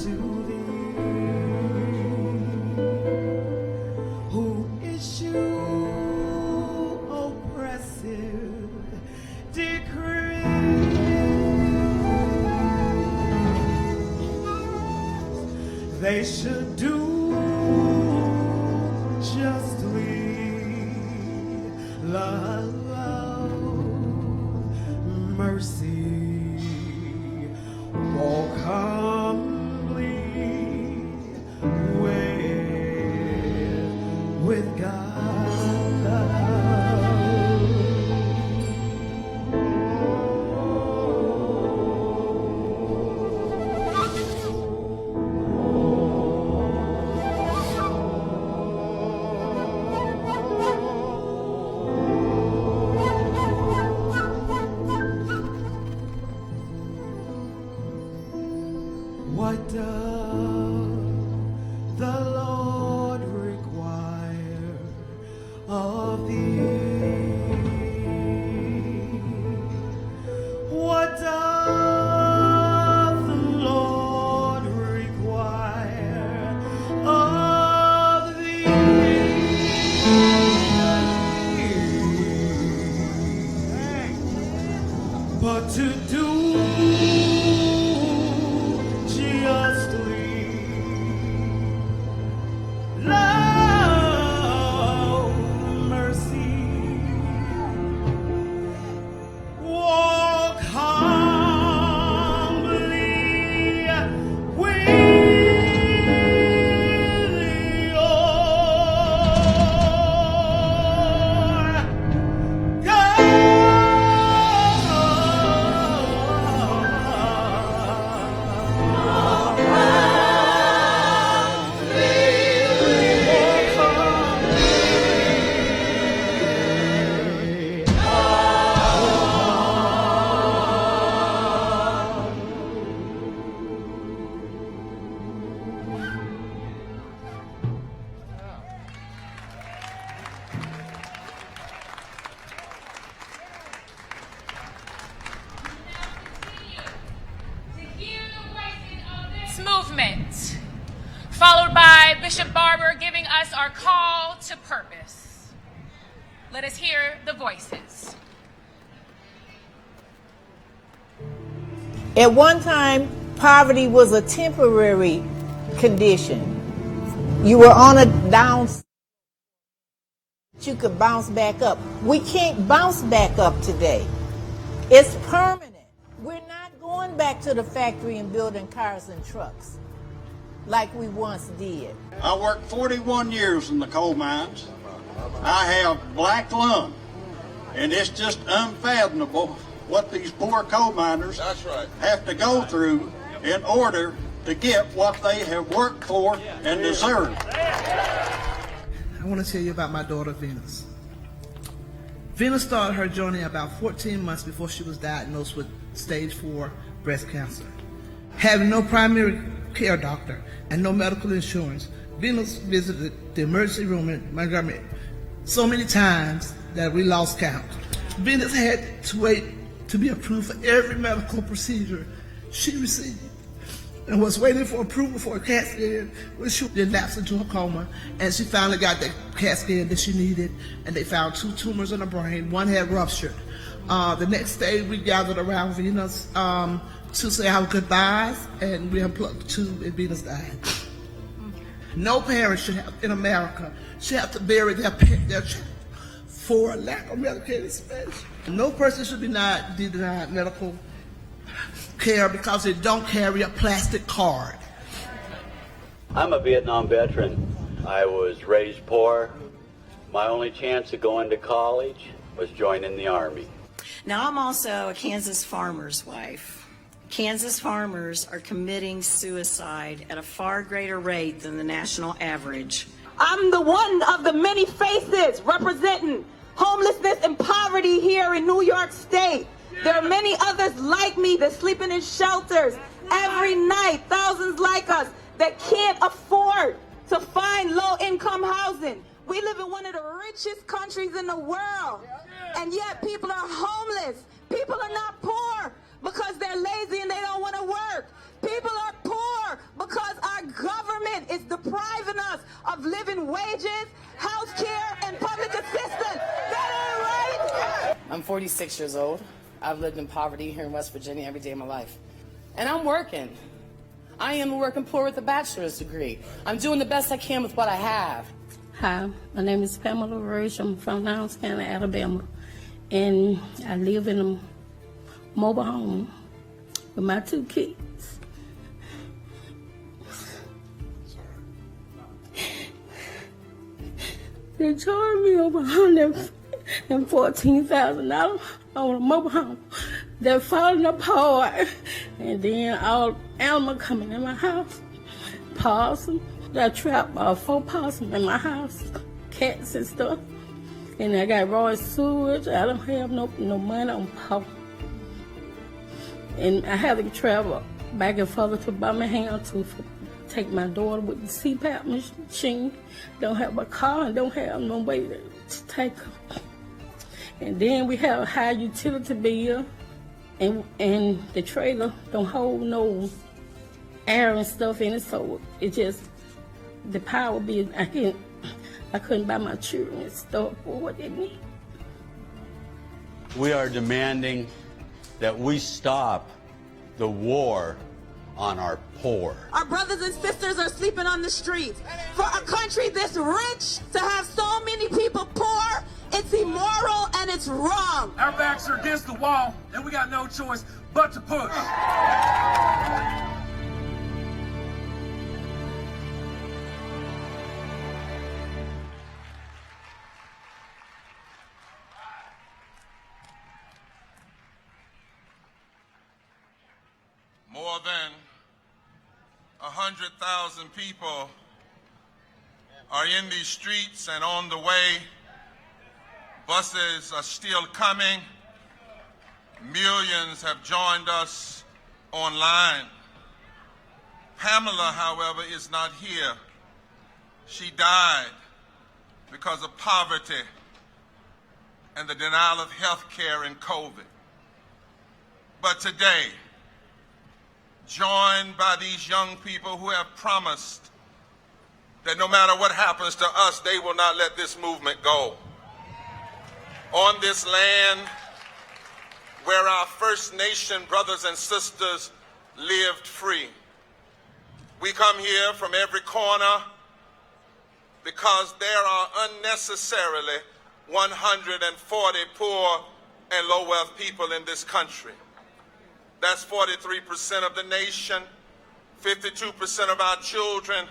to thee, who issue oppressive decrees. They should do justly, love, mercy, walk humbly with God. What does the Lord require of thee? What does the Lord require of thee? But to do movement, followed by Bishop Barber giving us our call to purpose. Let us hear the voices. At one time, poverty was a temporary condition. You were on a down, you could bounce back up. We can't bounce back up today. It's permanent. We're not going back to the factory and building cars and trucks like we once did. I worked 41 years in the coal mines. I have black lung, and it's just unfathomable what these poor coal miners have to go through in order to get what they have worked for and deserve. I want to tell you about my daughter, Venus. Venus started her journey about 14 months before she was diagnosed with stage 4 breast cancer. Having no primary care doctor and no medical insurance, Venus visited the emergency room in Montgomery so many times that we lost count. Venus had to wait to be approved for every medical procedure she received and was waiting for approval for a CAT scan when she relapsed into a coma, and she finally got the CAT scan that she needed, and they found 2 tumors in her brain. One had ruptured. The next day we gathered around Venus to say our goodbyes, and we unplugged the tube and Venus died. No parent should have, in America, should have to bury their child for a lack of medicated space. No person should be denied medical care because they don't carry a plastic card. I'm a Vietnam veteran. I was raised poor. My only chance of going to college was joining the Army. Now I'm also a Kansas farmer's wife. Kansas farmers are committing suicide at a far greater rate than the national average. I'm the one of the many faces representing homelessness and poverty here in New York State. There are many others like me that sleeping in shelters every night, thousands like us that can't afford to find low-income housing. We live in one of the richest countries in the world, and yet people are homeless. People are not poor because they're lazy and they don't want to work. People are poor because doing is depriving us of living wages, health care, and public assistance. That ain't right. I'm 46 years old. I've lived in poverty here in West Virginia every day of my life. And I'm working. I am a working poor with a bachelor's degree. I'm doing the best I can with what I have. Hi, my name is Pamela Roach. I'm from Lowndes County, Alabama. And I live in a mobile home with my 2 kids. They charged me over $114,000 on a mobile home. They're falling apart. And then all animals coming in my house. Possum. I trapped 4 possums in my house. Cats and stuff. And I got raw sewage. I don't have no money on power. And I have to travel back and forth to Birmingham to take my daughter with the CPAP machine. Don't have a car and don't have no way to take her. And then we have a high utility bill, and the trailer don't hold no air and stuff in it, so it just, the power bill, I couldn't buy my children stuff for what they need. We are demanding that we stop the war on our poor. Our brothers and sisters are sleeping on the streets. For a country this rich to have so many people poor, it's immoral and it's wrong. Our backs are against the wall, and we got no choice but to push. More than 100,000 people are in these streets and on the way. Buses are still coming. Millions have joined us online. Pamela, however, is not here. She died because of poverty and the denial of health care in COVID. But today, joined by these young people who have promised that no matter what happens to us, they will not let this movement go. On this land where our First Nation brothers and sisters lived free. We come here from every corner because there are unnecessarily 140 poor and low-wealth people in this country. That's 43% of the nation, 52% of our children,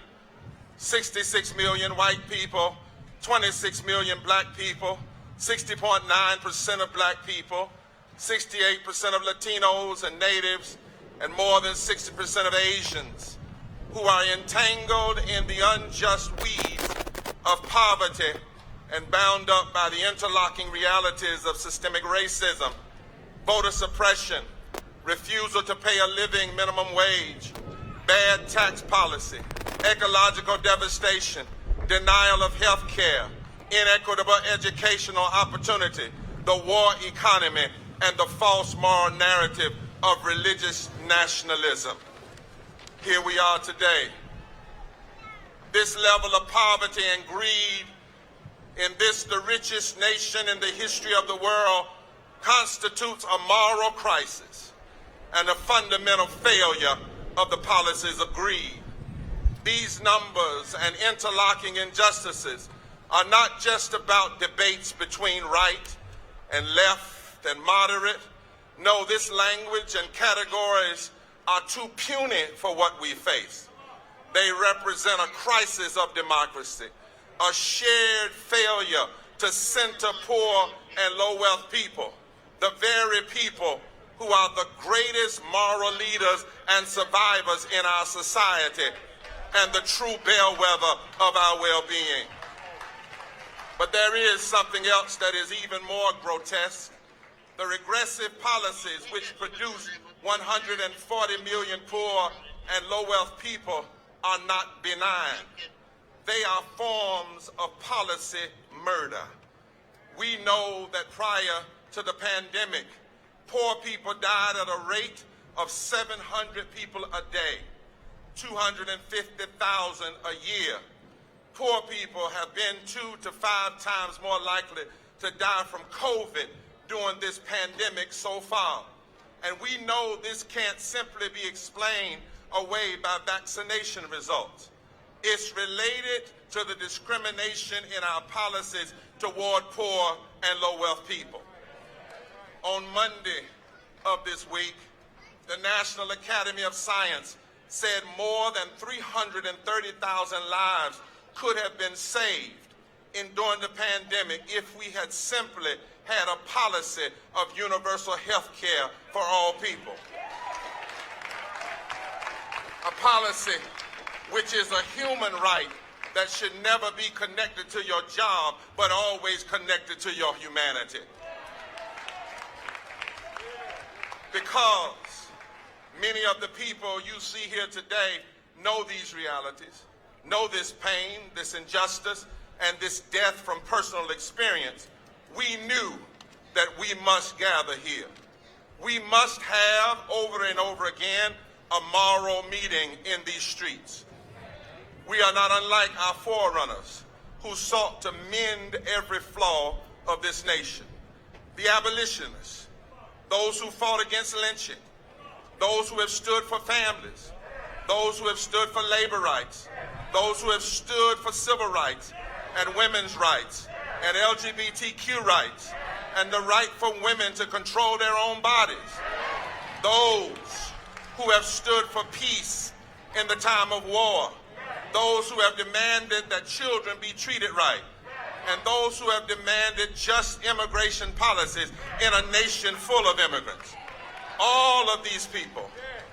66 million white people, 26 million black people, 60.9% of black people, 68% of Latinos and natives, and more than 60% of Asians who are entangled in the unjust weeds of poverty and bound up by the interlocking realities of systemic racism, voter suppression, refusal to pay a living minimum wage, bad tax policy, ecological devastation, denial of health care, inequitable educational opportunity, the war economy, and the false moral narrative of religious nationalism. Here we are today. This level of poverty and greed in this, the richest nation in the history of the world, constitutes a moral crisis and a fundamental failure of the policies of greed. These numbers and interlocking injustices are not just about debates between right and left and moderate. No, this language and categories are too puny for what we face. They represent a crisis of democracy, a shared failure to center poor and low-wealth people, the very people who are the greatest moral leaders and survivors in our society and the true bellwether of our well-being. But there is something else that is even more grotesque. The regressive policies which produce 140 million poor and low-wealth people are not benign. They are forms of policy murder. We know that prior to the pandemic, poor people died at a rate of 700 people a day. 250,000 a year. Poor people have been 2 to 5 times more likely to die from COVID during this pandemic so far. And we know this can't simply be explained away by vaccination results. It's related to the discrimination in our policies toward poor and low-wealth people. On Monday of this week, the National Academy of Science said more than 330,000 lives could have been saved during the pandemic if we had simply had a policy of universal health care for all people. A policy which is a human right that should never be connected to your job, but always connected to your humanity. Because many of the people you see here today know these realities, know this pain, this injustice, and this death from personal experience, we knew that we must gather here. We must have, over and over again, a moral meeting in these streets. We are not unlike our forerunners who sought to mend every flaw of this nation. The abolitionists, those who fought against lynching, those who have stood for families, those who have stood for labor rights, those who have stood for civil rights and women's rights and LGBTQ rights and the right for women to control their own bodies, those who have stood for peace in the time of war, those who have demanded that children be treated right, and those who have demanded just immigration policies in a nation full of immigrants. All of these people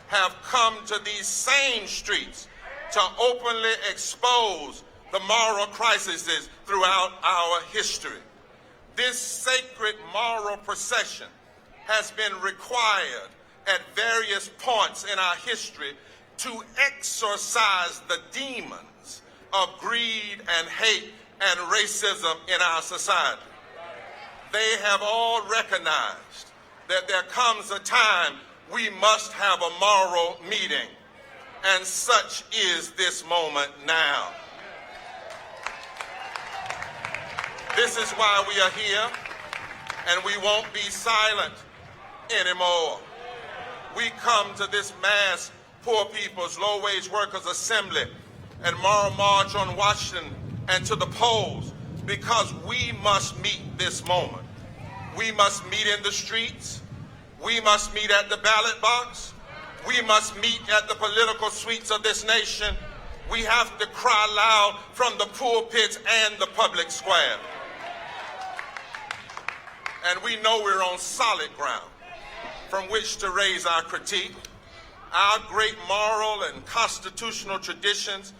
have come to these same streets to openly expose the moral crises throughout our history. This sacred moral procession has been required at various points in our history to exorcise the demons of greed and hate and racism in our society. They have all recognized that there comes a time we must have a moral meeting, and such is this moment now. This is why we are here, and we won't be silent anymore. We come to this mass Poor People's Low-Wage Workers Assembly and Moral March on Washington and to the polls because we must meet this moment. We must meet in the streets. We must meet at the ballot box. We must meet at the political suites of this nation. We have to cry loud from the pulpits and the public square. And we know we're on solid ground from which to raise our critique. Our great moral and constitutional traditions,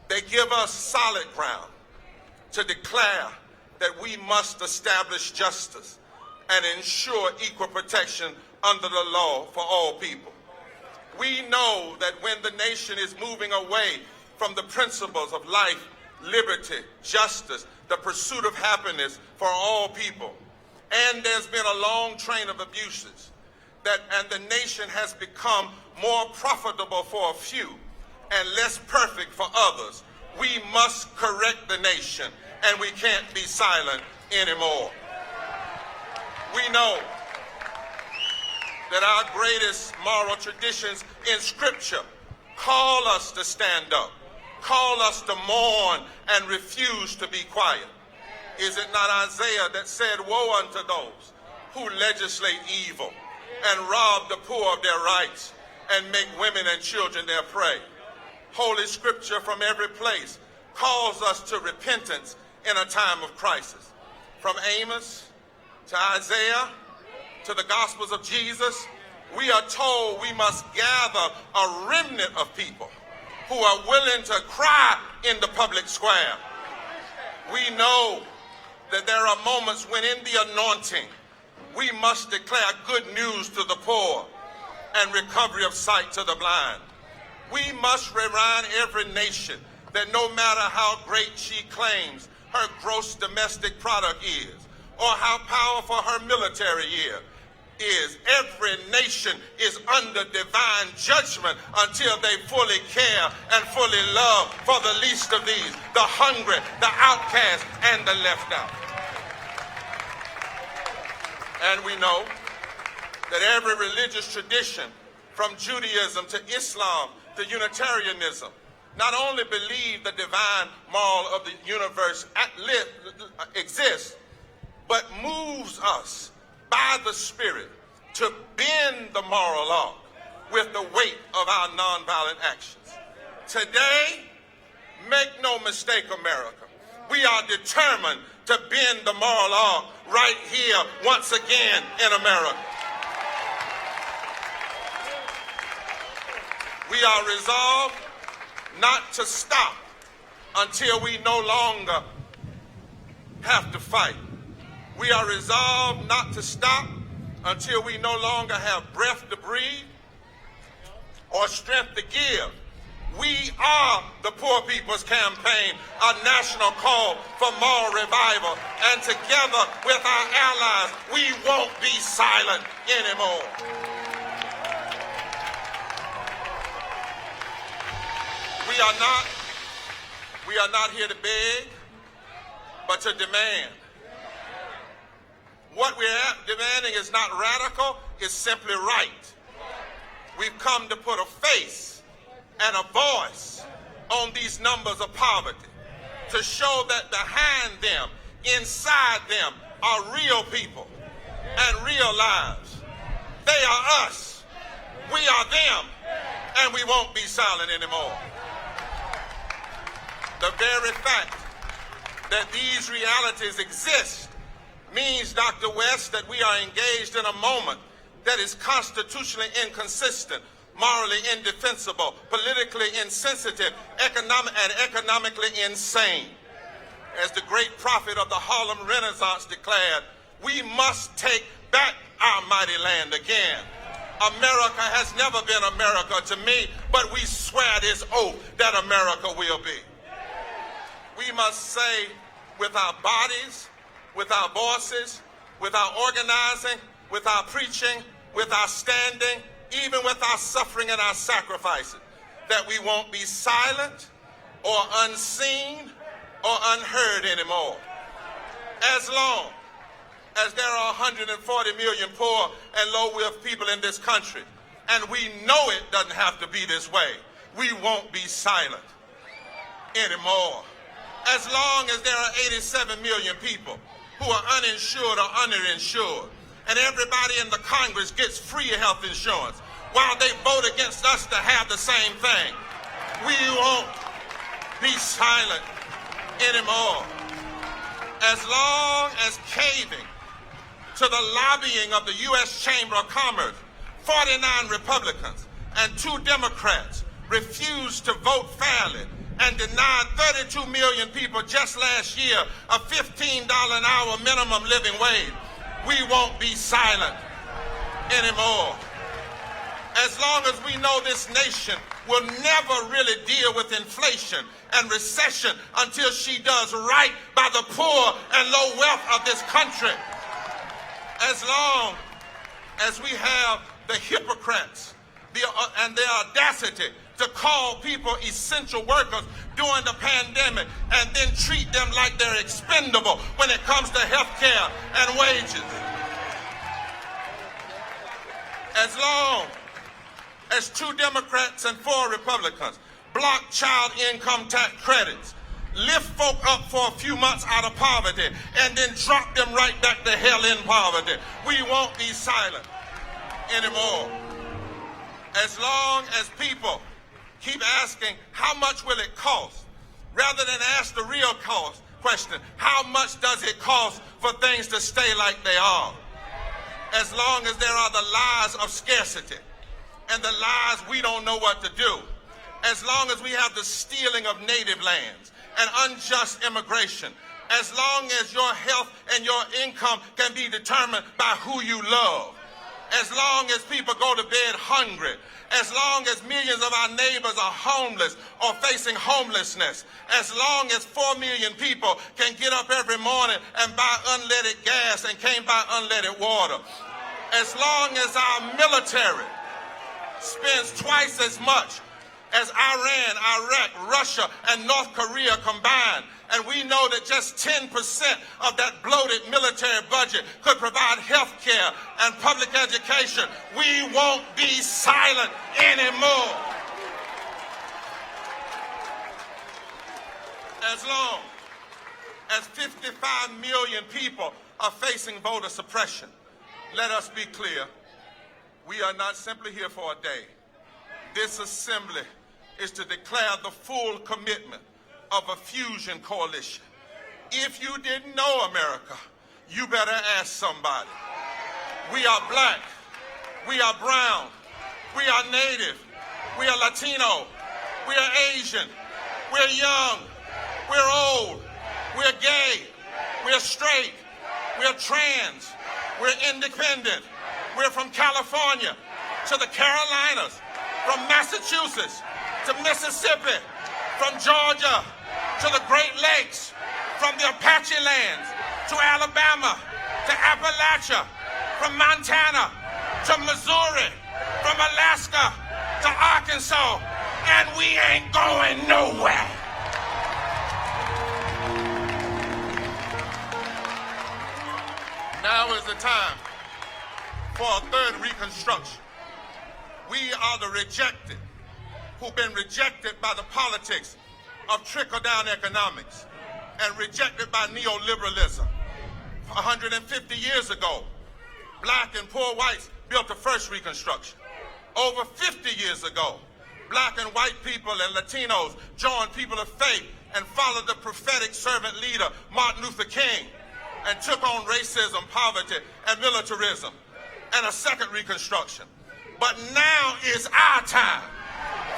they give us solid ground to declare that we must establish justice and ensure equal protection under the law for all people. We know that when the nation is moving away from the principles of life, liberty, justice, the pursuit of happiness for all people, and there's been a long train of abuses, and the nation has become more profitable for a few and less perfect for others, we must correct the nation, and we can't be silent anymore. We know that our greatest moral traditions in Scripture call us to stand up, call us to mourn and refuse to be quiet. Is it not Isaiah that said, "Woe unto those who legislate evil and rob the poor of their rights and make women and children their prey"? Holy Scripture from every place calls us to repentance in a time of crisis. From Amos to Isaiah to the Gospels of Jesus, we are told we must gather a remnant of people who are willing to cry in the public square. We know that there are moments when in the anointing we must declare good news to the poor and recovery of sight to the blind. We must remind every nation that no matter how great she claims her gross domestic product is, or how powerful her military is, is every nation is under divine judgment until they fully care and fully love for the least of these, the hungry, the outcast, and the left out. And we know that every religious tradition, from Judaism to Islam to Unitarianism, not only believe the divine moral of the universe exists, but moves us by the Spirit to bend the moral law with the weight of our nonviolent actions. Today, make no mistake, America, we are determined to bend the moral law right here once again in America. We are resolved not to stop until we no longer have to fight. We are resolved not to stop until we no longer have breath to breathe or strength to give. We are the Poor People's Campaign, a national call for moral revival, and together with our allies, we won't be silent anymore. We are not here to beg, but to demand. What we're demanding is not radical, it's simply right. We've come to put a face and a voice on these numbers of poverty, to show that behind them, inside them, are real people and real lives. They are us, we are them, and we won't be silent anymore. The very fact that these realities exist means, Dr. West, that we are engaged in a moment that is constitutionally inconsistent, morally indefensible, politically insensitive, economically insane. As the great prophet of the Harlem Renaissance declared, we must take back our mighty land again. America has never been America to me, but we swear this oath that America will be. We must say with our bodies, with our voices, with our organizing, with our preaching, with our standing, even with our suffering and our sacrifices, that we won't be silent or unseen or unheard anymore. As long as there are 140 million poor and low-wealth people in this country, and we know it doesn't have to be this way, we won't be silent anymore. As long as there are 87 million people who are uninsured or underinsured, and everybody in the Congress gets free health insurance while they vote against us to have the same thing, we won't be silent anymore. As long as caving to the lobbying of the U.S. Chamber of Commerce, 49 Republicans and 2 Democrats refused to vote fairly and denied 32 million people just last year a $15 an hour minimum living wage, we won't be silent anymore. As long as we know this nation will never really deal with inflation and recession until she does right by the poor and low wealth of this country. As long as we have the hypocrites and the audacity to call people essential workers during the pandemic and then treat them like they're expendable when it comes to health care and wages. As long as 2 Democrats and 4 Republicans block child income tax credits, lift folk up for a few months out of poverty, and then drop them right back to hell in poverty, we won't be silent anymore. As long as people keep asking, how much will it cost? Rather than ask the real cost question, how much does it cost for things to stay like they are? As long as there are the lies of scarcity and the lies we don't know what to do, as long as we have the stealing of native lands and unjust immigration, as long as your health and your income can be determined by who you love, as long as people go to bed hungry, as long as millions of our neighbors are homeless or facing homelessness, as long as 4 million people can get up every morning and buy unleaded gas and can't buy unleaded water, as long as our military spends twice as much as Iran, Iraq, Russia, and North Korea combined, and we know that just 10% of that bloated military budget could provide health care and public education, we won't be silent anymore. As long as 55 million people are facing voter suppression, let us be clear, we are not simply here for a day. This assembly is to declare the full commitment of a fusion coalition. If you didn't know America, you better ask somebody. We are black, we are brown, we are native, we are Latino, we are Asian, we're young, we're old, we're gay, we're straight, we're trans, we're independent, we're from California to the Carolinas, from Massachusetts to Mississippi, from Georgia to the Great Lakes, from the Apache lands to Alabama to Appalachia, from Montana to Missouri, from Alaska to Arkansas, and we ain't going nowhere. Now is the time for a third Reconstruction. We are the rejected who've been rejected by the politics of trickle-down economics and rejected by neoliberalism. 150 years ago, black and poor whites built the first Reconstruction. Over 50 years ago, black and white people and Latinos joined people of faith and followed the prophetic servant leader, Martin Luther King, and took on racism, poverty, and militarism, and a second Reconstruction. But now is our time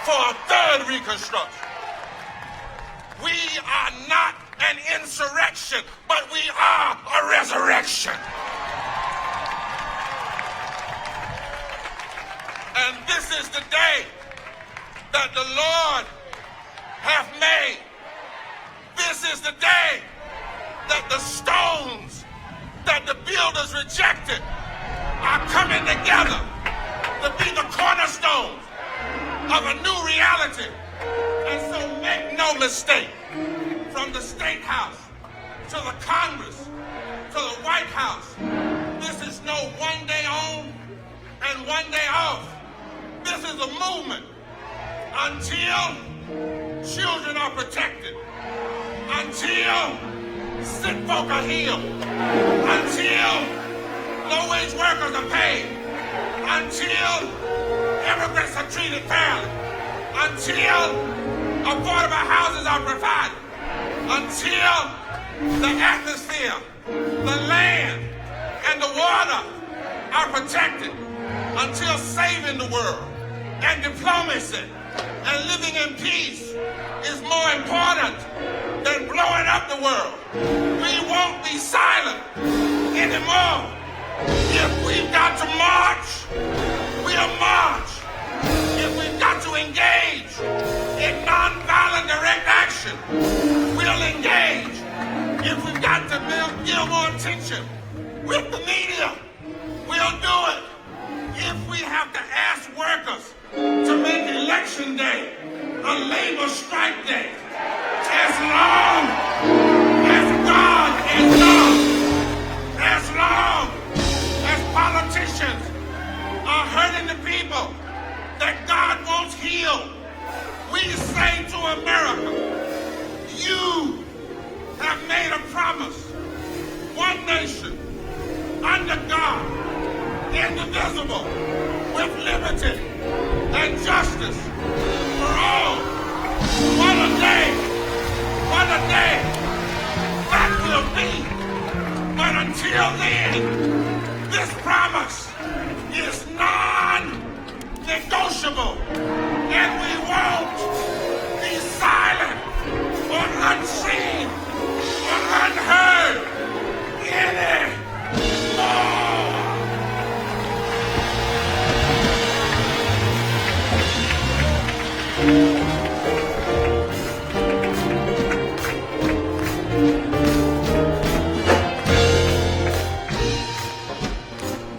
for a third Reconstruction. We are not an insurrection, but we are a resurrection. And this is the day that the Lord hath made. This is the day that the stones that the builders rejected are coming together to be the cornerstones of a new reality. And so make no mistake, from the State House to the Congress to the White House, this is no one day on and one day off. This is a movement until children are protected, until sick folk are healed, until low-wage workers are paid, until immigrants are treated fairly, until affordable houses are provided, until the atmosphere, the land, and the water are protected, until saving the world and diplomacy and living in peace is more important than blowing up the world. We won't be silent anymore. If we've got to march, we'll march. If we've got to engage in nonviolent direct action, we'll engage. If we've got to build more attention with the media, we'll do it. If we have to ask workers to make Election Day a labor strike day, as long as God is God, as long as politicians are hurting the people that God wants healed, we say to America, you have made a promise. One nation, under God, indivisible, with liberty and justice for all. What a day that will be. But until then, this promise is non-negotiable, and we won't be silent or unseen or unheard anymore.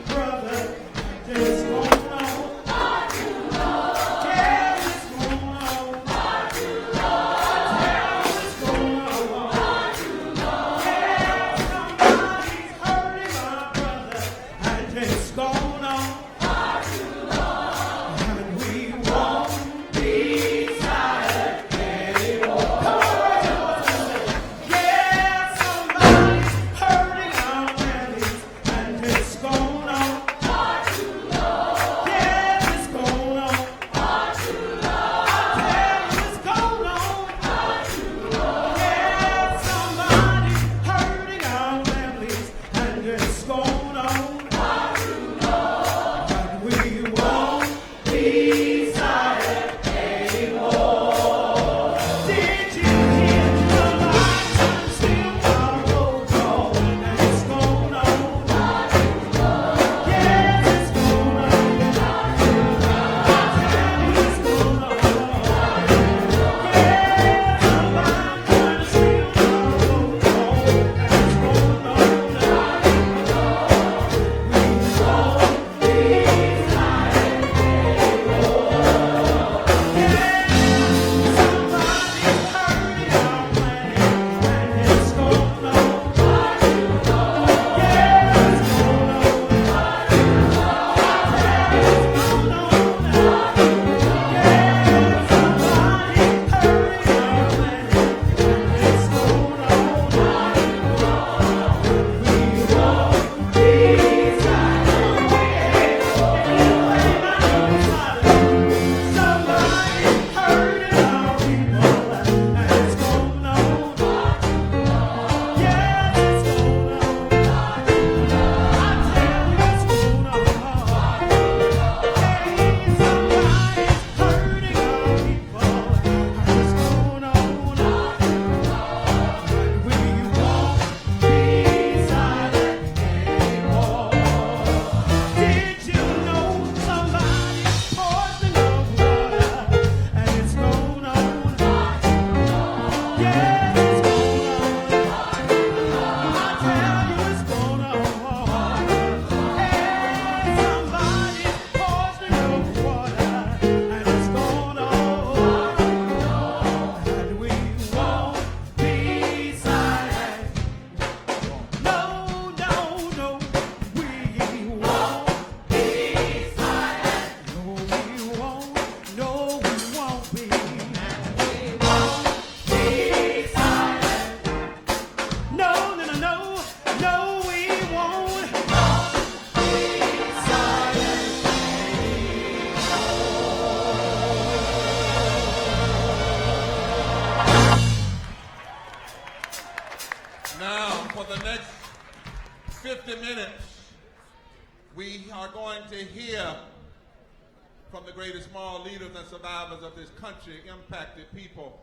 Brother are going to hear from the greatest moral leaders and survivors of this country, impacted people.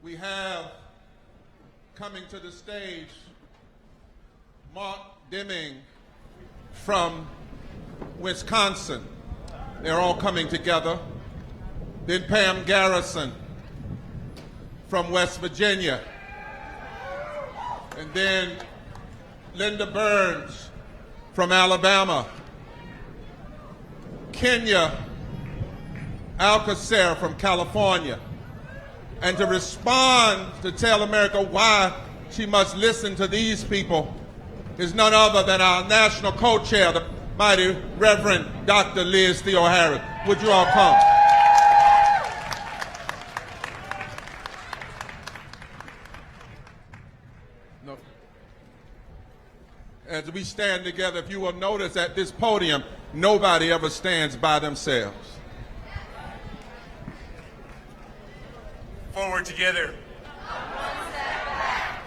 We have coming to the stage Mark Deming from Wisconsin. They're all coming together. Then Pam Garrison from West Virginia. And then Linda Burns from Alabama. Kenya Alcacer from California. And to respond to tell America why she must listen to these people is none other than our national co-chair, the mighty Reverend Dr. Liz Theo Harris. Would you all come? No. As we stand together, if you will notice at this podium, nobody ever stands by themselves. Forward together.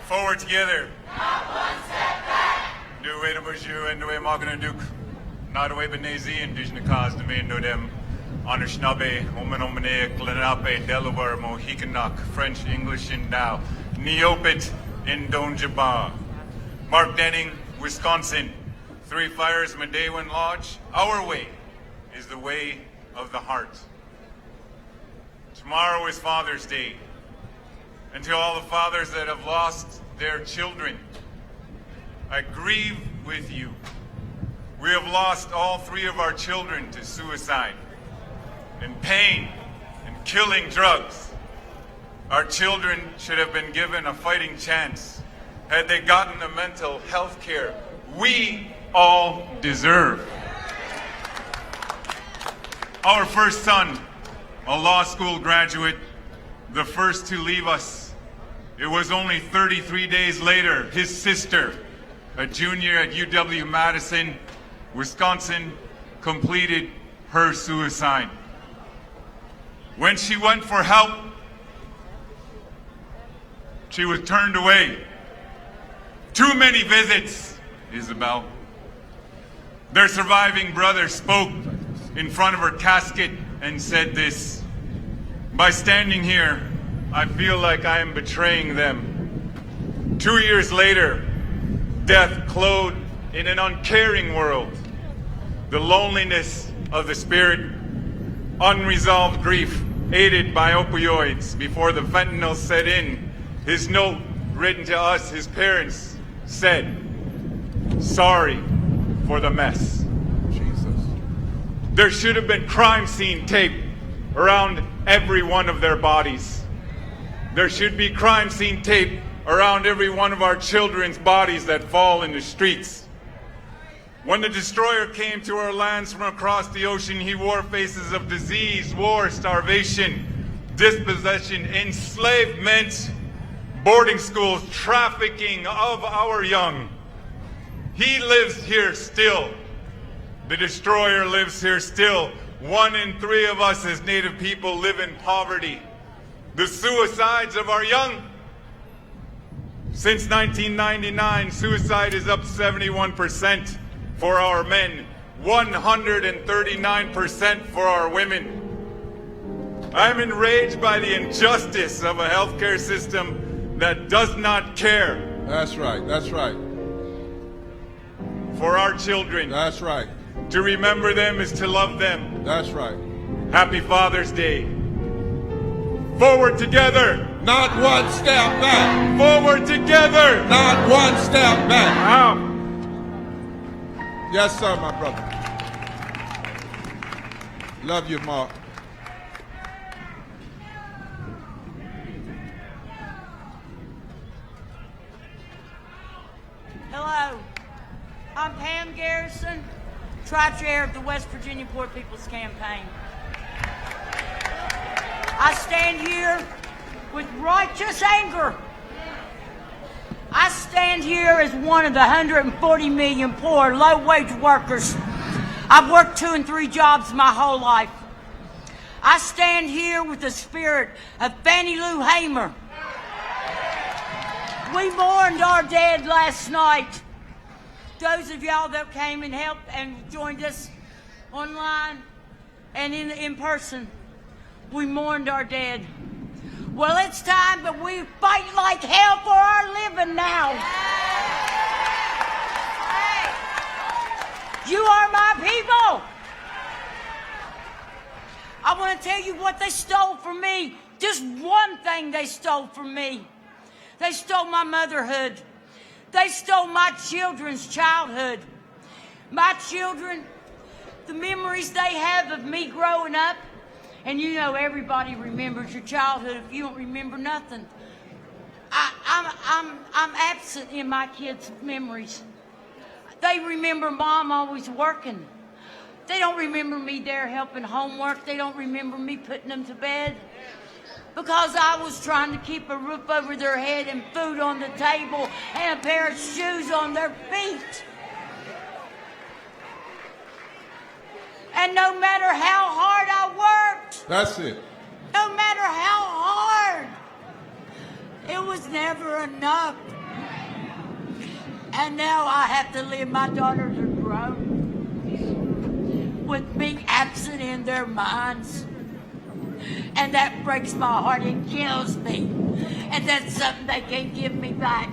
Forward together. Do way to Bajou and do way Magna Duke. Not away Benezi and Dijnakas, the main do them. Honor Schnabe, Omen Omene, Glenape, Delaware, Mohikanak, French, English, and now. Neopit in Donjaba. Mark Denning, Wisconsin. 3 Fires, Medewan Lodge. Our way is the way of the heart. Tomorrow is Father's Day. And to all the fathers that have lost their children, I grieve with you. We have lost all 3 of our children to suicide and pain and killing drugs. Our children should have been given a fighting chance had they gotten the mental health care we all deserve. Our first son, a law school graduate, the first to leave us. It was only 33 days later, his sister, a junior at UW-Madison, Wisconsin, completed her suicide. When she went for help, she was turned away. Too many visits, Isabel. Their surviving brother spoke in front of her casket and said this: "By standing here, I feel like I am betraying them." 2 years later, death clothed in an uncaring world, the loneliness of the spirit, unresolved grief aided by opioids before the fentanyl set in. His note written to us, his parents, said, "Sorry for the mess." Jesus. There should have been crime scene tape around every one of their bodies. There should be crime scene tape around every one of our children's bodies that fall in the streets. When the destroyer came to our lands from across the ocean, he wore faces of disease, war, starvation, dispossession, enslavement, boarding schools, trafficking of our young. He lives here still. The destroyer lives here still. 1 in 3 of us as Native people live in poverty. The suicides of our young. Since 1999, suicide is up 71% for our men, 139% for our women. I'm enraged by the injustice of a healthcare system that does not care. That's right, that's right. For our children. That's right. To remember them is to love them. That's right. Happy Father's Day. Forward together. Not one step back. Forward together. Not one step back. Out. Yes, sir, my brother. Love you, Mark. Hello, I'm Pam Garrison, Tri-Chair of the West Virginia Poor People's Campaign. I stand here with righteous anger. I stand here as one of the 140 million poor, low-wage workers. I've worked 2 and 3 jobs my whole life. I stand here with the spirit of Fannie Lou Hamer. We mourned our dead last night. those of y'all that came and helped and joined us online and in person. We mourned our dead. Well, it's time that we fight like hell for our living now. You are my people. I want to tell you what they stole from me. Just one thing they stole from me. They stole my motherhood. They stole my children's childhood. My children, the memories they have of me growing up. And you know everybody remembers your childhood if you don't remember nothing. I'm absent in my kids' memories. They remember Mom always working. They don't remember me there helping homework. They don't remember me putting them to bed. Because I was trying to keep a roof over their head and food on the table and a pair of shoes on their feet. And no matter how hard I worked. That's it. No matter how hard. It was never enough. And now I have to live. My daughters are grown. With me absent in their minds. And that breaks my heart. It kills me. And that's something they can't give me back.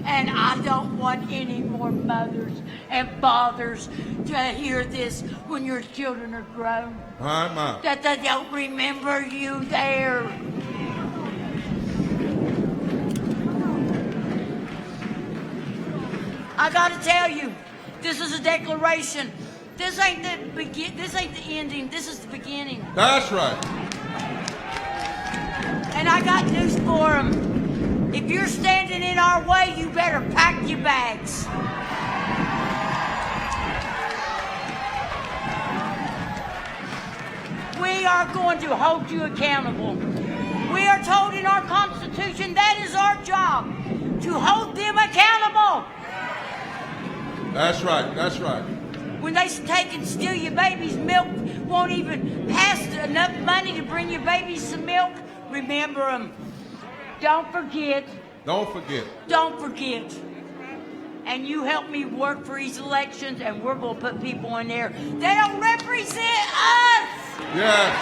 And I don't want any more mothers and fathers to hear this when your children are grown. That they don't remember you there. I gotta tell you, this is a declaration. This ain't the ending. This is the beginning. That's right. And I got news for them. If you're standing in our way, you better pack your bags. We are going to hold you accountable. We are told in our Constitution that is our job, to hold them accountable. That's right. That's right. When they take and steal your baby's milk, won't even pass enough money to bring your baby some milk, remember them. Don't forget. Don't forget. Don't forget. And you help me work for these elections, and we're going to put people in there that don't represent us. Yes.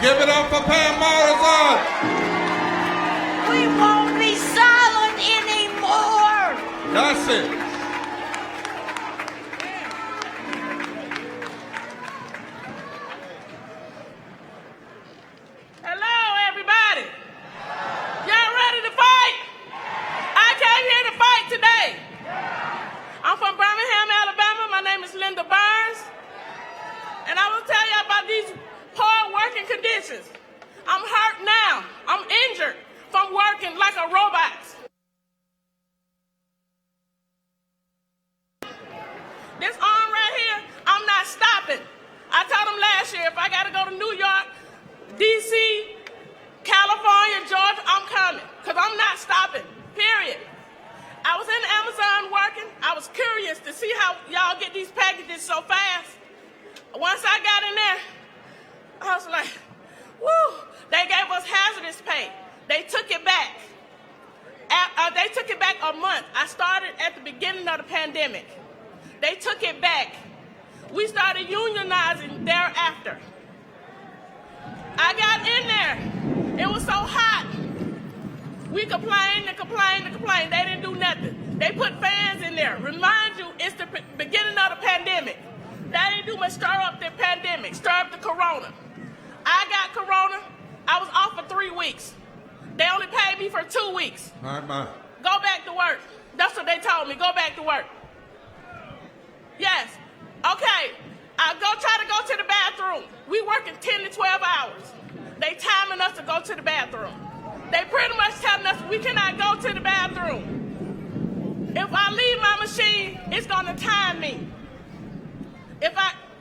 Give it up for Pam Morrison. We won't be silent anymore. That's it. I'm hurt now. I'm injured from working like a robot. This arm right here, I'm not stopping. I told them last year, if I got to go to New York, D.C., California, Georgia, I'm coming. Because I'm not stopping, period. I was in Amazon working. I was curious to see how y'all get these packages so fast. Once I got in there, I was like, woo, they gave us hazardous pay. They took it back. They took it back a month. I started at the beginning of the pandemic. They took it back. We started unionizing thereafter. I got in there. It was so hot. We complained and complained and complained. They didn't do nothing. They put fans in there. Remind you, it's the beginning of the pandemic. They didn't do much stir up the pandemic, stir up the corona. I got corona. I was off for 3 weeks. They only paid me for 2 weeks. My. Go back to work. That's what they told me. Go back to work. Yes. Okay. I try to go to the bathroom. We working 10 to 12 hours. They timing us to go to the bathroom. They pretty much telling us we cannot go to the bathroom. If I leave my machine, it's going to time me.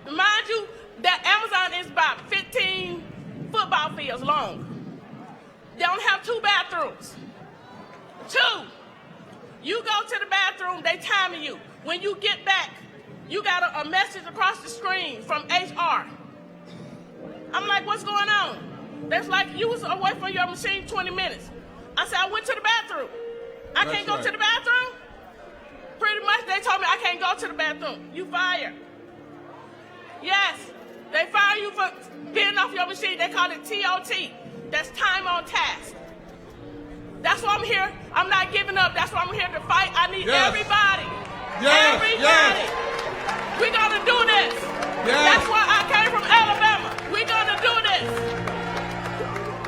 Mind you, that Amazon is about 15 football fields long. They don't have 2 bathrooms. 2. You go to the bathroom, they timing you. When you get back, you got a message across the screen from HR. I'm like, what's going on? That's like, you was away from your machine 20 minutes. I said, I went to the bathroom. I can't go to the bathroom? pretty much they told me I can't go to the bathroom. You fired. Yes, they fire you for being off your machine. They call it TOT. That's time on task. That's why I'm here. I'm not giving up. That's why I'm here to fight. I need everybody. Everybody. We're going to do this. That's why I came from Alabama. We're going to do this.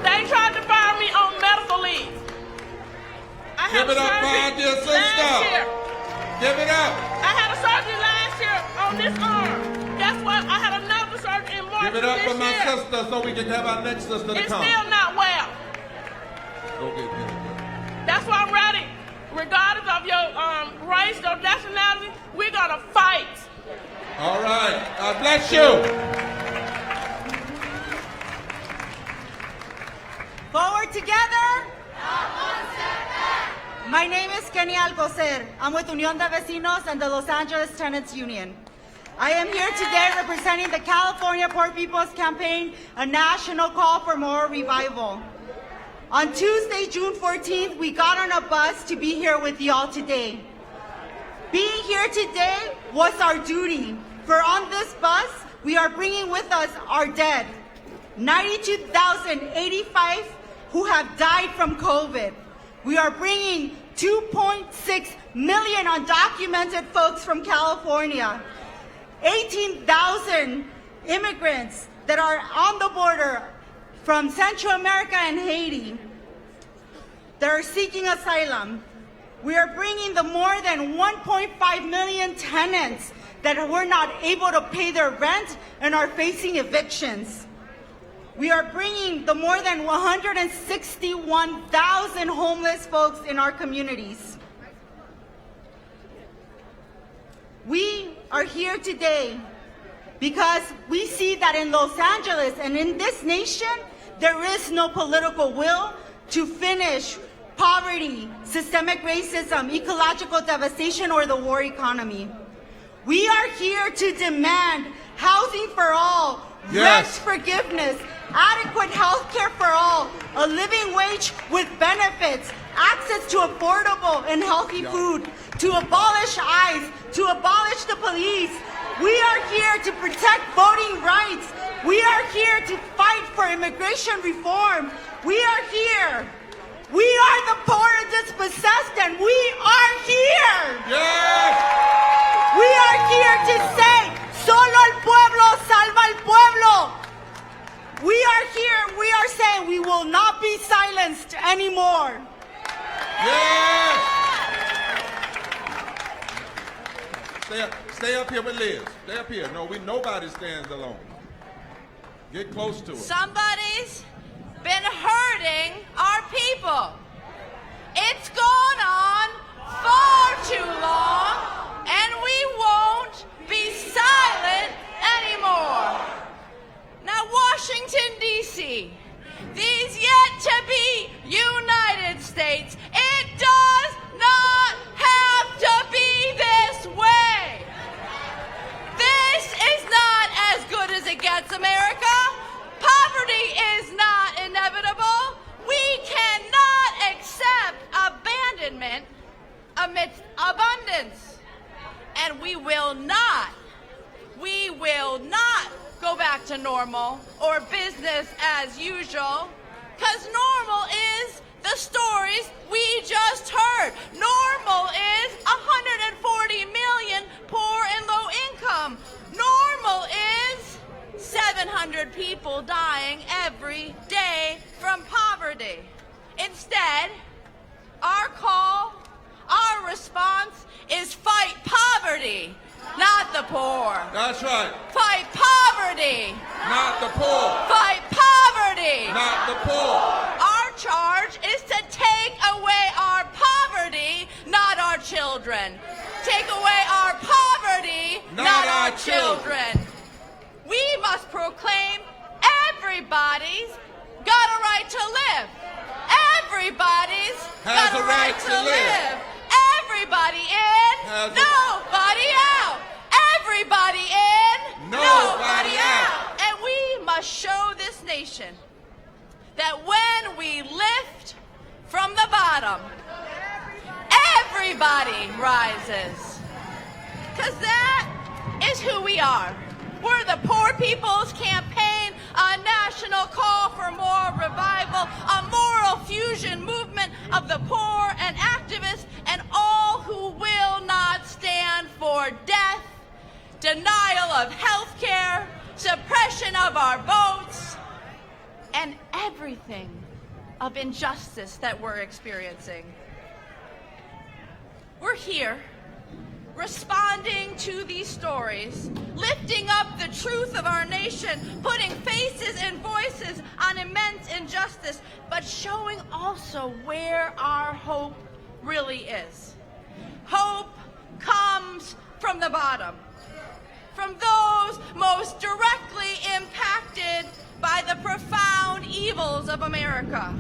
They tried to fire me on medical leave. I had Give it up, my dear sister. Give it up. I had a surgery last year on this arm. Guess what? I had another surgery in March. Give it up this for my year. sister so we can have our next sister to It's come. still not well. Go get it. That's why I'm ready. Regardless of your race or nationality, we're going to fight. All right. God bless you. Forward together. My name is Kenny Alcocer. I'm with Unión de Vecinos and the Los Angeles Tenants Union. I am here today representing the California Poor People's Campaign, a national call for moral revival. On Tuesday, June 14th, we got on a bus to be here with y'all today. Being here today was our duty, for on this bus, we are bringing with us our dead, 92,085 who have died from COVID. We are bringing 2.6 million undocumented folks from California, 18,000 immigrants that are on the border from Central America and Haiti that are seeking asylum. We are bringing the more than 1.5 million tenants that were not able to pay their rent and are facing evictions. We are bringing the more than 161,000 homeless folks in our communities. We are here today because we see that in Los Angeles and in this nation, there is no political will to finish poverty, systemic racism, ecological devastation, or the war economy. We are here to demand housing for all, rent forgiveness, adequate health care for all, a living wage with benefits, access to affordable and healthy food, to abolish ICE, to abolish the police. We are here to protect voting rights. We are here to fight for immigration reform. We are here. We are the poor and dispossessed, and we are here. We are here to say, solo el pueblo salva al pueblo. We are here, we are saying we will not be silenced anymore. Stay up here with Liz. Stay up here. No, nobody stands alone. Get close to it. Somebody's been hurting our people. It's gone on far too long, and we won't be silent anymore. Now, Washington, D.C., these yet to be United States, it does not have to be this way. This is not as good as it gets, America. Poverty is not inevitable. We cannot accept abandonment amidst abundance. And we will not go back to normal or business as usual, because normal is the stories we just heard. Normal is 140 million poor and low income. Normal is 700 people dying every day from poverty. Instead, our call, our response is fight poverty, not the poor. That's right. Fight poverty, not the poor. Fight poverty, not the poor. Our charge is to take away our poverty, not our children. Take away our poverty, not our children. We must proclaim everybody's got a right to live. Everybody's got a right to live. Everybody in, nobody out. Everybody in, nobody out. And we must show this nation that when we lift from the bottom, everybody rises. Because that is who we are. We're the Poor People's Campaign, a national call for more revival, a moral fusion movement of the poor and activists and all who will not stand for death, denial of health care, suppression of our votes, and everything of injustice that we're experiencing. We're here responding to these stories, lifting up the truth of our nation, putting faces and voices on immense injustice, but showing also where our hope really is. Hope comes from the bottom, from those most directly impacted by the profound evils of America.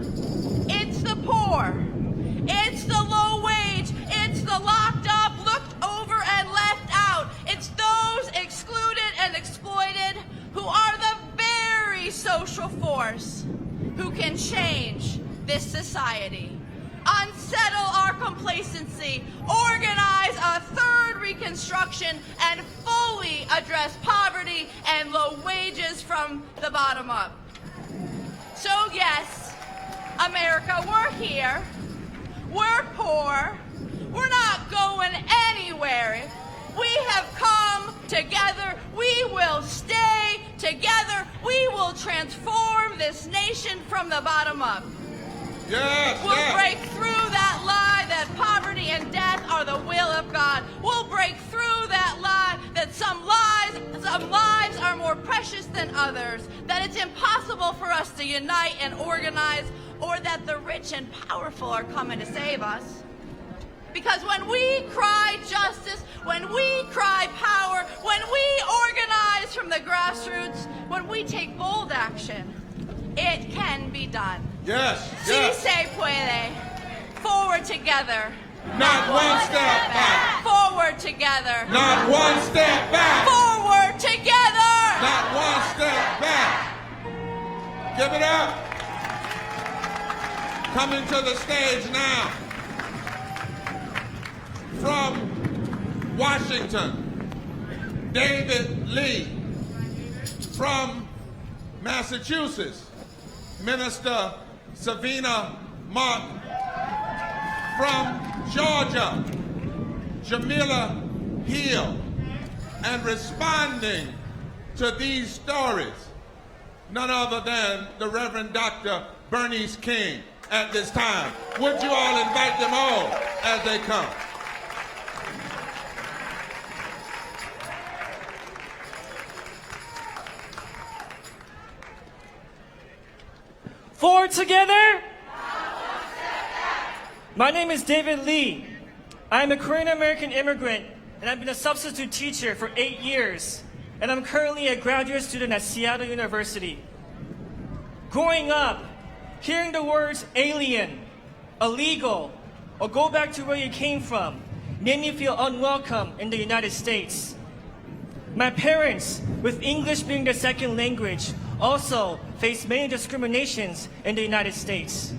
It's the poor, it's the low wage, it's the locked up, looked over and left out. It's those excluded and exploited who are the very social force who can change this society, unsettle our complacency, organize a third reconstruction, and fully address poverty and low wages from the bottom up. So yes, America, we're here. We're poor. We're not going anywhere. We have come together. We will stay together. We will transform this nation from the bottom up. Yes, we'll break through that lie that poverty and death are the will of God. We'll break through that lie that some lives are more precious than others, that it's impossible for us to unite and organize, or that the rich and powerful are coming to save us. Because when we cry justice, when we cry power, when we organize from the grassroots, when we take bold action, it can be done. Yes, Si se puede. Forward together. Not one step back. Forward together. Not one step back. Forward together. Not one step back. Give it up. Coming to the stage now. From Washington, David Lee. From Massachusetts, Minister Savina Mark. From Georgia, Jamila Hill. And responding to these stories, none other than the Reverend Dr. Bernice King at this time. Would you all invite them all as they come? Forward together. My name is David Lee. I'm a Korean American immigrant, and I've been a substitute teacher for 8 years, and I'm currently a graduate student at Seattle University. Growing up, hearing the words alien, illegal, or go back to where you came from made me feel unwelcome in the United States. My parents, with English being their second language, also faced many discriminations in the United States.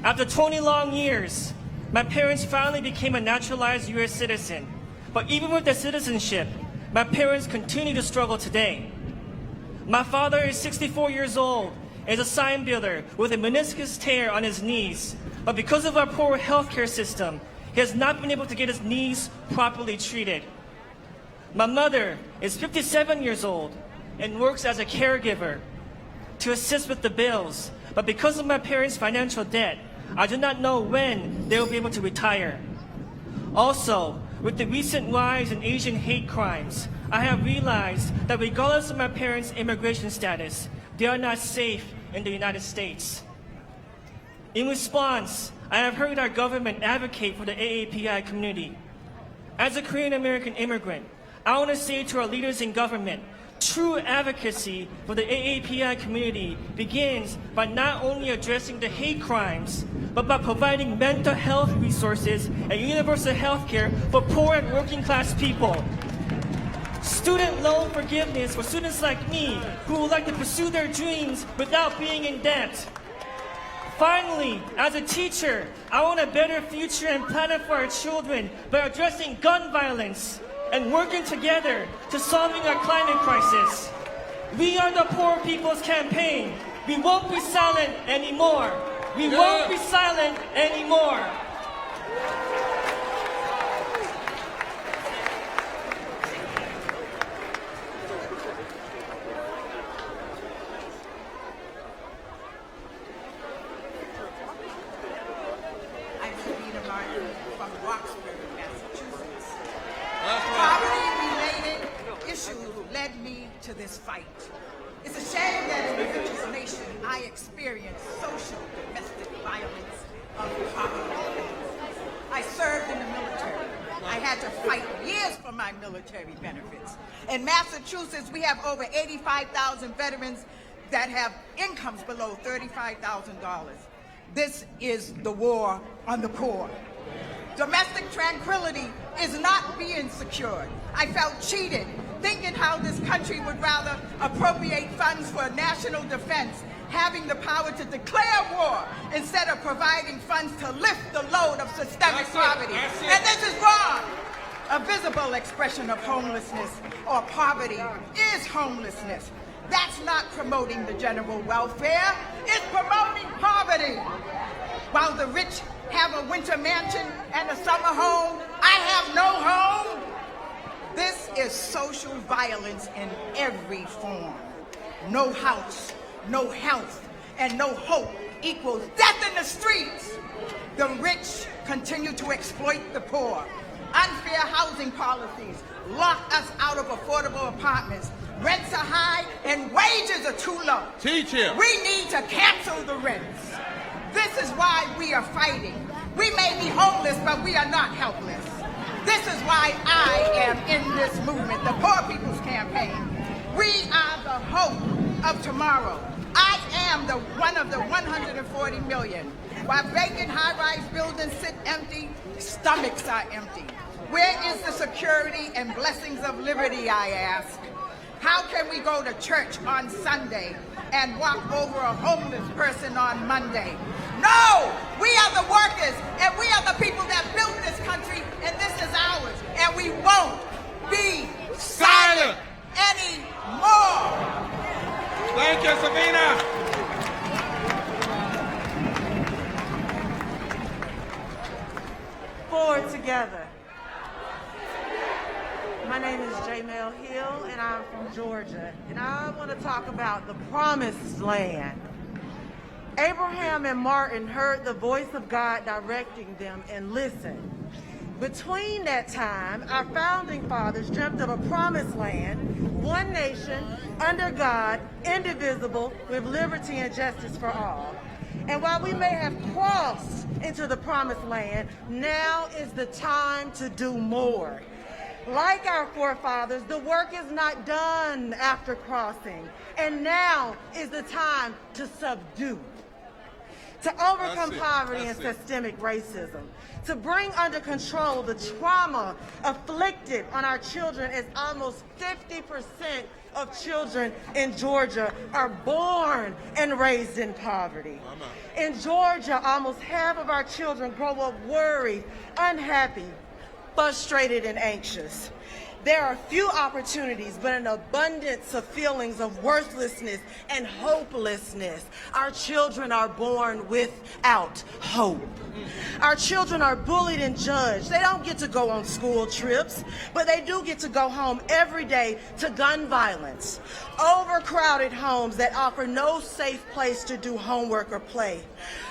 After 20 long years, my parents finally became a naturalized U.S. citizen. But even with their citizenship, my parents continue to struggle today. My father is 64 years old and is a sign builder with a meniscus tear on his knees. But because of our poor healthcare system, he has not been able to get his knees properly treated. My mother is 57 years old and works as a caregiver to assist with the bills. But because of my parents' financial debt, I do not know when they will be able to retire. Also, with the recent rise in Asian hate crimes, I have realized that regardless of my parents' immigration status, they are not safe in the United States. In response, I have heard our government advocate for the AAPI community. As a Korean American immigrant, I want to say to our leaders in government, true advocacy for the AAPI community begins by not only addressing the hate crimes, but by providing mental health resources and universal health care for poor and working class people. Student loan forgiveness for students like me who would like to pursue their dreams without being in debt. Finally, as a teacher, I want a better future and planet for our children by addressing gun violence and working together to solving our climate crisis. We are the Poor People's Campaign. We won't be silent anymore. We won't be silent anymore. From Roxbury, Massachusetts. Poverty-related issues led me to this fight. It's a shame that in the Religious Nation I experienced social domestic violence of poverty. I served in the military. I had to fight years for my military benefits. In Massachusetts, we have over 85,000 veterans that have incomes below $35,000. This is the war on the poor. Domestic tranquility is not being secured. I felt cheated, thinking how this country would rather appropriate funds for national defense, having the power to declare war instead of providing funds to lift the load of systemic poverty. And this is wrong. A visible expression of homelessness or poverty is homelessness. That's not promoting the general welfare. It's promoting poverty. While the rich have a winter mansion and a summer home, I have no home. This is social violence in every form. No house, no health, and no hope equals death in the streets. The rich continue to exploit the poor. Unfair housing policies lock us out of affordable apartments. Rents are high and wages are too low. Teach him. We need to cancel the rents. This is why we are fighting. We may be homeless, but we are not helpless. This is why I am in this movement, the Poor People's Campaign. We are the hope of tomorrow. I am one of the 140 million. While vacant high-rise buildings sit empty, stomachs are empty. Where is the security and blessings of liberty, I ask? How can we go to church on Sunday and walk over a homeless person on Monday? No! We are the workers, and we are the people that built this country, and this is ours, and we won't be silent anymore! Thank you, Sabina! Forward together. My name is Jamel Hill, and I'm from Georgia, and I want to talk about the promised land. Abraham and Martin heard the voice of God directing them and listened. Between that time, our founding fathers dreamt of a promised land, one nation, under God, indivisible, with liberty and justice for all. And while we may have crossed into the promised land, now is the time to do more. Like our forefathers, the work is not done after crossing, and now is the time to subdue, to overcome poverty and systemic racism, to bring under control the trauma afflicted on our children, as almost 50% of children in Georgia are born and raised in poverty. In Georgia, almost half of our children grow up worried, unhappy, frustrated, and anxious. There are few opportunities, but an abundance of feelings of worthlessness and hopelessness. Our children are born without hope. Our children are bullied and judged. They don't get to go on school trips, but they do get to go home every day to gun violence. Overcrowded homes that offer no safe place to do homework or play.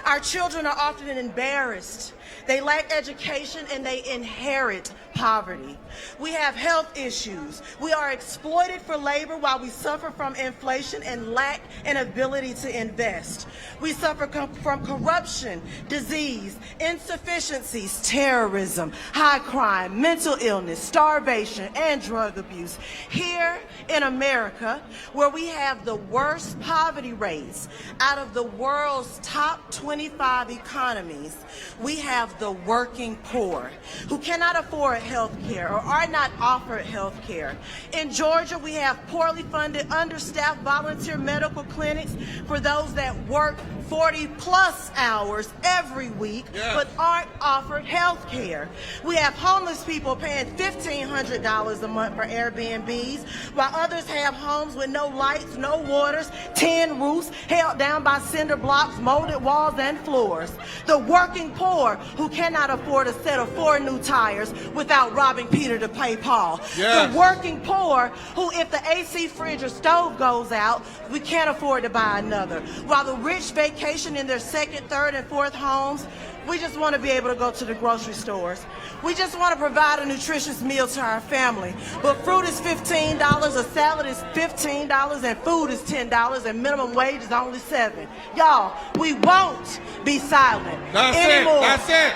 Our children are often embarrassed. They lack education and they inherit poverty. We have health issues. We are exploited for labor while we suffer from inflation and lack an ability to invest. We suffer from corruption, disease, insufficiencies, terrorism, high crime, mental illness, starvation, and drug abuse. Here in America, where we have the worst poverty rates out of the world's top 25 economies, we have the working poor who cannot afford health care or are not offered health care. In Georgia, we have poorly funded, understaffed volunteer medical clinics for those that work 40+ hours every week, but aren't offered health care. We have homeless people paying $1,500 a month for Airbnbs, while others have homes with no lights, no waters, tin roofs, held down by cinder blocks, molded walls, and floors. The working poor who cannot afford a set of 4 new tires without robbing Peter to pay Paul. The working poor who, if the AC, fridge, or stove goes out, we can't afford to buy another. While the rich vacation in their 2nd, 3rd, and 4th homes, we just want to be able to go to the grocery stores. We just want to provide a nutritious meal to our family. But fruit is $15, a salad is $15, and food is $10, and minimum wage is only $7. Y'all, we won't be silent anymore. That's it.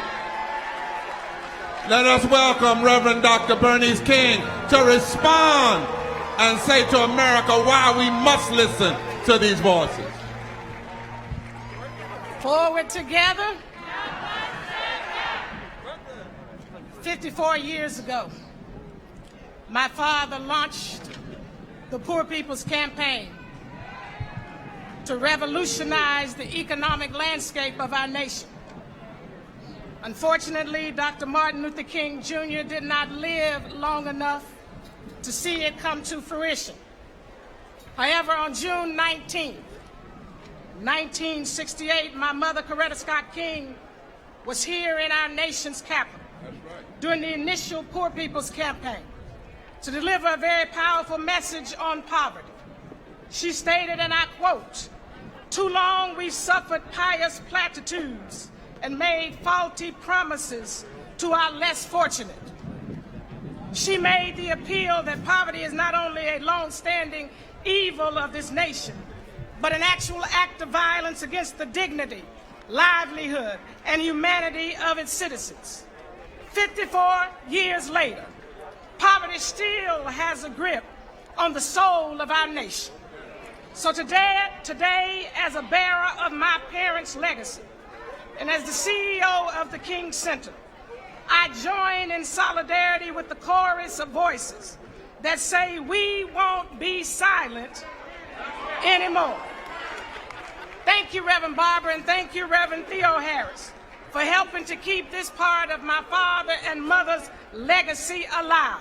Let us welcome Reverend Dr. Bernice King to respond and say to America why we must listen to these voices. Forward together. 54 years ago, my father launched the Poor People's Campaign to revolutionize the economic landscape of our nation. Unfortunately, Dr. Martin Luther King Jr. did not live long enough to see it come to fruition. However, on June 19, 1968, my mother, Coretta Scott King, was here in our nation's capital during the initial Poor People's Campaign to deliver a very powerful message on poverty. She stated, and I quote, "Too long we've suffered pious platitudes and made faulty promises to our less fortunate." She made the appeal that poverty is not only a long-standing evil of this nation, but an actual act of violence against the dignity, livelihood, and humanity of its citizens. 54 years later, poverty still has a grip on the soul of our nation. So today, as a bearer of my parents' legacy, and as the CEO of the King Center, I join in solidarity with the chorus of voices that say we won't be silent anymore. Thank you, Reverend Barber, and thank you, Reverend Theo Harris, for helping to keep this part of my father and mother's legacy alive.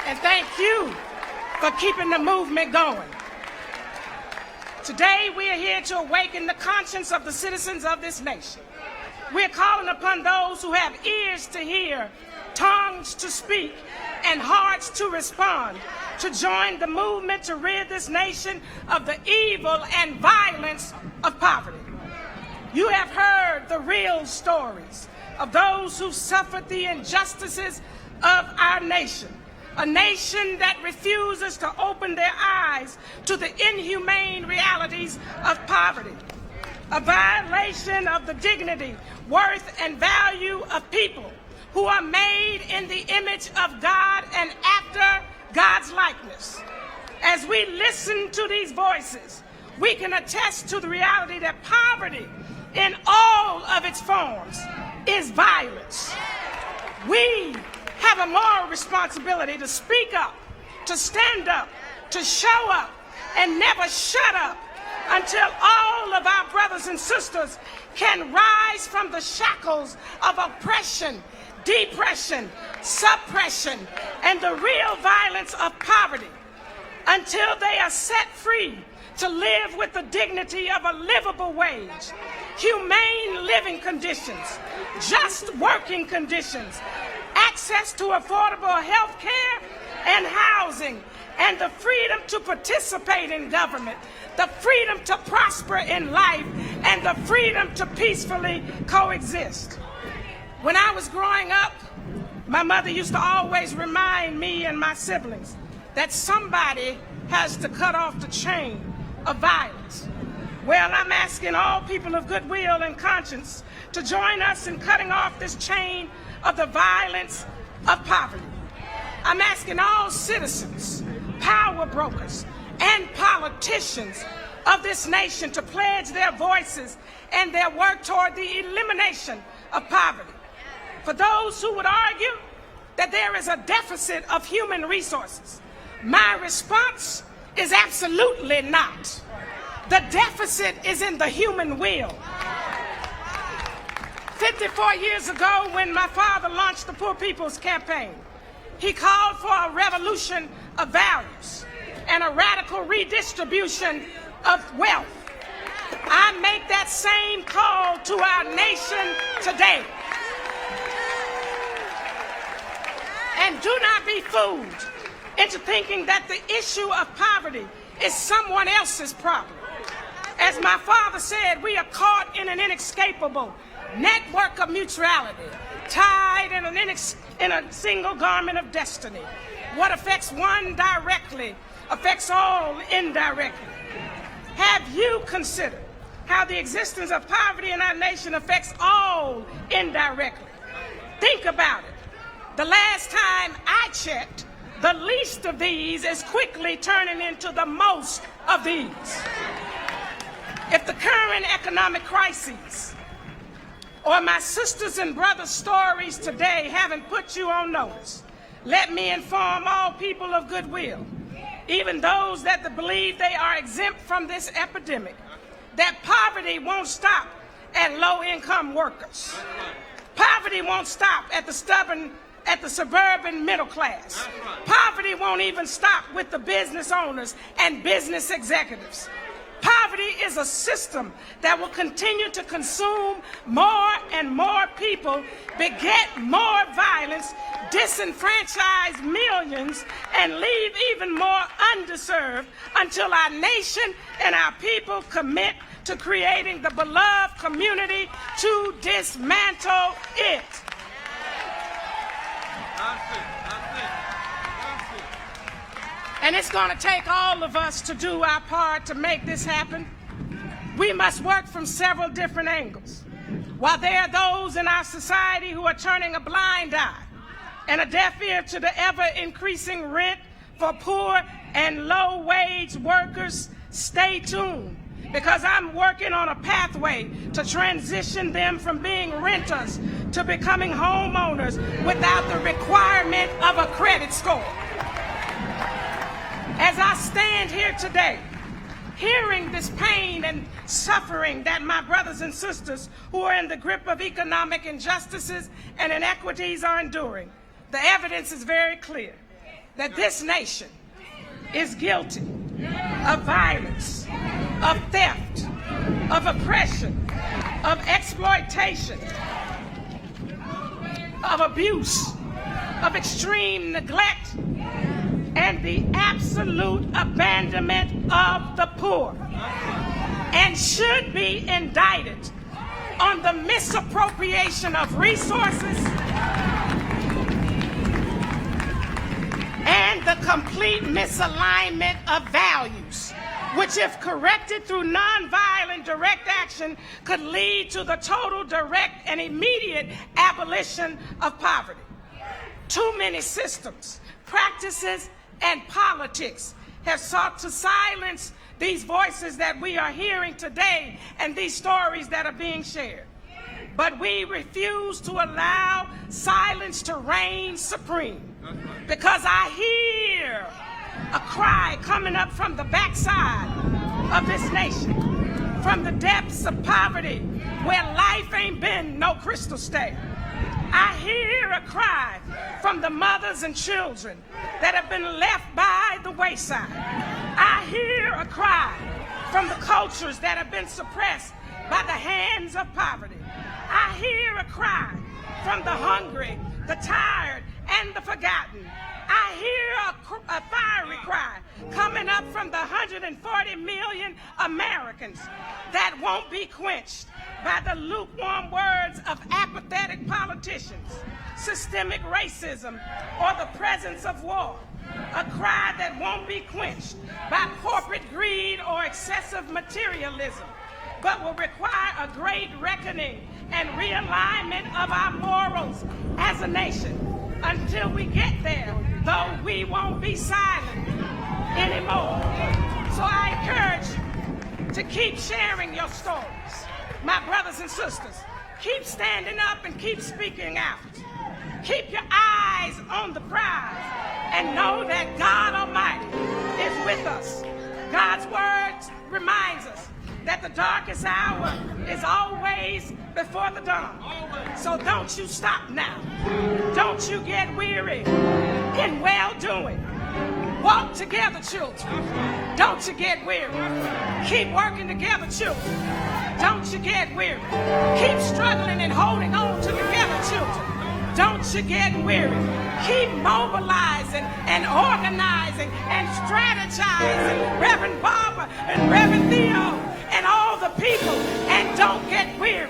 And thank you for keeping the movement going. Today, we are here to awaken the conscience of the citizens of this nation. We're calling upon those who have ears to hear, tongues to speak, and hearts to respond, to join the movement to rid this nation of the evil and violence of poverty. You have heard the real stories of those who suffered the injustices of our nation. A nation that refuses to open their eyes to the inhumane realities of poverty. A violation of the dignity, worth, and value of people who are made in the image of God and after God's likeness. As we listen to these voices, we can attest to the reality that poverty in all of its forms is violence. We have a moral responsibility to speak up, to stand up, to show up, and never shut up until all of our brothers and sisters can rise from the shackles of oppression, depression, suppression, and the real violence of poverty, until they are set free to live with the dignity of a livable wage, humane living conditions, just working conditions, access to affordable health care and housing, and the freedom to participate in government, the freedom to prosper in life, and the freedom to peacefully coexist. When I was growing up, my mother used to always remind me and my siblings that somebody has to cut off the chain of violence. Well, I'm asking all people of goodwill and conscience to join us in cutting off this chain of the violence of poverty. I'm asking all citizens, power brokers, and politicians of this nation to pledge their voices and their work toward the elimination of poverty. For those who would argue that there is a deficit of human resources. My response is absolutely not. The deficit is in the human will. 54 years ago, when my father launched the Poor People's Campaign, he called for a revolution of values and a radical redistribution of wealth. I make that same call to our nation today. And do not be fooled into thinking that the issue of poverty is someone else's problem. As my father said, we are caught in an inescapable network of mutuality, tied in a single garment of destiny. What affects one directly affects all indirectly. Have you considered how the existence of poverty in our nation affects all indirectly? Think about it. The last time I checked, the least of these is quickly turning into the most of these. If the current economic crises or my sisters and brothers' stories today haven't put you on notice, let me inform all people of goodwill, even those that believe they are exempt from this epidemic, that poverty won't stop at low-income workers. Poverty won't stop at the suburban middle class. Poverty won't even stop with the business owners and business executives. Poverty is a system that will continue to consume more and more people, beget more violence, disenfranchise millions, and leave even more underserved until our nation and our people commit to creating the beloved community to dismantle it. And it's going to take all of us to do our part to make this happen. We must work from several different angles. While there are those in our society who are turning a blind eye and a deaf ear to the ever-increasing rent for poor and low-wage workers, stay tuned, because I'm working on a pathway to transition them from being renters to becoming homeowners without the requirement of a credit score. As I stand here today, hearing this pain and suffering that my brothers and sisters who are in the grip of economic injustices and inequities are enduring, the evidence is very clear that this nation is guilty of violence, of theft, of oppression, of exploitation, of abuse, of extreme neglect, and the absolute abandonment of the poor, and should be indicted on the misappropriation of resources and the complete misalignment of values, which, if corrected through nonviolent direct action, could lead to the total, direct, and immediate abolition of poverty. Too many systems, practices, and politics have sought to silence these voices that we are hearing today and these stories that are being shared. But we refuse to allow silence to reign supreme, because I hear a cry coming up from the backside of this nation, from the depths of poverty where life ain't been no crystal state. I hear a cry from the mothers and children that have been left by the wayside. I hear a cry from the cultures that have been suppressed by the hands of poverty. I hear a cry from the hungry, the tired, and the forgotten. I hear a fiery cry coming up from the 140 million Americans that won't be quenched by the lukewarm words of apathetic politicians, systemic racism, or the presence of war. A cry that won't be quenched by corporate greed or excessive materialism, but will require a great reckoning and realignment of our morals as a nation. Until we get there, though, we won't be silent anymore. So I encourage you to keep sharing your stories. My brothers and sisters, keep standing up and keep speaking out. Keep your eyes on and know that God Almighty is with us. God's word reminds us that the darkest hour is always before the dawn. So don't you stop now. Don't you get weary in well-doing. Walk together, children. Don't you get weary. Keep working together, children. Don't you get weary. Keep struggling and holding on together, children. Don't you get weary. Keep mobilizing and organizing and strategizing, Reverend Barber and Reverend Theo and all the people, and don't get weary.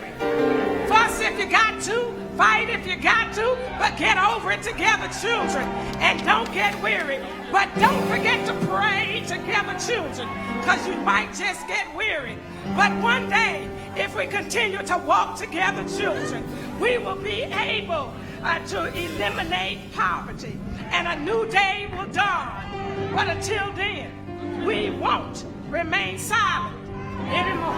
Fuss if you got to, fight if you got to, but get over it together, children. And don't get weary. But don't forget to pray together, children, because you might just get weary. But one day, if we continue to walk together, children, we will be able to eliminate poverty, and a new day will dawn. But until then, we won't remain silent anymore.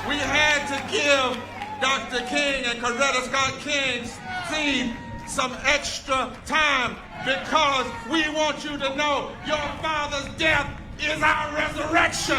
We had to give Dr. King and Coretta Scott King's theme some extra time, because we want you to know your father's death is our resurrection.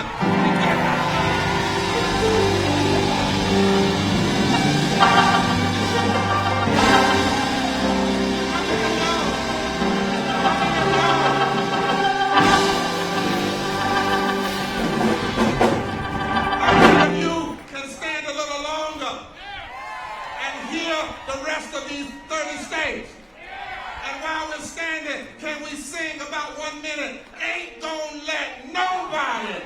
You can stand a little longer and hear the rest of these 30 states. And while we're standing, can we sing about 1 minute? Ain't gonna let nobody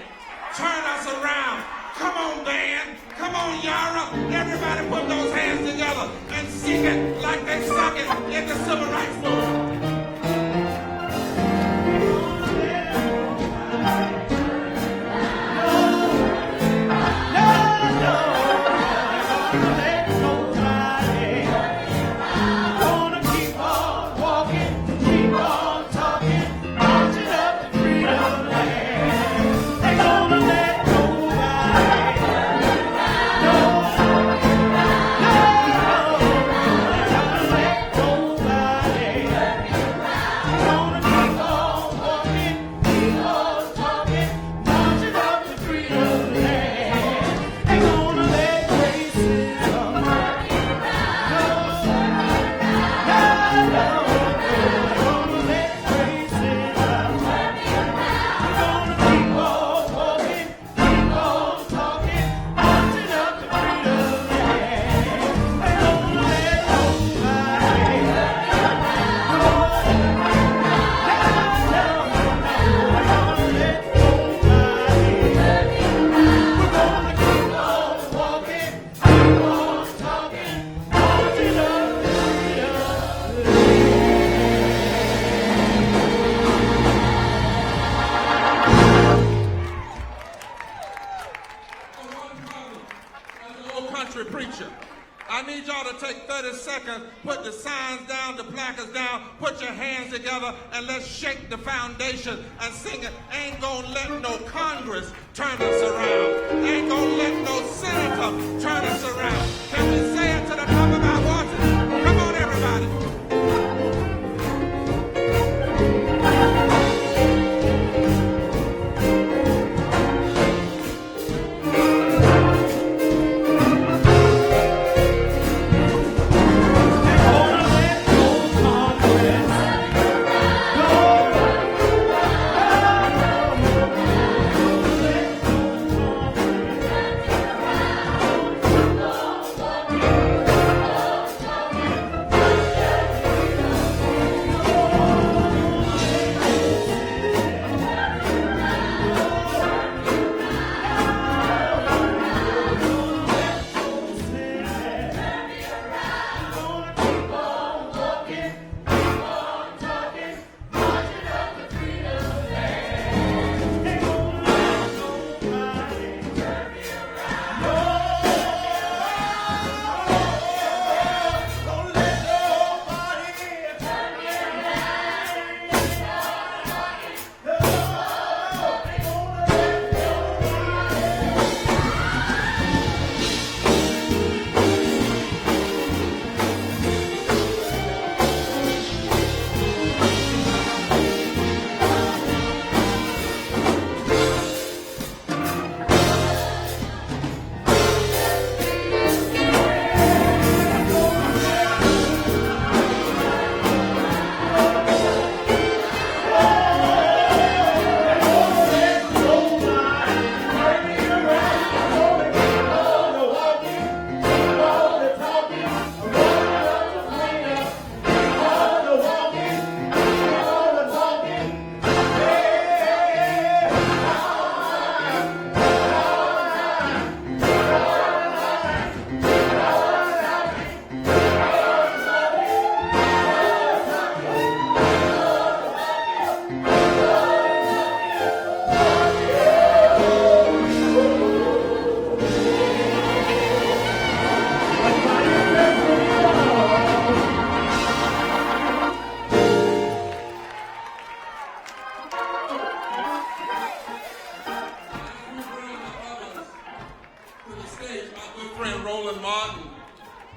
turn us around. Come on, band. Come on, Yara. Everybody put those hands together and sing it like they sung it in the Civil Rights Movement. Preacher, I need y'all to take 30 seconds, put the signs down, the placards down, put your hands together, and let's shake the foundation and sing it. Ain't gonna let no Congress turn us around. Ain't gonna let no senator turn us around. Can we say it to the top of our voices? Come on, everybody.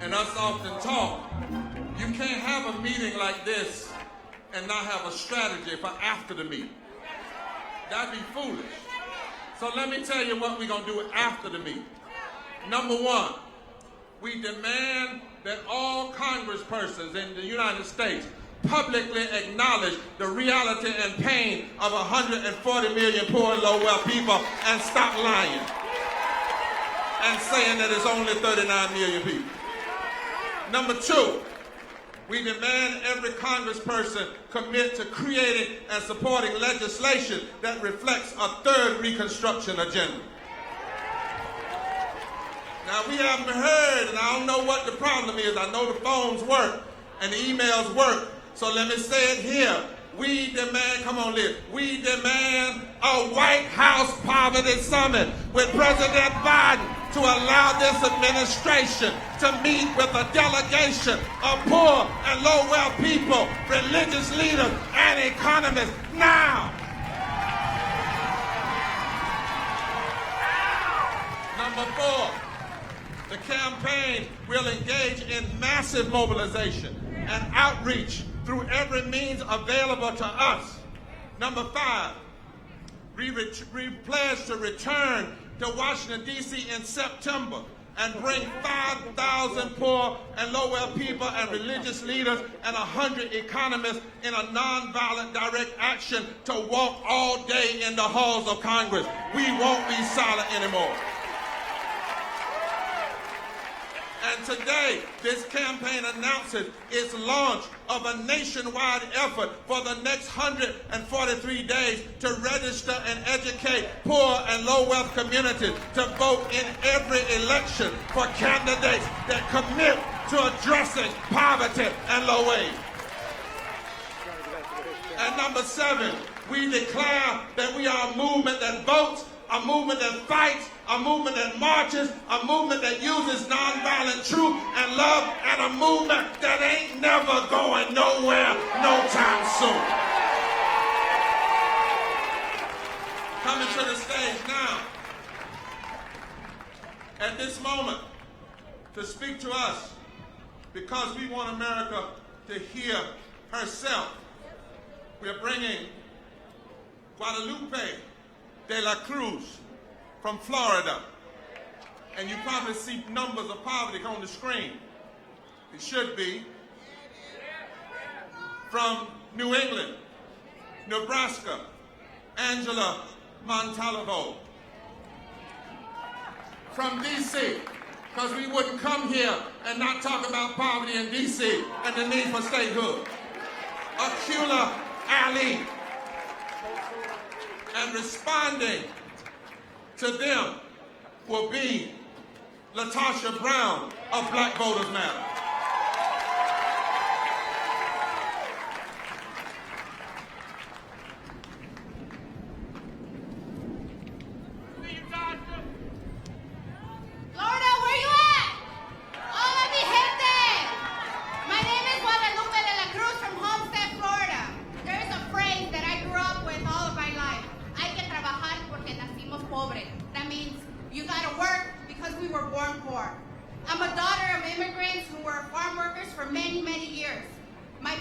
and us often talk, you can't have a meeting like this and not have a strategy for after the meeting. That'd be foolish. So let me tell you what we're going to do after the meeting. Number one, we demand that all congresspersons in the United States publicly acknowledge the reality and pain of 140 million poor and low-wealth people and stop lying and saying that it's only 39 million people. Number two, we demand every congressperson commit to creating and supporting legislation that reflects a third Reconstruction agenda. Now, we haven't heard, and I don't know what the problem is. I know the phones work and the emails work, so let me say it here. We demand, come on, Liz, we demand a White House Poverty Summit with President Biden to allow this administration to meet with a delegation of poor and low-wealth people, religious leaders, and economists now. Number four, the campaign will engage in massive mobilization and outreach through every means available to us. Number five, we pledge to return to Washington, D.C. in September and bring 5,000 poor and low-wealth people and religious leaders and 100 economists in a nonviolent direct action to walk all day in the halls of Congress. We won't be silent anymore. And today, this campaign announces its launch of a nationwide effort for the next 143 days to register and educate poor and low-wealth communities to vote in every election for candidates that commit to addressing poverty and low wage. And number seven, we declare that we are a movement that votes, a movement that fights, a movement that marches, a movement that uses nonviolent truth and love, and a movement that ain't never going nowhere no time soon. Coming to the stage now, at this moment, to speak to us, because we want America to hear herself, we are bringing Guadalupe de la Cruz from Florida. And you probably see numbers of poverty on the screen. It should be. From New England, Nebraska, Angela Montalvo. From D.C., because we wouldn't come here and not talk about poverty in D.C. and the need for statehood. Akula Ali. And responding to them will be Latasha Brown of Black Voters Matter. Florida, where you at? Hola, mi gente! My name is Guadalupe de la Cruz from Homestead, Florida. There is a phrase that I grew up with all of my life. Hay que trabajar porque nacimos pobres. That means you gotta work because we were born poor. I'm a daughter of immigrants who were farm workers for many, many years. My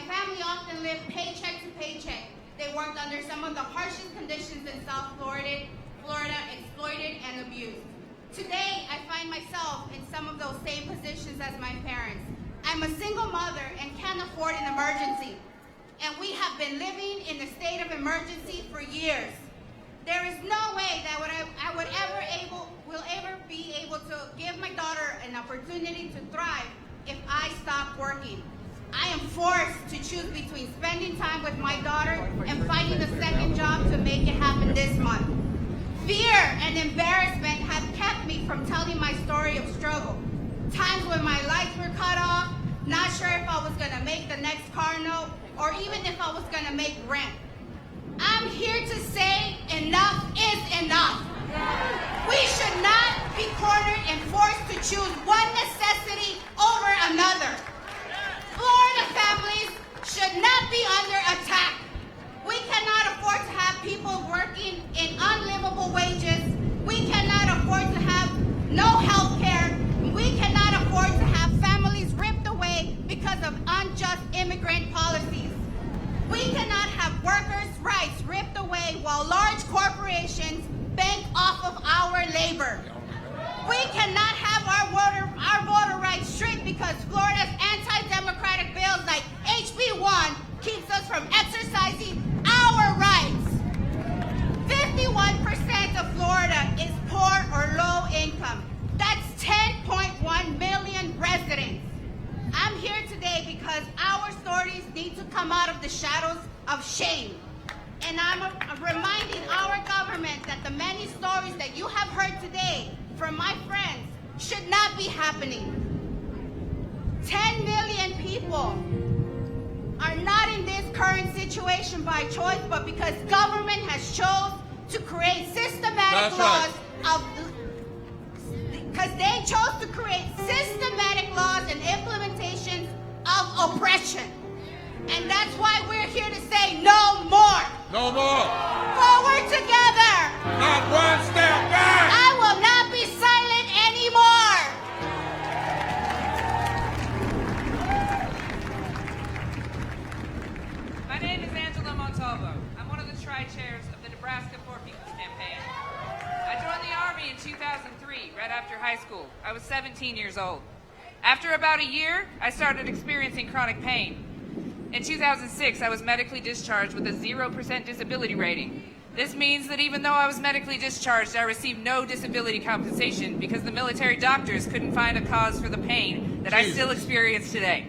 family often lived paycheck to paycheck. They worked under some of the harshest conditions in South Florida, exploited and abused. Today, I find myself in some of those same positions as my parents. I'm a single mother and can't afford an emergency. And we have been living in a state of emergency for years. There is no way that I will ever be able to give my daughter an opportunity to thrive if I stop working. I am forced to choose between spending time with my daughter and finding a second job to make it happen this month. Fear and embarrassment have kept me from telling my story of struggle. Times when my lights were cut off, not sure if I was gonna make the next car note, or even if I was gonna make rent. I'm here to say enough is enough. We should not be cornered and forced to choose one necessity over another. Florida families should not be under attack. We cannot afford to have people working in unlivable wages. We cannot afford to have no health care. We cannot afford to have off of our labor. We cannot have our voter rights stripped because Florida's anti-democratic bills like HB 1 keeps us from exercising our rights. 51% of Florida is poor or low income. That's 10.1 million residents. I'm here today because our stories need to come out of the shadows of shame. And I'm reminding our government that the many stories that you have heard today from my friends should not be happening. 10 million people are not in this current situation by choice, but because government has chose to create systematic laws because they chose to create systematic laws and implementations of oppression. And that's why we're here to say no more. No more. Forward together. Not one step back. I will not be silent anymore. My name is Angela Montalvo. I'm one of the tri-chairs of the Nebraska Poor People's Campaign. I joined the Army in 2003, right after high school. I was 17 years old. After about a year, I started experiencing chronic pain. In 2006, I was medically discharged with a 0% disability rating. This means that even though I was medically discharged, I received no disability compensation because the military doctors couldn't find a cause for the pain that I still experience today.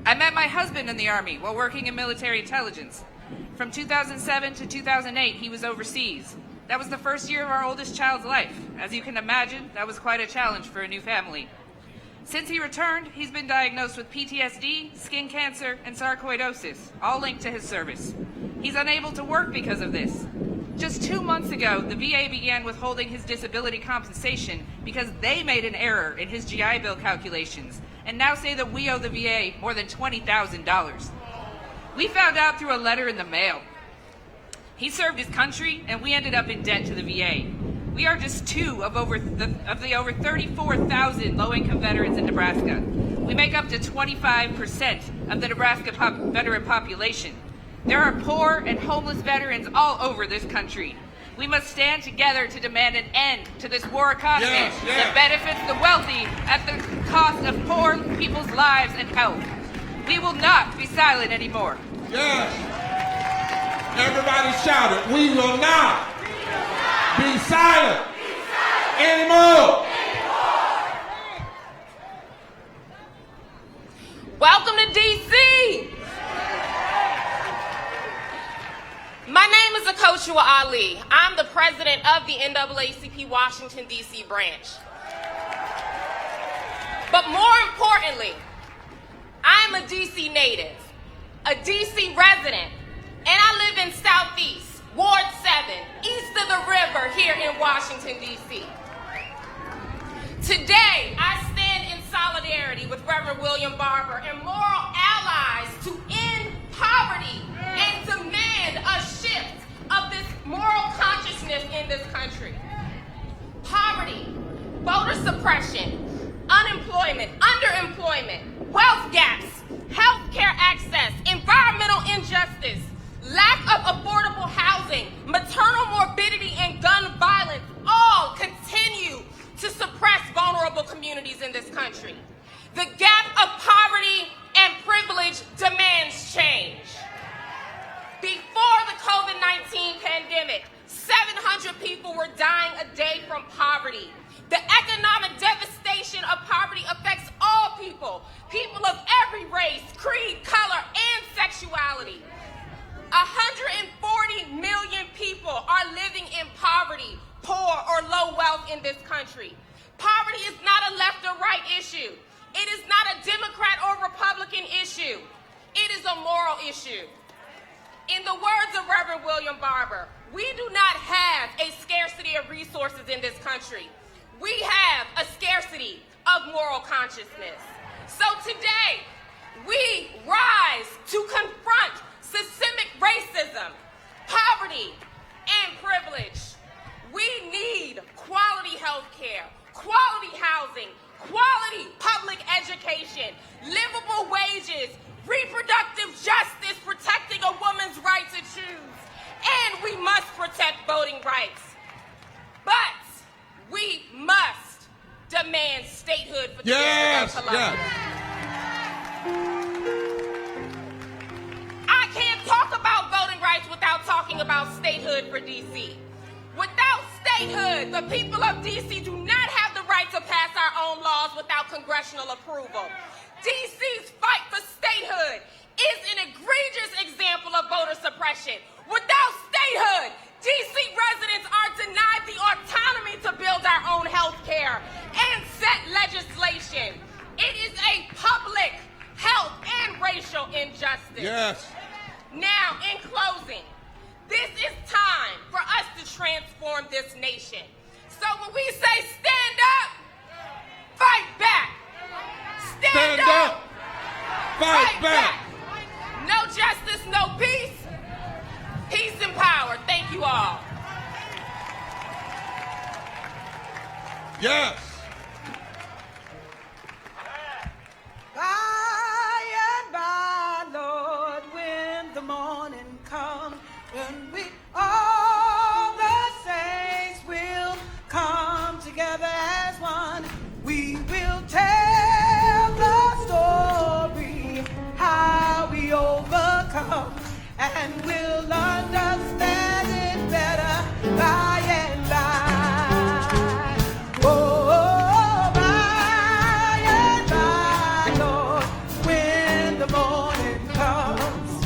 I met my husband in the Army while working in military intelligence. From 2007 to 2008, he was overseas. That was the first year of our oldest child's life. As you can imagine, that was quite a challenge for a new family. Since he returned, he's been diagnosed with PTSD, skin cancer, and sarcoidosis, all linked to his service. He's unable to work because of this. Just 2 months ago, the VA began withholding his disability compensation because they made an error in his GI Bill calculations, and now say that we owe the VA more than $20,000. We found out through a letter in the mail. He served his country, and we ended up in debt to the VA. We are just two of the over 34,000 low-income veterans in Nebraska. We make up to 25% of the Nebraska veteran population. There are poor and homeless veterans all over this country. We must stand together to demand an end to this war economy that benefits the wealthy at the cost of poor people's lives and health. We will not be silent anymore. Yes. Everybody shout it. We will not be silent anymore. Welcome to D.C. My name is Ecological Ali. I'm the president of the NAACP Washington, D.C. branch. But more importantly, I'm a D.C. native, a D.C. resident, and I live in Southeast, Ward 7, east of the river here in Washington, D.C. Today, I stand in solidarity with Reverend William Barber and moral allies to end poverty and demand a shift of this moral consciousness in this country. Poverty, voter suppression, unemployment, underemployment, wealth gaps, healthcare access, environmental injustice, lack of affordable housing, maternal morbidity, and gun violence all continue to suppress vulnerable communities in this country. The gap of poverty and privilege demands change. Before the COVID-19 pandemic, 700 people were dying a day from poverty. The economic devastation of poverty affects all people, people of every race, creed, color, and sexuality. 140 million people are living in poverty, poor, or low wealth in this country. Poverty is not a left or right issue. It is not a Democrat or Republican issue. It is a moral issue. In the words of Reverend William Barber, we do not have a scarcity of resources in this country. We have a scarcity of moral consciousness. So today, we rise to confront systemic racism, poverty, and privilege. We need quality health care, quality housing, quality public education, livable wages, reproductive justice, protecting a woman's right to choose, and we must protect voting rights. But we must demand statehood for the District of Columbia. I can't talk about voting rights without talking about statehood for D.C. Without statehood, the people of D.C. do not have the right to pass our own laws without congressional approval. D.C.'s fight for statehood is an egregious example of voter suppression. Without statehood, D.C. residents are denied the autonomy to build our own health care and set legislation. It is a public, health, and racial injustice. Yes. Now, in closing, this is time for us to transform this nation. So when we say stand up, fight back. Stand up, fight back. No justice, no peace. Peace and power. Thank you all. Yes. By and by, Lord, when the morning comes, when we all the saints will come together as one, we will tell the story how we overcome, and we'll understand it better by and by. Oh, by and by, Lord, when the morning comes,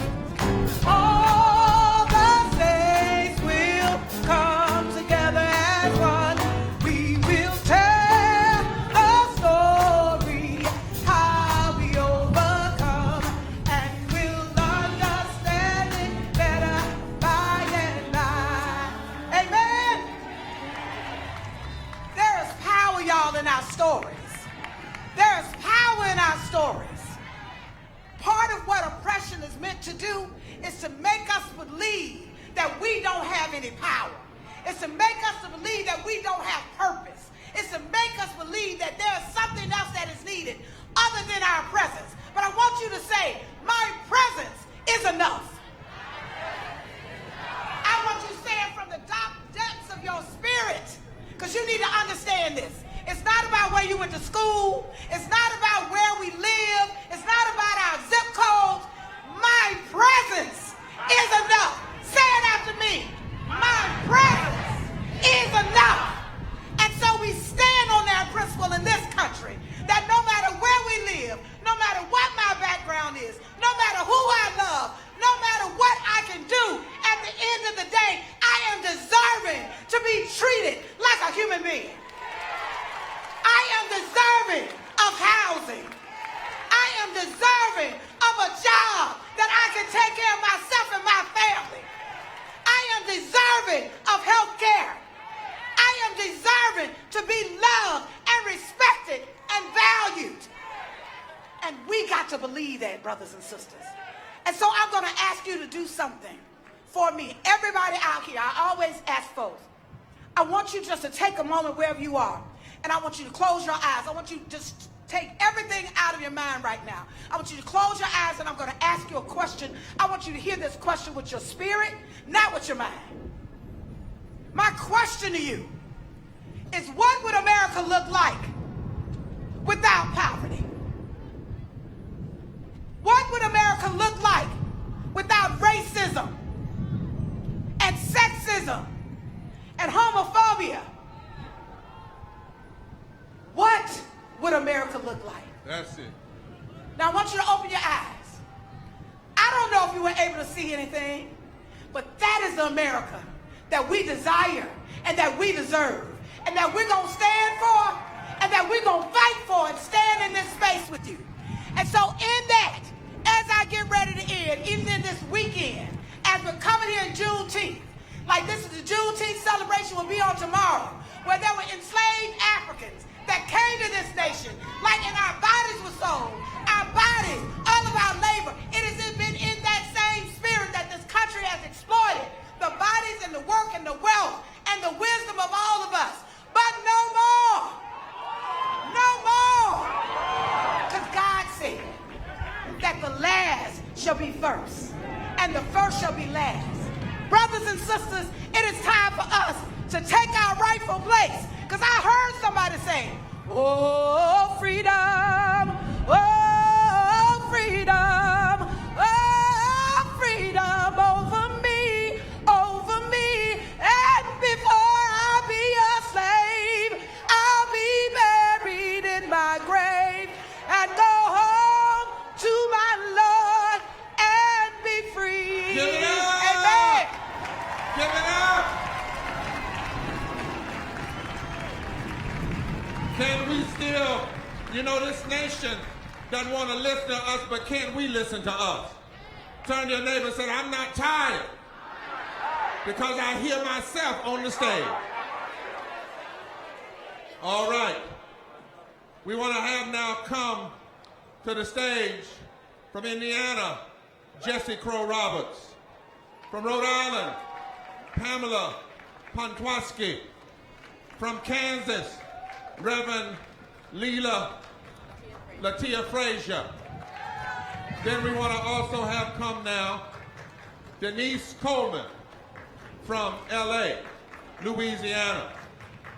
all the saints will come together as one. We will tell a story how we overcome, and we'll understand it better by and by. Amen. There is power, y'all, in our stories. There is power in our stories. Part of what oppression is meant to do is to make us believe that we don't have any power. It's to make us to believe that we don't have purpose. It's to make us believe that there is something else that is needed other than our presence. But I want you to say, my presence is enough. I want you to say it from the depths of your spirit, because you need to understand this. It's not about where you went to school. It's not about where we live. It's not about our zip codes. My presence is enough. Say it after me. My presence is enough. And so we stand on that principle in this country, that no matter where we live, no matter what my background is, no matter who I love, no matter what I can do, at the end of the day, I am deserving to be treated like a human being. I am deserving of housing. I am deserving of a job that I can take care of myself and my family. I am deserving of health care. I am deserving to be loved and respected and valued. And we got to believe that, brothers and sisters. And so I'm going to ask you to do something for me. Everybody out here, I always ask folks, I want you just to take a moment wherever you are, and I want you to close your eyes. I want you to just take everything out of your mind right now. I want you to close your eyes, and I'm going to ask you a question. I want you to hear this question with your spirit, not with your mind. My question to you is, what would America look like without poverty? What would America look like without racism and sexism and homophobia? What would America look like? That's it. Now I want you to open your eyes. I don't know if you were able to see anything, but that is the America that we desire and that we deserve and that we're going to stand for and that we're going to fight for and stand in this space with you. And so in that, as I get ready to end, even in this weekend, as we're coming here in Juneteenth, like this is the Juneteenth celebration will be on tomorrow, where there were enslaved Africans that came to this nation, like, and our bodies were sold, our bodies, all of our labor. It has been in that same spirit that this country has exploited the bodies and the work and the wealth and the wisdom of all of us. But no more. No more. Because God said that the last shall be first and the first shall be last. Brothers and sisters, it is time for us to take our rightful place. Because I heard somebody say, oh, freedom, oh, freedom, oh, freedom over me, and before I'll be a slave, I'll be buried in my grave and go home to my Lord and be free. Give it up! Amen. Give it up! Can we still, this nation doesn't want to listen to us, but can't we listen to us? Turn to your neighbor and say, I'm not tired, because I hear myself on the stage. All right. We want to have now come to the stage from Indiana, Jesse Crow Roberts. From Rhode Island, Pamela Pontwaski. From Kansas, Reverend Leela Latia Frazier. Then we want to also have come now Denise Coleman from LA, Louisiana,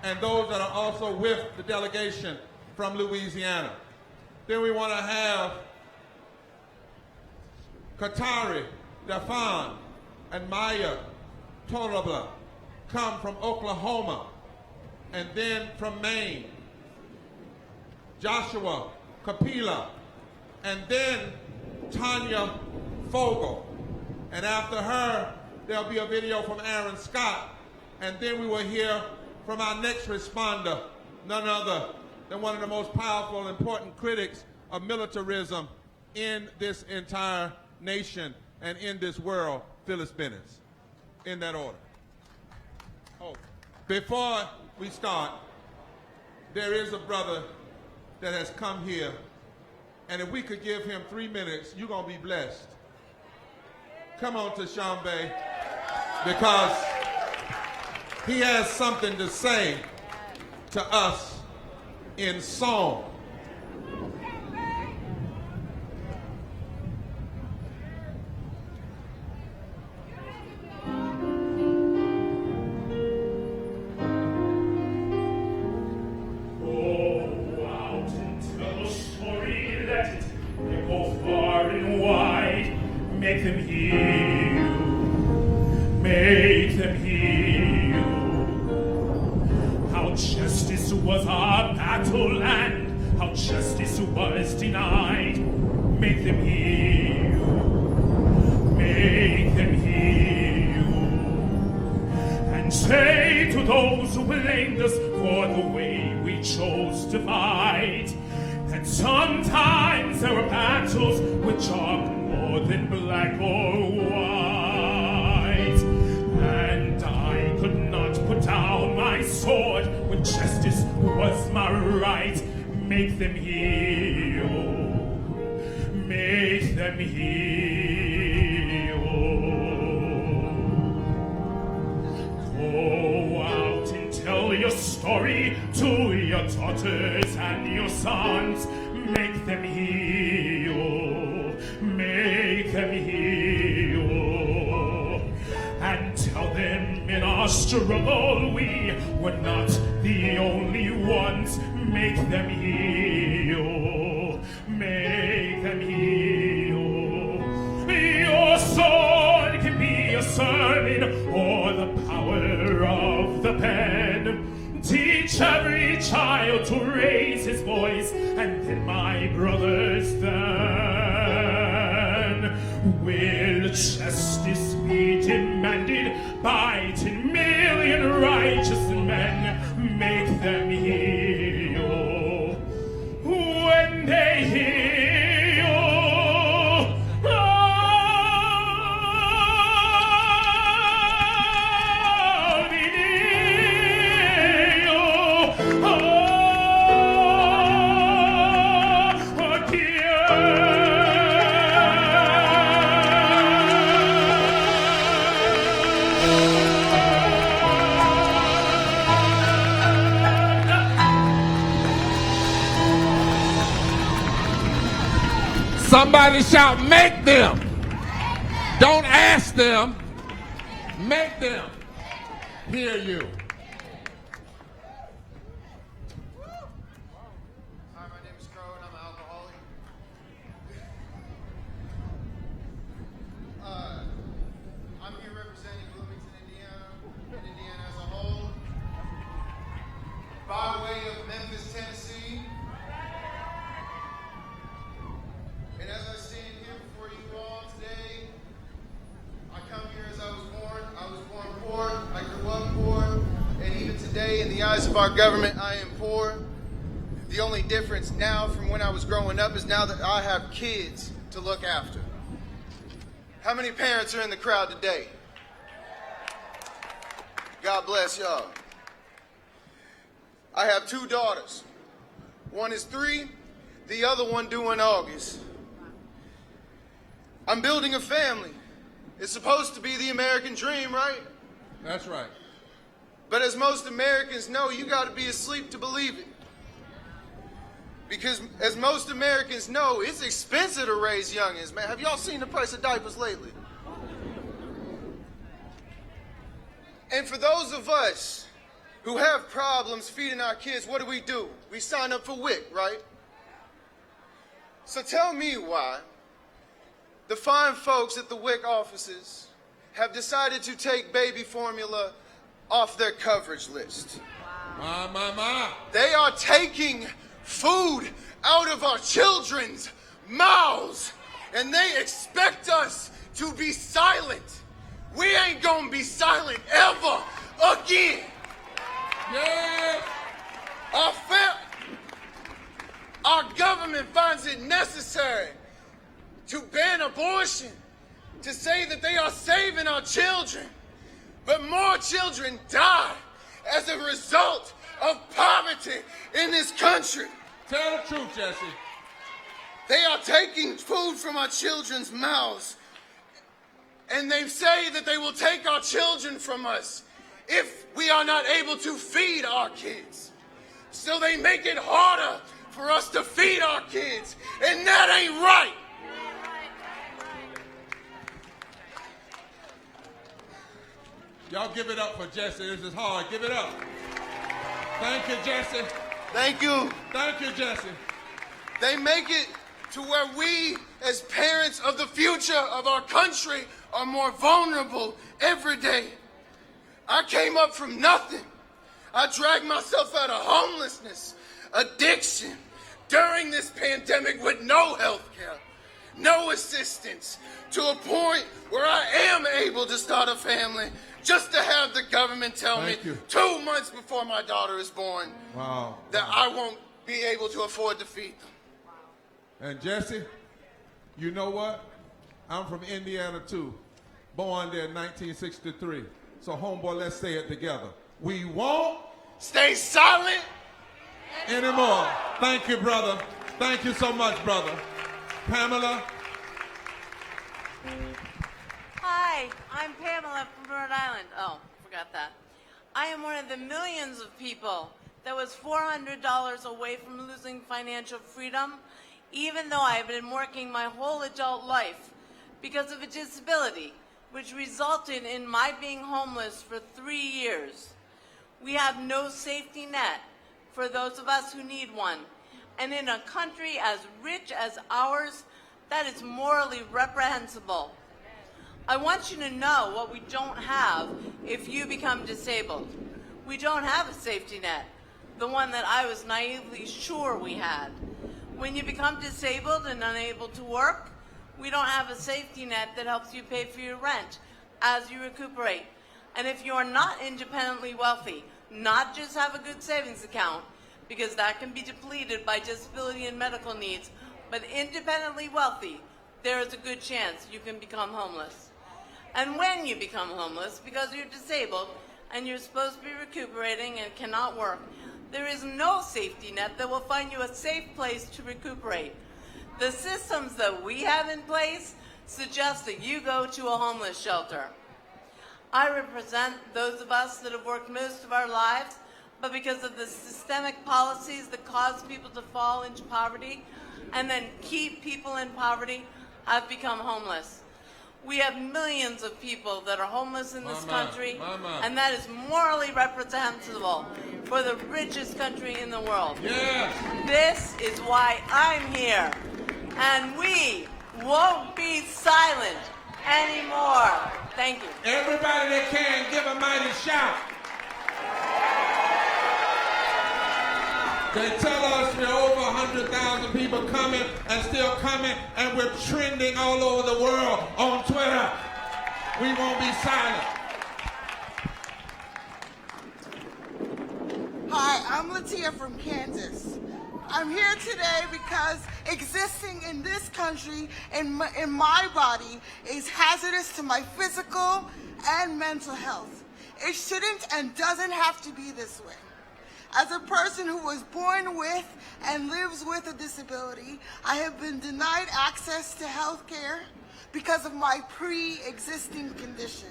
and those that are also with the delegation from Louisiana. Then we want to have Katari Dafan and Maya Tolabla come from Oklahoma, and then from Maine, Joshua Kapila, and then Tanya Fogel. And after her, there'll be a video from Aaron Scott, and then we will hear from our next responder, none other than one of the most powerful and important critics of militarism in this entire nation and in this world, Phyllis Bennett. In that order. Oh, before we start, there is a brother that has come here, and if we could give him 3 minutes, you're going to be blessed. Come on to Shambe, because he has something to say to us in song. Make them hear you. Make them hear you. How justice was our battle and how justice was denied. Make them hear you. Make them hear you. And say to those who blamed us for the way we chose to fight, that sometimes there were battles which are more than black or white, and I could not put down my sword when justice was my right. Make them hear you. Make them hear you. Go out and tell your story to your daughters and your sons. Make them hear you. Make them hear you. And tell them in our struggle we were not the only ones. Make them hear you. Make them hear you. Your sword can be a sermon or the power of the pen. Teach every child to raise his voice, and then, my brothers, then will justice be demanded by 10 million righteous men. Make them hear you. When they hear you, Somebody shout, make them. Don't ask them. Make them hear you. Hi, my name is Crow and I'm an alcoholic. I'm here representing Bloomington, Indiana, and Indiana as a whole. By way of Memphis, Tennessee. And as I stand here before you all today, I come here as I was born. I was born poor. I grew up poor. And even today, in the eyes of our government, I am poor. The only difference now from when I was growing up is now that I have kids to look after. How many parents are in the crowd today? God bless y'all. I have 2 daughters. One is 3, the other one due in August. I'm building a family. It's supposed to be the American dream, right? That's right. But as most Americans know, you got to be asleep to believe it. Because as most Americans know, it's expensive to raise youngins, man. Have y'all seen the price of diapers lately? And for those of us who have problems feeding our kids, what do? We sign up for WIC, right? So tell me why the fine folks at the WIC offices have decided to take baby formula off their coverage list. My. They are taking food out of our children's mouths, and they expect us to be silent. We ain't gonna be silent ever again. Yeah. Our government finds it necessary to ban abortion, to say that they are saving our children. But more children die as a result of poverty in this country. Tell the truth, Jesse. They are taking food from our children's mouths, and they say that they will take our children from us if we are not able to feed our kids. So they make it harder for us to feed our kids, and that ain't right. Y'all give it up for Jesse. This is hard. Give it up. Thank you, Jesse. Thank you. Thank you, Jesse. They make it to where we, as parents of the future of our country, are more vulnerable every day. I came up from nothing. I dragged myself out of homelessness, addiction, during this pandemic with no health care, no assistance, to a point where I am able to start a family just to have the government tell me 2 months before my daughter is born that I won't be able to afford to feed them. And Jesse, you know what? I'm from Indiana too, born there in 1963. So homeboy, let's say it together. We won't stay silent anymore. Thank you, brother. Thank you so much, brother. Pamela. Hi, I'm Pamela from Rhode Island. Oh, forgot that. I am one of the millions of people that was $400 away from losing financial freedom, even though I have been working my whole adult life because of a disability, which resulted in my being homeless for 3 years. We have no safety net for those of us who need one. And in a country as rich as ours, that is morally reprehensible. I want you to know what we don't have if you become disabled. We don't have a safety net, the one that I was naively sure we had. When you become disabled and unable to work, we don't have a safety net that helps you pay for your rent as you recuperate. And if you are not independently wealthy, not just have a good savings account, because that can be depleted by disability and medical needs, but independently wealthy, there is a good chance you can become homeless. And when you become homeless, because you're disabled and you're supposed to be recuperating and cannot work, there is no safety net that will find you a safe place to recuperate. The systems that we have in place suggest that you go to a homeless shelter. I represent those of us that have worked most of our lives, but because of the systemic policies that cause people to fall into poverty and then keep people in poverty, have become homeless. We have millions of people that are homeless in this country, and that is morally reprehensible for the richest country in the world. Yes. This is why I'm here, and we won't be silent anymore. Thank you. Everybody that can, give a mighty shout. They tell us there are over 100,000 people coming and still coming, and we're trending all over the world on Twitter. We won't be silent. Hi, I'm Latia from Kansas. I'm here today because existing in this country, in my body, is hazardous to my physical and mental health. It shouldn't and doesn't have to be this way. As a person who was born with and lives with a disability, I have been denied access to health care because of my pre-existing condition.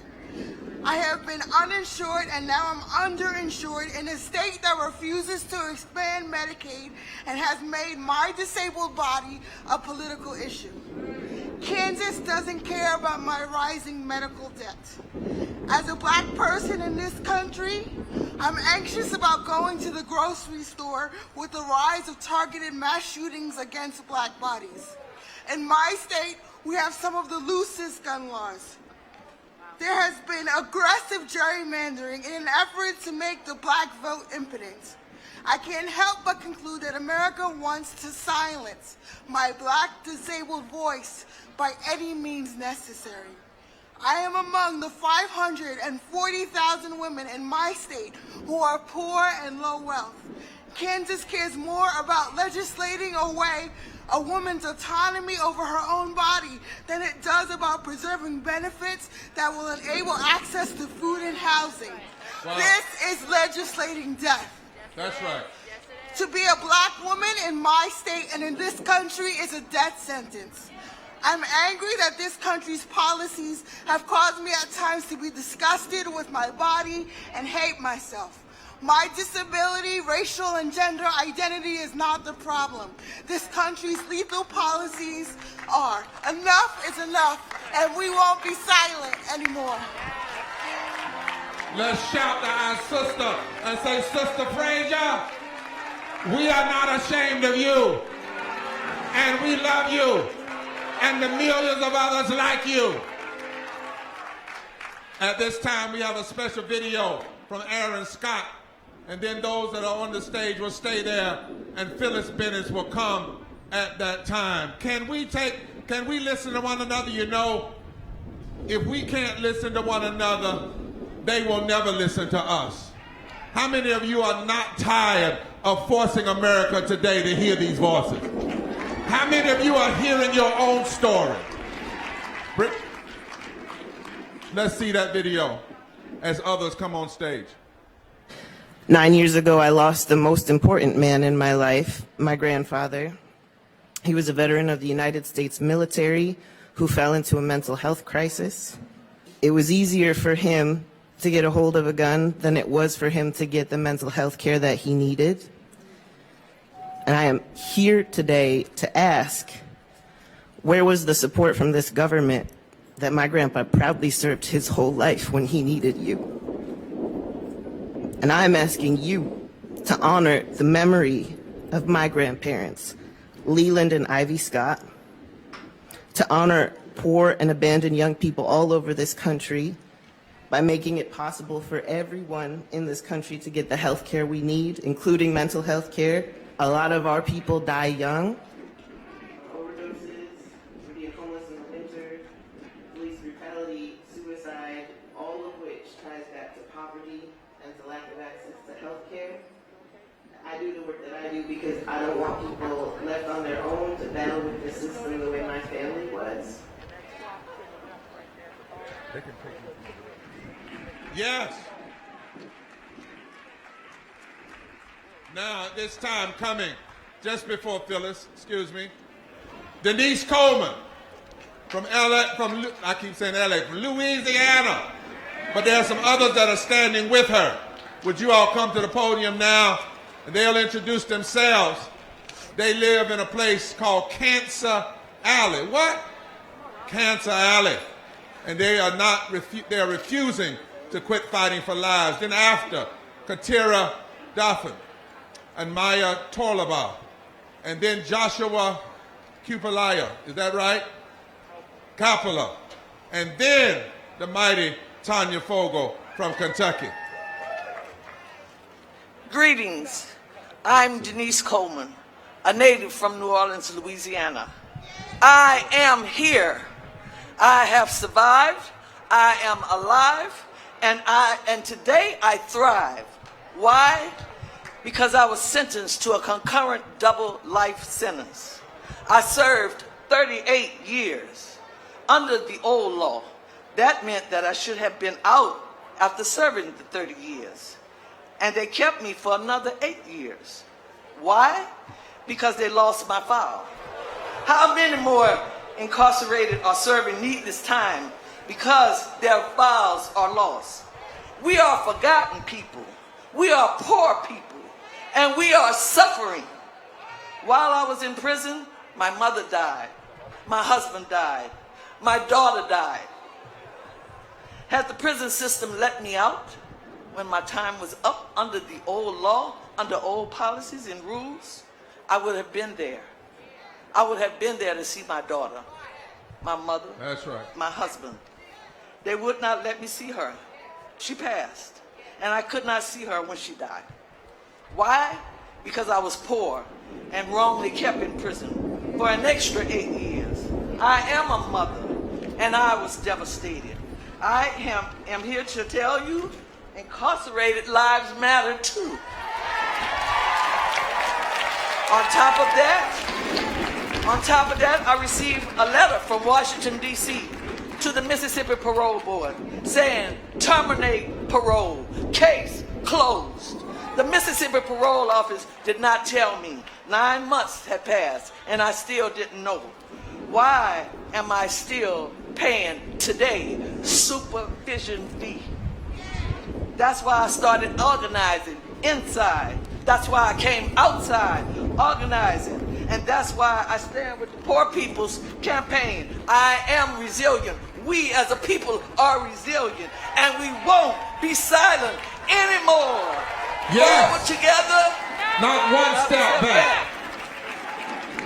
I have been uninsured and now I'm underinsured in a state that refuses to expand Medicaid and has made my disabled body a political issue. Kansas doesn't care about my rising medical debt. As a black person in this country, I'm anxious about going to the grocery store with the rise of targeted mass shootings against black bodies. In my state, we have some of the loosest gun laws. There has been aggressive gerrymandering in an effort to make the black vote impotent. I can't help but conclude that America wants to silence my black disabled voice by any means necessary. I am among the 540,000 women in my state who are poor and low wealth. Kansas cares more about legislating away a woman's autonomy over her own body than it does about preserving benefits that will enable access to food and housing. Wow. This is legislating death. That's right. To be a black woman in my state and in this country is a death sentence. I'm angry that this country's policies have caused me at times to be disgusted with my body and hate myself. My disability, racial, and gender identity is not the problem. This country's lethal policies are. Enough is enough, and we won't be silent anymore. Let's shout to our sister and say, Sister Frazier, we are not ashamed of you, and we love you, and the millions of others like you. At this time, we have a special video from Aaron Scott, and then those that are on the stage will stay there, and Phyllis Bennett will come at that time. Can we listen to one another? You know, if we can't listen to one another, they will never listen to us. How many of you are not tired of forcing America today to hear these voices? How many of you are hearing your own story? Let's see that video as others come on stage. 9 years ago, I lost the most important man in my life, my grandfather. He was a veteran of the United States military who fell into a mental health crisis. It was easier for him to get a hold of a gun than it was for him to get the mental health care that he needed. And I am here today to ask, where was the support from this government that my grandpa proudly served his whole life when he needed you? And I'm asking you to honor the memory of my grandparents, Leland and Ivy Scott, to honor poor and abandoned young people all over this country by making it possible for everyone in this country to get the health care we need, including mental health care. A lot of our people die young. Overdoses, being homeless in the winter, police brutality, suicide, all of which ties back to poverty and to lack of access to health care. I do the work that I do because I don't want people left on their own to battle with the system the way my family was. Yes. Now, at this time coming, just before Phyllis, excuse me, Denise Coleman from I keep saying LA, from Louisiana. But there are some others that are standing with her. Would you all come to the podium now? And they'll introduce themselves. They live in a place called Cancer Alley. What? Cancer Alley. And they are refusing to quit fighting for lives. Then after, Katira Daffin and Maya Torlaba, and then Joshua Kupalaya, is that right? Kapala, and then the mighty Tanya Fogel from Kentucky. Greetings. I'm Denise Coleman, a native from New Orleans, Louisiana. I am here. I have survived. I am alive, and today I thrive. Why? Because I was sentenced to a concurrent double life sentence. I served 38 years under the old law. That meant that I should have been out after serving the 30 years. And they kept me for another 8 years. Why? Because they lost my file. How many more incarcerated are serving needless time because their files are lost? We are forgotten people. We are poor people. And we are suffering. While I was in prison, my mother died. My husband died. My daughter died. Had the prison system let me out when my time was up under the old law, under old policies and rules, I would have been there. I would have been there to see my daughter, my mother, that's right, my husband. They would not let me see her. She passed, and I could not see her when she died. Why? Because I was poor and wrongly kept in prison for an extra 8 years. I am a mother, and I was devastated. I am here to tell you, incarcerated lives matter too. On top of that, I received a letter from Washington, D.C. to the Mississippi Parole Board saying, terminate parole, case closed. The Mississippi Parole Office did not tell me. 9 months had passed, and I still didn't know. Why am I still paying today supervision fee? That's why I started organizing inside. That's why I came outside organizing. And that's why I stand with the Poor People's Campaign. I am resilient. We as a people are resilient. And we won't be silent anymore. Yes. Forward together. Not one step back.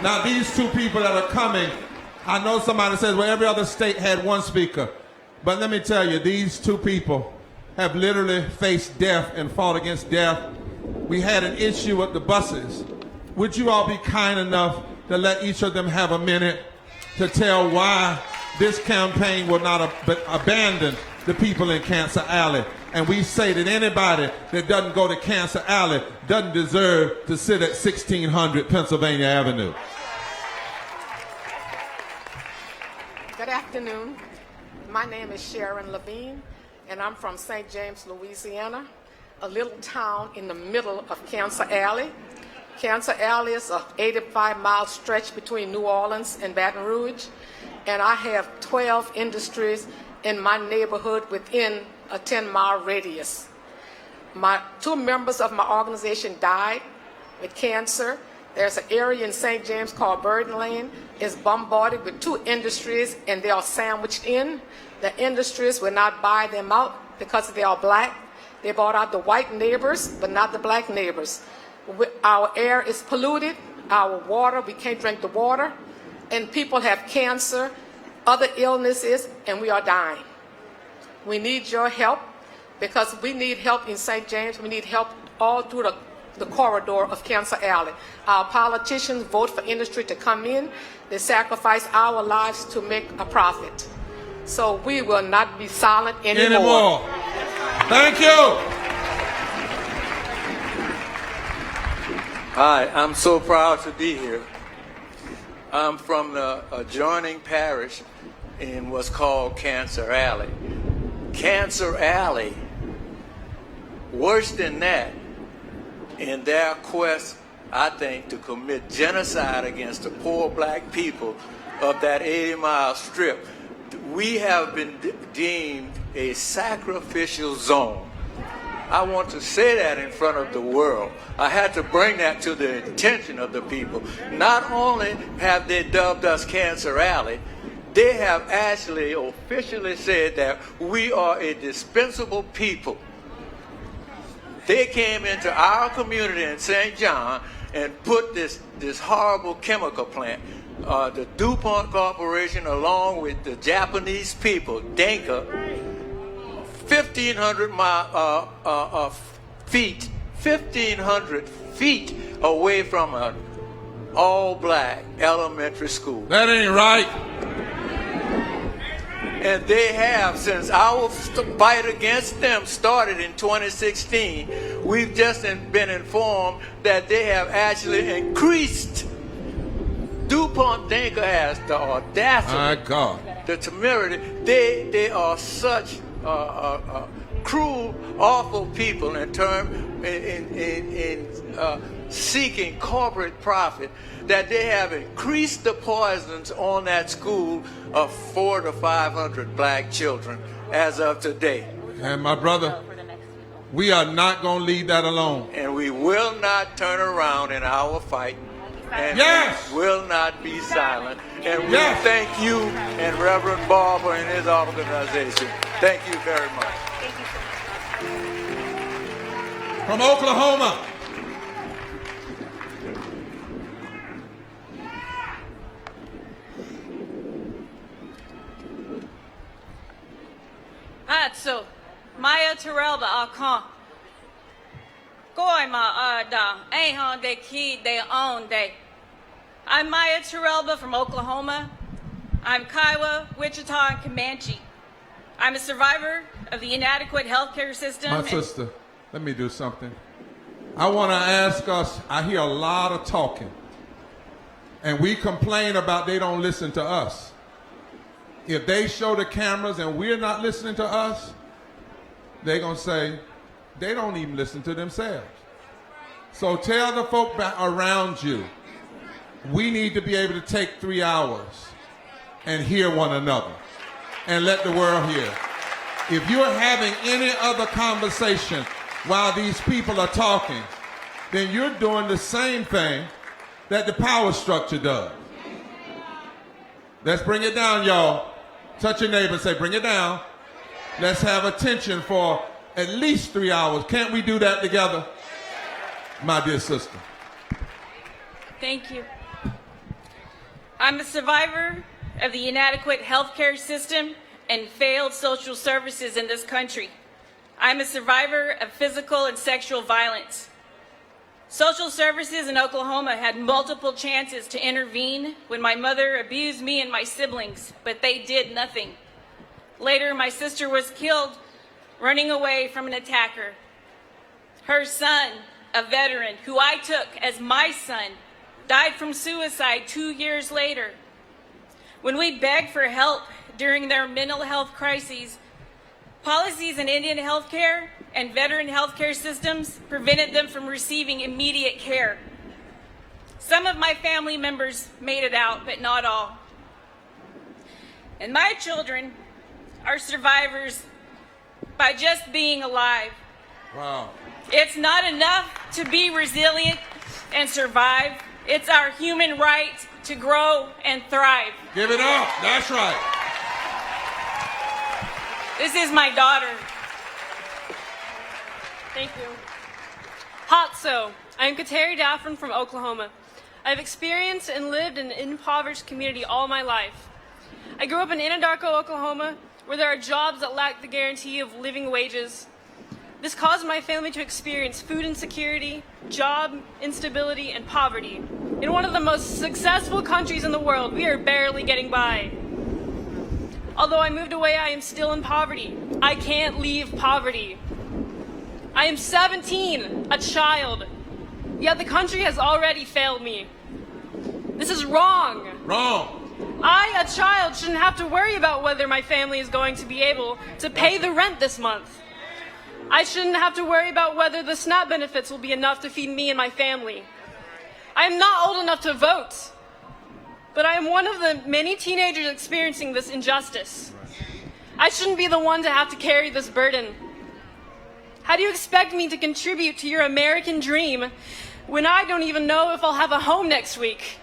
Now these two people that are coming, I know somebody says, well, every other state had one speaker. But let me tell you, these two people have literally faced death and fought against death. We had an issue with the buses. Would you all be kind enough to let each of them have a minute to tell why this campaign will not abandon the people in Cancer Alley? And we say that anybody that doesn't go to Cancer Alley doesn't deserve to sit at 1600 Pennsylvania Avenue. Good afternoon. My name is Sharon Levine, and I'm from St. James, Louisiana, a little town in the middle of Cancer Alley. Cancer Alley is an 85-mile stretch between New Orleans and Baton Rouge, and I have 12 industries in my neighborhood within a 10-mile radius. Two members of my organization died with cancer. There's an area in St. James called Burden Lane. It's bombarded with 2 industries, and they are sandwiched in. The industries will not buy them out because they are black. They bought out the white neighbors, but not the black neighbors. Our air is polluted. Our water, we can't drink the water. And people have cancer, other illnesses, and we are dying. We need your help because we need help in St. James. We need help all through the corridor of Cancer Alley. Our politicians vote for industry to come in. They sacrifice our lives to make a profit. So we will not be silent anymore. Thank you. Hi, I'm so proud to be here. I'm from the adjoining parish in what's called Cancer Alley. Cancer Alley, worse than that, in their quest, I think, to commit genocide against the poor black people of that 80-mile strip, we have been deemed a sacrificial zone. I want to say that in front of the world. I had to bring that to the attention of the people. Not only have they dubbed us Cancer Alley, they have actually officially said that we are a dispensable people. They came into our community in St. John and put this horrible chemical plant, the DuPont Corporation, along with the Japanese people, Denka, 1,500 feet away from an all-black elementary school. That ain't right. And they have, since our fight against them started in 2016, we've just been informed that they have actually increased. DuPont Denka has the audacity, my God, the temerity. They are such cruel, awful people in seeking corporate profit, that they have increased the poisons on that school of 400 to 500 black children as of today. And my brother, we are not going to leave that alone. And we will not turn around in our fight. And yes! we will not be silent. And we thank you and Reverend Barber and his organization. Thank you very much. Thank you so much. From Oklahoma. So, Maya Terrell Akan. Goy ma da, Ahon de Key de On de. I'm Maya Terrell from Oklahoma. I'm Kiowa, Wichita, and Comanche. I'm a survivor of the inadequate healthcare system. My sister, let me do something. I want to ask us, I hear a lot of talking. And we complain about they don't listen to us. If they show the cameras and we're not listening to us, they're going to say they don't even listen to themselves. So tell the folk around you, we need to be able to take 3 hours and hear one another and let the world hear. If you're having any other conversation while these people are talking, then you're doing the same thing that the power structure does. Let's bring it down, y'all. Touch your neighbor and say, bring it down. Let's have attention for at least 3 hours. Can't we do that together? My dear sister. Thank you. I'm a survivor of the inadequate healthcare system and failed social services in this country. I'm a survivor of physical and sexual violence. Social services in Oklahoma had multiple chances to intervene when my mother abused me and my siblings, but they did nothing. Later, my sister was killed running away from an attacker. Her son, a veteran who I took as my son, died from suicide 2 years later. When we begged for help during their mental health crises, policies in Indian healthcare and veteran healthcare systems prevented them from receiving immediate care. Some of my family members made it out, but not all. And my children are survivors by just being alive. Wow. It's not enough to be resilient and survive. It's our human right to grow and thrive. Give it up. That's right. This is my daughter. Thank you. Hotso. I'm Kateri Daffron from Oklahoma. I've experienced and lived in an impoverished community all my life. I grew up in Anadarko, Oklahoma, where there are jobs that lack the guarantee of living wages. This caused my family to experience food insecurity, job instability, and poverty. In one of the most successful countries in the world, we are barely getting by. Although I moved away, I am still in poverty. I can't leave poverty. I am 17, a child, yet the country has already failed me. This is wrong. Wrong. I, a child, shouldn't have to worry about whether my family is going to be able to pay the rent this month. I shouldn't have to worry about whether the SNAP benefits will be enough to feed me and my family. I am not old enough to vote, but I am one of the many teenagers experiencing this injustice. I shouldn't be the one to have to carry this burden. How do you expect me to contribute to your American dream when I don't even know if I'll have a home next week?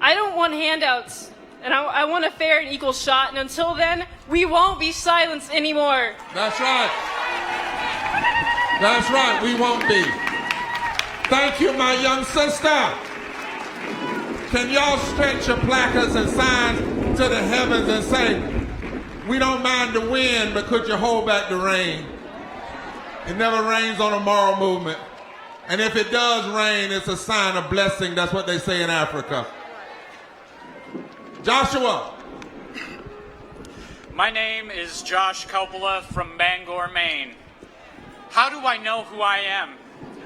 I don't want handouts and I want a fair and equal shot, and until then, we won't be silenced anymore. That's right. That's right, we won't be. Thank you, my young sister. Can y'all stretch your placards and signs to the heavens and say, we don't mind the wind, but could you hold back the rain? It never rains on a moral movement. And if it does rain, it's a sign of blessing. That's what they say in Africa. Joshua. My name is Josh Coppola from Bangor, Maine. How do I know who I am?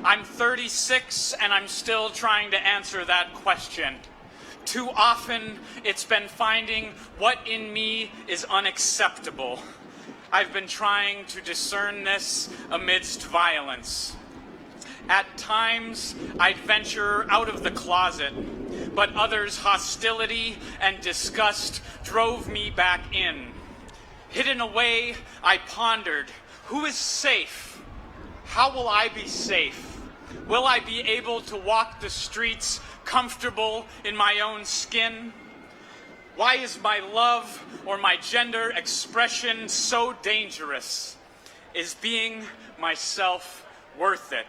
I'm 36 and I'm still trying to answer that question. Too often it's been finding what in me is unacceptable. I've been trying to discern this amidst violence. At times, I'd venture out of the closet, but others' hostility and disgust drove me back in. Hidden away, I pondered, who is safe? How will I be safe? Will I be able to walk the streets comfortable in my own skin? Why is my love or my gender expression so dangerous? Is being myself worth it?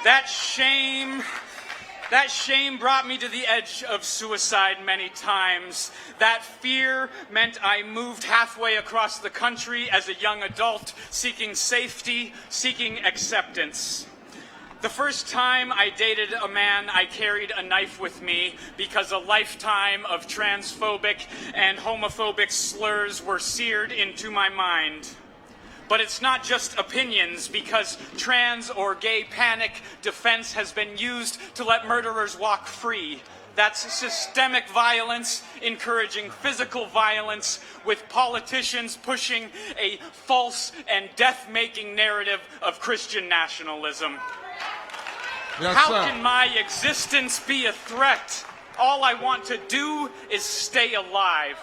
That shame brought me to the edge of suicide many times. That fear meant I moved halfway across the country as a young adult, seeking safety, seeking acceptance. The first time I dated a man, I carried a knife with me because a lifetime of transphobic and homophobic slurs were seared into my mind. But it's not just opinions, because trans or gay panic defense has been used to let murderers walk free. That's systemic violence encouraging physical violence, with politicians pushing a false and death-making narrative of Christian nationalism. Yes, How sir. can my existence be a threat? All I want to do is stay alive.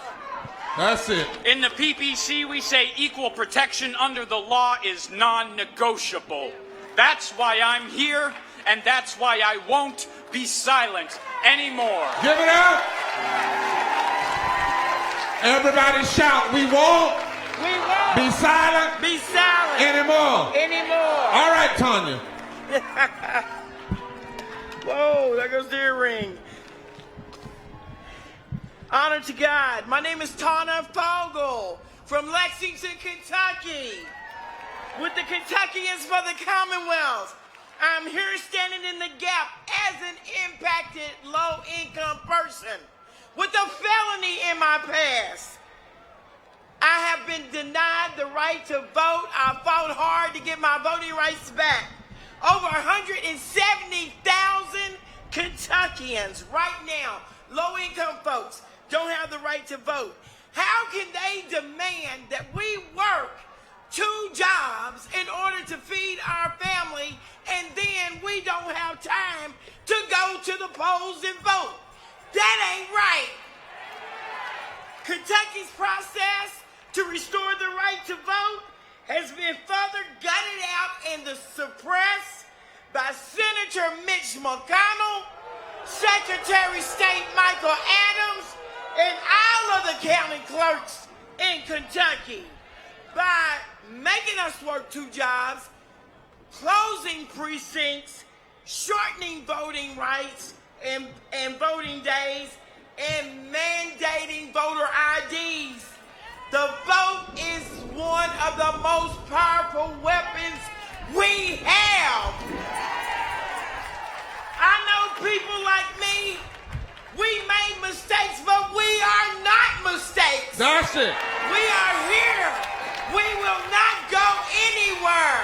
That's it. In the PPC, we say equal protection under the law is non-negotiable. That's why I'm here, and that's why I won't be silent anymore. Give it up. Everybody shout, we won't be silent anymore. All right, Tanya. Whoa, there goes the earring. Honor to God. My name is Tana Fogel from Lexington, Kentucky, with the Kentuckians for the Commonwealth. I'm here standing in the gap as an impacted low-income person with a felony in my past. I have been denied the right to vote. I fought hard to get my voting rights back. Over 170,000 Kentuckians right now, low-income folks, don't have the right to vote. How can they demand that we work 2 jobs in order to feed our family, and then we don't have time to go to the polls and vote? That ain't right. Kentucky's process to restore the right to vote has been further gutted out and suppressed by Senator Mitch McConnell, Secretary of State Michael Adams, and all of the county clerks in Kentucky by making us work 2 jobs, closing precincts, shortening voting rights and voting days, and mandating voter IDs. The vote is one of the most powerful weapons we have. I know people like me, we made mistakes, but we are not mistakes. That's it. We are here. We will not go anywhere.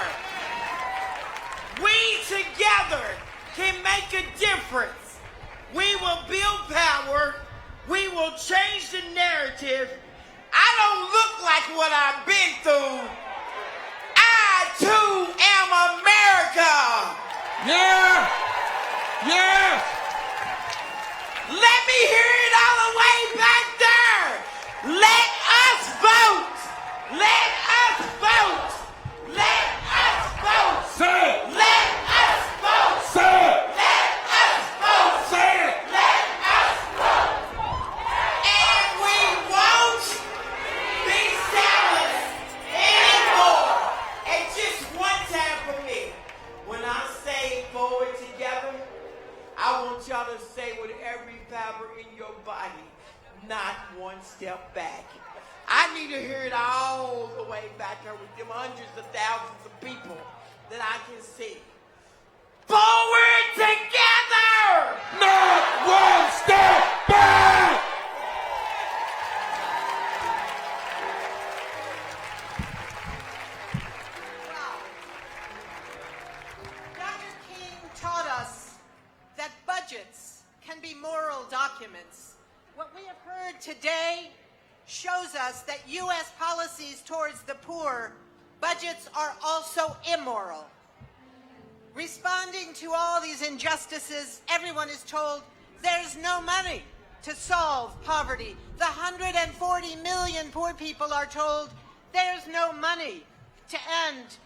We together can make a difference. We will build power. We will change the narrative. I don't look like what I've been through. I too am America. Yeah. Yes. Let me hear it all the way back there. Let us vote. Let us vote. Let us vote. Say it. Let us vote. Say it. Let us vote. Say it. Let us vote. back there with them hundreds of thousands of people that I can see. Forward together! Not one step back! Dr. King taught us that budgets can be moral documents. What we have heard today shows us that U.S. policies towards the poor, budgets are also immoral. Responding to all these injustices, everyone is told there's no money to solve poverty. The 140 million poor people are told there's no money to end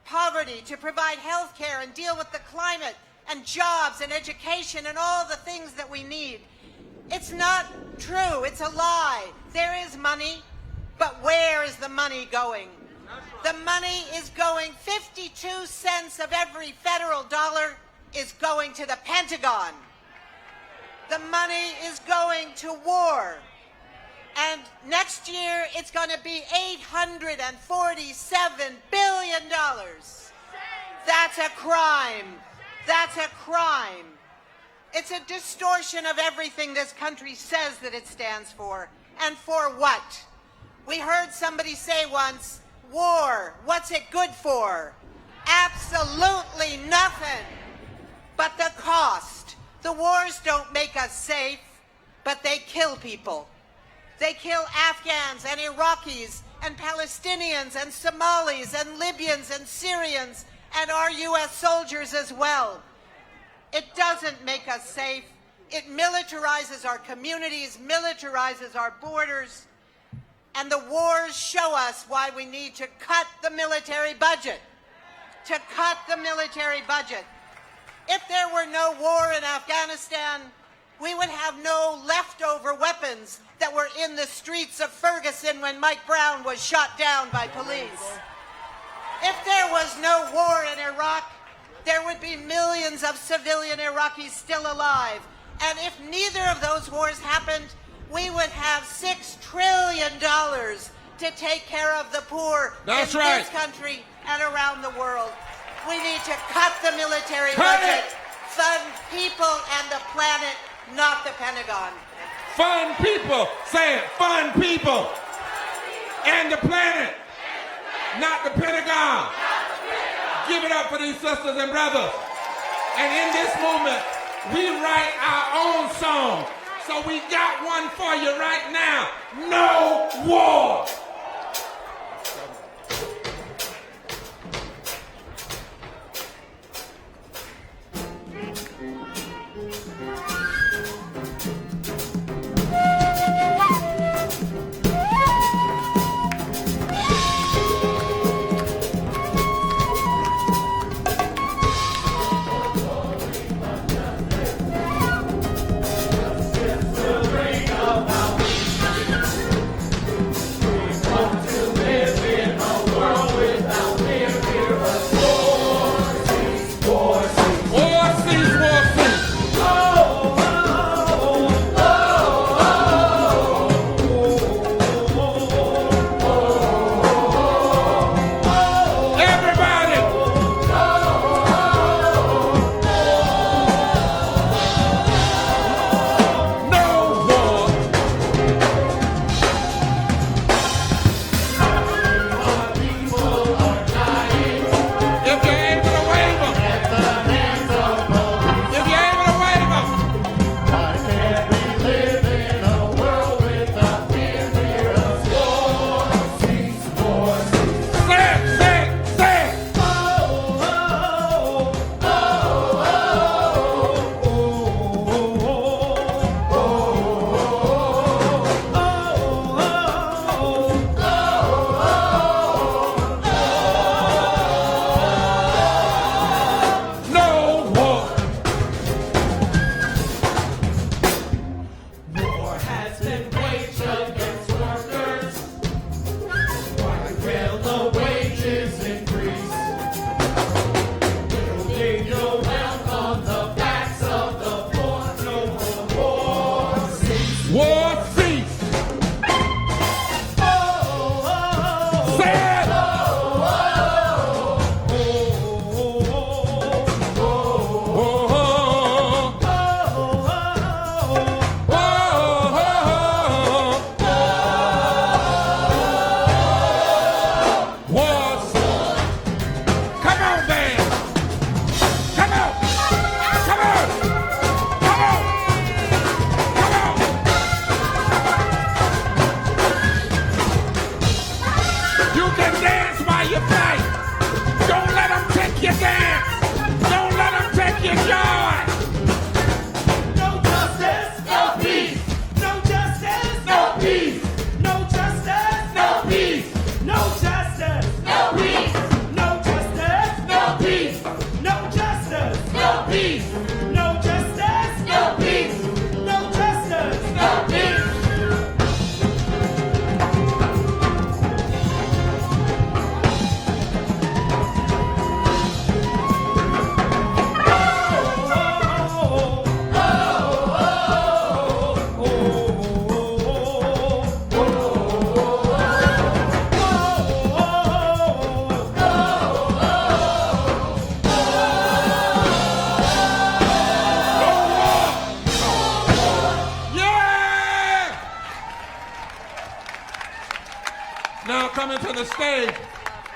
poverty, to provide health care and deal with the climate and jobs and education and all the things that we need. It's not true. It's a lie. There is money, but where is the money going? The money is going, 52 cents of every federal dollar is going to the Pentagon. The money is going to war. And next year, it's going to be $847 billion. That's a crime. That's a crime. It's a distortion of everything this country says that it stands for. And for what? We heard somebody say once, war, what's it good for? Absolutely nothing. But the cost. The wars don't make us safe, but they kill people. They kill Afghans and Iraqis and Palestinians and Somalis and Libyans and Syrians and our U.S. soldiers as well. It doesn't make us safe. It militarizes our communities, militarizes our borders, and the wars show us why we need to cut the military budget. To cut the military budget. If there were no war in Afghanistan, we would have no leftover weapons that were in the streets of Ferguson when Mike Brown was shot down by police. If there was no war in Iraq, there would be millions of civilian Iraqis still alive. And if neither of those wars happened, we would have $6 trillion to take care of the poor in this country and around the world. We need to cut the military budget, fund people and the planet, not the Pentagon. Fund people. Say it. Fund people. And the planet. Not the Pentagon. Give it up for these sisters and brothers. And in this movement, we write our own song. So we got one for you right now. No war.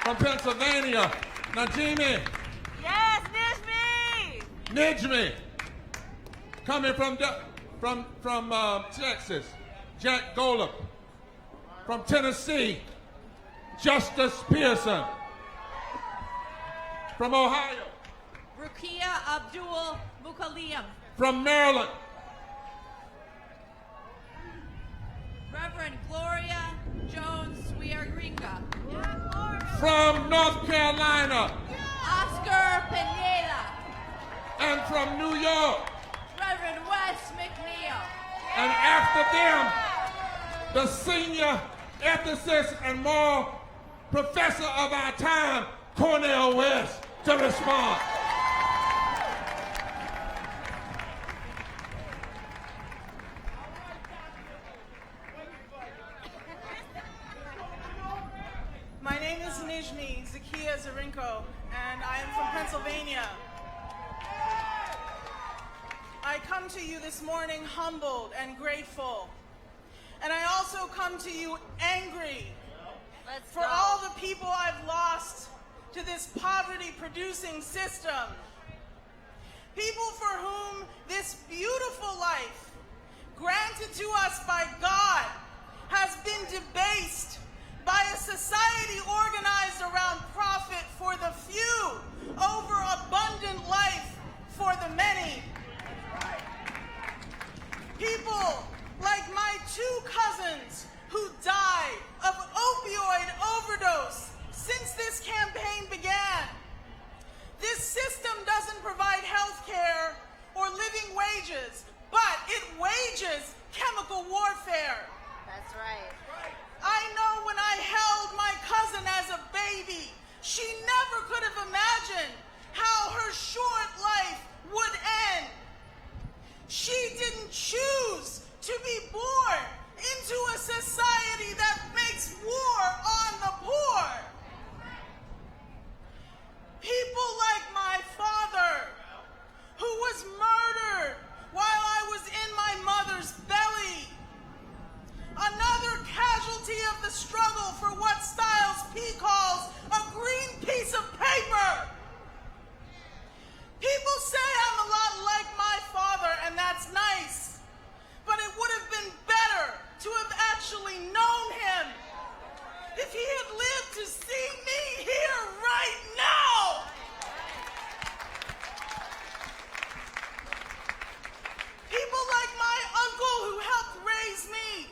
From Pennsylvania, Najimi. Yes, Nijmi. Nijmi. Coming from Texas, Jack Golub. From Tennessee, Justice Pearson. From Ohio, Rukia Abdul Mukaliam. from Maryland, Reverend Gloria Jones Swearinga. from North Carolina, Oscar Pineda. and from New York. Reverend Wes McNeil. And after them, the senior ethicist and moral professor of our time, Cornel West, to respond. My name is Nijmi Zakia Zarinko, and I am from Pennsylvania. I come to you this morning humbled and grateful. And I also come to you angry for all the people I've lost to this poverty-producing system. People for whom this beautiful life, granted to us by God, has been debased by a society organized around profit for the few over abundant life for the many. People like my two cousins who died of opioid overdose since this campaign began. This system doesn't provide health care or living wages, but it wages chemical warfare. That's right. I know when I held my cousin as a baby, she never could have imagined how her short life would end. She didn't choose to be born into a society that makes war on the poor. People like my father, who was murdered while I was in my mother's belly. Another casualty of the struggle for what Styles P calls a green piece of paper. People say I'm a lot like my father, and that's nice. But it would have been better to have actually known him if he had lived to see me here right now. People like my uncle who helped raise me.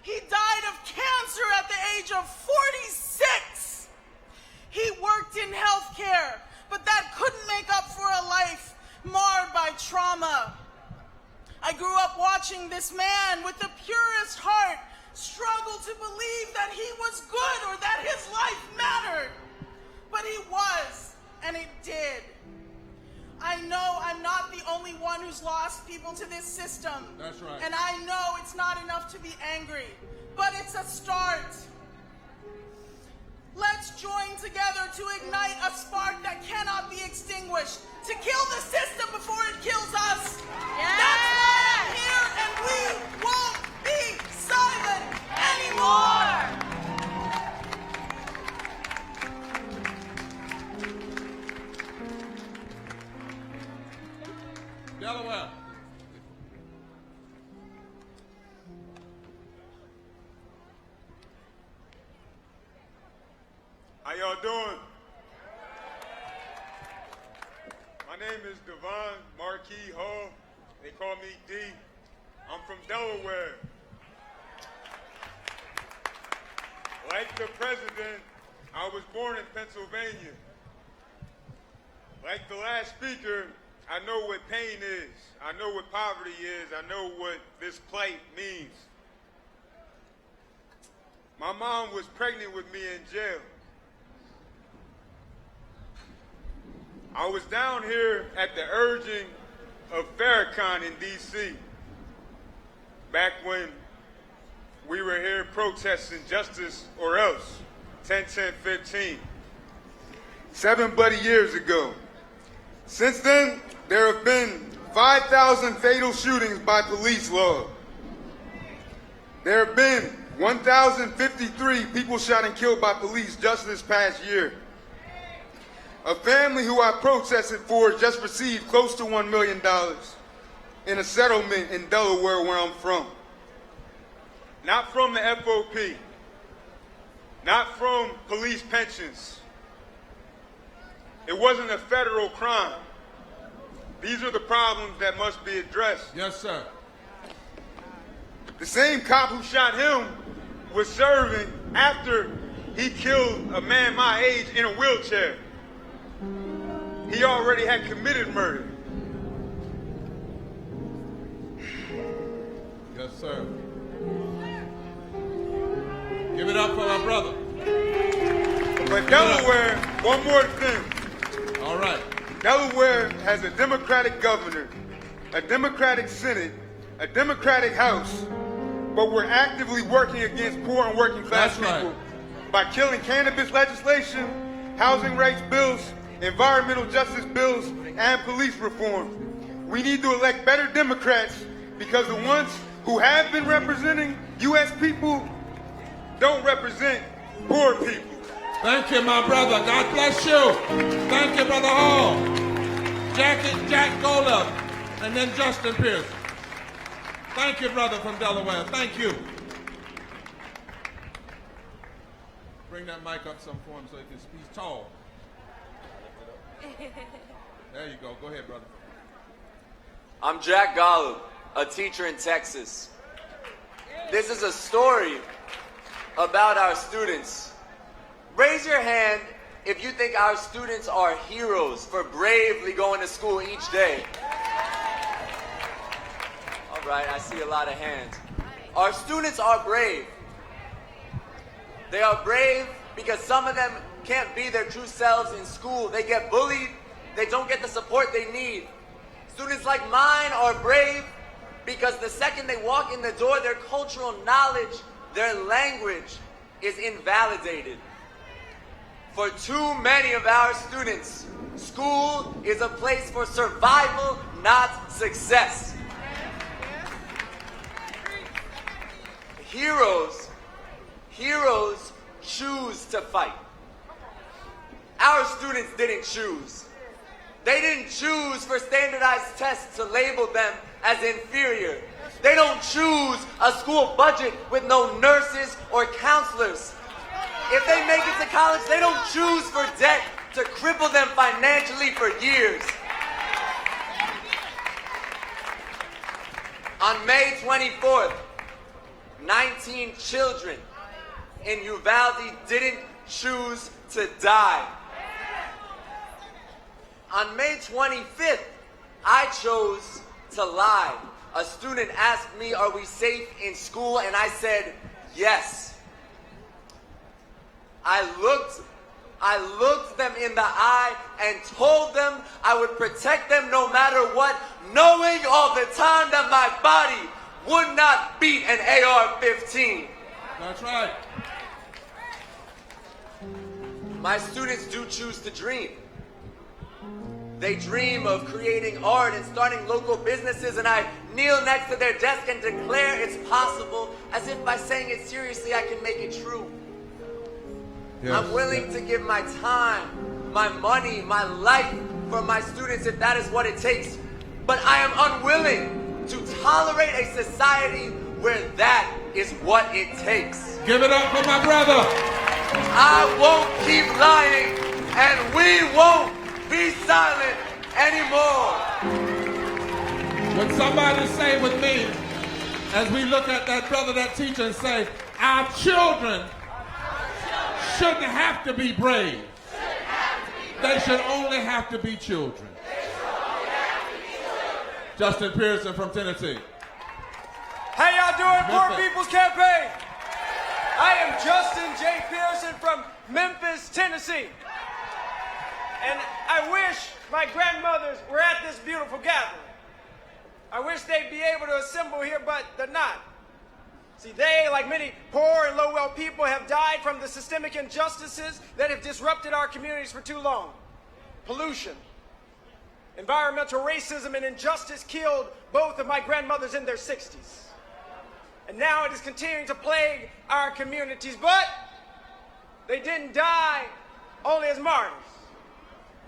He died of cancer at the age of 46. He worked in healthcare, but that couldn't make up for a life marred by trauma. I grew up watching this man with the purest heart struggle to believe that he was good or that his life mattered. But he was, and it did. I know I'm not the only one who's lost people to this system. That's right. And I know it's not enough to be angry, but it's a start. Let's join together to ignite a spark that cannot be extinguished, to kill the system before it kills us. Yeah. That's why I'm here, and we won't be silent anymore. Delaware. How y'all doing? My name is Devon Marquis Hall. They call me D. I'm from Delaware. Like the president, I was born in Pennsylvania. Like the last speaker, I know what pain is. I know what poverty is. I know what this plight means. My mom was pregnant with me in jail. I was down here at the urging of Farrakhan in D.C. back when we were here protesting justice or else, 10-10-15. 7 bloody years ago. Since then, there have been 5,000 fatal shootings by police law. There have been 1,053 people shot and killed by police just this past year. A family who I protested for just received close to $1 million in a settlement in Delaware, where I'm from. Not from the FOP, not from police pensions. It wasn't a federal crime. These are the problems that must be addressed. Yes, sir. The same cop who shot him was serving after he killed a man my age in a wheelchair. He already had committed murder. Yes, sir. Give it up for my brother. But Delaware, one more thing. All right. Delaware has a Democratic governor, a Democratic Senate, a Democratic House, but we're actively working against poor and working class people by killing cannabis legislation, housing rights bills, environmental justice bills, and police reform. We need to elect better Democrats because the ones who have been representing U.S. people don't represent poor people. Thank you, my brother. God bless you. Thank you, Brother Hall. Jack Golub, and then Justin Pierce. Thank you, brother from Delaware. Thank you. Bring that mic up some for him so he can speak tall. There you go. Go ahead, brother. I'm Jack Golub, a teacher in Texas. This is a story about our students. Raise your hand if you think our students are heroes for bravely going to school each day. All right, I see a lot of hands. Our students are brave. They are brave because some of them can't be their true selves in school. They get bullied. They don't get the support they need. Students like mine are brave because the second they walk in the door, their cultural knowledge, their language is invalidated. For too many of our students, school is a place for survival, not success. Heroes choose to fight. Our students didn't choose. They didn't choose for standardized tests to label them as inferior. They don't choose a school budget with no nurses or counselors. If they make it to college, they don't choose for debt to cripple them financially for years. On May 24th, 19 children in Uvalde didn't choose to die. On May 25th, I chose to lie. A student asked me, "Are we safe in school?" And I said, "Yes." I looked them in the eye and told them I would protect them no matter what, knowing all the time that my body would not beat an AR-15. That's right. My students do choose to dream. They dream of creating art and starting local businesses, and I kneel next to their desk and declare it's possible, as if by saying it seriously I can make it true. Yes. I'm willing to give my time, my money, my life for my students if that is what it takes. But I am unwilling to tolerate a society where that is what it takes. Give it up for my brother. I won't keep lying, and we won't be silent anymore. Would somebody say with me, as we look at that brother, that teacher, and say, our children shouldn't have to be brave. They should only have to be children. Justin Pearson from Tennessee. How y'all doing, Poor People's Campaign? I am Justin J. Pearson from Memphis, Tennessee. And I wish my grandmothers were at this beautiful gathering. I wish they'd be able to assemble here, but they're not. See, they, like many poor and low-wealth people, have died from the systemic injustices that have disrupted our communities for too long. Pollution, environmental racism, and injustice killed both of my grandmothers in their 60s. and now it is continuing to plague our communities. But they didn't die only as martyrs.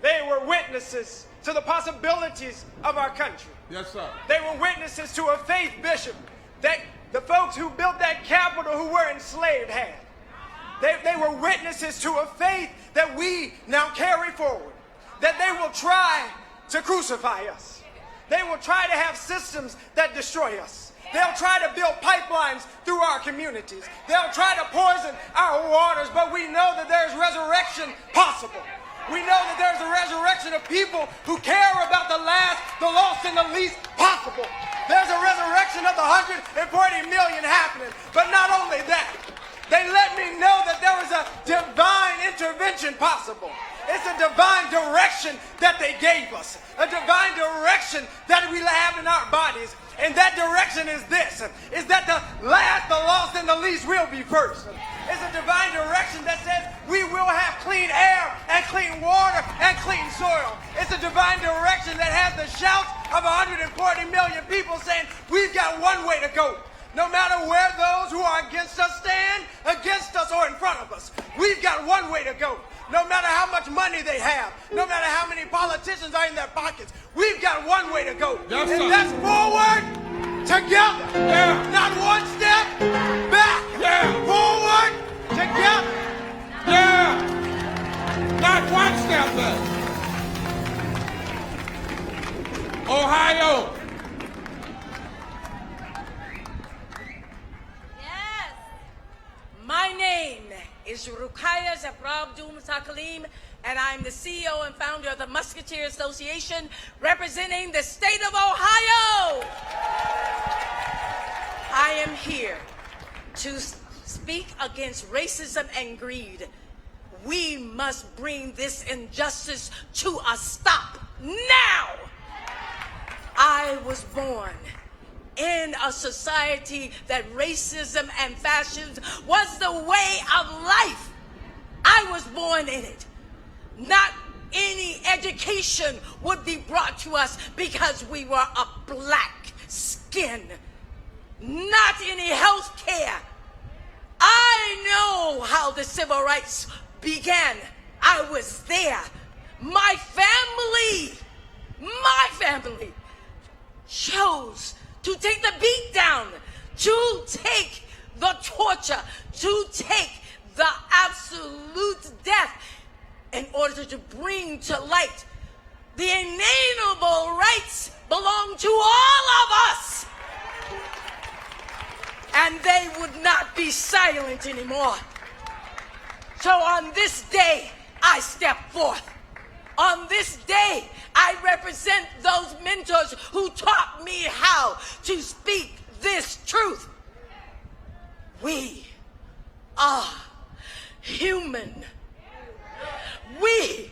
They were witnesses to the possibilities of our country. Yes, sir. They were witnesses to a faith, Bishop, that the folks who built that Capitol who were enslaved had. They were witnesses to a faith that we now carry forward, that they will try to crucify us. They will try to have systems that destroy us. They'll try to build pipelines through our communities. They'll try to poison our waters, but we know that there's resurrection possible. We know that there's a resurrection of people who care about the last, the lost, and the least possible. There's a resurrection of the 140 million happening. But not only that, they let me know that there is a divine intervention possible. It's a divine direction that they gave us. A divine direction that we have in our bodies. And that direction is this, is that the last, the lost, and the least will be first. It's a divine direction that says we will have clean air and clean water and clean soil. It's a divine direction that has the shouts of 140 million people saying we've got one way to go. No matter where those who are against us stand, against us or in front of us, we've got one way to go. No matter how much money they have, no matter how many politicians are in their pockets, we've got one way to go. Yes, and that's forward, together. Yeah. Not one step back. Yeah. Forward, together. Yeah. Not one step back. Ohio. Yes. My name is Rukaya Zabrabdum Sakalim, and I'm the CEO and founder of the Musketeer Association, representing the state of Ohio. I am here to speak against racism and greed. We must bring this injustice to a stop now. I was born in a society that racism and fascism was the way of life. I was born in it. Not any education would be brought to us because we were a black skin. Not any health care. I know how the civil rights began. I was there. My family chose to take the beat down, to take the torture, to take the absolute death in order to bring to light the inalienable rights belong to all of us. And they would not be silent anymore. So on this day, I step forth. On this day, I represent those mentors who taught me how to speak this truth. We are human. We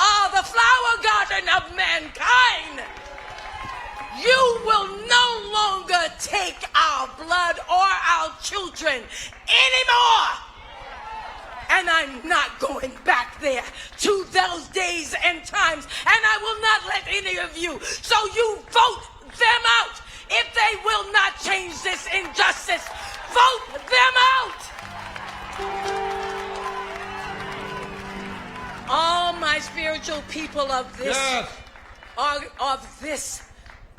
are the flower garden of mankind. You will no longer take our blood or our children anymore. And I'm not going back there to those days and times. And I will not let any of you. So you vote them out. If they will not change this injustice, vote them out. All my spiritual people of this, of this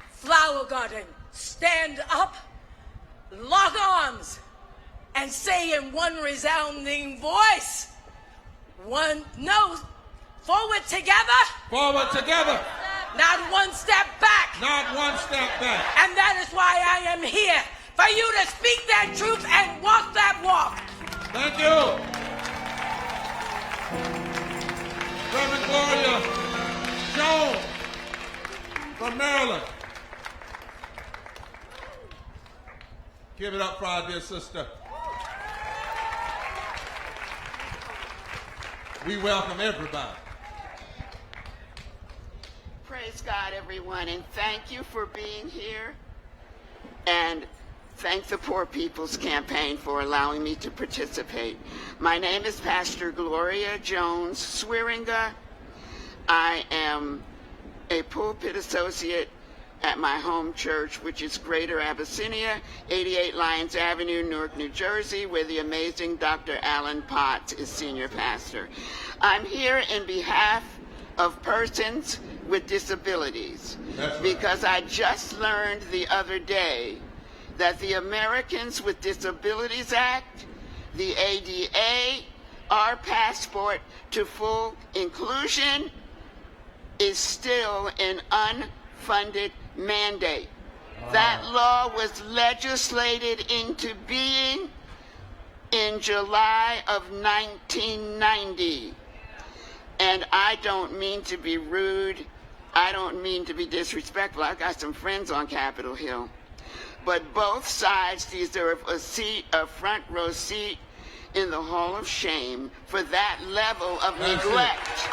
flower garden, stand up, lock arms, and say in one resounding voice, forward together. Forward together. Not one step back. Not one step back. And that is why I am here, for you to speak that truth and walk that walk. Thank you. Reverend Gloria Jones from Maryland. Give it up for our dear sister. We welcome everybody. Praise God, everyone, and thank you for being here. And thank the Poor People's Campaign for allowing me to participate. My name is Pastor Gloria Jones Swearinga. I am a pulpit associate at my home church, which is Greater Abyssinia, 88 Lyons Avenue, Newark, New Jersey, where the amazing Dr. Alan Potts is senior pastor. I'm here in behalf of persons with disabilities because I just learned the other day that the Americans with Disabilities Act, the ADA, our passport to full inclusion is still an unfunded mandate. That law was legislated into being in July of 1990. And I don't mean to be rude. I don't mean to be disrespectful. I've got some friends on Capitol Hill. But both sides deserve a seat, a front row seat in the Hall of Shame for that level of neglect.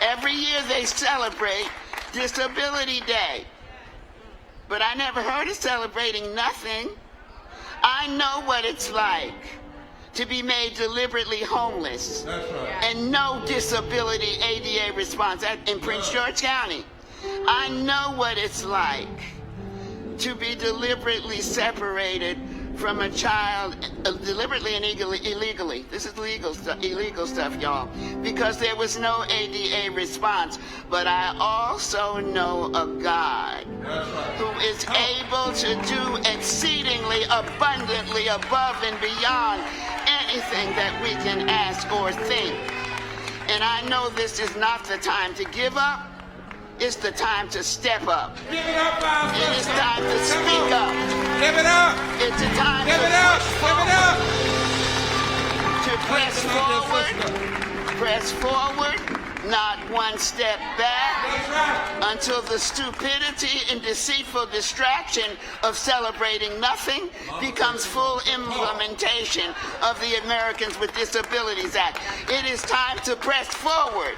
Every year they celebrate Disability Day. But I never heard of celebrating nothing. I know what it's like to be made deliberately homeless. That's right. And no disability ADA response in Prince George County. I know what it's like to be deliberately separated from a child, deliberately and illegally. This is illegal stuff, y'all, because there was no ADA response. But I also know a God who is able to do exceedingly abundantly above and beyond anything that we can ask or think. And I know this is not the time to give up. It's the time to step up. Give it up, our It is time to speak up. Give it up. It's a time Give to it up. push forward. To press forward, not one step back, until the stupidity and deceitful distraction of celebrating nothing becomes full implementation of the Americans with Disabilities Act. It is time to press forward,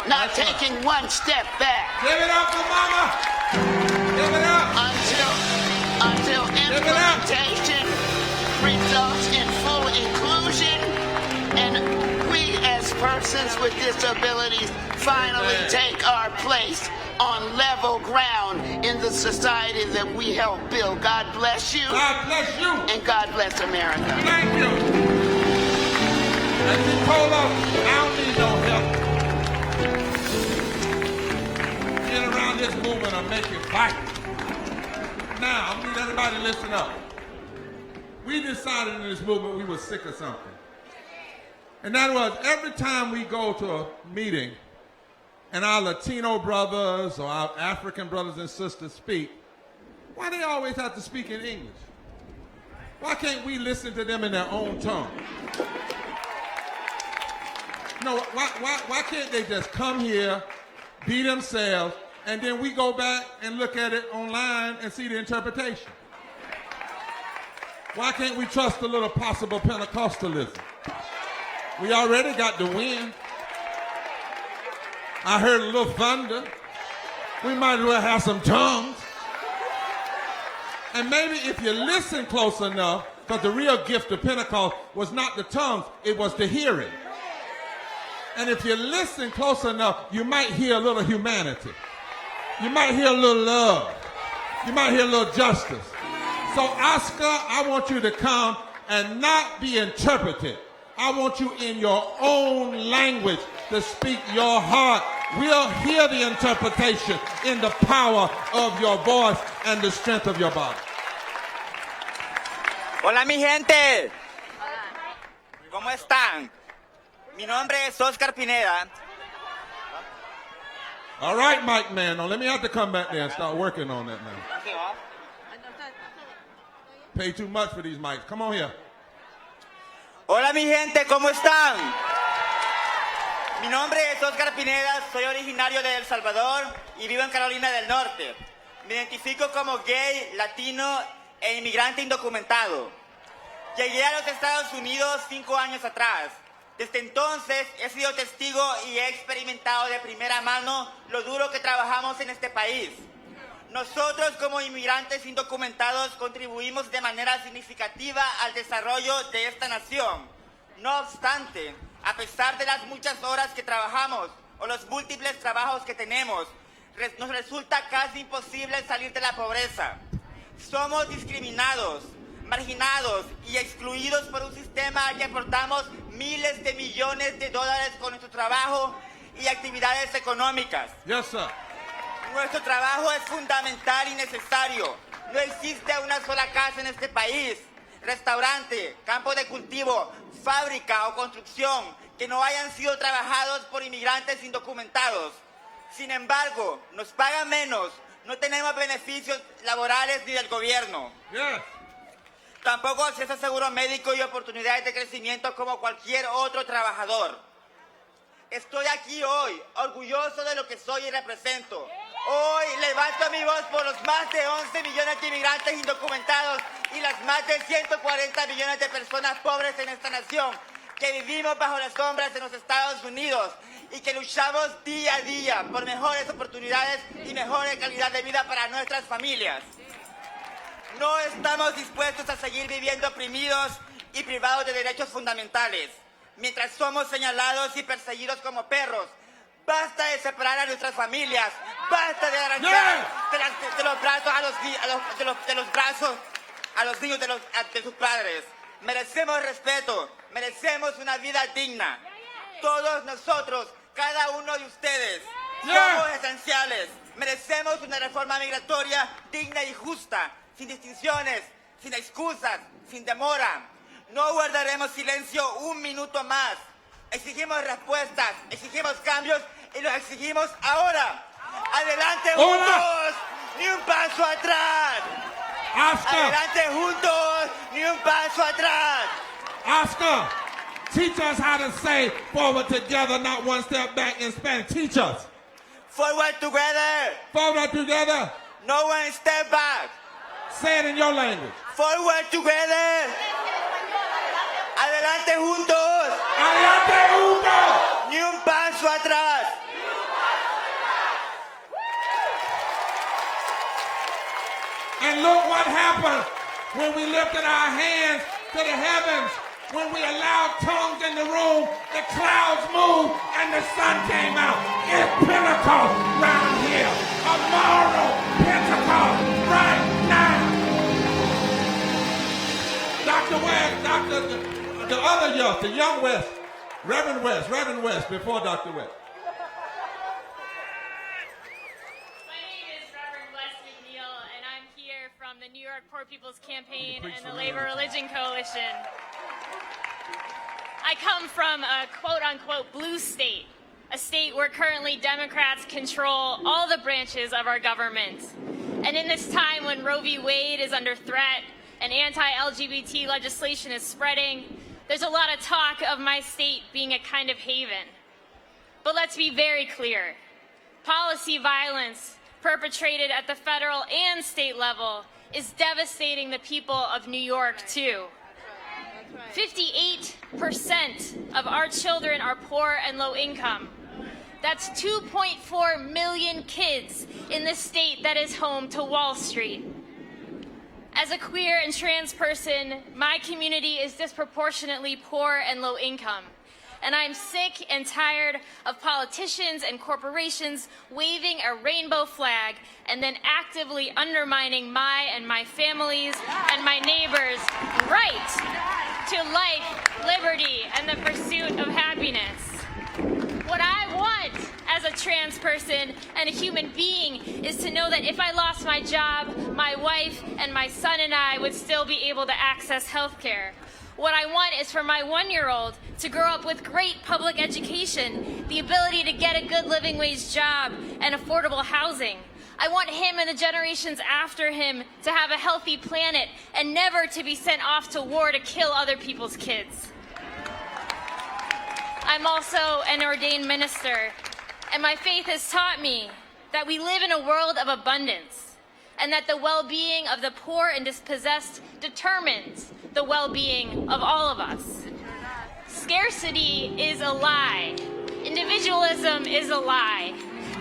not taking one step back. Give it up for mama. Give it up. Until implementation results in full inclusion, and we as persons with disabilities finally take our place on level ground in the society that we help build. God bless you. God bless you. And God bless America. Thank you. And you told us, I don't need no help. Get around this movement and make it fight. Now, I need everybody to listen up. We decided in this movement we were sick of something. And that was every time we go to a meeting and our Latino brothers or our African brothers and sisters speak, why they always have to speak in English? Why can't we listen to them in their own tongue? No, why can't they just come here, be themselves, and then we go back and look at it online and see the interpretation? Why can't we trust a little possible Pentecostalism? We already got the wind. I heard a little thunder. We might as well have some tongues. And maybe if you listen close enough, because the real gift of Pentecost was not the tongues, it was the hearing. And if you listen close enough, you might hear a little humanity. You might hear a little love. You might hear a little justice. So, Oscar, I want you to come and not be interpreted. I want you in your own language to speak your heart. We'll hear the interpretation in the power of your voice and the strength of your body. Hola, mi gente. ¿Cómo están? Mi nombre es Oscar Pineda. All right, Mike Man. Now, let me have to come back there and start working on that now. Pay too much for these mics. Come on here. Hola, mi gente, ¿cómo están? Mi nombre es Oscar Pineda, soy originario de El Salvador y vivo en Carolina del Norte. Me identifico como gay, latino e inmigrante indocumentado. Llegué a los Estados Unidos 5 años atrás. Desde entonces he sido testigo y he experimentado de primera mano lo duro que trabajamos en este país. Nosotros como inmigrantes indocumentados contribuimos de manera significativa al desarrollo de esta nación. No obstante, a pesar de las muchas horas que trabajamos, o los múltiples trabajos que tenemos, nos resulta casi imposible salir de la pobreza. Somos discriminados, marginados y excluidos por un sistema al que aportamos miles de millones de dólares con nuestro trabajo y actividades económicas. Yes, sir. Nuestro trabajo es fundamental y necesario. No existe una sola casa en este país, restaurante, campo de cultivo, fábrica o construcción que no hayan sido trabajados por inmigrantes indocumentados. Sin embargo, nos pagan menos, no tenemos beneficios laborales ni del gobierno. Yes. Tampoco acceso a seguro médico y oportunidades de crecimiento como cualquier otro trabajador. Estoy aquí hoy, orgulloso de lo que soy y represento. Hoy levanto mi voz por los más de 11 millones de inmigrantes indocumentados y las más de 140 millones de personas pobres en esta nación que vivimos bajo las sombras de los Estados Unidos y que luchamos día a día por mejores oportunidades y mejor calidad de vida para nuestras familias. No estamos dispuestos a seguir viviendo oprimidos y privados de derechos fundamentales, mientras somos señalados y perseguidos como perros. Basta de separar a nuestras familias, basta de arrancar de los brazos a los niños de sus padres. Merecemos respeto, merecemos una vida digna. Todos nosotros, cada uno de ustedes, somos esenciales. Merecemos una reforma migratoria digna y justa, sin distinciones, sin excusas, sin demora. No guardaremos silencio un minuto más. Exigimos respuestas, exigimos cambios y los exigimos ahora. Adelante juntos, ni un paso atrás. Oscar. Adelante juntos, ni un paso atrás. Oscar, teach us how to say forward together, not one step back in Spanish. Teach us. Forward together. Forward together. No one step back. Say it in your language. Forward together. Adelante juntos. Adelante juntos. Ni un paso atrás. And look what happened when we lifted our hands to the heavens. When we allowed tongues in the room, the clouds moved and the sun came out. It's Pentecost right here. A moral Pentecost right now. Dr. West, the other youth, the young West, Reverend West, before Dr. West. From the New York Poor People's Campaign and the Labor Religion Coalition. I come from a quote-unquote blue state, a state where currently Democrats control all the branches of our government. And in this time when Roe v. Wade is under threat and anti-LGBT legislation is spreading, there's a lot of talk of my state being a kind of haven. But let's be very clear. Policy violence perpetrated at the federal and state level is devastating the people of New York, too. 58% of our children are poor and low income. That's 2.4 million kids in the state that is home to Wall Street. As a queer and trans person, my community is disproportionately poor and low income. And I'm sick and tired of politicians and corporations waving a rainbow flag and then actively undermining my and my family's and my neighbors' right to life, liberty, and the pursuit of happiness. What I want as a trans person and a human being is to know that if I lost my job, my wife and my son and I would still be able to access health care. What I want is for my 1-year-old to grow up with great public education, the ability to get a good living wage job and affordable housing. I want him and the generations after him to have a healthy planet and never to be sent off to war to kill other people's kids. I'm also an ordained minister, and my faith has taught me that we live in a world of abundance and that the well-being of the poor and dispossessed determines the well-being of all of us. Scarcity is a lie. Individualism is a lie.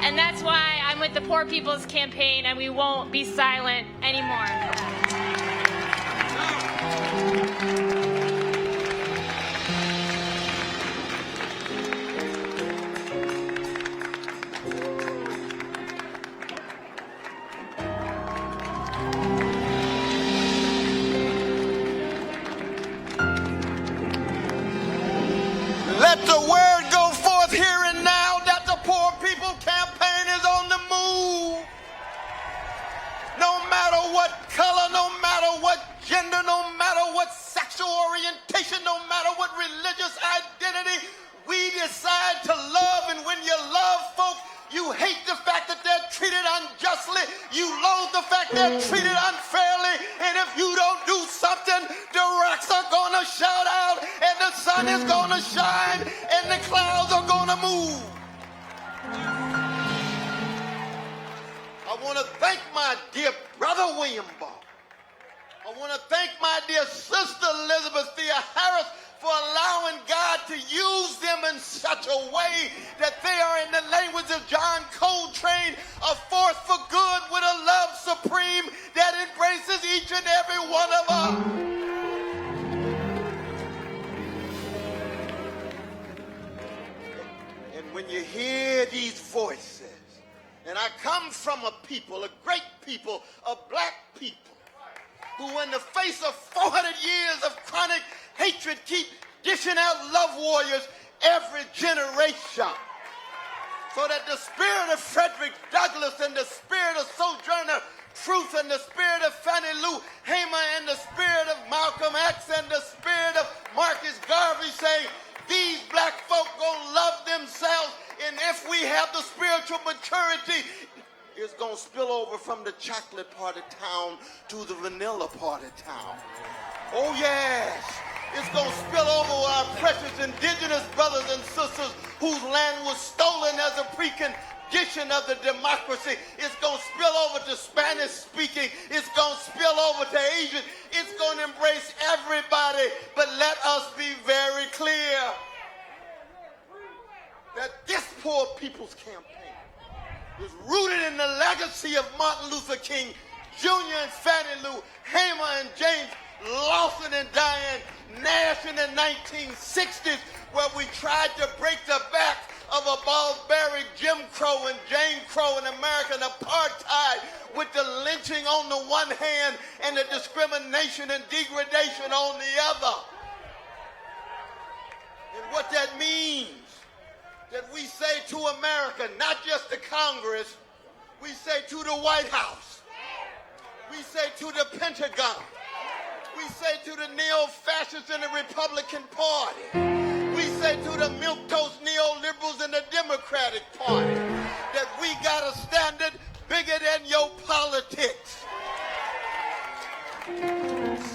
And that's why I'm with the Poor People's Campaign, and we won't be silent anymore. Let the word go forth here and now that the Poor People Campaign is on the move. No matter what color, no matter what gender, no matter what sexual orientation, no matter what religious identity, we decide to love. And when you love folks, you hate the fact that they're treated unjustly. You loathe the fact they're treated unfairly. And if you don't do something, the rocks are going to shout out, and the sun is going to shine, and the clouds are going to move. I want to thank my dear brother William Barber. I want to thank my dear sister Elizabeth Thea Harris for allowing God to use them in such a way that they are, in the language of John Coltrane, a force for good with a love supreme that embraces each and every one of us. And when you hear these voices, and I come from a people, a great people, a black people, who in the face of 400 years of chronic hatred keep dishing out love warriors every generation. So that the spirit of Frederick Douglass and the spirit of Sojourner Truth and the spirit of Fannie Lou Hamer and the spirit of Malcolm X and the spirit of Marcus Garvey say, these black folk gonna love themselves, and if we have the spiritual maturity, it's going to spill over from the chocolate part of town to the vanilla part of town. Oh, yes. It's going to spill over our precious indigenous brothers and sisters whose land was stolen as a precondition of the democracy. It's going to spill over to Spanish speaking. It's going to spill over to Asian. It's going to embrace everybody. But let us be very clear that this Poor People's Campaign is rooted in the legacy of Martin Luther King Jr. and Fannie Lou Hamer and James Lawson and Diane Nash in the 1960s, where we tried to break the back of a barbaric Jim Crow and Jane Crow and American apartheid with the lynching on the one hand and the discrimination and degradation on the other. And what that means, that we say to America, not just to Congress, we say to the White House, we say to the Pentagon, we say to the neo-fascists in the Republican Party, we say to the milquetoast neoliberals in the Democratic Party, that we got a standard bigger than your politics.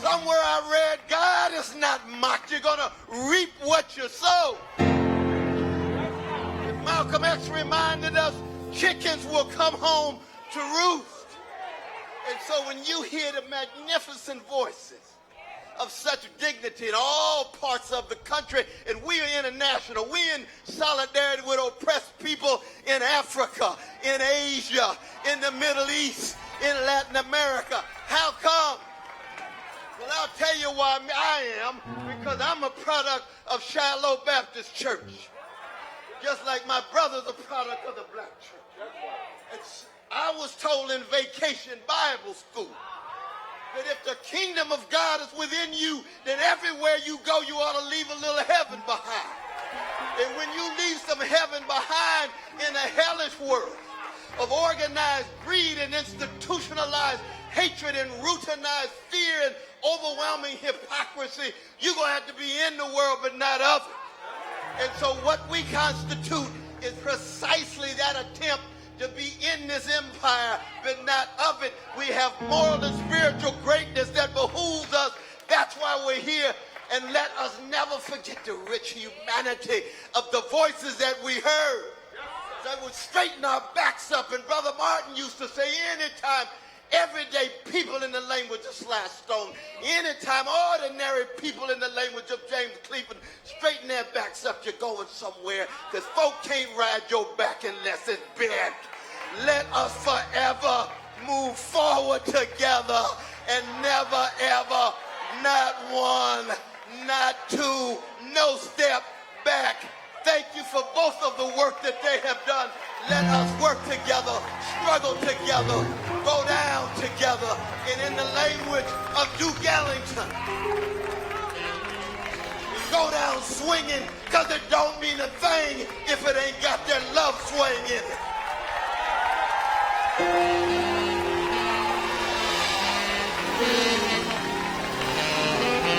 Somewhere I read, God is not mocked. You're going to reap what you sow. Malcolm X reminded us, chickens will come home to roost. And so when you hear the magnificent voices of such dignity in all parts of the country, and we are international, we in solidarity with oppressed people in Africa, in Asia, in the Middle East, in Latin America. How come? Well, I'll tell you why I am, because I'm a product of Shiloh Baptist Church. Just like my brother's a product of the black church. I was told in vacation Bible school that if the kingdom of God is within you, then everywhere you go, you ought to leave a little heaven behind. And when you leave some heaven behind in a hellish world of organized greed and institutionalized hatred and routinized fear and overwhelming hypocrisy, you're going to have to be in the world but not of it. And so what we constitute is precisely that attempt to be in this empire, but not of it. We have moral and spiritual greatness that behooves us. That's why we're here. And let us never forget the rich humanity of the voices that we heard. That would straighten our backs up. And Brother Martin used to say, anytime everyday people in the language of Sly Stone, anytime ordinary people in the language of James Cleveland straighten their backs up, you're going somewhere, because folk can't ride your back unless it's bent. Let us forever move forward together and never ever, not one, not two, no step back. Thank you for both of the work that they have done. Let us work together, struggle together, go down together. And in the language of Duke Ellington, go down swinging, because it don't mean a thing if it ain't got their love swing in it.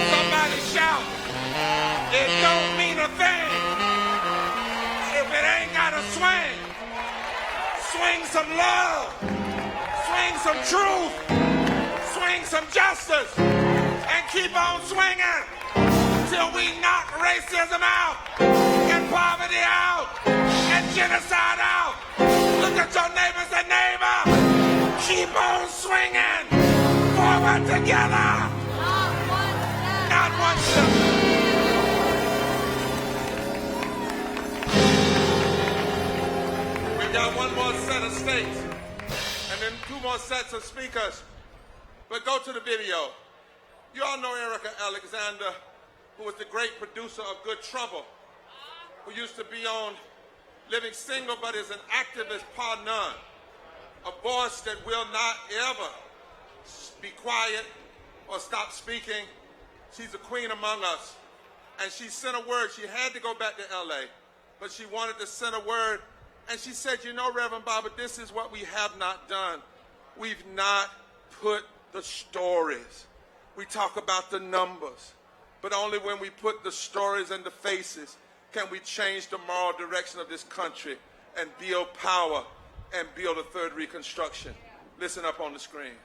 Somebody shout, it don't mean a thing if it ain't got a swing. Swing some love, swing some truth, swing some justice, and keep on swinging till we knock racism out, and poverty out, and genocide out. Look at your neighbor and say, neighbor, keep on swinging forward together. Not one step. We've got one more set of states and then two more sets of speakers. But go to the video. You all know Erica Alexander, who was the great producer of Good Trouble, who used to be on Living Single but is an activist par none, a voice that will not ever be quiet or stop speaking. She's a queen among us. And she sent a word. She had to go back to LA, but she wanted to send a word. And she said, you know, Reverend Barber, this is what we have not done. We've not put the stories. We talk about the numbers, but only when we put the stories and the faces can we change the moral direction of this country and build power and build a third Reconstruction. Listen up on the screen.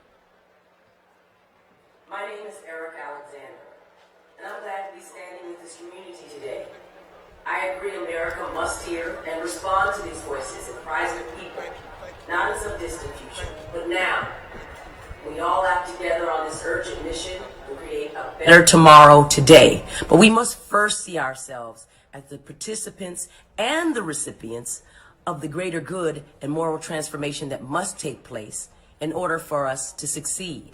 My name is Erica Alexander, and I'm glad to be standing with this community today. I agree America must hear and respond to these voices and cries of people, not in some distant future, but now. We all act together on this urgent mission to create a better tomorrow today. But we must first see ourselves as the participants and the recipients of the greater good and moral transformation that must take place in order for us to succeed.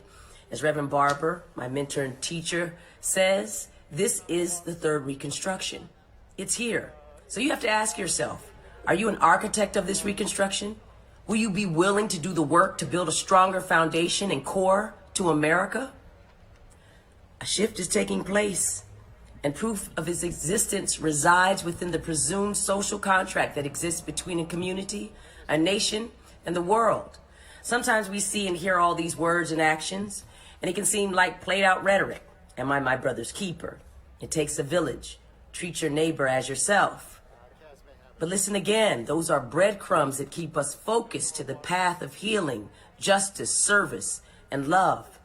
As Reverend Barber, my mentor and teacher, says, this is the third Reconstruction. It's here. So you have to ask yourself, are you an architect of this Reconstruction? Will you be willing to do the work to build a stronger foundation and core to America? A shift is taking place, and proof of its existence resides within the presumed social contract that exists between a community, a nation, and the world. Sometimes we see and hear all these words and actions, and it can seem like played out rhetoric. Am I my brother's keeper? It takes a village. Treat your neighbor as yourself. But listen again, those are breadcrumbs that keep us focused to the path of healing, justice, service, and love.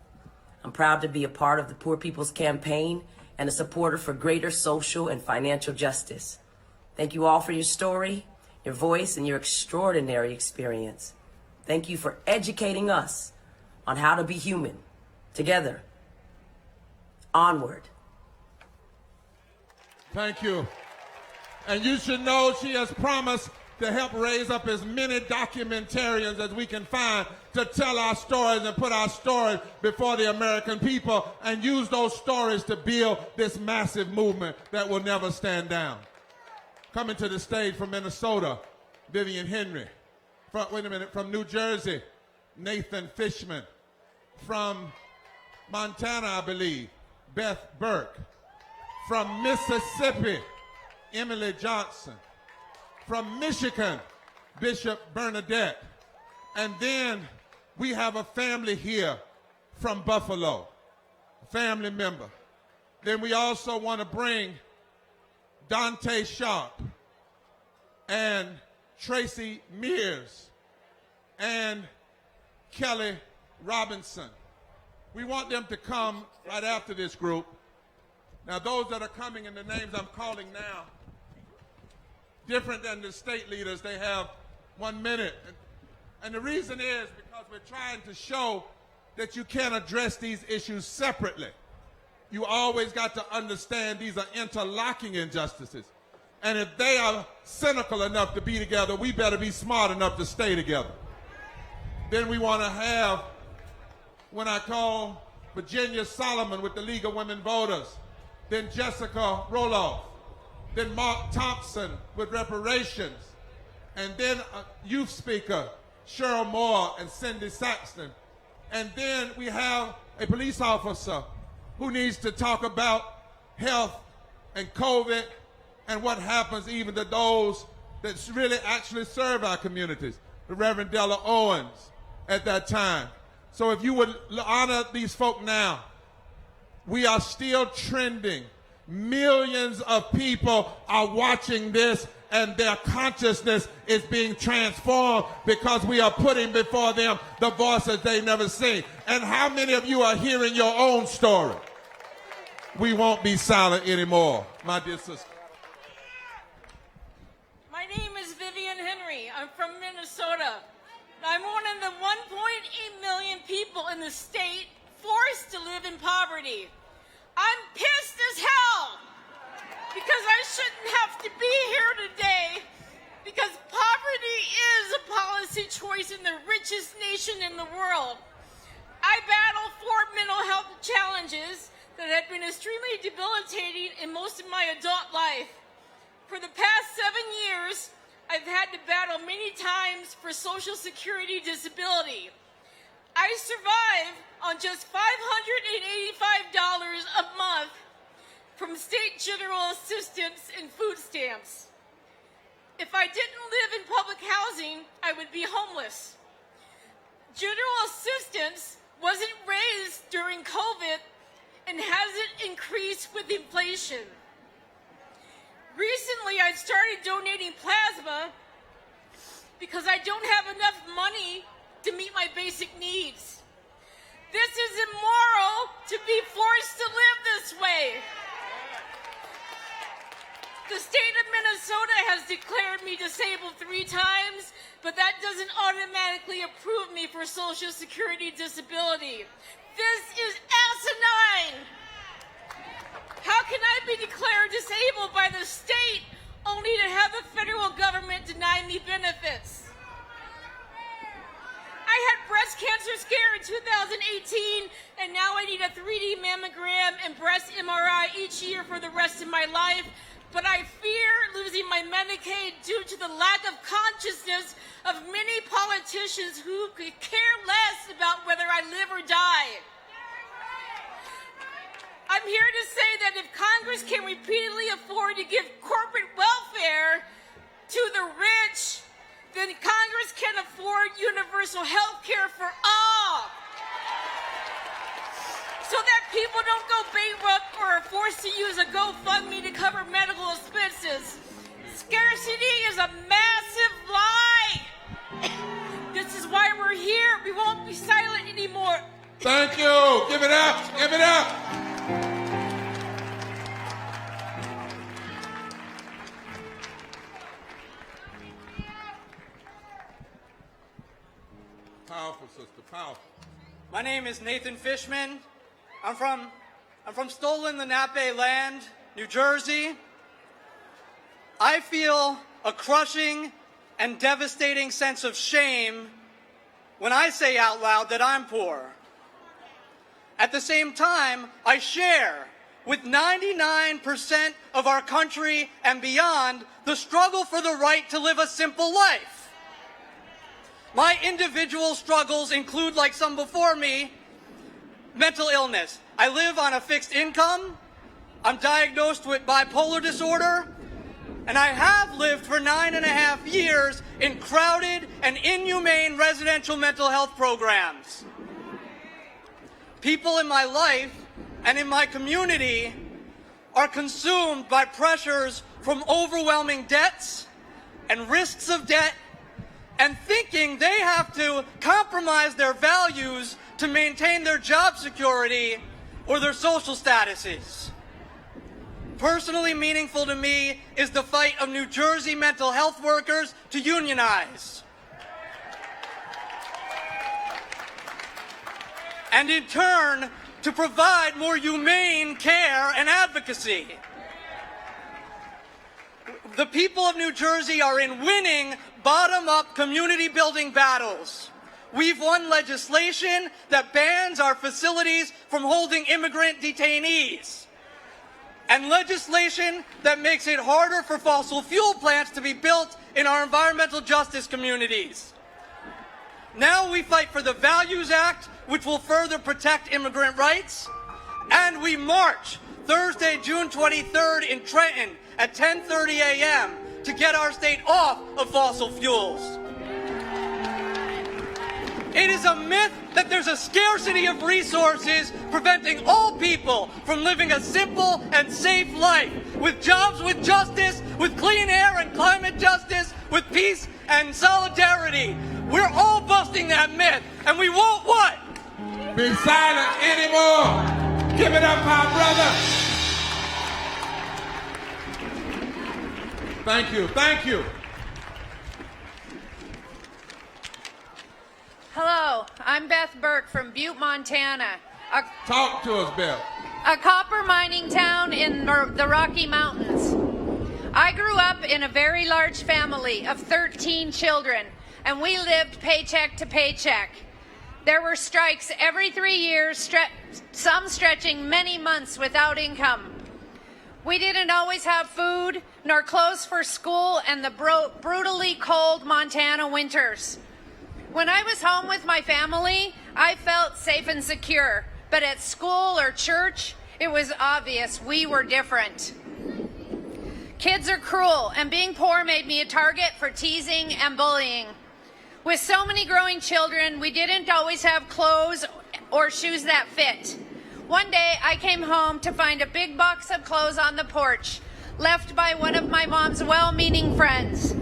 I'm proud to be a part of the Poor People's Campaign and a supporter for greater social and financial justice. Thank you all for your story, your voice, and your extraordinary experience. Thank you for educating us on how to be human, together. Onward. Thank you. And you should know she has promised to help raise up as many documentarians as we can find to tell our stories and put our stories before the American people and use those stories to build this massive movement that will never stand down. Coming to the stage from Minnesota, Vivian Henry. From New Jersey, Nathan Fishman. From Montana, I believe, Beth Burke. From Mississippi, Emily Johnson. From Michigan, Bishop Bernadette. And then we have a family here from Buffalo, a family member. Then we also want to bring Dante Sharp and Tracy Mears and Kelly Robinson. We want them to come right after this group. Now, those that are coming in the names I'm calling now, different than the state leaders, they have 1 minute. And the reason is because we're trying to show that you can't address these issues separately. You always got to understand these are interlocking injustices. And if they are cynical enough to be together, we better be smart enough to stay together. Then we want to have, when I call Virginia Solomon with the League of Women Voters, then Jessica Roloff, then Mark Thompson with reparations, and then a youth speaker, Cheryl Moore and Cindy Saxton. And then we have a police officer who needs to talk about health and COVID and what happens even to those that really actually serve our communities. The Reverend Della Owens at that time. So if you would honor these folk now, we are still trending. Millions of people are watching this, and their consciousness is being transformed because we are putting before them the voices they've never seen. And how many of you are hearing your own story? We won't be silent anymore, my dear sister. My name is Vivian Henry. I'm from Minnesota. I'm one of the 1.8 million people in the state forced to live in poverty. I'm pissed as hell because I shouldn't have to be here today, because poverty is a policy choice in the richest nation in the world. I battle 4 mental health challenges that have been extremely debilitating in most of my adult life. For the past 7 years, I've had to battle many times for Social Security disability. I survive on just $585 a month from state general assistance and food stamps. If I didn't live in public housing, I would be homeless. General assistance wasn't raised during COVID and hasn't increased with inflation. Recently, I started donating plasma because I don't have enough money to meet my basic needs. This is immoral to be forced to live this way. The state of Minnesota has declared me disabled 3 times, but that doesn't automatically approve me for Social Security disability. This is asinine. How can I be declared disabled by the state only to have the federal government deny me benefits? I had breast cancer scare in 2018, and now I need a 3D mammogram and breast MRI each year for the rest of my life. But I fear losing my Medicaid due to the lack of consciousness of many politicians who could care less about whether I live or die. I'm here to say that if Congress can repeatedly afford to give corporate welfare to the rich, then Congress can afford universal health care for all, so that people don't go bankrupt or are forced to use a GoFundMe to cover medical expenses. Scarcity is a massive lie. This is why we're here. We won't be silent anymore. Thank you. Give it up. Give it up. Powerful, sister, powerful. My name is Nathan Fishman. I'm from Stolen Lenape land, New Jersey. I feel a crushing and devastating sense of shame when I say out loud that I'm poor. At the same time, I share with 99% of our country and beyond the struggle for the right to live a simple life. My individual struggles include, like some before me, mental illness. I live on a fixed income. I'm diagnosed with bipolar disorder. And I have lived for 9.5 years in crowded and inhumane residential mental health programs. People in my life and in my community are consumed by pressures from overwhelming debts and risks of debt, and thinking they have to compromise their values to maintain their job security or their social statuses. Personally meaningful to me is the fight of New Jersey mental health workers to unionize. And in turn, to provide more humane care and advocacy. The people of New Jersey are in winning bottom-up community-building battles. We've won legislation that bans our facilities from holding immigrant detainees, and legislation that makes it harder for fossil fuel plants to be built in our environmental justice communities. Now we fight for the Values Act, which will further protect immigrant rights, and we march Thursday, June 23rd in Trenton at 10:30 a.m. to get our state off of fossil fuels. It is a myth that there's a scarcity of resources preventing all people from living a simple and safe life, with jobs, with justice, with clean air and climate justice, with peace and solidarity. We're all busting that myth, and we won't what? Be silent anymore. Give it up, my brother. Thank you, thank you. Hello, I'm Beth Burke from Butte, Montana. Talk to us, Beth. A copper mining town in the Rocky Mountains. I grew up in a very large family of 13 children, and we lived paycheck to paycheck. There were strikes every 3 years, some stretching many months without income. We didn't always have food nor clothes for school and the brutally cold Montana winters. When I was home with my family, I felt safe and secure, but at school or church, it was obvious we were different. Kids are cruel, and being poor made me a target for teasing and bullying. With so many growing children, we didn't always have clothes or shoes that fit. One day, I came home to find a big box of clothes on the porch, left by one of my mom's well-meaning friends.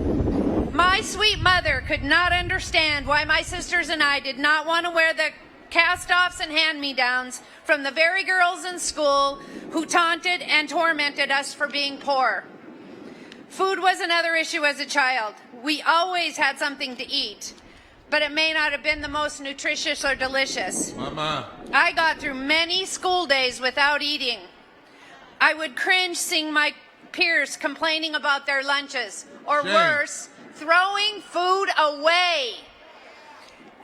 My sweet mother could not understand why my sisters and I did not want to wear the cast-offs and hand-me-downs from the very girls in school who taunted and tormented us for being poor. Food was another issue as a child. We always had something to eat, but it may not have been the most nutritious or delicious. Mama. I got through many school days without eating. I would cringe seeing my peers complaining about their lunches, or worse, throwing food away.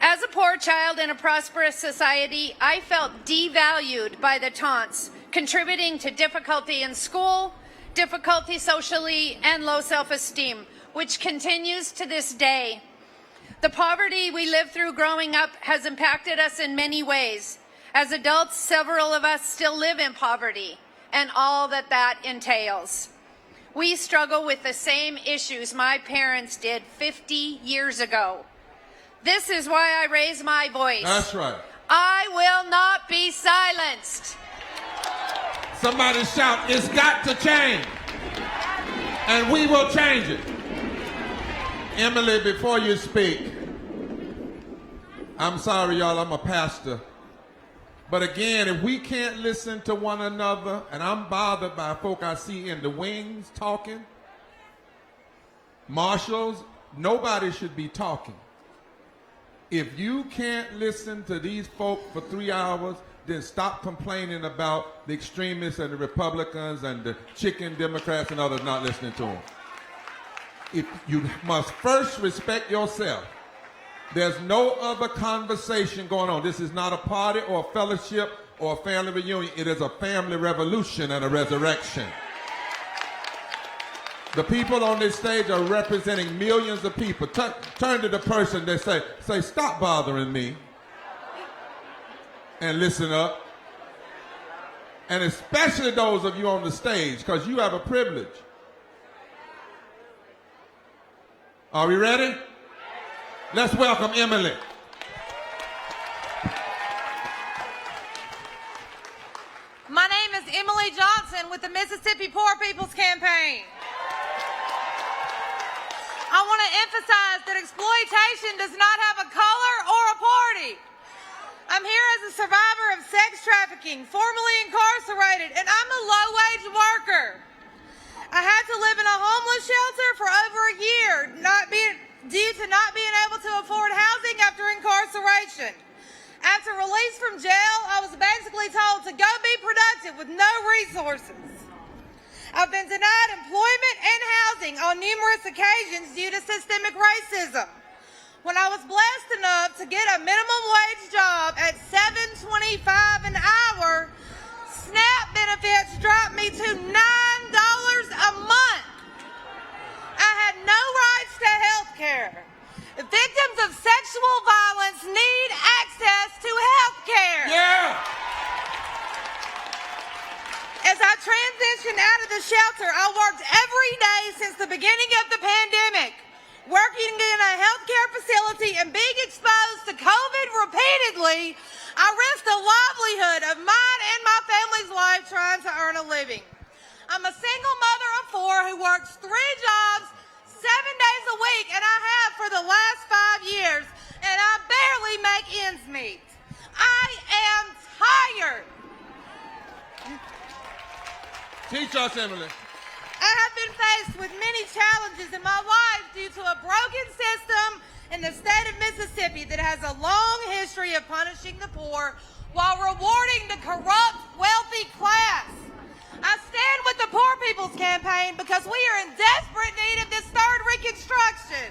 As a poor child in a prosperous society, I felt devalued by the taunts, contributing to difficulty in school, difficulty socially, and low self-esteem, which continues to this day. The poverty we lived through growing up has impacted us in many ways. As adults, several of us still live in poverty, and all that that entails. We struggle with the same issues my parents did 50 years ago. This is why I raise my voice. That's right. I will not be silenced. Somebody shout, it's got to change. And we will change it. Emily, before you speak, I'm sorry, y'all, I'm a pastor. But again, if we can't listen to one another, and I'm bothered by folk I see in the wings talking, marshals, nobody should be talking. If you can't listen to these folk for 3 hours, then stop complaining about the extremists and the Republicans and the chicken Democrats and others not listening to them. If you must first respect yourself. There's no other conversation going on. This is not a party or a fellowship or a family reunion. It is a family revolution and a resurrection. The people on this stage are representing millions of people. Turn to the person that say, stop bothering me. And listen up. And especially those of you on the stage, because you have a privilege. Are we ready? Let's welcome Emily. My name is Emily Johnson with the Mississippi Poor People's Campaign. I want to emphasize that exploitation does not have a color or a party. I'm here as a survivor of sex trafficking, formerly incarcerated, and I'm a low-wage worker. I had to live in a homeless shelter for over a year, due to not being able to afford housing after incarceration. After release from jail, I was basically told to go be productive with no resources. I've been denied employment and housing on numerous occasions due to systemic racism. When I was blessed enough to get a minimum wage job at $7.25 an hour, SNAP benefits dropped me to $9 a month. I had no rights to health care. Victims of sexual violence need access to health care. Yeah. As I transitioned out of the shelter, I worked every day since the beginning of the pandemic, working in a healthcare facility and being exposed to COVID repeatedly. I risked the livelihood of mine and my family's life trying to earn a living. I'm a single mother of 4 who works 3 jobs, 7 days a week, and I have for the last 5 years, and I barely make ends meet. I am tired. Teach us, Emily. I have been faced with many challenges in my life due to a broken system in the state of Mississippi that has a long history of punishing the poor while rewarding the corrupt, wealthy class. I stand with the Poor People's Campaign because we are in desperate need of this third Reconstruction.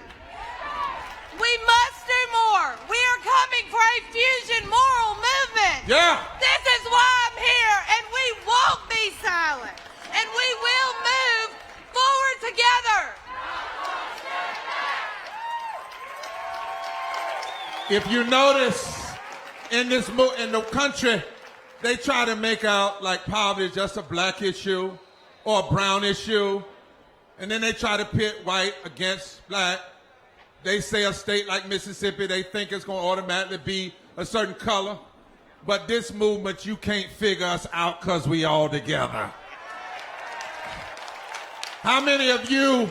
We must do more. We are coming for a fusion moral movement. Yeah. This is why I'm here, and we won't be silent. And we will move forward together. If you notice, in the country, they try to make out like poverty is just a black issue or a brown issue, and then they try to pit white against black. They say a state like Mississippi, they think it's going to automatically be a certain color, but this movement, you can't figure us out because we all together. How many of you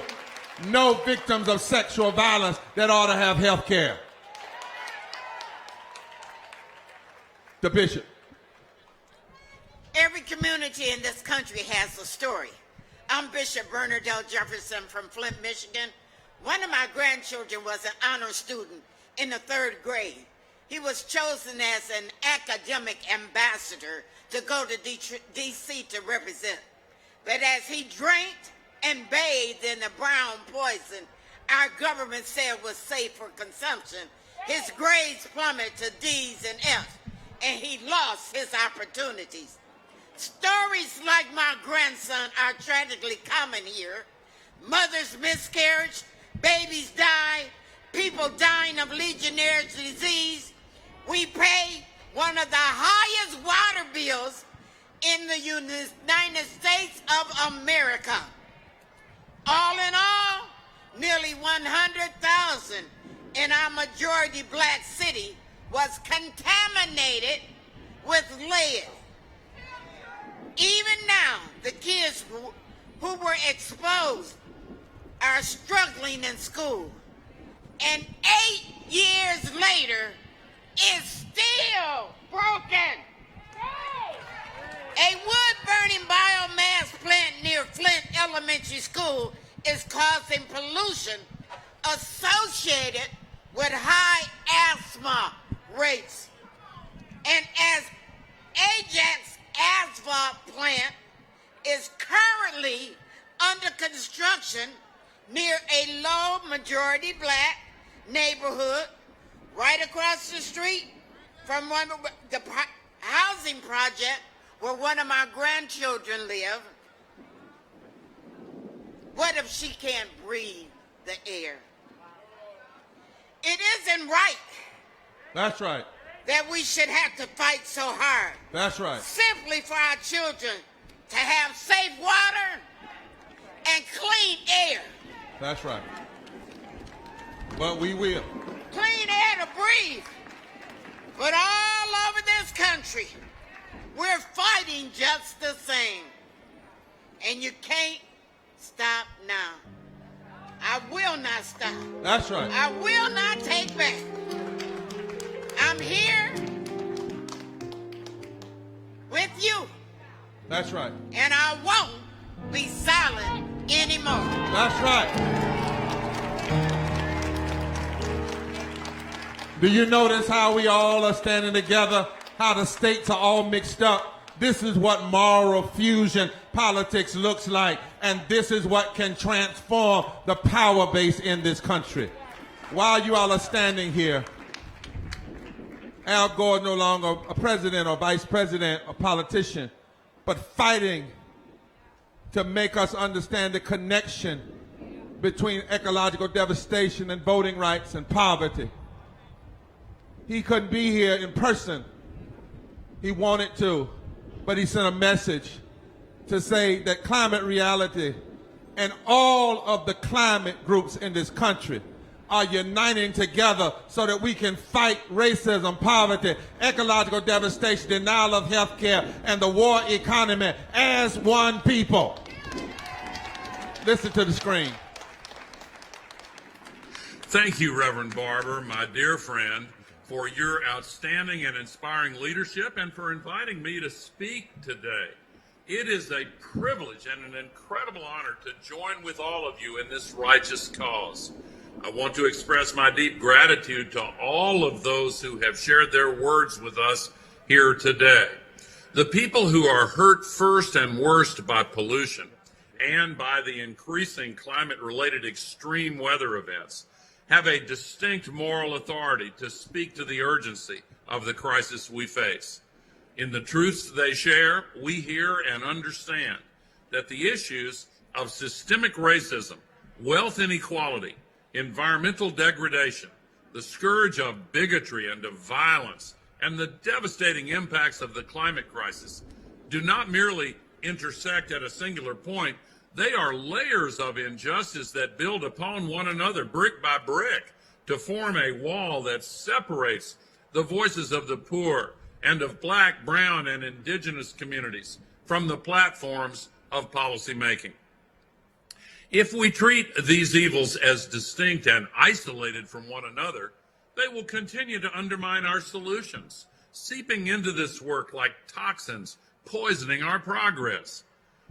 know victims of sexual violence that ought to have health care? The bishop. Every community in this country has a story. I'm Bishop Bernard L. Jefferson from Flint, Michigan. One of my grandchildren was an honor student in the 3rd grade. He was chosen as an academic ambassador to go to D.C. to represent. But as he drank and bathed in the brown poison our government said was safe for consumption, his grades plummeted to D's and F's, and he lost his opportunities. Stories like my grandson are tragically common here. Mothers miscarriage, babies die, people dying of Legionnaire's disease. We pay one of the highest water bills in the United States of America. All in all, nearly 100,000 in our majority black city was contaminated with lead. Even now, the kids who were exposed are struggling in school. And 8 years later, it's still broken. A wood-burning biomass plant near Flint Elementary School is causing pollution associated with high asthma rates. And as Ajax asphalt plant is currently under construction near a low majority black neighborhood right across the street from the housing project where one of my grandchildren live. What if she can't breathe the air? It isn't right. That's right. That we should have to fight so hard. That's right. Simply for our children to have safe water and clean air. That's right. But we will. Clean air to breathe. But all over this country, we're fighting just the same. And you can't stop now. I will not stop. That's right. I will not take back. I'm here with you. That's right. And I won't be silent anymore. That's right. Do you notice how we all are standing together? How the states are all mixed up? This is what moral fusion politics looks like. And this is what can transform the power base in this country. While you all are standing here, Al Gore no longer a president or vice president or politician, but fighting to make us understand the connection between ecological devastation and voting rights and poverty. He couldn't be here in person. He wanted to, but he sent a message to say that climate reality and all of the climate groups in this country are uniting together so that we can fight racism, poverty, ecological devastation, denial of health care, and the war economy as one people. Listen to the screen. Thank you, Reverend Barber, my dear friend, for your outstanding and inspiring leadership and for inviting me to speak today. It is a privilege and an incredible honor to join with all of you in this righteous cause. I want to express my deep gratitude to all of those who have shared their words with us here today. The people who are hurt first and worst by pollution and by the increasing climate-related extreme weather events have a distinct moral authority to speak to the urgency of the crisis we face. In the truths they share, we hear and understand that the issues of systemic racism, wealth inequality, environmental degradation, the scourge of bigotry and of violence, and the devastating impacts of the climate crisis do not merely intersect at a singular point. They are layers of injustice that build upon one another brick by brick to form a wall that separates the voices of the poor and of Black, brown, and indigenous communities from the platforms of policymaking. If we treat these evils as distinct and isolated from one another, they will continue to undermine our solutions, seeping into this work like toxins, poisoning our progress.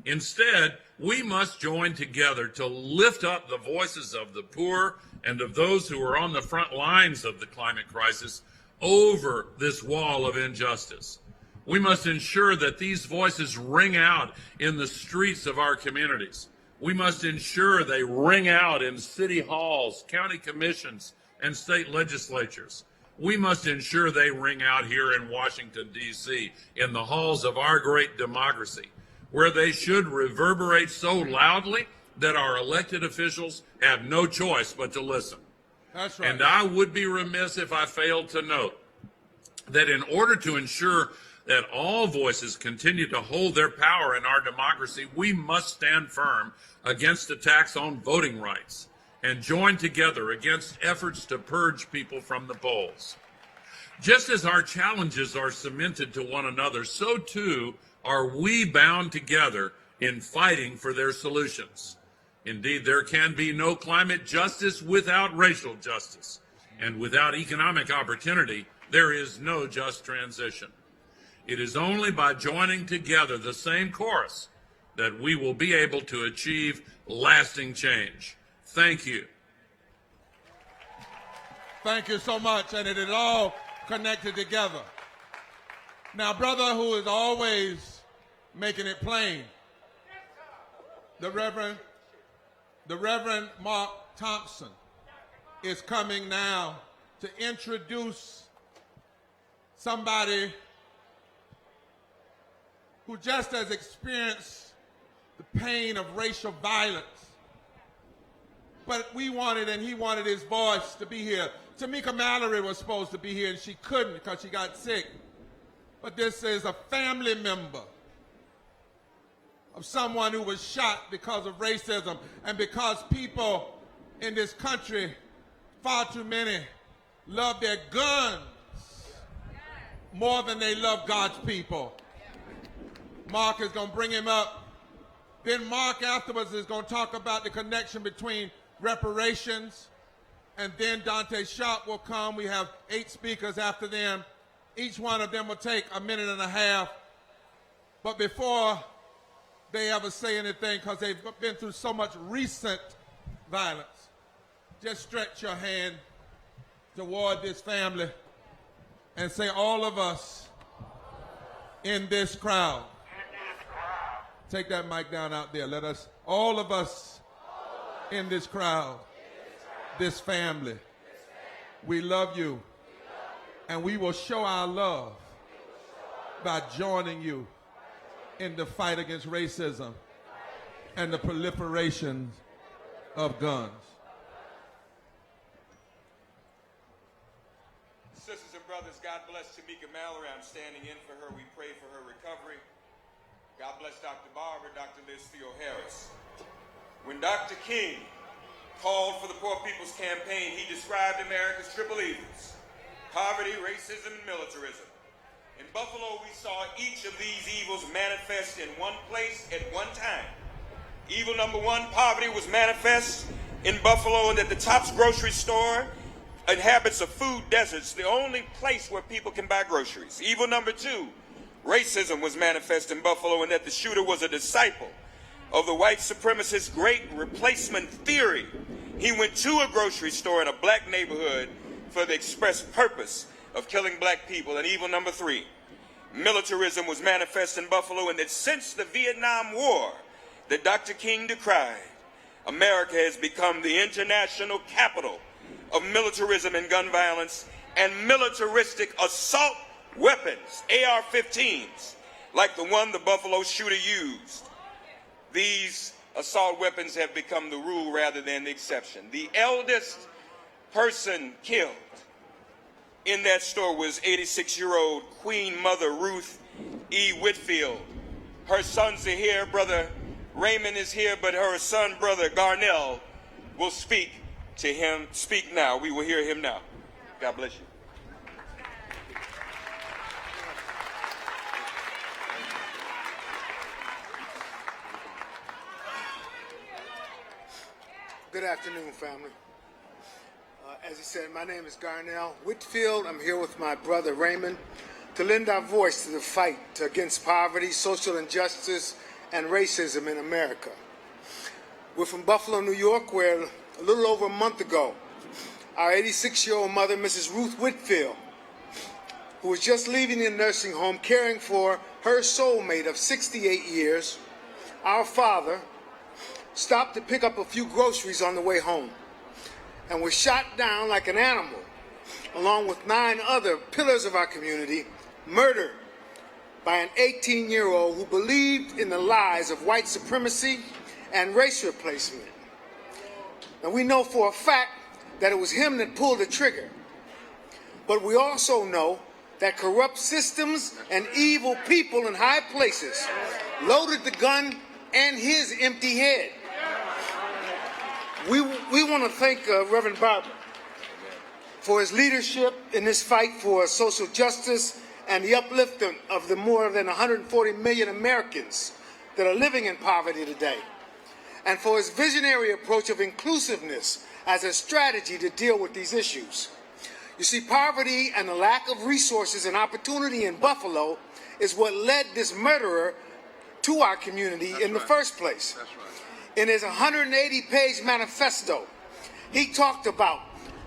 Instead, we must join together to lift up the voices of the poor and of those who are on the front lines of the climate crisis over this wall of injustice. We must ensure that these voices ring out in the streets of our communities. We must ensure they ring out in city halls, county commissions, and state legislatures. We must ensure they ring out here in Washington, D.C., in the halls of our great democracy, where they should reverberate so loudly that our elected officials have no choice but to listen. That's right. And I would be remiss if I failed to note that in order to ensure that all voices continue to hold their power in our democracy, we must stand firm against attacks on voting rights and join together against efforts to purge people from the polls. Just as our challenges are cemented to one another, so too are we bound together in fighting for their solutions. Indeed, there can be no climate justice without racial justice, and without economic opportunity, there is no just transition. It is only by joining together the same chorus that we will be able to achieve lasting change. Thank you. Thank you so much, and it is all connected together. Now, brother who is always making it plain, the Reverend Mark Thompson is coming now to introduce somebody who just has experienced the pain of racial violence. But we wanted, and he wanted his voice to be here. Tamika Mallory was supposed to be here, and she couldn't because she got sick. But this is a family member of someone who was shot because of racism and because people in this country, far too many, love their guns more than they love God's people. Mark is going to bring him up. Then Mark afterwards is going to talk about the connection between reparations, and then Dante Sharp will come. We have 8 speakers after them. Each one of them will take a minute and a half. But before they ever say anything, because they've been through so much recent violence, just stretch your hand toward this family and say, all of us in this crowd. Take that mic down out there. Let us, all of us in this crowd, this family, we love you, and we will show our love by joining you in the fight against racism and the proliferation of guns. Sisters and brothers, God bless Tamika Mallory. I'm standing in for her. We pray for her recovery. God bless Dr. Barber, Dr. Liz Theo Harris. When Dr. King called for the Poor People's Campaign, he described America's triple evils: poverty, racism, and militarism. In Buffalo, we saw each of these evils manifest in one place at one time. Evil number one, poverty, was manifest in Buffalo, and that the Tops grocery store inhabits a food desert, the only place where people can buy groceries. Evil number two, racism, was manifest in Buffalo, and that the shooter was a disciple of the white supremacist great replacement theory. He went to a grocery store in a black neighborhood for the express purpose of killing black people. And evil number three, militarism, was manifest in Buffalo, and that since the Vietnam War that Dr. King decried, America has become the international capital of militarism and gun violence and militaristic assault weapons, AR-15s, like the one the Buffalo shooter used. These assault weapons have become the rule rather than the exception. The eldest person killed in that store was 86-year-old Queen Mother Ruth E. Whitfield. Her sons are here. Brother Raymond is here, but her son, Brother Garnell, will speak to him. Speak now. We will hear him now. God bless you. Good afternoon, family. As he said, my name is Garnell Whitfield. I'm here with my brother Raymond to lend our voice to the fight against poverty, social injustice, and racism in America. We're from Buffalo, New York, where a little over a month ago, our 86-year-old mother, Mrs. Ruth Whitfield, who was just leaving the nursing home caring for her soulmate of 68 years, our father, stopped to pick up a few groceries on the way home and was shot down like an animal, along with 9 other pillars of our community, murdered by an 18-year-old who believed in the lies of white supremacy and race replacement. And we know for a fact that it was him that pulled the trigger. But we also know that corrupt systems and evil people in high places loaded the gun and his empty head. We want to thank Reverend Barber for his leadership in this fight for social justice and the upliftment of the more than 140 million Americans that are living in poverty today, and for his visionary approach of inclusiveness as a strategy to deal with these issues. You see, poverty and the lack of resources and opportunity in Buffalo is what led this murderer to our community in the first place. That's right. In his 180-page manifesto, he talked about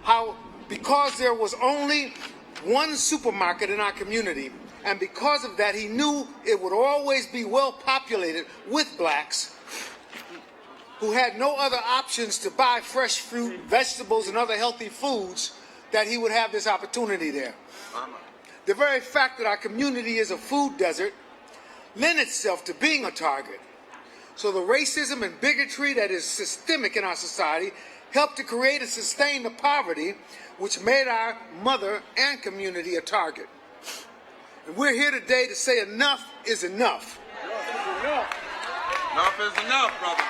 how because there was only one supermarket in our community, and because of that he knew it would always be well populated with blacks who had no other options to buy fresh fruit, vegetables, and other healthy foods, that he would have this opportunity there. The very fact that our community is a food desert lends itself to being a target. So the racism and bigotry that is systemic in our society helped to create and sustain the poverty which made our mother and community a target. And we're here today to say enough is enough. Enough is enough, brother.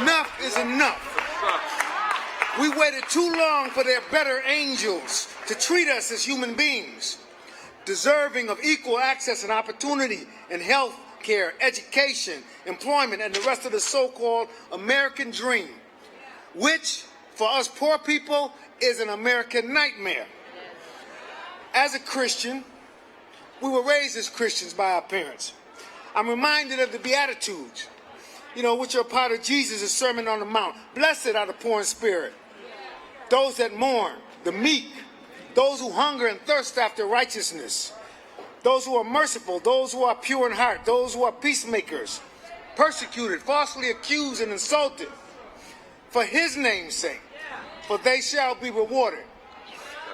Enough is enough. We waited too long for their better angels to treat us as human beings, deserving of equal access and opportunity in health care, education, employment, and the rest of the so-called American dream, which, for us poor people, is an American nightmare. As a Christian, we were raised as Christians by our parents. I'm reminded of the Beatitudes, which are part of Jesus' Sermon on the Mount. Blessed are the poor in spirit, those that mourn, the meek, those who hunger and thirst after righteousness, those who are merciful, those who are pure in heart, those who are peacemakers, persecuted, falsely accused, and insulted for his name's sake, for they shall be rewarded.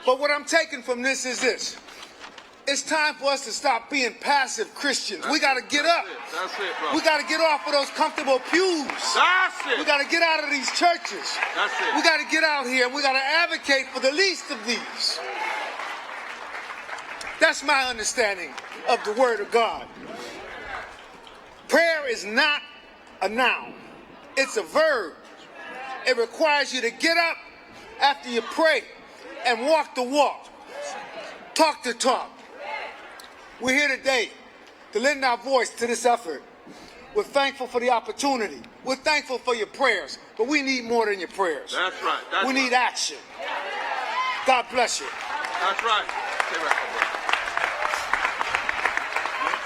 But what I'm taking from this is this. It's time for us to stop being passive Christians. We got to get up. That's it, bro. We got to get off of those comfortable pews. That's it. We got to get out of these churches. That's it. We got to get out here and we got to advocate for the least of these. That's my understanding of the Word of God. Prayer is not a noun. It's a verb. It requires you to get up after you pray and walk the walk, talk the talk. We're here today to lend our voice to this effort. We're thankful for the opportunity. We're thankful for your prayers, but we need more than your prayers. That's right. We need action. God bless you. That's right.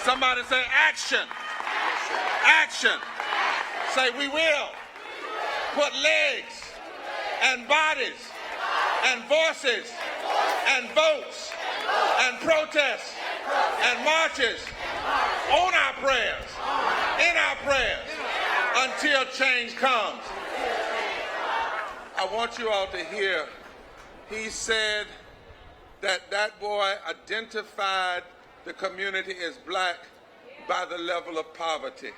Somebody say action. Action. Say we will put legs and bodies and voices and votes and protests and marches on our prayers, in our prayers, until change comes. I want you all to hear, he said that boy identified the community as black by the level of poverty.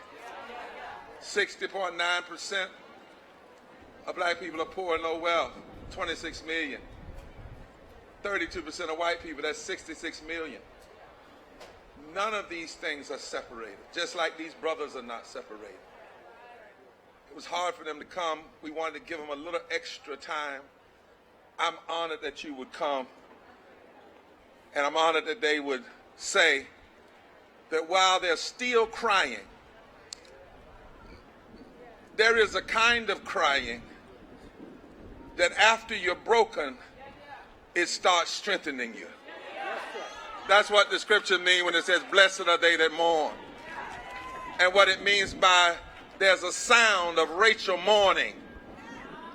60.9% of black people are poor and low wealth, 26 million. 32% of white people, that's 66 million. None of these things are separated, just like these brothers are not separated. It was hard for them to come. We wanted to give them a little extra time. I'm honored that you would come, and I'm honored that they would say that while they're still crying, there is a kind of crying that after you're broken, it starts strengthening you. That's what the scripture means when it says, blessed are they that mourn. And what it means by there's a sound of Rachel mourning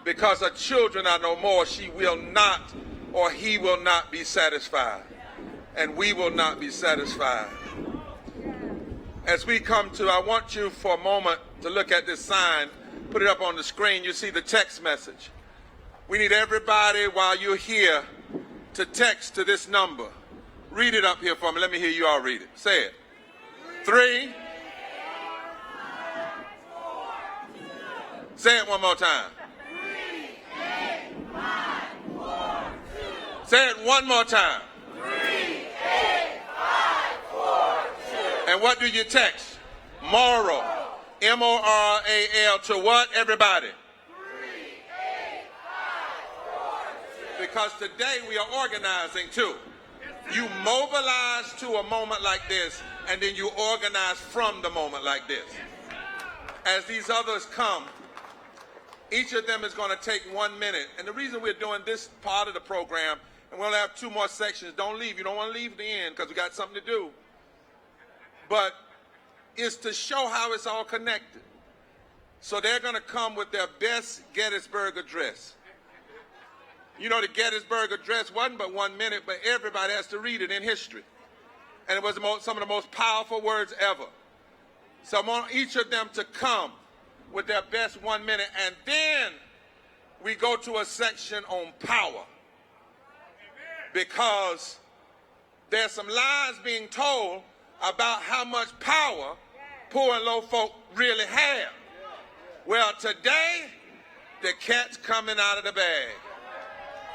because her children are no more. She will not, or he will not be satisfied. And we will not be satisfied. As we come to, I want you for a moment to look at this sign, put it up on the screen. You see the text message. We need everybody while you're here to text to this number. Read it up here for me. Let me hear you all read it. Say it. 3. Say it one more time. 3, 8, 5, 4, 2. Say it one more time. 3, 8, 5, 4, 2. And what do you text? Moral. M-O-R-A-L to what, everybody? 3, 8, 5, 4, 2. Because today we are organizing too. You mobilize to a moment like this, and then you organize from the moment like this. As these others come, each of them is going to take 1 minute. And the reason we're doing this part of the program, and we'll have 2 more sections, don't leave. You don't want to leave at the end because we got something to do. But is to show how it's all connected. So they're going to come with their best Gettysburg Address. You know, the Gettysburg Address wasn't but 1 minute, but everybody has to read it in history. And it was some of the most powerful words ever. So I want each of them to come with their best 1 minute, and then we go to a section on power. Because there's some lies being told about how much power poor and low folk really have. Well, today, the cat's coming out of the bag.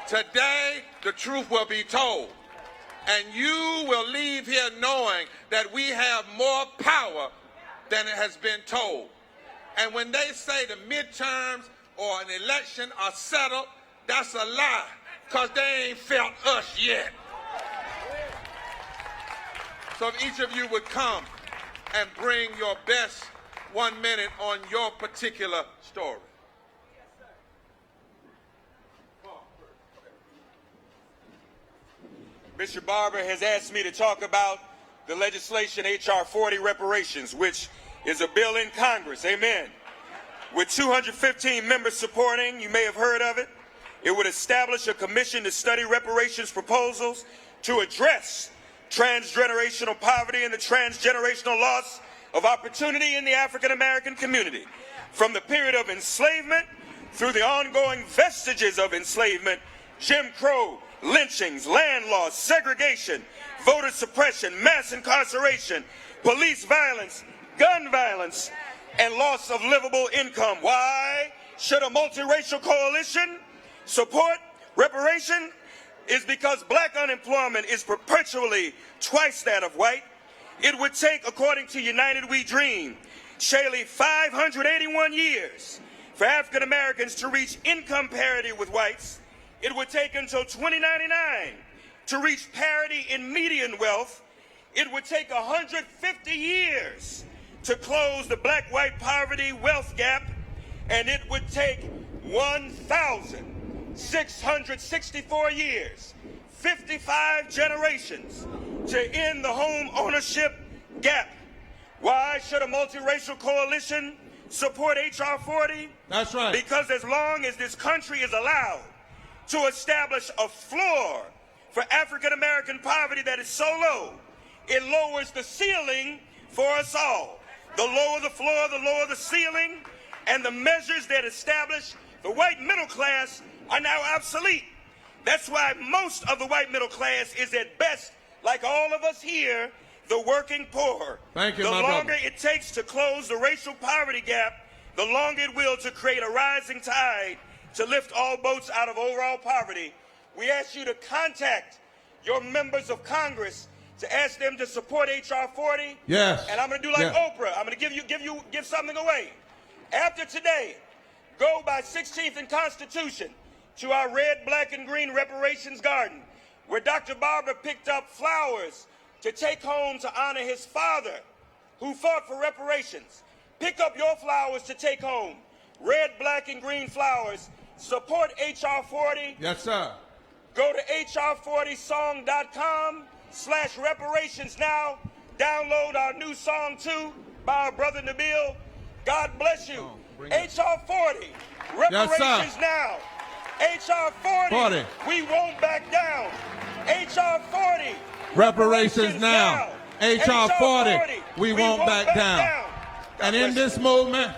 Today, the truth will be told. And you will leave here knowing that we have more power than it has been told. And when they say the midterms or an election are settled, that's a lie, because they ain't felt us yet. So if each of you would come and bring your best 1 minute on your particular story. Bishop Barber has asked me to talk about the legislation H.R. 40 reparations, which is a bill in Congress, amen. With 215 members supporting, you may have heard of it. It would establish a commission to study reparations proposals to address transgenerational poverty and the transgenerational loss of opportunity in the African American community, from the period of enslavement through the ongoing vestiges of enslavement, Jim Crow, lynchings, land loss, segregation, voter suppression, mass incarceration, police violence, gun violence, and loss of livable income. Why should a multiracial coalition support reparation? Is because black unemployment is perpetually twice that of white. It would take, according to United We Dream, Shaylee, 581 years for African Americans to reach income parity with whites. It would take until 2099 to reach parity in median wealth. It would take 150 years to close the black-white poverty wealth gap, and it would take 1,664 years, 55 generations, to end the home ownership gap. Why should a multiracial coalition support H.R. 40? That's right. Because as long as this country is allowed to establish a floor for African American poverty that is so low, it lowers the ceiling for us all. The lower the floor, the lower the ceiling, and the measures that establish the white middle class are now obsolete. That's why most of the white middle class is at best, like all of us here, the working poor. Thank you, the my longer brother. it takes to close the racial poverty gap, the longer it will to create a rising tide to lift all boats out of overall poverty. We ask you to contact your members of Congress to ask them to support H.R. 40. Yes. And I'm going to do like Oprah. I'm going to give something away. After today, go by 16th and Constitution to our red, black, and green reparations garden, where Dr. Barber picked up flowers to take home to honor his father, who fought for reparations. Pick up your flowers to take home. Red, black, and green flowers. Support H.R. 40. Yes, sir. Go to hr40song.com/reparations now. Download our new song, too, by our brother Nabil. God bless you. H.R. 40. Reparations now. H.R. 40. We won't back down. H.R. 40. Reparations now. H.R. 40. We won't back down. And in this movement,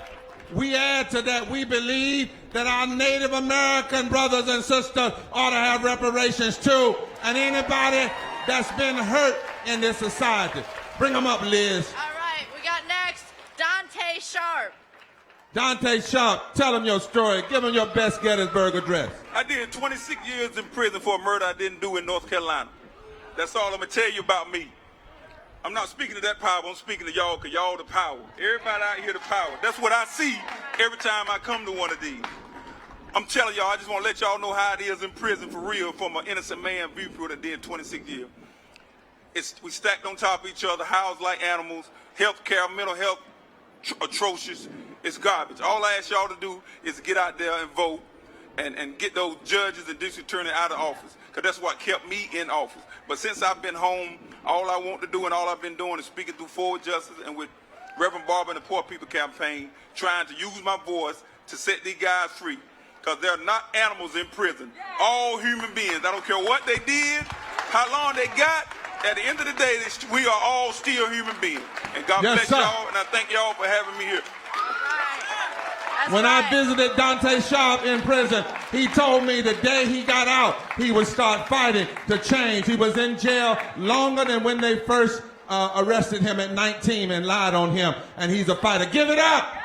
we add to that, we believe that our Native American brothers and sisters ought to have reparations too. And anybody that's been hurt in this society. Bring them up, Liz. All right, we got next Dante Sharp. Dante Sharp, tell them your story. Give them your best Gettysburg Address. I did 26 years in prison for a murder I didn't do in North Carolina. That's all I'm going to tell you about me. I'm not speaking to that power, I'm speaking to y'all, because y'all the power. Everybody out here the power. That's what I see every time I come to one of these. I'm telling y'all, I just want to let y'all know how it is in prison for real from an innocent man viewpoint that did 26 years. We stacked on top of each other, housed like animals, health care, mental health, atrocious. It's garbage. All I ask y'all to do is get out there and vote and get those judges and district attorney out of office, because that's what kept me in office. But since I've been home, all I want to do and all I've been doing is speaking through Forward Justice and with Reverend Barber and the Poor People Campaign, trying to use my voice to set these guys free. Because they're not animals in prison. All human beings. I don't care what they did, how long they got. At the end of the day, we are all still human beings. And God bless y'all, and I thank y'all for having me here. When I visited Dante Sharp in prison, he told me the day he got out, he would start fighting to change. He was in jail longer than when they first arrested him at 19 and lied on him, and he's a fighter. Give it up!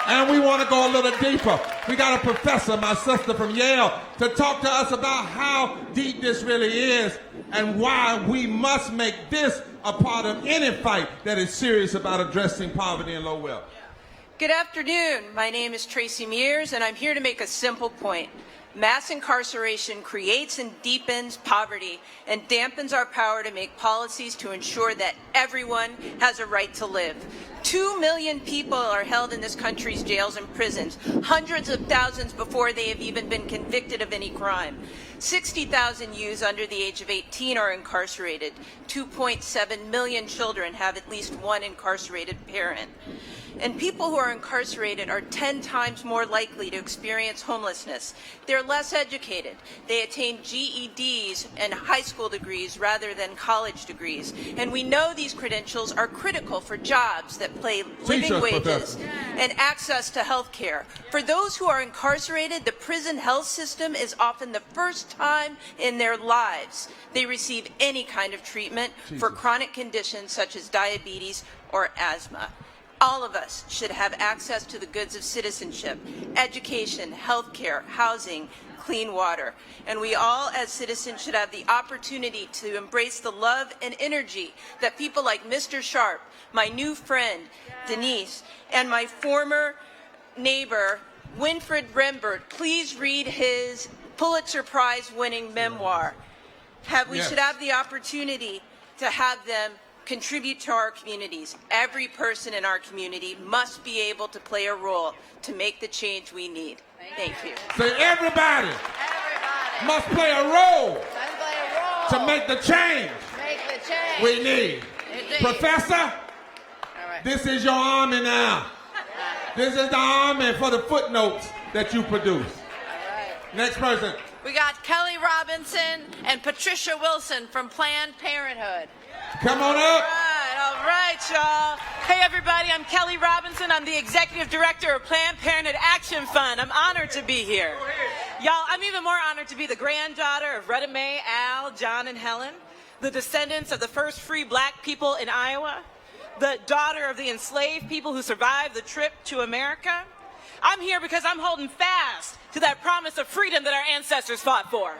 And we want to go a little deeper. We got a professor, my sister from Yale, to talk to us about how deep this really is and why we must make this a part of any fight that is serious about addressing poverty and low wealth. Good afternoon. My name is Tracy Mears, and I'm here to make a simple point. Mass incarceration creates and deepens poverty and dampens our power to make policies to ensure that everyone has a right to live. 2 million people are held in this country's jails and prisons, hundreds of thousands before they have even been convicted of any crime. 60,000 youths under the age of 18 are incarcerated. 2.7 million children have at least one incarcerated parent. And people who are incarcerated are 10 times more likely to experience homelessness. They're less educated. They attain GEDs and high school degrees rather than college degrees. And we know these credentials are critical for jobs that pay living wages and access to health care. For those who are incarcerated, the prison health system is often the first time in their lives they receive any kind of treatment for chronic conditions such as diabetes or asthma. All of us should have access to the goods of citizenship, education, health care, housing, clean water. And we all as citizens should have the opportunity to embrace the love and energy that people like Mr. Sharp, my new friend, Denise, and my former neighbor, Winfred Rembert. Please read his Pulitzer Prize winning memoir. We should have the opportunity to have them contribute to our communities. Every person in our community must be able to play a role to make the change we need. Thank you. Say everybody must play a role to make the change we need. Professor, this is your army now. This is the army for the footnotes that you produce. Next person. We got Kelly Robinson and Patricia Wilson from Planned Parenthood. Come on up. All right, y'all. Hey, everybody, I'm Kelly Robinson. I'm the Executive Director of Planned Parenthood Action Fund. I'm honored to be here. Y'all, I'm even more honored to be the granddaughter of Retta Mae, Al, John, and Helen, the descendants of the first free black people in Iowa, the daughter of the enslaved people who survived the trip to America. I'm here because I'm holding fast to that promise of freedom that our ancestors fought for.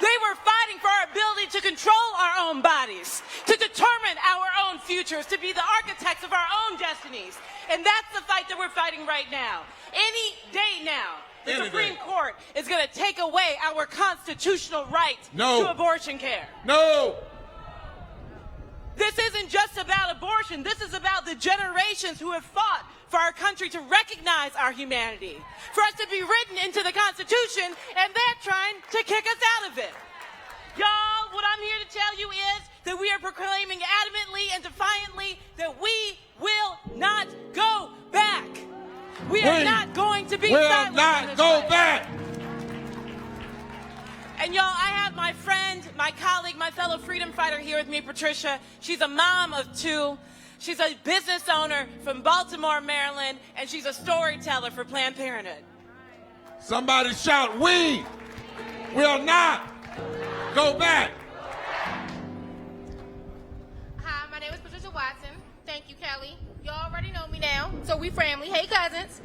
They were fighting for our ability to control our own bodies, to determine our own futures, to be the architects of our own destinies. And that's the fight that we're fighting right now. Any day now, the Supreme Court is going to take away our constitutional right to abortion care. No! This isn't just about abortion. This is about the generations who have fought for our country to recognize our humanity, for us to be written into the Constitution, and they're trying to kick us out of it. Y'all, what I'm here to tell you is that we are proclaiming adamantly and defiantly that we will not go back. We are not going to be silent. Will not go back. And y'all, I have my friend, my colleague, my fellow freedom fighter here with me, Patricia. She's a mom of two. She's a business owner from Baltimore, Maryland, and she's a storyteller for Planned Parenthood. Somebody shout, we will not go back. Hi, my name is Patricia Watson. Thank you, Kelly. You already know me now, so we family. Hey, cousins.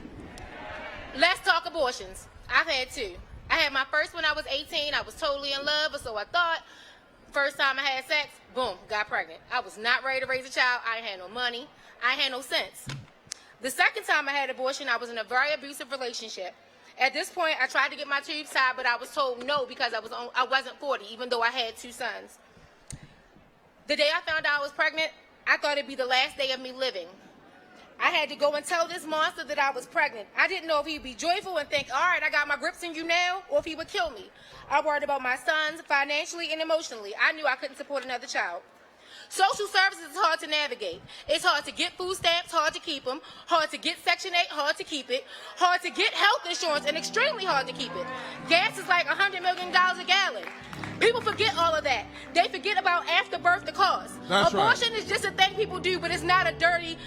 Let's talk abortions. I've had two. I had my first when I was 18. I was totally in love, or so I thought. First time I had sex, boom, got pregnant. I was not ready to raise a child. I ain't had no money. I ain't had no sense. The second time I had abortion, I was in a very abusive relationship. At this point, I tried to get my tubes tied, but I was told no because I wasn't 40, even though I had two sons. The day I found out I was pregnant, I thought it'd be the last day of me living. I had to go and tell this monster that I was pregnant. I didn't know if he'd be joyful and think, all right, I got my grips in you now, or if he would kill me. I worried about my sons financially and emotionally. I knew I couldn't support another child. Social services is hard to navigate. It's hard to get food stamps, hard to keep them. Hard to get Section 8, hard to keep it. Hard to get health insurance, and extremely hard to keep it. Gas is like $100 million a gallon. People forget all of that. They forget about after birth the cost. Abortion is just a thing people do, but it's not a dirty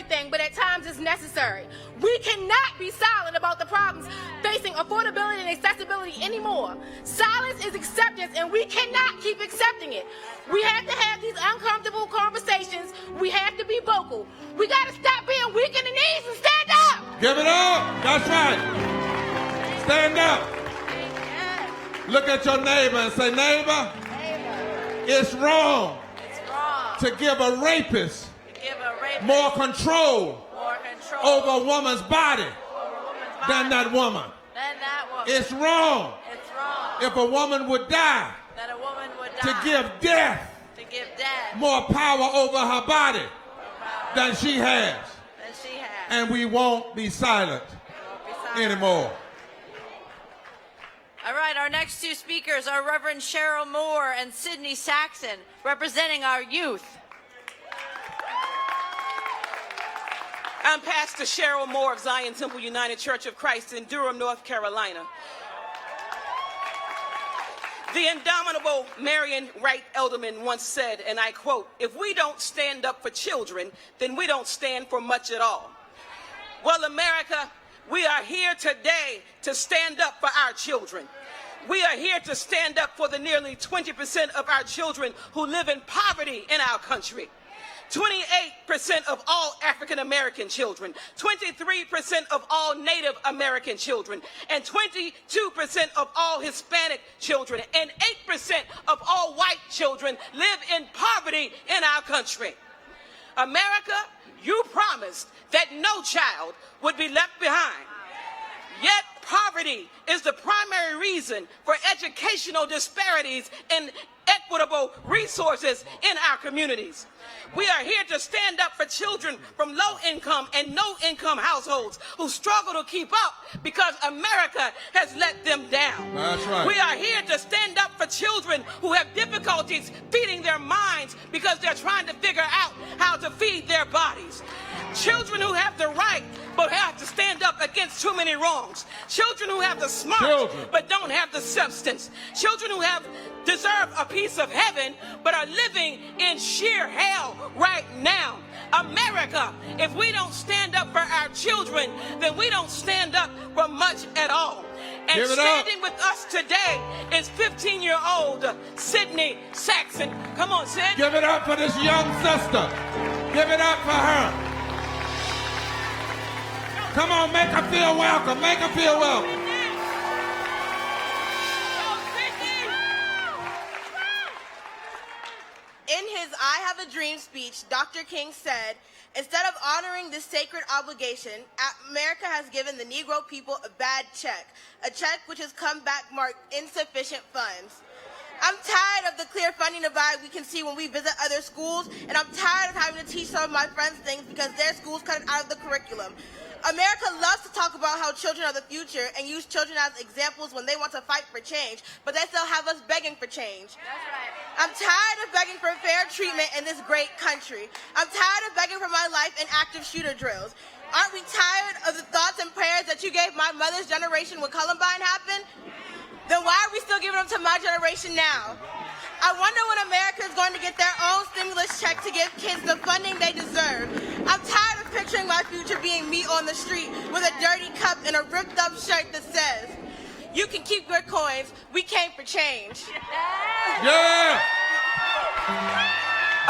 thing, but at times it's necessary. We cannot be silent about the problems facing affordability and accessibility anymore. Silence is acceptance, and we cannot keep accepting it. We have to have these uncomfortable conversations. We have to be vocal. We got to stop being weak in the knees and stand up. Give it up. That's right. Stand up. Look at your neighbor and say, neighbor, it's wrong to give a rapist more control over a woman's body than that woman. It's wrong if a woman would die to give death more power over her body than she has. And we won't be silent anymore. All right, our next two speakers are Reverend Cheryl Moore and Sydney Saxon, representing our youth. I'm Pastor Cheryl Moore of Zion Temple United Church of Christ in Durham, North Carolina. The indomitable Marion Wright Elderman once said, and I quote, "If we don't stand up for children, then we don't stand for much at all." Well, America, we are here today to stand up for our children. We are here to stand up for the nearly 20% of our children who live in poverty in our country. 28% of all African American children, 23% of all Native American children, and 22% of all Hispanic children, and 8% of all white children live in poverty in our country. America, you promised that no child would be left behind. Yet poverty is the primary reason for educational disparities and equitable resources in our communities. We are here to stand up for children from low-income and no-income households who struggle to keep up because America has let them down. That's right. We are here to stand up for children who have difficulties feeding their minds because they're trying to figure out how to feed their bodies. Children who have the right but have to stand up against too many wrongs. Children who have the smarts but don't have the substance. Children who deserve a piece of heaven but are living in sheer hell right now. America, if we don't stand up for our children, then we don't stand up for much at all. And standing with us today is 15-year-old Sydney Saxon. Come on, Sid. Give it up for this young sister. Give it up for her. Come on, make her feel welcome. Make her feel welcome. In his I Have a Dream speech, Dr. King said, instead of honoring this sacred obligation, America has given the Negro people a bad check, a check which has come back marked insufficient funds. I'm tired of the clear funding divide we can see when we visit other schools, and I'm tired of having to teach some of my friends things because their schools cut it out of the curriculum. America loves to talk about how children are the future and use children as examples when they want to fight for change, but they still have us begging for change. That's right. I'm tired of begging for fair treatment in this great country. I'm tired of begging for my life in active shooter drills. Aren't we tired of the thoughts and prayers that you gave my mother's generation when Columbine happened? Then why are we still giving them to my generation now? I wonder when America is going to get their own stimulus check to give kids the funding they deserve. I'm tired of picturing my future being me on the street with a dirty cup and a ripped up shirt that says, you can keep your coins, we came for change. Yeah!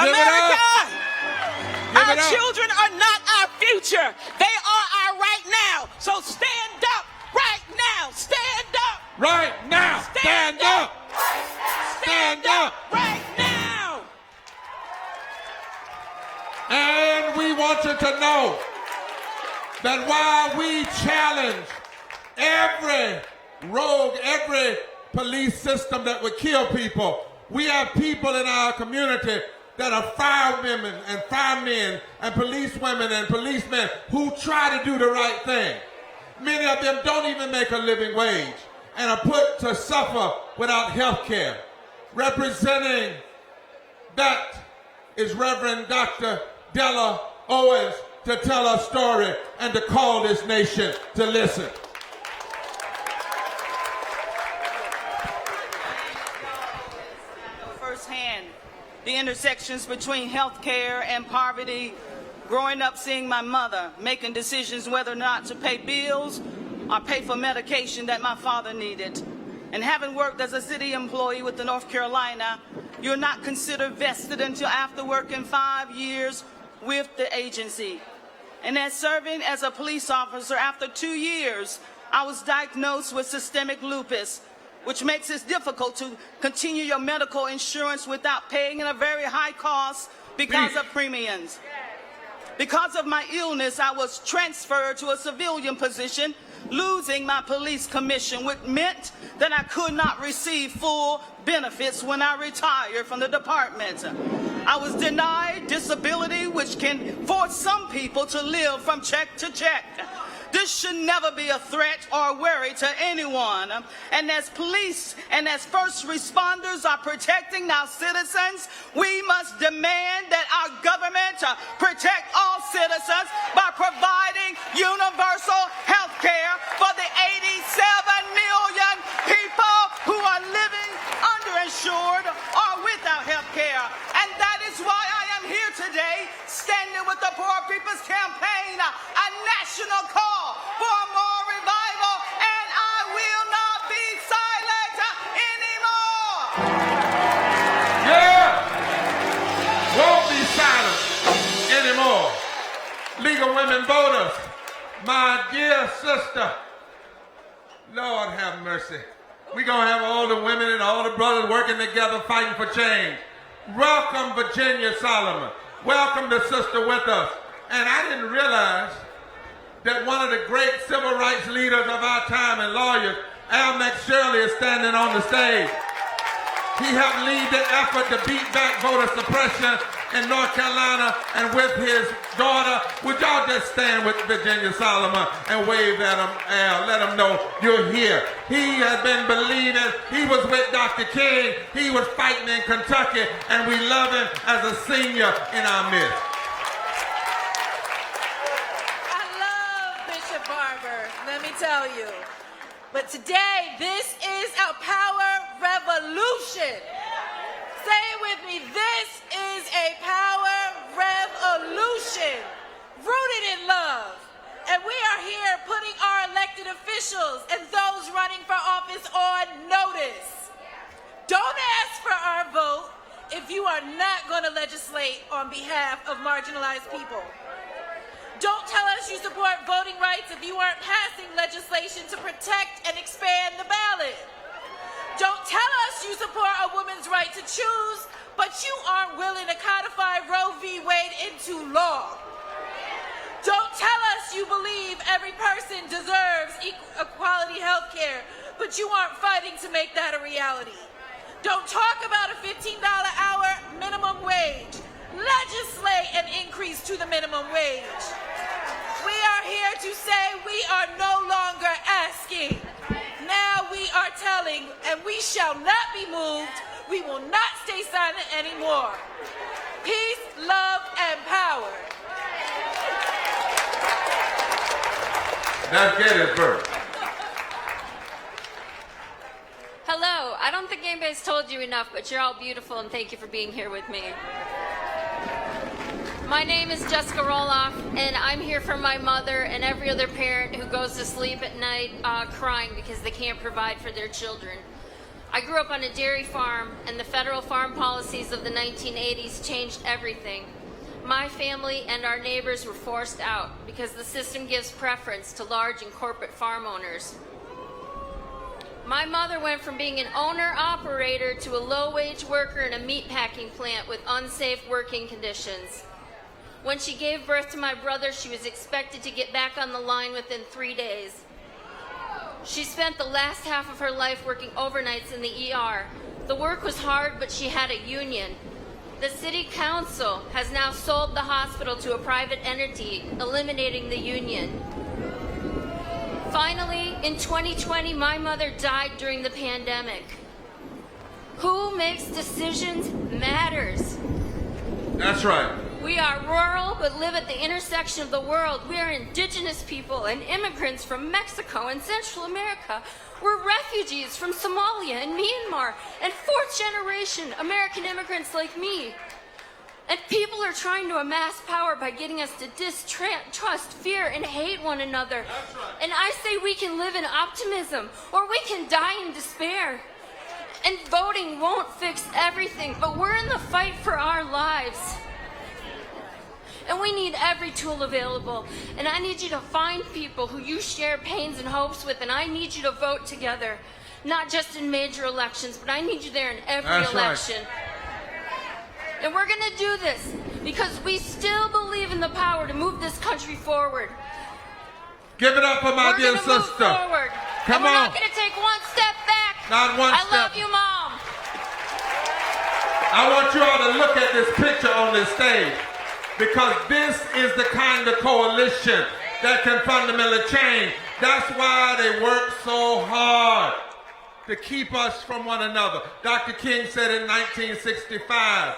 America! Our children are not our future. They are our right now. So stand up right now. Stand up. Right now. Stand up. Stand up right now. And we want you to know that while we challenge every rogue, every police system that would kill people, we have people in our community that are firewomen and firemen and policewomen and policemen who try to do the right thing. Many of them don't even make a living wage and are put to suffer without health care. Representing that is Reverend Dr. Della Owens to tell her story and to call this nation to listen. Firsthand, the intersections between health care and poverty, growing up seeing my mother making decisions whether or not to pay bills or pay for medication that my father needed. And having worked as a city employee with the North Carolina, you're not considered vested until after working 5 years with the agency. And as serving as a police officer, after 2 years, I was diagnosed with systemic lupus, which makes it difficult to continue your medical insurance without paying a very high cost because of premiums. Because of my illness, I was transferred to a civilian position, losing my police commission, which meant that I could not receive full benefits when I retired from the department. I was denied disability, which can force some people to live from check to check. This should never be a threat or a worry to anyone. And as police and as first responders are protecting our citizens, we must demand that our government protect all citizens by providing universal health care for the 87 million people who are living underinsured or without health care. And that is why I am here today, standing with the Poor People's Campaign, a national call for more revival, and I will not be silent anymore. Yeah! Won't be silent. League of Women Voters, my dear sister, Lord have mercy. We're going to have all the women and all the brothers working together fighting for change. Welcome, Virginia Solomon. Welcome the sister with us. And I didn't realize that one of the great civil rights leaders of our time and lawyers, Al McShirley, is standing on the stage. He helped lead the effort to beat back voter suppression in North Carolina, and with his daughter, would y'all just stand with Virginia Solomon and wave at him, Al, let him know you're here. He has been believing. He was with Dr. King. He was fighting in Kentucky, and we love him as a senior in our midst. I love Bishop Barber, let me tell you. But today, this is a power revolution. Say it with me. This is a power revolution rooted in love. And we are here putting our elected officials and those running for office on notice. Don't ask for our vote if you are not going to legislate on behalf of marginalized people. Don't tell us you support voting rights if you aren't passing legislation to protect and expand the ballot. Don't tell us you support a woman's right to choose, but you aren't willing to codify Roe v. Wade into law. Don't tell us you believe every person deserves equality health care, but you aren't fighting to make that a reality. Don't talk about a $15 hour minimum wage. Legislate an increase to the minimum wage. We are here to say we are no longer asking. Now we are telling, and we shall not be moved. We will not stay silent anymore. Peace, love, and power. That's Gettysburg. Hello. I don't think anybody's told you enough, but you're all beautiful, and thank you for being here with me. My name is Jessica Roloff, and I'm here for my mother and every other parent who goes to sleep at night crying because they can't provide for their children. I grew up on a dairy farm, and the federal farm policies of the 1980s changed everything. My family and our neighbors were forced out because the system gives preference to large and corporate farm owners. My mother went from being an owner-operator to a low-wage worker in a meatpacking plant with unsafe working conditions. When she gave birth to my brother, she was expected to get back on the line within 3 days. She spent the last half of her life working overnights in the ER. The work was hard, but she had a union. The city council has now sold the hospital to a private entity, eliminating the union. Finally, in 2020, my mother died during the pandemic. Who makes decisions matters. That's right. We are rural, but live at the intersection of the world. We are indigenous people and immigrants from Mexico and Central America. We're refugees from Somalia and Myanmar and fourth-generation American immigrants like me. And people are trying to amass power by getting us to distrust, fear, and hate one another. That's right. And I say we can live in optimism, or we can die in despair. And voting won't fix everything, but we're in the fight for our lives. And we need every tool available. And I need you to find people who you share pains and hopes with, and I need you to vote together. Not just in major elections, but I need you there in every election. Right. And we're going to do this because we still believe in the power to move this country forward. Give it up for my dear sister. Move forward. Come and we're on. not going to take one step back. Not one step. I love you, Mom. I want you all to look at this picture on this stage, because this is the kind of coalition that can fundamentally change. That's why they work so hard to keep us from one another. Dr. King said in 1965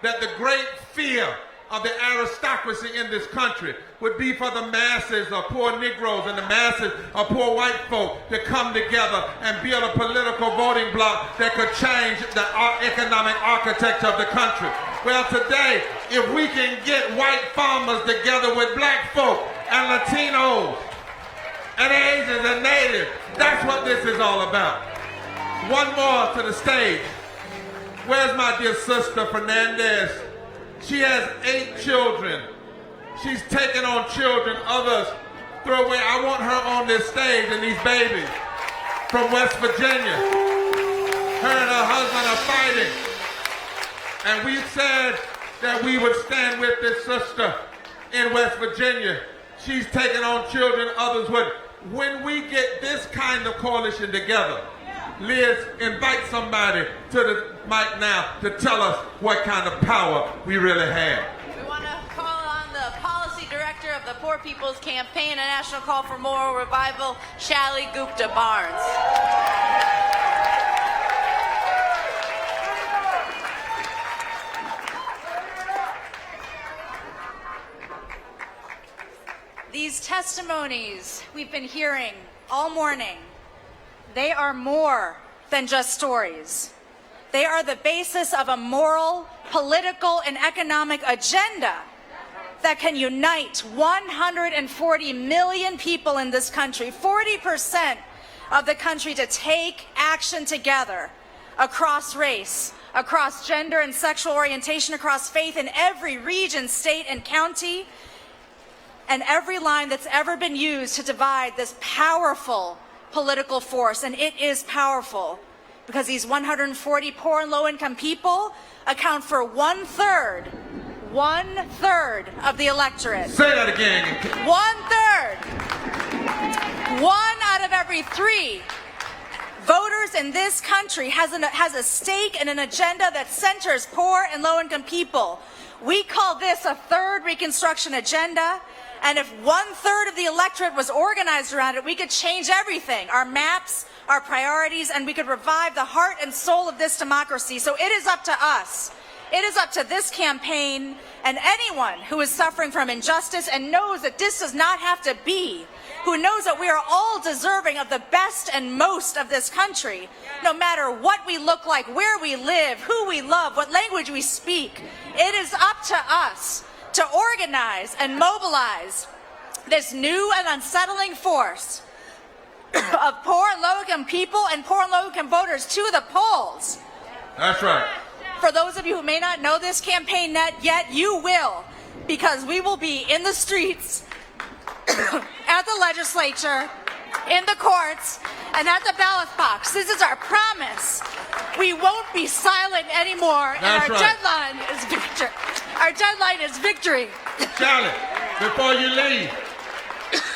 that the great fear of the aristocracy in this country would be for the masses of poor Negroes and the masses of poor white folk to come together and build a political voting bloc that could change the economic architecture of the country. Well, today, if we can get white farmers together with black folk and Latinos and Asians and Natives, that's what this is all about. One more to the stage. Where's my dear sister Fernandez? She has 8 children. She's taking on children, others throw away. I want her on this stage and these babies from West Virginia. Her and her husband are fighting. And we said that we would stand with this sister in West Virginia. She's taking on children, others would. When we get this kind of coalition together, Liz, invite somebody to the mic now to tell us what kind of power we really have. We want to call on the policy director of the Poor People's Campaign, a national call for moral revival, Shally Gupta Barnes. These testimonies we've been hearing all morning, they are more than just stories. They are the basis of a moral, political, and economic agenda that can unite 140 million people in this country, 40% of the country, to take action together across race, across gender and sexual orientation, across faith, in every region, state, and county, and every line that's ever been used to divide this powerful political force. And it is powerful because these 140 poor and low-income people account for one-third of the electorate. Say that again. One-third. 1 out of every 3 voters in this country has a stake in an agenda that centers poor and low-income people. We call this a third Reconstruction agenda. And if 1/3 of the electorate was organized around it, we could change everything, our maps, our priorities, and we could revive the heart and soul of this democracy. So it is up to us. It is up to this campaign and anyone who is suffering from injustice and knows that this does not have to be, who knows that we are all deserving of the best and most of this country, no matter what we look like, where we live, who we love, what language we speak. It is up to us to organize and mobilize this new and unsettling force of poor and low-income people and poor and low-income voters to the polls. That's right. For those of you who may not know this campaign yet, you will, because we will be in the streets, at the legislature, in the courts, and at the ballot box. This is our promise. We won't be silent anymore, and our deadline is victory. Our deadline is victory. Charlie, before you leave,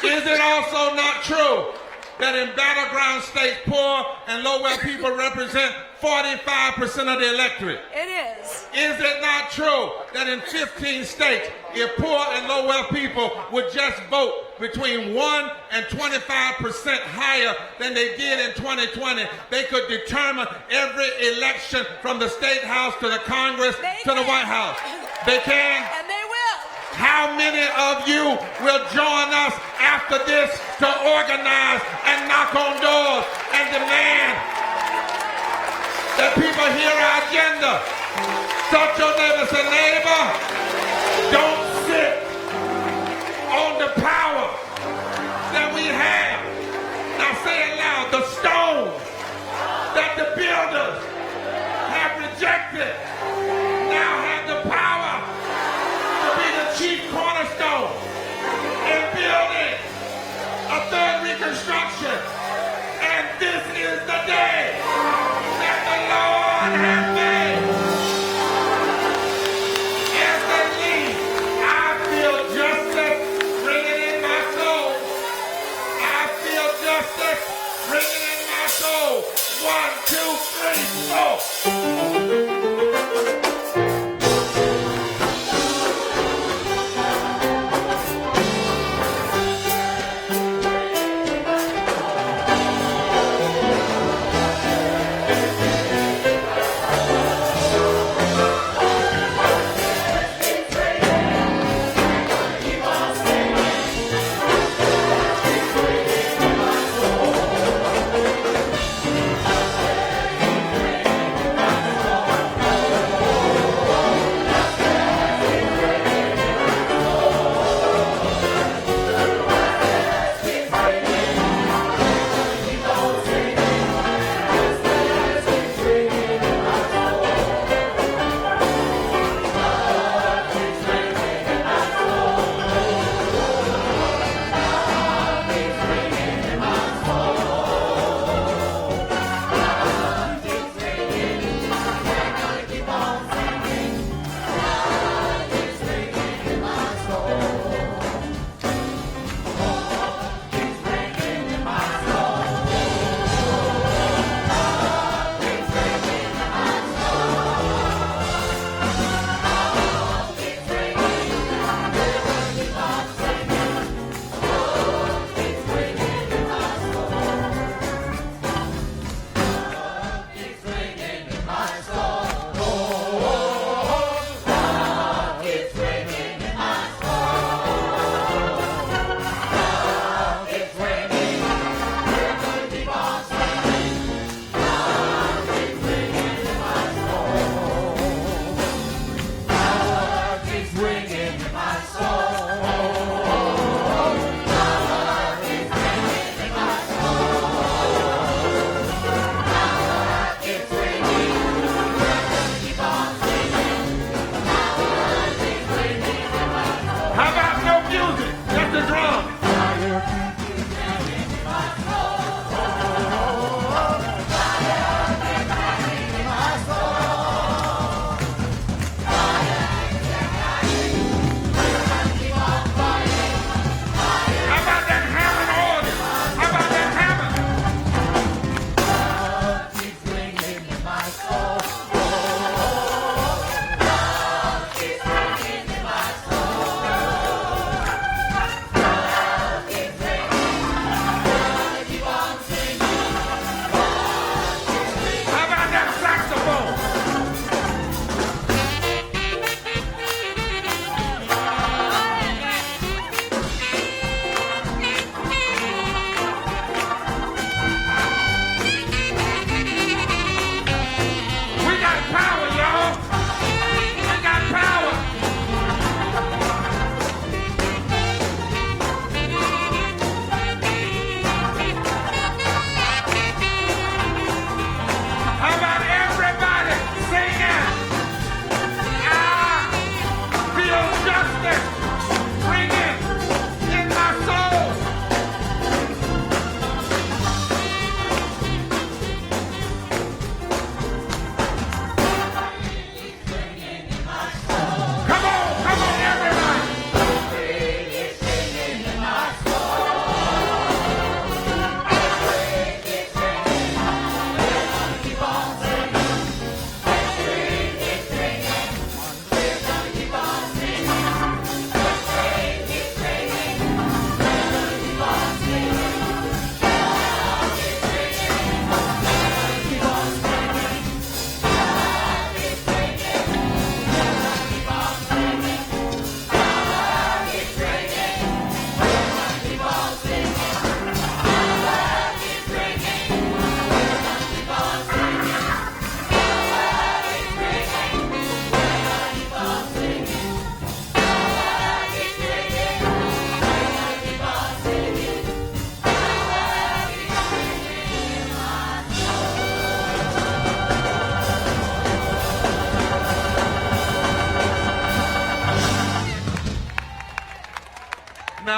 is it also not true that in battleground states, poor and low-wealth people represent 45% of the electorate? It is. Is it not true that in 15 states, if poor and low-wealth people would just vote between 1 and 25% higher than they did in 2020, they could determine every election from the State House to the Congress to the White House? They can? And they will. How many of you will join us after this to organize and knock on doors and demand that people hear our agenda? Touch your neighbor, say, neighbor, don't sit on the power that we have. Now say it loud, the stones that the builders have rejected now have the power to be the chief cornerstone in building a third Reconstruction. And this is the day that the Lord has made. As they leave, I feel justice ringing in my soul. I feel justice ringing in my soul. 1, 2, 3, 4.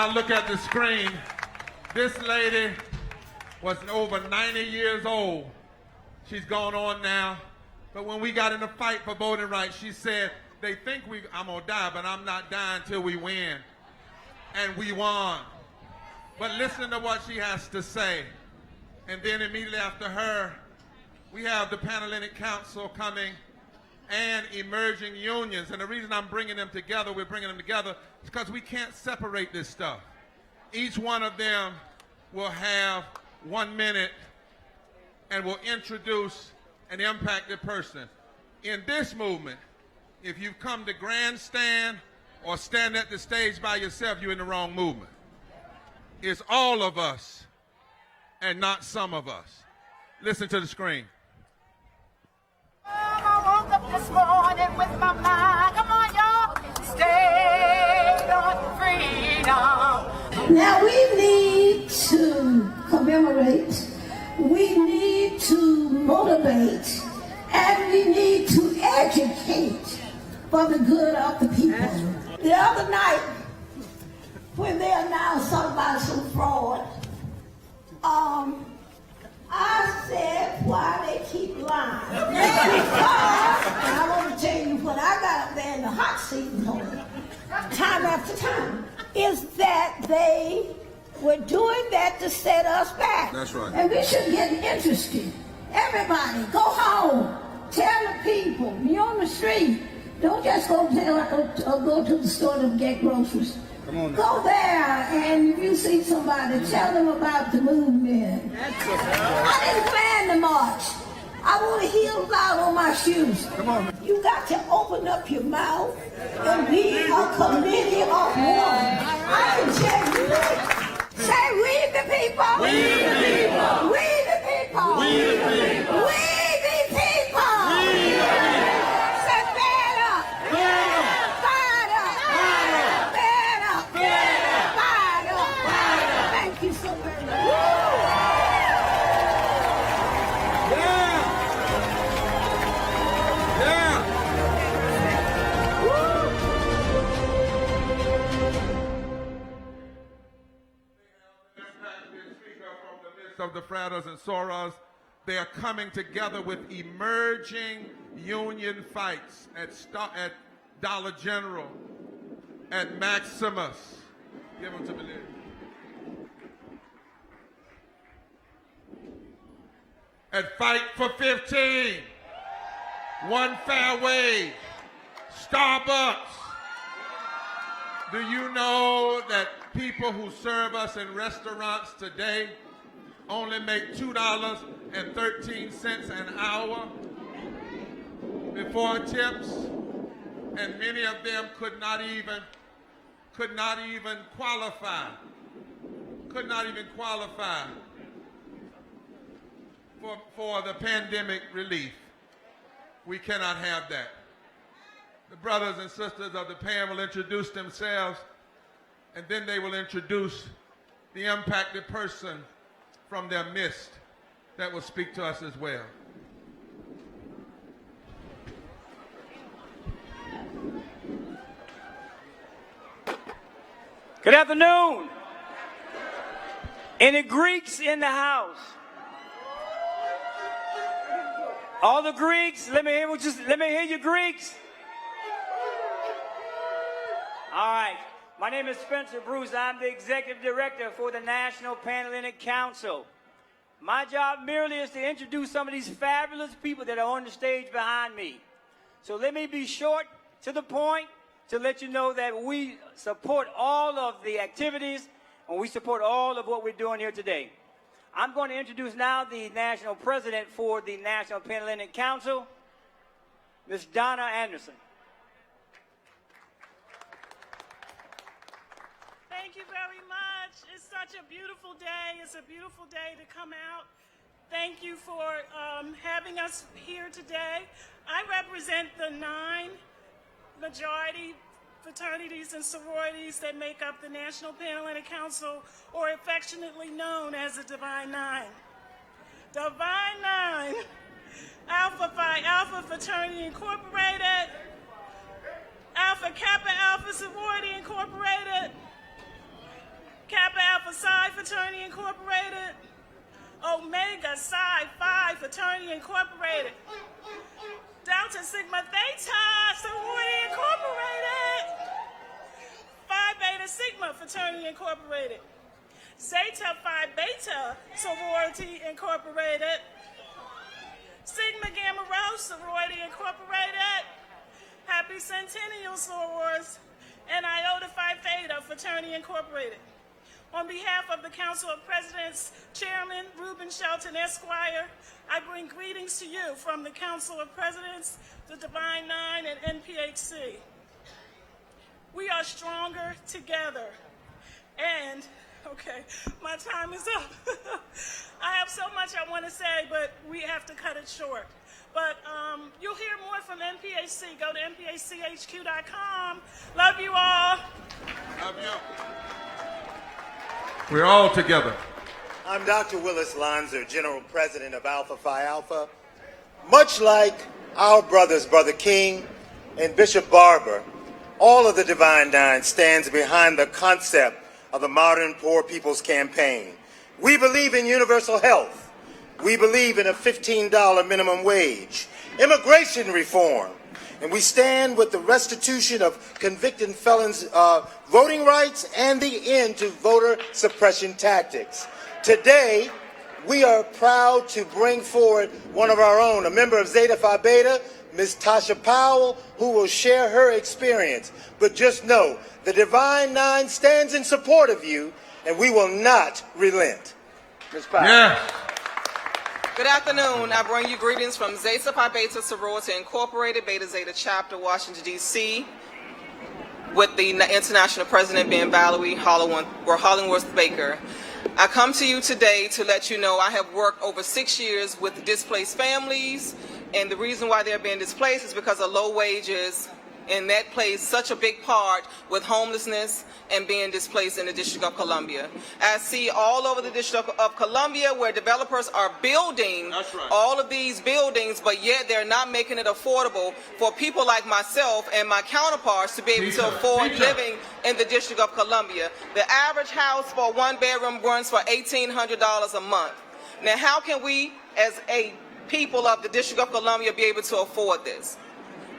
Now look at the screen. This lady was over 90 years old. She's gone on now. But when we got in a fight for voting rights, she said, they think I'm going to die, but I'm not dying till we win. And we won. But listen to what she has to say. And then immediately after her, we have the Panhellenic Council coming and emerging unions. And the reason I'm bringing them together, we're bringing them together, is because we can't separate this stuff. Each one of them will have 1 minute and will introduce an impacted person. In this movement, if you've come to grandstand or stand at the stage by yourself, you're in the wrong movement. It's all of us and not some of us. Listen to the screen. I woke up this morning with my mind, come on y'all, stay on freedom. Now we need to commemorate, we need to motivate, and we need to educate for the good of the people. The other night, when they announced something about some fraud, I said, why they keep lying? Because, and I want to tell you what I got up there in the hot seat for, time after time, is that they were doing that to set us back. That's right. And we should get interested. Everybody, go home. Tell the people, you're on the street. Don't just go to the store to get groceries. Come on now. Go there, and if you see somebody, tell them about the movement. I didn't plan to march. I want to heels out on my shoes. Come on. You got to open up your mouth and be a committee of one. I can tell you. Say, we the people. We the people. We the people. We the people. We the people. We the people. Say, fed up. Fed up. Fired up. Fed up. Fired up. Thank you so very much. Of the fratters and sorors, they are coming together with emerging union fights at Dollar General, at Maximus. Give them to me. At Fight for 15, One Fair Wage, Starbucks. Do you know that people who serve us in restaurants today only make $2.13 an hour before tips, and many of them could not even qualify for the pandemic relief. We cannot have that. The brothers and sisters of the PAN will introduce themselves, and then they will introduce the impacted person from their midst that will speak to us as well. Good afternoon. Any Greeks in the house? All the Greeks, let me hear you Greeks. All right. My name is Spencer Bruce. I'm the Executive Director for the National Panhellenic Council. My job merely is to introduce some of these fabulous people that are on the stage behind me. So let me be short to the point to let you know that we support all of the activities and we support all of what we're doing here today. I'm going to introduce now the National President for the National Panhellenic Council, Ms. Donna Anderson. Thank you very much. It's such a beautiful day. It's a beautiful day to come out. Thank you for having us here today. I represent the 9 majority fraternities and sororities that make up the National Panhellenic Council, or affectionately known as the Divine Nine. Divine Nine, Alpha Phi Alpha Fraternity Incorporated, Alpha Kappa Alpha Sorority Incorporated, Kappa Alpha Psi Fraternity Incorporated, Omega Psi Phi Fraternity Incorporated, Delta Sigma Theta Sorority Incorporated, Phi Beta Sigma Fraternity Incorporated, Zeta Phi Beta Sorority Incorporated, Sigma Gamma Rho Sorority Incorporated, Happy Centennial Sorors, and Iota Phi Theta Fraternity Incorporated. On behalf of the Council of Presidents, Chairman Reuben Shelton, Esquire, I bring greetings to you from the Council of Presidents, the Divine Nine, and NPHC. We are stronger together. And, okay, my time is up. I have so much I want to say, but we have to cut it short. But you'll hear more from NPHC. Go to nphchq.com. Love you all. Love you. We're all together. I'm Dr. Willis Lanzer, General President of Alpha Phi Alpha. Much like our brothers, Brother King and Bishop Barber, all of the Divine Nine stands behind the concept of the Modern Poor People's Campaign. We believe in universal health. We believe in a $15 minimum wage, immigration reform, and we stand with the restitution of convicted felons' voting rights and the end to voter suppression tactics. Today, we are proud to bring forward one of our own, a member of Zeta Phi Beta, Ms. Tasha Powell, who will share her experience. But just know, the Divine Nine stands in support of you, and we will not relent. Ms. Powell. Yeah. Good afternoon. I bring you greetings from Zeta Phi Beta Sorority Incorporated, Beta Zeta Chapter, Washington, D.C., with the International President being Valerie Hollingworth Baker. I come to you today to let you know I have worked over 6 years with displaced families, and the reason why they're being displaced is because of low wages, and that plays such a big part with homelessness and being displaced in the District of Columbia. I see all over the District of Columbia where developers are building all of these buildings, but yet they're not making it affordable for people like myself and my counterparts to be able to afford living in the District of Columbia. The average house for a one-bedroom runs for $1,800 a month. Now, how can we, as a people of the District of Columbia, be able to afford this?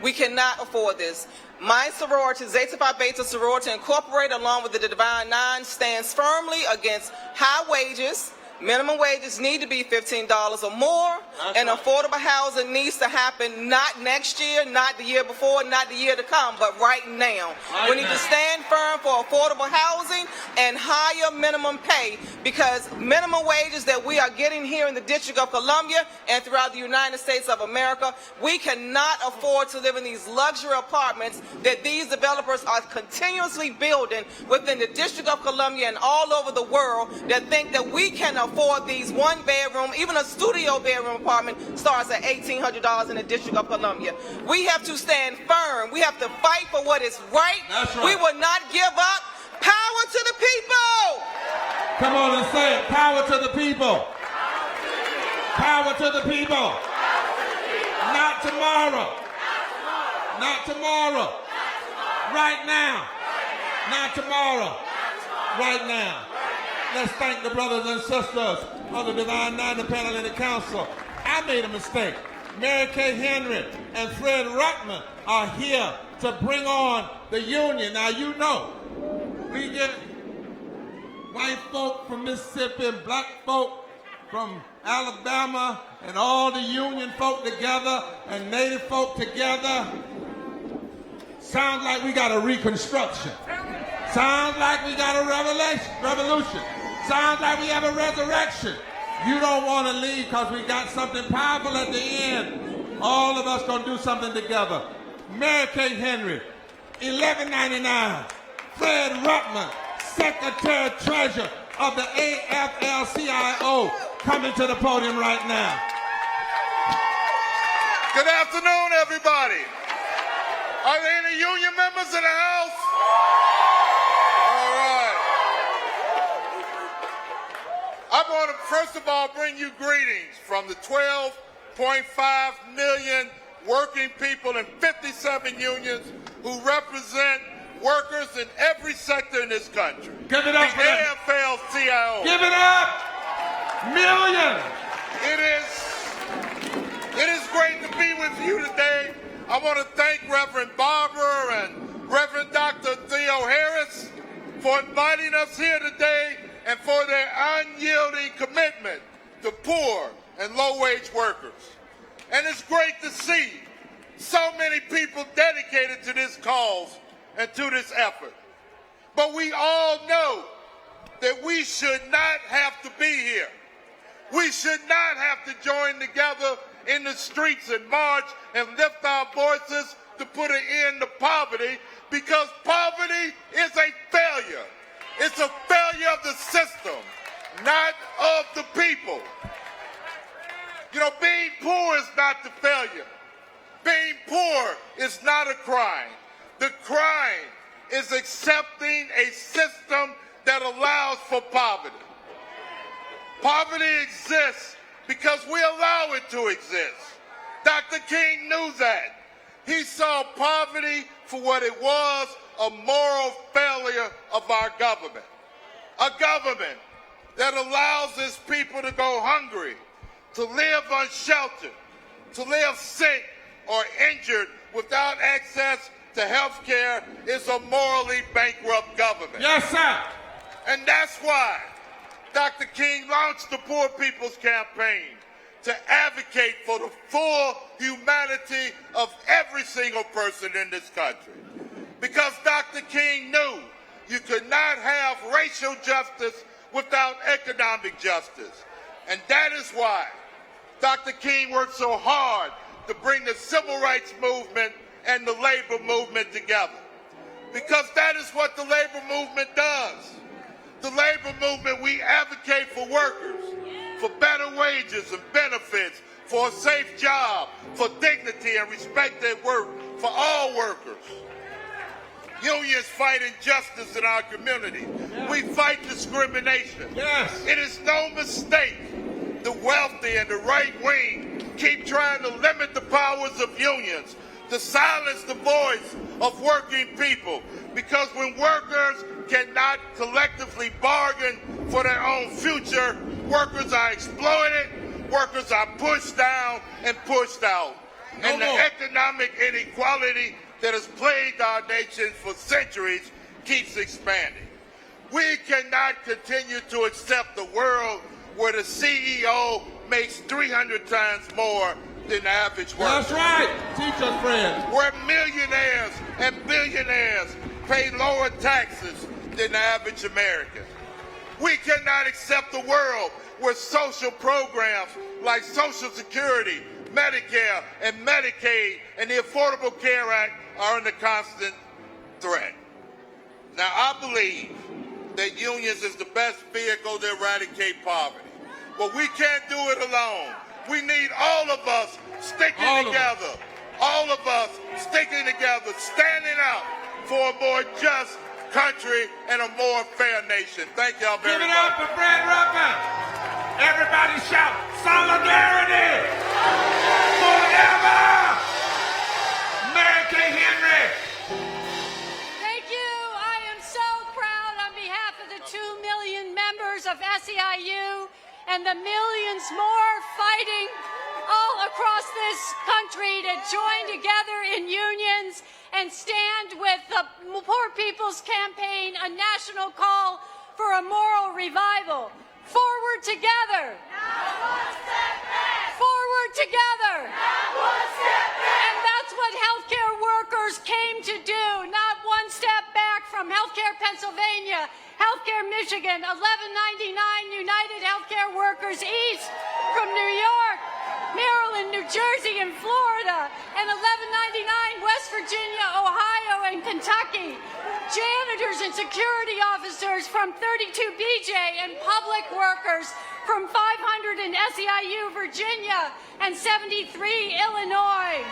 We cannot afford this. My sorority, Zeta Phi Beta Sorority Incorporated, along with the Divine Nine, stands firmly against high wages. Minimum wages need to be $15 or more, and affordable housing needs to happen not next year, not the year before, not the year to come, but right now. We need to stand firm for affordable housing and higher minimum pay, because minimum wages that we are getting here in the District of Columbia and throughout the United States of America, we cannot afford to live in these luxury apartments that these developers are continuously building within the District of Columbia and all over the world, that think that we can afford these one-bedroom, even a studio bedroom apartment starts at $1,800 in the District of Columbia. We have to stand firm. We have to fight for what is right. We will not give up. Power to the people. Come on and say it. Power to the people. Power to the people. Not tomorrow. Not tomorrow. Right now. Not tomorrow. Right now. Let's thank the brothers and sisters of the Divine Nine Independent Council. I made a mistake. Mary Kay Henry and Fred Ruckman are here to bring on the union. Now, you know, we get white folk from Mississippi and black folk from Alabama and all the union folk together and native folk together. Sounds like we got a reconstruction. Sounds like we got a revolution. Sounds like we have a resurrection. You don't want to leave because we got something powerful at the end. All of us going to do something together. Mary Kay Henry, $11.99. Fred Ruckman, Secretary Treasurer of the AFL-CIO, coming to the podium right now. Good afternoon, everybody. Are there any union members in the house? All right. I want to first of all bring you greetings from the 12.5 million working people in 57 unions who represent workers in every sector in this country. Give it up the for them. AFL-CIO. Give it up! Millions! It is great to be with you today. I want to thank Reverend Barber and Reverend Dr. Theo Harris for inviting us here today and for their unyielding commitment to poor and low-wage workers. And it's great to see so many people dedicated to this cause and to this effort. But we all know that we should not have to be here. We should not have to join together in the streets and march and lift our voices to put an end to poverty, because poverty is a failure. It's a failure of the system, not of the people. You know, being poor is not the failure. Being poor is not a crime. The crime is accepting a system that allows for poverty. Poverty exists because we allow it to exist. Dr. King knew that. He saw poverty for what it was, a moral failure of our government. A government that allows its people to go hungry, to live unsheltered, to live sick or injured without access to health care is a morally bankrupt government. Yes, sir. And that's why Dr. King launched the Poor People's Campaign to advocate for the full humanity of every single person in this country. Because Dr. King knew you could not have racial justice without economic justice. And that is why Dr. King worked so hard to bring the civil rights movement and the labor movement together. Because that is what the labor movement does. The labor movement, we advocate for workers, for better wages and benefits, for a safe job, for dignity and respect at work for all workers. Unions fight injustice in our community. We fight discrimination. Yes. It is no mistake the wealthy and the right wing keep trying to limit the powers of unions, to silence the voice of working people. Because when workers cannot collectively bargain for their own future, workers are exploited, workers are pushed down and pushed out. And the economic inequality that has plagued our nation for centuries keeps expanding. We cannot continue to accept a world where the CEO makes 300 times more than the average worker. That's right. Teach us, friends. Where millionaires and billionaires pay lower taxes than the average American. We cannot accept a world where social programs like Social Security, Medicare, and Medicaid, and the Affordable Care Act are under constant threat. Now, I believe that unions is the best vehicle to eradicate poverty. But we can't do it alone. We need all of us sticking together. All of us sticking together, standing out for a more just country and a more fair nation. Thank y'all very much. Give it up for Fred Rucker. Everybody shout solidarity forever. Mary Kay Henry. Thank you. I am so proud on behalf of the 2 million members of SEIU and the millions more fighting all across this country to join together in unions and stand with the Poor People's Campaign, a national call for a moral revival. Forward together. Not one step back. Forward together. Not one step back. And that's what healthcare workers came to do. Not one step back from Healthcare Pennsylvania, Healthcare Michigan, $11.99 United Healthcare Workers East from New York, Maryland, New Jersey, and Florida, and $11.99 West Virginia, Ohio, and Kentucky. Janitors and security officers from 32BJ and public workers from 500 in SEIU, Virginia, and 73 Illinois.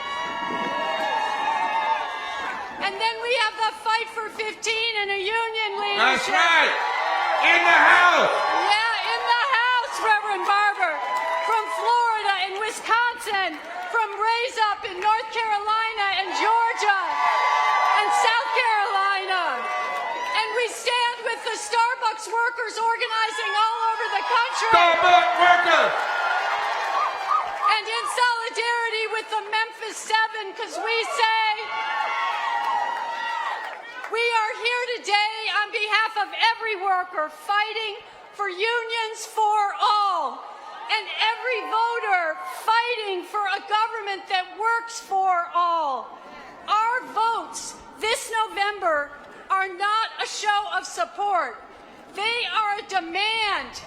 And then we have the fight for 15 in a union leadership. That's right. In the House. Yeah, in the House, Reverend Barber. From Florida and Wisconsin, from Raise Up in North Carolina and Georgia, and South Carolina. Starbucks workers organizing all over the country. Starbucks workers! And in solidarity with the Memphis 7, because we say we are here today on behalf of every worker fighting for unions for all, and every voter fighting for a government that works for all. Our votes this November are not a show of support. They are a demand,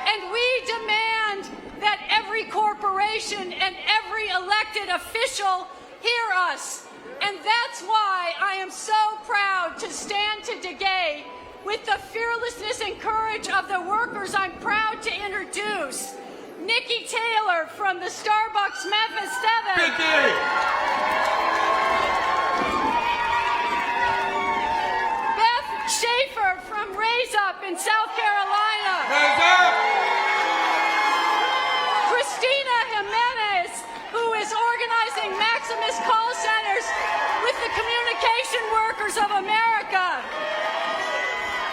and we demand that every corporation and every elected official hear us. And that's why I am so proud to stand today with the fearlessness and courage of the workers. I'm proud to introduce Nikki Taylor from the Starbucks Memphis 7. Nikki! Beth Schaefer from Raise Up in South Carolina. Raise Up! Christina Jimenez, who is organizing Maximus call centers with the Communication Workers of America.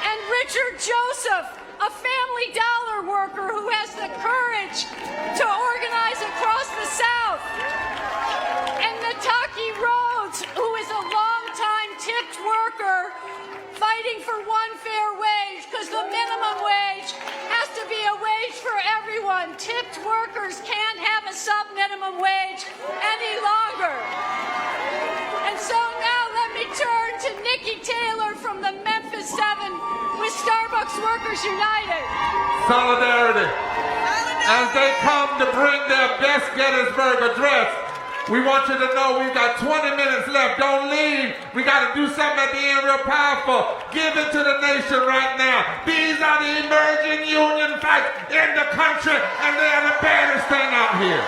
And Richard Joseph, a Family Dollar worker who has the courage to organize across the South. And Nataki Rhodes, who is a longtime tipped worker fighting for one fair wage, because the minimum wage has to be a wage for everyone. Tipped workers can't have a sub-minimum wage any longer. And so now let me turn to Nikki Taylor from the Memphis 7 with Starbucks Workers United. Solidarity. As they come to bring their best Gettysburg address, we want you to know we've got 20 minutes left. Don't leave. We got to do something at the end real powerful. Give it to the nation right now. These are the emerging union fights in the country, and they are the baddest thing out here.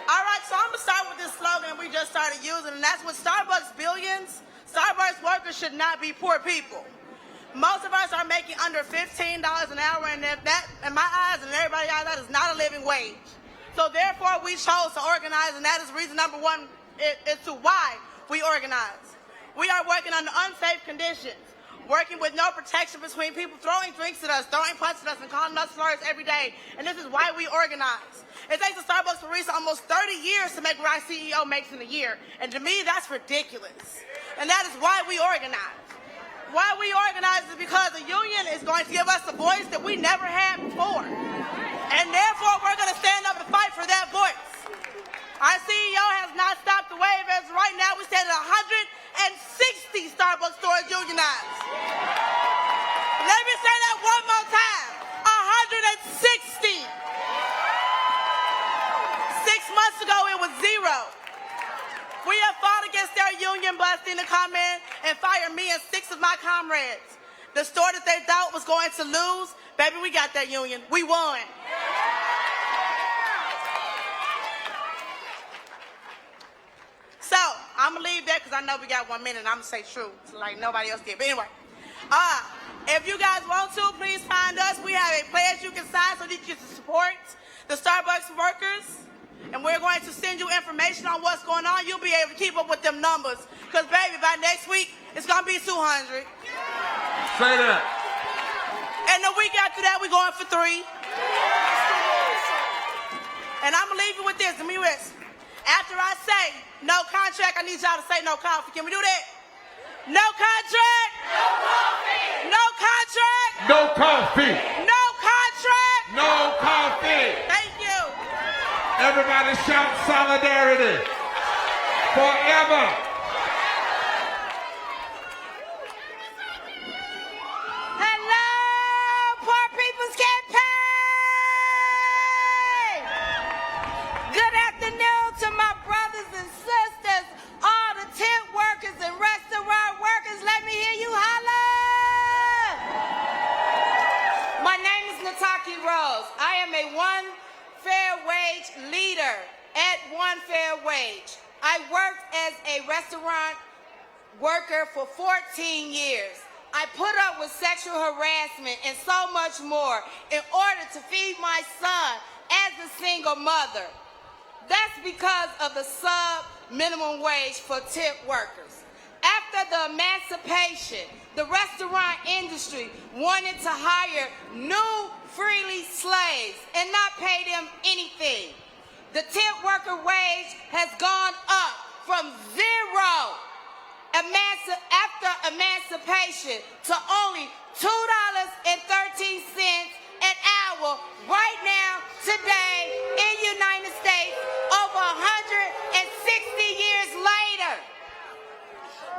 All right, so I'm going to start with this slogan we just started using, and that's with Starbucks billions, Starbucks workers should not be poor people. Most of us are making under $15 an hour, and if that, in my eyes and everybody's eyes, that is not a living wage. So therefore, we chose to organize, and that is reason number one as to why we organize. We are working under unsafe conditions, working with no protection between people throwing drinks at us, throwing punches at us, and calling us slurs every day. And this is why we organize. It takes a Starbucks barista almost 30 years to make what our CEO makes in a year. And to me, that's ridiculous. And that is why we organize. Why we organize is because the union is going to give us a voice that we never had before. And therefore, we're going to stand up and fight for that voice. Our CEO has not stopped the wave. As right now, we stand at 160 Starbucks stores unionized. Let me say that one more time. 160. 6 months ago, it was 0. We have fought against their union busting to come in and fire me and 6 of my comrades. The store that they thought was going to lose, baby, we got that union. We won. So, I'm going to leave that because I know we got 1 minute and I'm going to say true, like nobody else did. But anyway, if you guys want to, please find us. We have a pledge you can sign so that you can support the Starbucks workers. And we're going to send you information on what's going on. You'll be able to keep up with them numbers. Because, baby, by next week, it's going to be 200. Say that. And the week after that, we're going for 3. And I'm going to leave you with this. Let me rest. After I say no contract, I need y'all to say no coffee. Can we do that? No contract. No coffee. No contract. No coffee. No contract. No coffee. Thank you. Everybody shout solidarity. Forever. Hello, Poor People's Campaign. Good afternoon to my brothers and sisters, all the tent workers and restaurant workers. Let me hear you holler. My name is Nataki Rose. I am a one fair wage leader at One Fair Wage. I worked as a restaurant worker for 14 years. I put up with sexual harassment and so much more in order to feed my son as a single mother. That's because of the minimum wage for tip workers. After the emancipation, the restaurant industry wanted to hire new freely slaves and not pay them anything. The tip worker wage has gone up from zero after emancipation to only $2.13 an hour right now, today, in the United States, over 160 years later.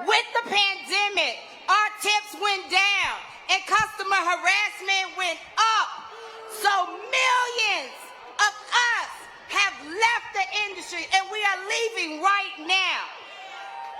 With the pandemic, our tips went down and customer harassment went up. So millions of us have left the industry and we are leaving right now.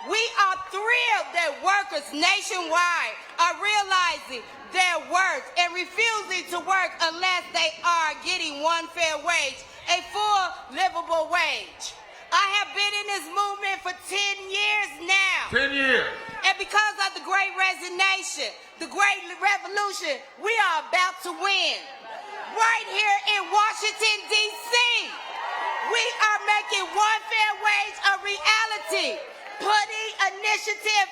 We are thrilled that workers nationwide are realizing their worth and refusing to work unless they are getting one fair wage, a full livable wage. I have been in this movement for 10 years now. 10 years. And because of the Great Resignation, the Great Revolution, we are about to win. Right here in Washington, D.C., we are making one fair wage a reality, putting Initiative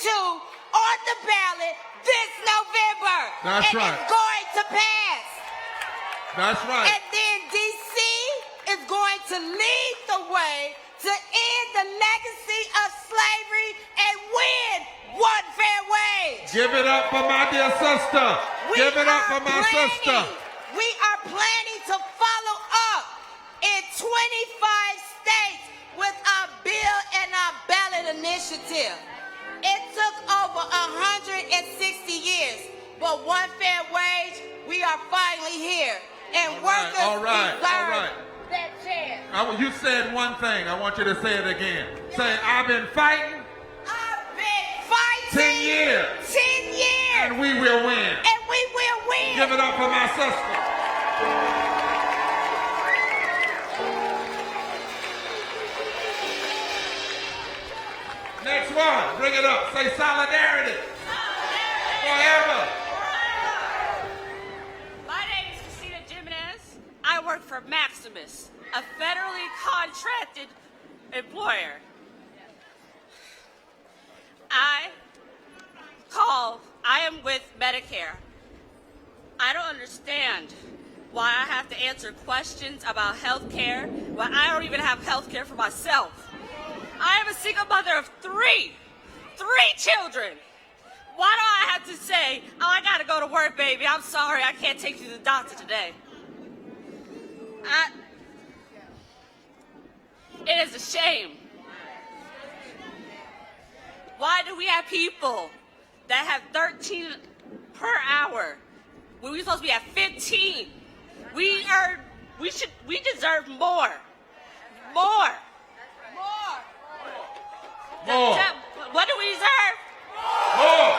82 on the ballot this November. That's right. It's going to pass. That's right. And then D.C. is going to lead the way to end the legacy of slavery and win one fair wage. Give it up for my dear sister. Give it up for my sister. We are planning to follow up in 25 states with our bill and our ballot initiative. It took over 160 years, but one fair wage, we are finally here. And workers deserve that chance. You said one thing. I want you to say it again. Say, I've been fighting. I've been fighting. 10 years. 10 years. And we will win. And we will win. Give it up for my sister. Next one. Bring it up. Say solidarity. Forever. My name is Christina Jimenez. I work for Maximus, a federally contracted employer. I am with Medicare. I don't understand why I have to answer questions about health care when I don't even have health care for myself. I am a single mother of three children. Why do I have to say, oh, I gotta go to work, baby, I'm sorry, I can't take you to the doctor today? It is a shame. Why do we have people that have 13 per hour when we're supposed to be at 15? We deserve more. More. What do we deserve? More.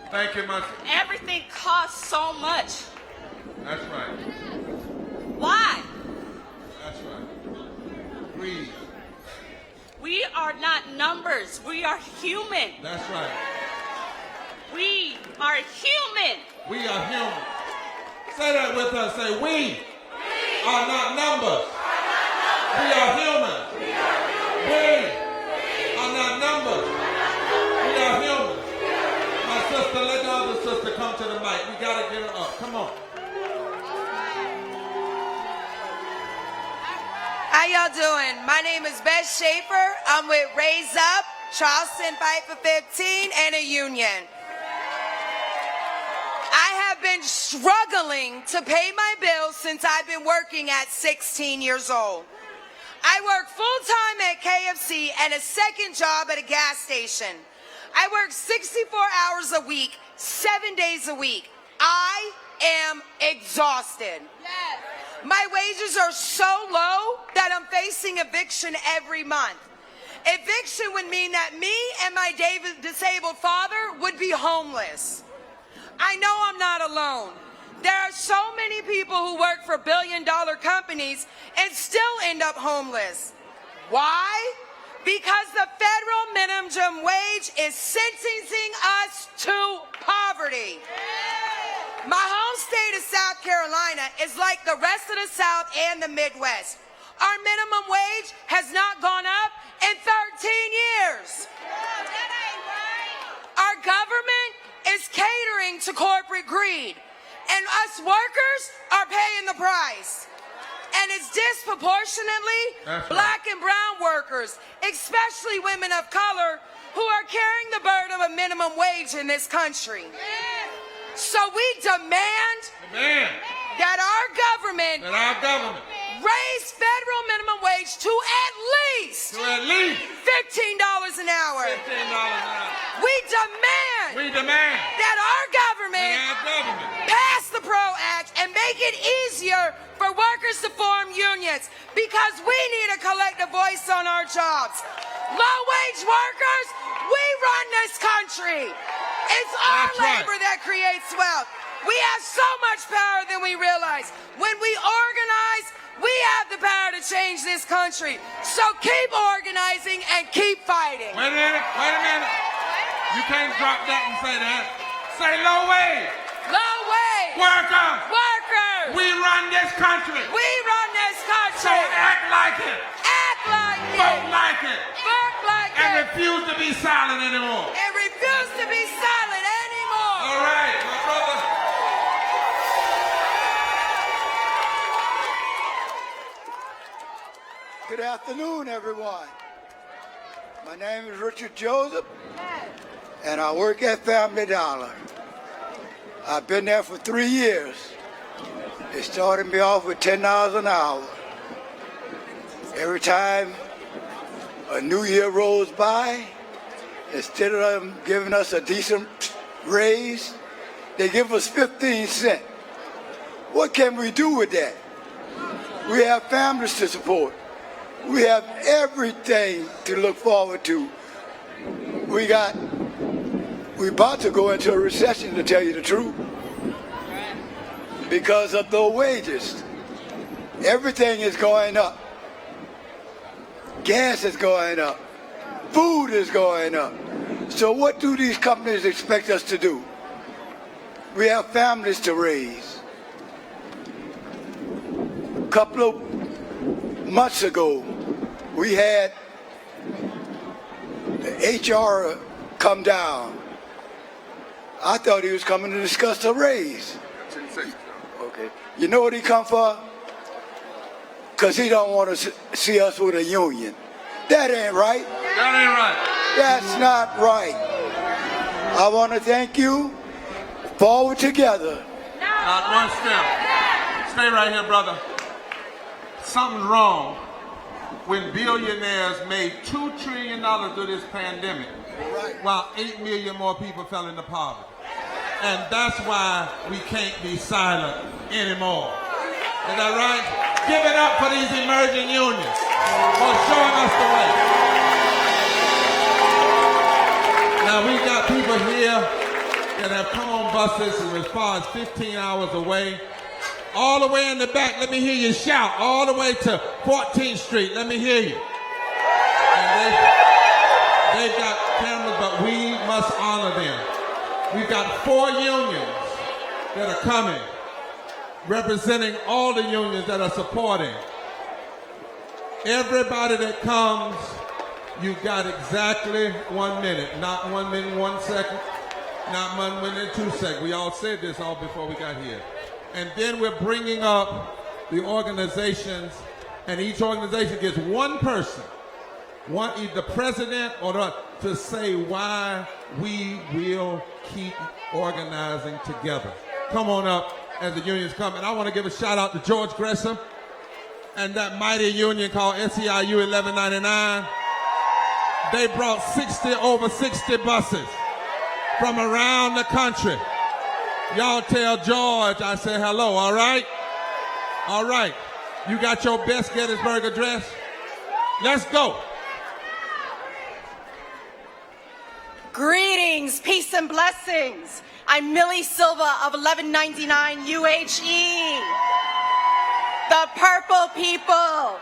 Thank you, my sister. Everything costs so much. That's right. Why? That's right. Breathe. We are not numbers. We are human. That's right. We are human. We are human. Say that with us. Say, we are not numbers. We are human. We are not numbers. We are human. My sister, let the other sister come to the mic. We got to get her up. Come on. How y'all doing? My name is Beth Schaefer. I'm with Raise Up, Charleston Fight for 15, and a union. I have been struggling to pay my bills since I've been working at 16 years old. I work full-time at KFC and a second job at a gas station. I work 64 hours a week, 7 days a week. I am exhausted. Yes. My wages are so low that I'm facing eviction every month. Eviction would mean that me and my disabled father would be homeless. I know I'm not alone. There are so many people who work for billion-dollar companies and still end up homeless. Why? Because the federal minimum wage is sentencing us to poverty. My home state of South Carolina is like the rest of the South and the Midwest. Our minimum wage has not gone up in 13 years. Our government is catering to corporate greed, and us workers are paying the price. And it's disproportionately black and brown workers, especially women of color, who are carrying the burden of a minimum wage in this country. So we demand that our government raise federal minimum wage to at least $15 an hour. We demand that our government pass the PRO Act and make it easier for workers to form unions, because we need a collective voice on our jobs. Low-wage workers, we run this country. It's our labor that creates wealth. We have so much power than we realize. When we organize, we have the power to change this country. So keep organizing and keep fighting. Wait a minute. You can't drop that and say that. Say low wage. Low wage. Workers. Workers. We run this country. We run this country. So act like it. Act like it. Vote like it. Vote like it. And refuse to be silent anymore. And refuse to be silent anymore. All right, my brother. Good afternoon, everyone. My name is Richard Joseph, and I work at Family Dollar. I've been there for 3 years. They started me off with $10 an hour. Every time a new year rolls by, instead of them giving us a decent raise, they give us 15 cents. What can we do with that? We have families to support. We have everything to look forward to. We're about to go into a recession, to tell you the truth, because of the wages. Everything is going up. Gas is going up. Food is going up. So what do these companies expect us to do? We have families to raise. A couple of months ago, we had the HR come down. I thought he was coming to discuss a raise. Okay. You know what he come for? Because he don't want to see us with a union. That ain't right. That ain't right. That's not right. I want to thank you. Forward together. Not one step. Stay right here, brother. Something's wrong when billionaires made $2 trillion through this pandemic, while 8 million more people fell into poverty. And that's why we can't be silent anymore. Is that right? Give it up for these emerging unions for showing us the way. Now we got people here that have come on buses as far as 15 hours away. All the way in the back, let me hear you shout. All the way to 14th Street, let me hear you. And they've got cameras, but we must honor them. We've got 4 unions that are coming, representing all the unions that are supporting. Everybody that comes, you've got exactly 1 minute. Not 1 minute, 1 second. Not 1 minute, 2 seconds. We all said this all before we got here. And then we're bringing up the organizations, and each organization gets one person, either the president or to say why we will keep organizing together. Come on up as the unions come. And I want to give a shout out to George Gresham and that mighty union called SEIU 1199. They brought over 60 buses from around the country. Y'all tell George I say hello, all right? All right. You got your best Gettysburg Address? Let's go. Greetings, peace and blessings. I'm Millie Silva of 1199 UHE. The purple people.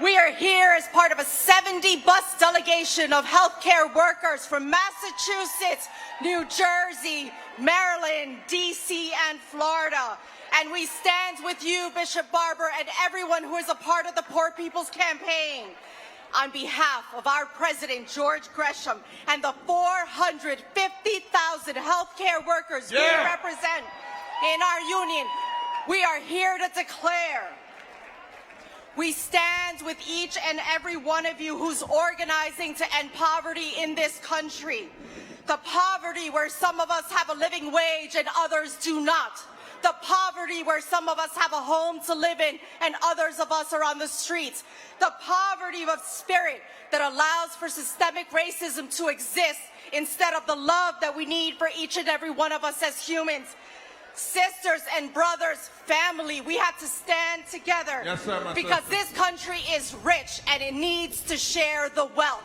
We are here as part of a 70-bus delegation of healthcare workers from Massachusetts, New Jersey, Maryland, D.C., and Florida. And we stand with you, Bishop Barber, and everyone who is a part of the Poor People's Campaign. On behalf of our president, George Gresham, and the 450,000 healthcare workers we represent in our union, we are here to declare we stand with each and every one of you who's organizing to end poverty in this country. The poverty where some of us have a living wage and others do not. The poverty where some of us have a home to live in and others of us are on the streets. The poverty of spirit that allows for systemic racism to exist instead of the love that we need for each and every one of us as humans. Sisters and brothers, family, we have to stand together because this country is rich and it needs to share the wealth.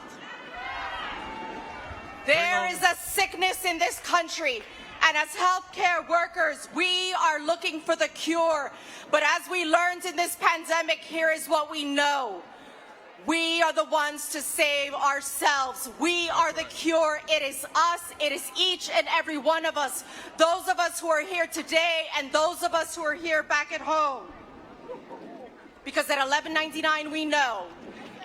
There is a sickness in this country, and as healthcare workers, we are looking for the cure. But as we learned in this pandemic, here is what we know. We are the ones to save ourselves. We are the cure. It is us. It is each and every one of us. Those of us who are here today and those of us who are here back at home. Because at 1199 we know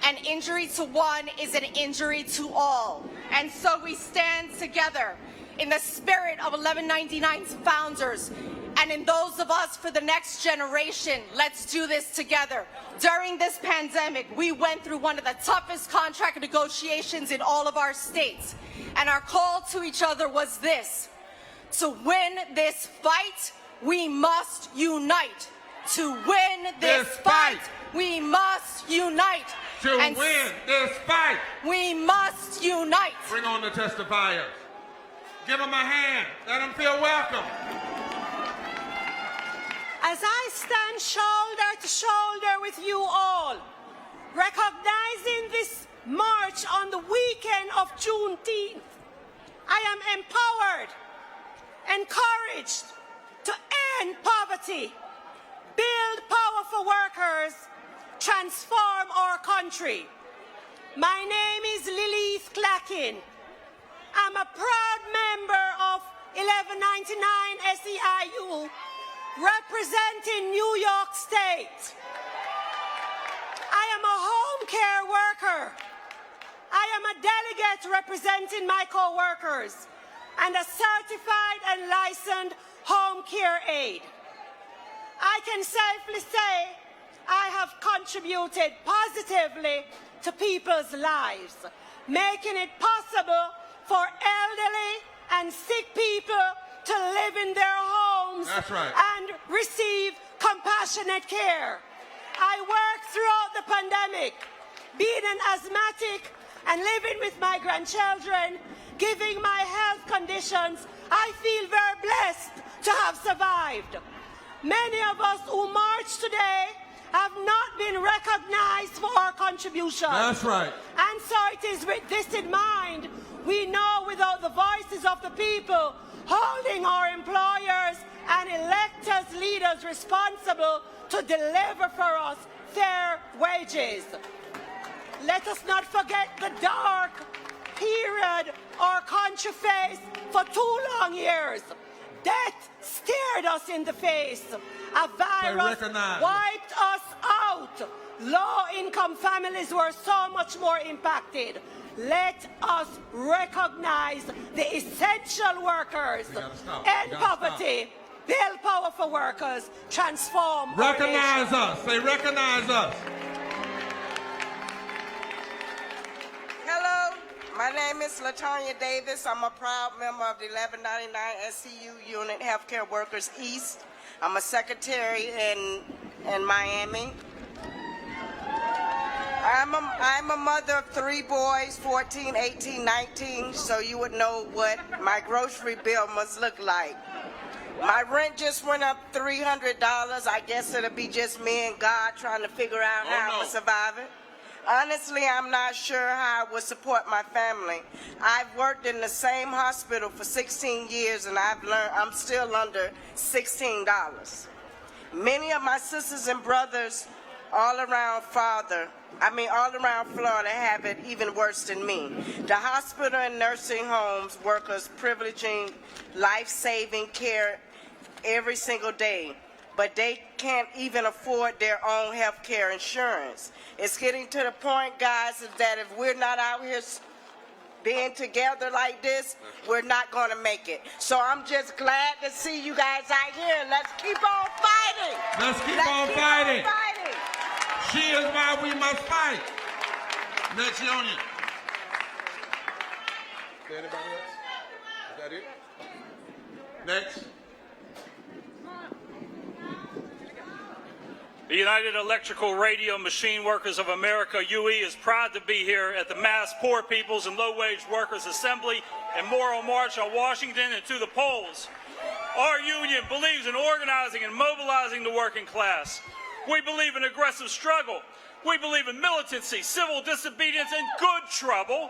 an injury to one is an injury to all. And so we stand together in the spirit of 1199's founders and in those of us for the next generation. Let's do this together. During this pandemic, we went through one of the toughest contract negotiations in all of our states. And our call to each other was this: to win this fight, we must unite. To win this fight, we must unite. To win this fight, we must unite. Bring on the testifiers. Give them a hand. Let them feel welcome. As I stand shoulder to shoulder with you all, recognizing this march on the weekend of Juneteenth, I am empowered, encouraged to end poverty, build power for workers, transform our country. My name is Lilith Clackin. I'm a proud member of 1199 SEIU, representing New York State. I am a home care worker. I am a delegate representing my co-workers and a certified and licensed home care aide. I can safely say I have contributed positively to people's lives, making it possible for elderly and sick people to live in their homes and receive compassionate care. I worked throughout the pandemic, being an asthmatic and living with my grandchildren, giving my health conditions. I feel very blessed to have survived. Many of us who march today have not been recognized for our contributions. That's right. And so it is with this in mind, we know without the voices of the people holding our employers and elected leaders responsible to deliver for us fair wages. Let us not forget the dark period our country faced for 2 long years. Death stared us in the face. A virus wiped us out. Low-income families were so much more impacted. Let us recognize the essential workers, end poverty, build power for workers, transform our nation. Recognize us. Say, recognize us. Hello, my name is LaTanya Davis. I'm a proud member of the 1199 SCU Unit, Healthcare Workers East. I'm a secretary in Miami. I'm a mother of 3 boys, 14, 18, 19, so you would know what my grocery bill must look like. My rent just went up $300. I guess it'll be just me and God trying to figure out how I'm going to survive it. Honestly, I'm not sure how I would support my family. I've worked in the same hospital for 16 years and I've learned I'm still under $16. Many of my sisters and brothers all around father all around Florida have it even worse than me. The hospital and nursing homes workers privileging life-saving care every single day, but they can't even afford their own health care insurance. It's getting to the point, guys, is that if we're not out here being together like this, we're not going to make it. So I'm just glad to see you guys out here. Let's keep on fighting. Let's keep on fighting. She is why we must fight. Next union. Is there anybody else? Is that it? Next. The United Electrical Radio Machine Workers of America, UE, is proud to be here at the Mass Poor Peoples and Low-Wage Workers Assembly and Moral March on Washington and to the polls. Our union believes in organizing and mobilizing the working class. We believe in aggressive struggle. We believe in militancy, civil disobedience, and good trouble.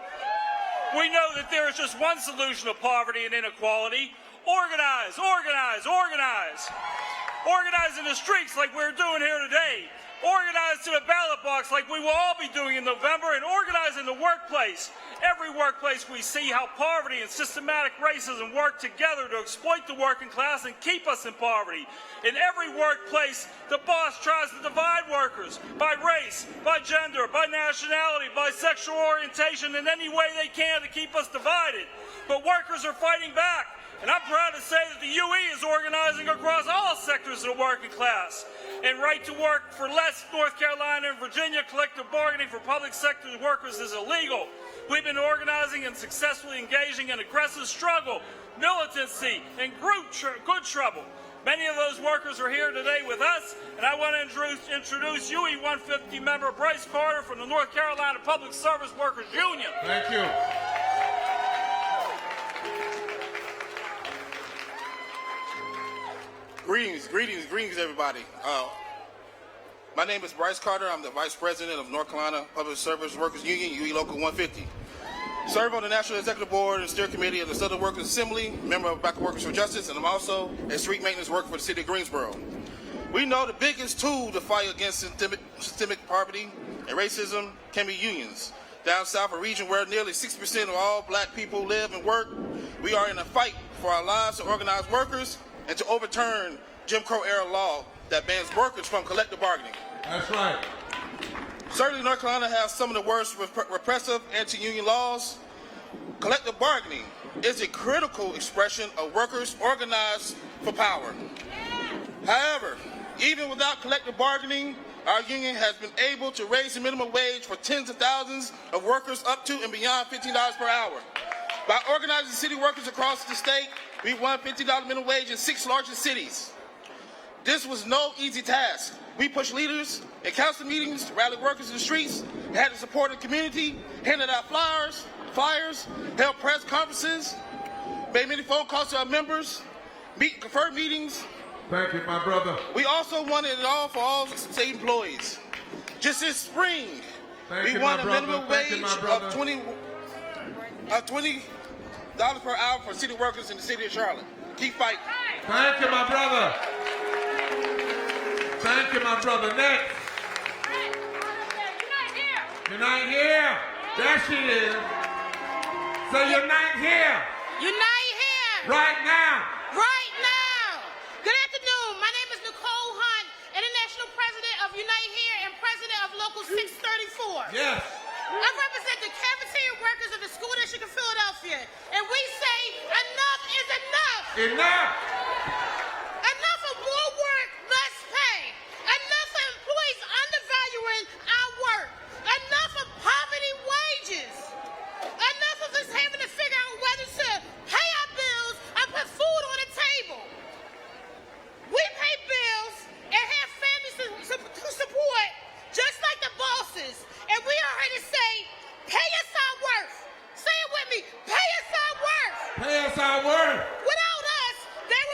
We know that there is just one solution to poverty and inequality: organize, organize, organize. Organize in the streets like we're doing here today. Organize to the ballot box like we will all be doing in November, and organize in the workplace. Every workplace we see how poverty and systematic racism work together to exploit the working class and keep us in poverty. In every workplace, the boss tries to divide workers by race, by gender, by nationality, by sexual orientation, in any way they can to keep us divided. But workers are fighting back. And I'm proud to say that the UE is organizing across all sectors of the working class. And right to work for less, North Carolina and Virginia, collective bargaining for public sector workers is illegal. We've been organizing and successfully engaging in aggressive struggle, militancy, and good trouble. Many of those workers are here today with us, and I want to introduce UE 150 member Bryce Carter from the North Carolina Public Service Workers Union. Thank you. Greetings, everybody. My name is Bryce Carter. I'm the Vice President of North Carolina Public Service Workers Union, UE Local 150. Serve on the National Executive Board and Steering Committee of the Southern Workers Assembly, member of Black Workers for Justice, and I'm also a street maintenance worker for the city of Greensboro. We know the biggest tool to fight against systemic poverty and racism can be unions. Down south, a region where nearly 60% of all black people live and work, we are in a fight for our lives to organize workers and to overturn Jim Crow-era law that bans workers from collective bargaining. That's right. Certainly, North Carolina has some of the worst repressive anti-union laws. Collective bargaining is a critical expression of workers organized for power. However, even without collective bargaining, our union has been able to raise the minimum wage for tens of thousands of workers up to and beyond $15 per hour. By organizing city workers across the state, we won $50 minimum wage in 6 largest cities. This was no easy task. We pushed leaders in council meetings to rally workers in the streets, had to support the community, handed out flyers, held press conferences, made many phone calls to our members, conferred meetings. Thank you, my brother. We also wanted it all for all state employees. Just this spring, we won a minimum wage of $20 per hour for city workers in the city of Charlotte. Keep fighting. Thank you, my brother. Thank you, my brother. Next. Unite here. There she is. So unite here. Unite here. Right now. Right now. Good afternoon. My name is Nicole Hunt, International President of Unite Here and President of Local 634. Yes. I represent the cafeteria workers of the School District of Philadelphia, and we say enough is enough. Enough. Enough of more work, less pay. Enough of employees undervaluing our work. Enough of poverty wages. Enough of us having to figure out whether to pay our bills or put food on the table. We pay bills and have families to support, just like the bosses. And we are here to say, pay us our worth. Say it with me, pay us our worth. Pay us our worth. Without us, there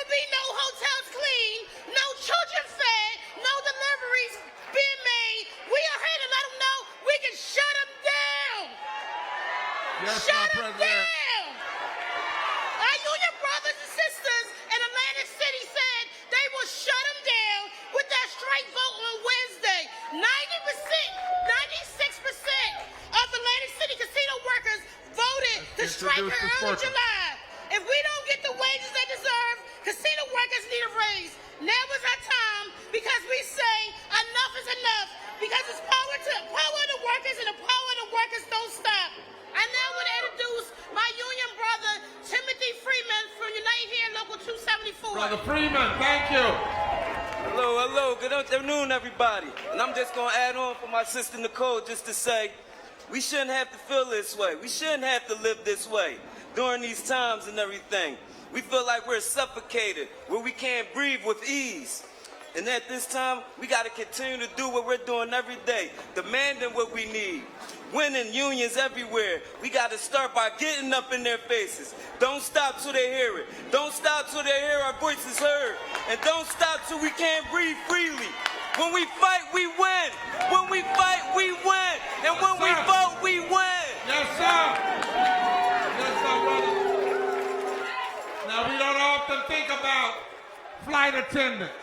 strike introduce in the early sportsman. July. If we don't get the wages they deserve, casino workers need a raise. Now is our time because we say enough is enough. Because it's power of the workers and the power of the workers don't stop. I now want to introduce my union brother, Timothy Freeman from Unite Here Local 274. Brother Freeman, thank you. Hello. Good afternoon, everybody. And I'm just going to add on for my sister Nicole just to say, we shouldn't have to feel this way. We shouldn't have to live this way during these times and everything. We feel like we're suffocated, where we can't breathe with ease. And at this time, we got to continue to do what we're doing every day, demanding what we need. Winning unions everywhere. We got to start by getting up in their faces. Don't stop till they hear it. Don't stop till they hear our voices heard. And don't stop till we can't breathe freely. When we fight, we win. When we fight, we win. And when we vote, we win. Yes, sir. Yes, sir, brother. Now, we don't often think about flight attendants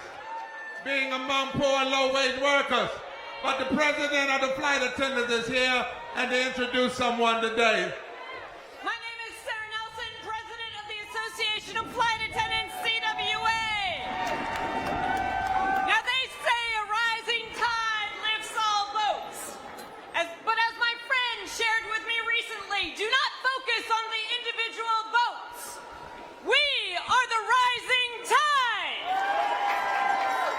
being among poor and low-wage workers. But the president of the flight attendants is here, and to introduce someone today. My name is Sarah Nelson, president of the Association of Flight Attendants, CWA. Now they say a rising tide lifts all boats. But as my friend shared with me recently, do not focus on the individual boats. We are the rising tide.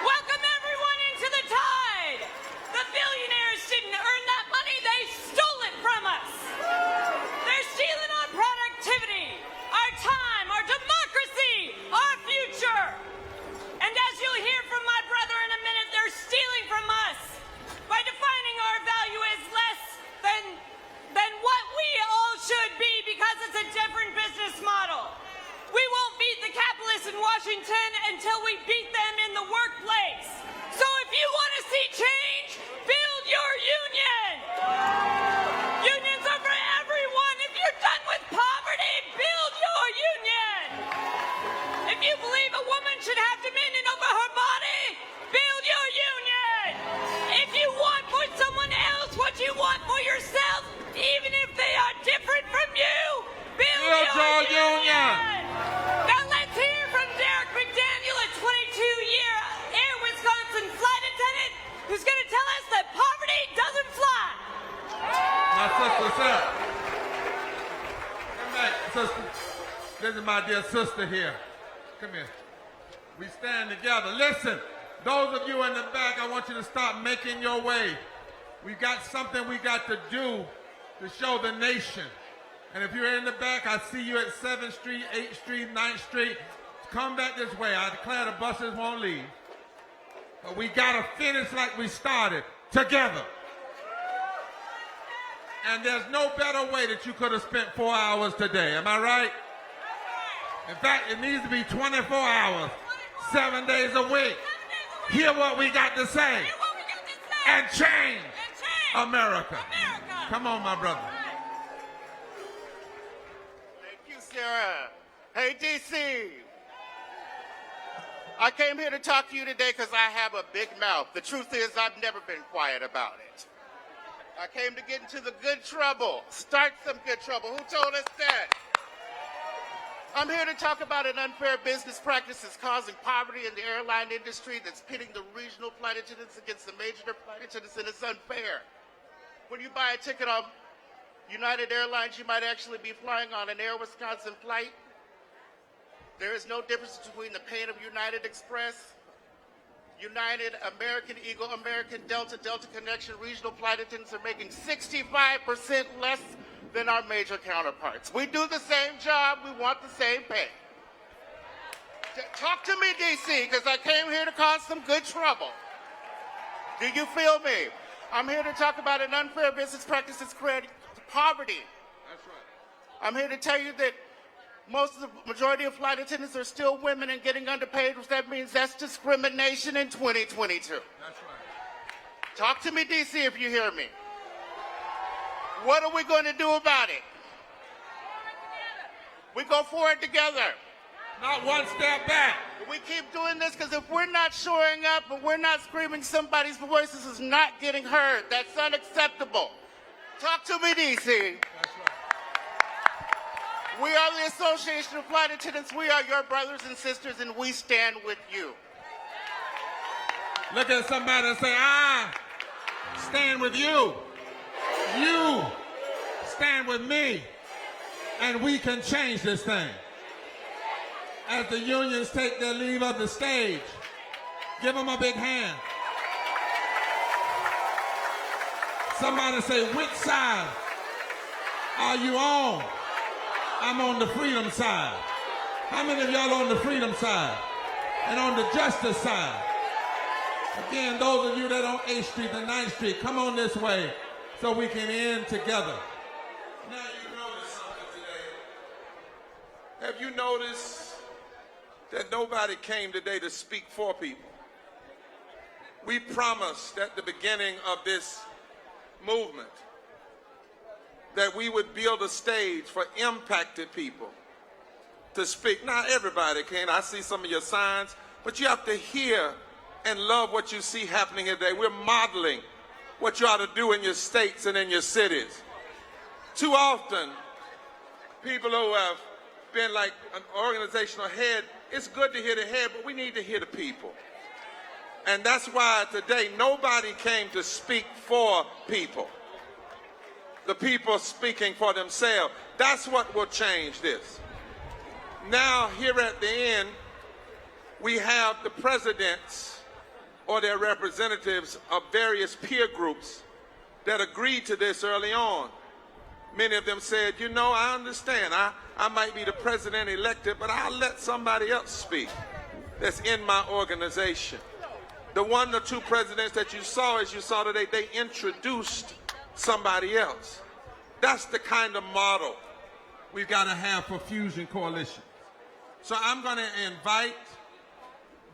Welcome everyone into the tide. The billionaires didn't earn that money, they stole it from us. They're stealing our productivity, our time, our democracy, our future. And as you'll hear from my brother in a minute, they're stealing from us by defining our value as less than what we all should be because it's a different business model. We won't beat the capitalists in Washington until we beat them in the workplace. So if you want to see change, build your union. Unions are for everyone. If you're done with poverty, build your union. If you believe a woman should have dominion over her body, build your union. If you want for someone else what you want for yourself, even if they are different from you, build your union. Now let's hear from Derek McDaniel, a 22-year Air Wisconsin flight attendant, who's going to tell us that poverty doesn't fly. My sister said, come back, sister. This is my dear sister here. Come here. We stand together. Listen, those of you in the back, I want you to start making your way. We got something we got to do to show the nation. And if you're in the back, I see you at 7th Street, 8th Street, 9th Street. Come back this way. I declare the buses won't leave. But we got to finish like we started, together. And there's no better way that you could have spent 4 hours today. Am I right? In fact, it needs to be 24 hours, 7 days a week. Hear what we got to say. And change America. Come on, my brother. Sarah. Hey, DC. I came here to talk to you today because I have a big mouth. The truth is, I've never been quiet about it. I came to get into the good trouble, start some good trouble. Who told us that? I'm here to talk about an unfair business practices causing poverty in the airline industry that's pitting the regional flight attendants against the major flight attendants, and it's unfair. When you buy a ticket on United Airlines, you might actually be flying on an Air Wisconsin flight. There is no difference between the paying of United Express, United, American Eagle, American Delta, Delta Connection. Regional flight attendants are making 65% less than our major counterparts. We do the same job, we want the same pay. Talk to me, DC, because I came here to cause some good trouble. Do you feel me? I'm here to talk about an unfair business practices creating poverty. That's right. I'm here to tell you that the majority of flight attendants are still women and getting underpaid, which that means that's discrimination in 2022. That's right. Talk to me, DC, if you hear me. What are we going to do about it? We go forward together. Not one step back. We keep doing this because if we're not showing up and we're not screaming, somebody's voices is not getting heard. That's unacceptable. Talk to me, DC. That's right. We are the Association of Flight Attendants. We are your brothers and sisters, and we stand with you. Look at somebody and say, I stand with you. You stand with me. And we can change this thing. As the unions take their leave of the stage, give them a big hand. Somebody say, which side are you on? I'm on the freedom side. How many of y'all on the freedom side? And on the justice side? Again, those of you that are on 8th Street and 9th Street, come on this way so we can end together. Now you notice something today. Have you noticed that nobody came today to speak for people? We promised at the beginning of this movement that we would build a stage for impacted people to speak. Not everybody can. I see some of your signs, but you have to hear and love what you see happening today. We're modeling what you ought to do in your states and in your cities. Too often, people who have been like an organizational head, it's good to hear the head, but we need to hear the people. And that's why today nobody came to speak for people. The people speaking for themselves. That's what will change this. Now, here at the end, we have the presidents or their representatives of various peer groups that agreed to this early on. Many of them said, you know, I understand. I might be the president elected, but I'll let somebody else speak that's in my organization. The one or two presidents that you saw, as you saw today, they introduced somebody else. That's the kind of model we've got to have for Fusion Coalition. So I'm going to invite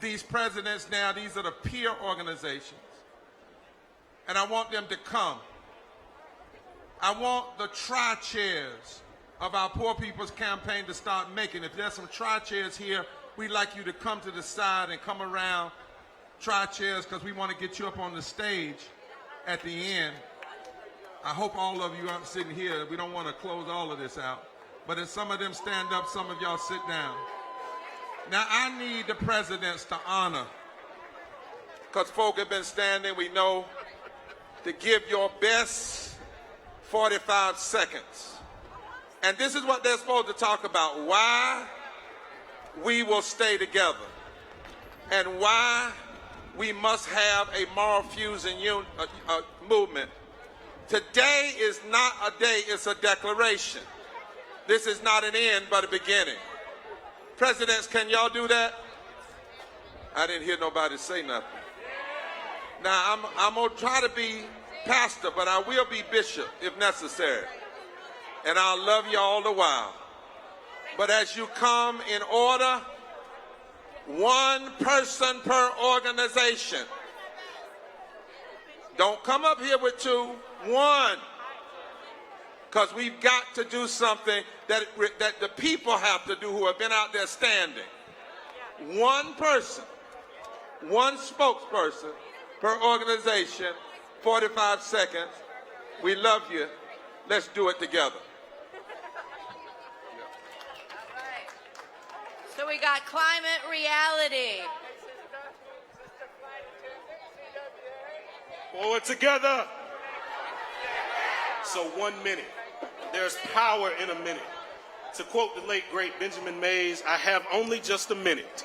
these presidents now. These are the peer organizations. And I want them to come. I want the tri-chairs of our Poor People's Campaign to start making. If there's some tri-chairs here, we'd like you to come to the side and come around. Tri-chairs, because we want to get you up on the stage at the end. I hope all of you aren't sitting here. We don't want to close all of this out. But if some of them stand up, some of y'all sit down. Now, I need the presidents to honor, because folk have been standing, we know, to give your best 45 seconds. And this is what they're supposed to talk about: why we will stay together and why we must have a moral fusion movement. Today is not a day, it's a declaration. This is not an end, but a beginning. Presidents, can y'all do that? I didn't hear nobody say nothing. Now, I'm going to try to be pastor, but I will be bishop if necessary. And I'll love you all the while. But as you come in order, one person per organization. Don't come up here with two, one. Because we've got to do something that the people have to do who have been out there standing. One person, one spokesperson per organization, 45 seconds. We love you. Let's do it together. So we got climate reality. Forward together. So 1 minute. There's power in a minute. To quote the late, great Benjamin Mays, I have only just a minute.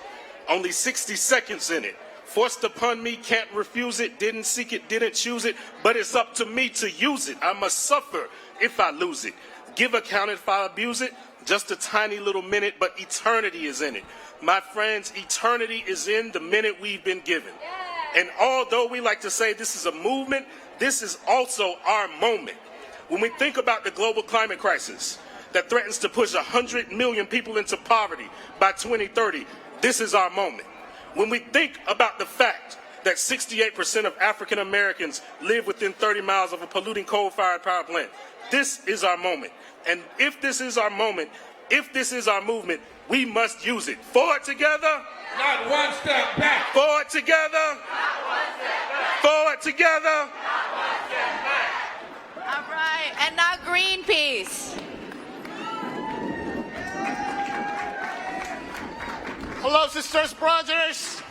Only 60 seconds in it. Forced upon me, can't refuse it. Didn't seek it, didn't choose it. But it's up to me to use it. I must suffer if I lose it. Give account if I abuse it. Just a tiny little minute, but eternity is in it. My friends, eternity is in the minute we've been given. And although we like to say this is a movement, this is also our moment. When we think about the global climate crisis that threatens to push 100 million people into poverty by 2030, this is our moment. When we think about the fact that 68% of African Americans live within 30 miles of a polluting coal-fired power plant, this is our moment. And if this is our moment, if this is our movement, we must use it. Forward together. Not one step back. Forward together. Not one step back. Forward together. Not one step back. All right, and now Greenpeace. Hello, sisters, brothers.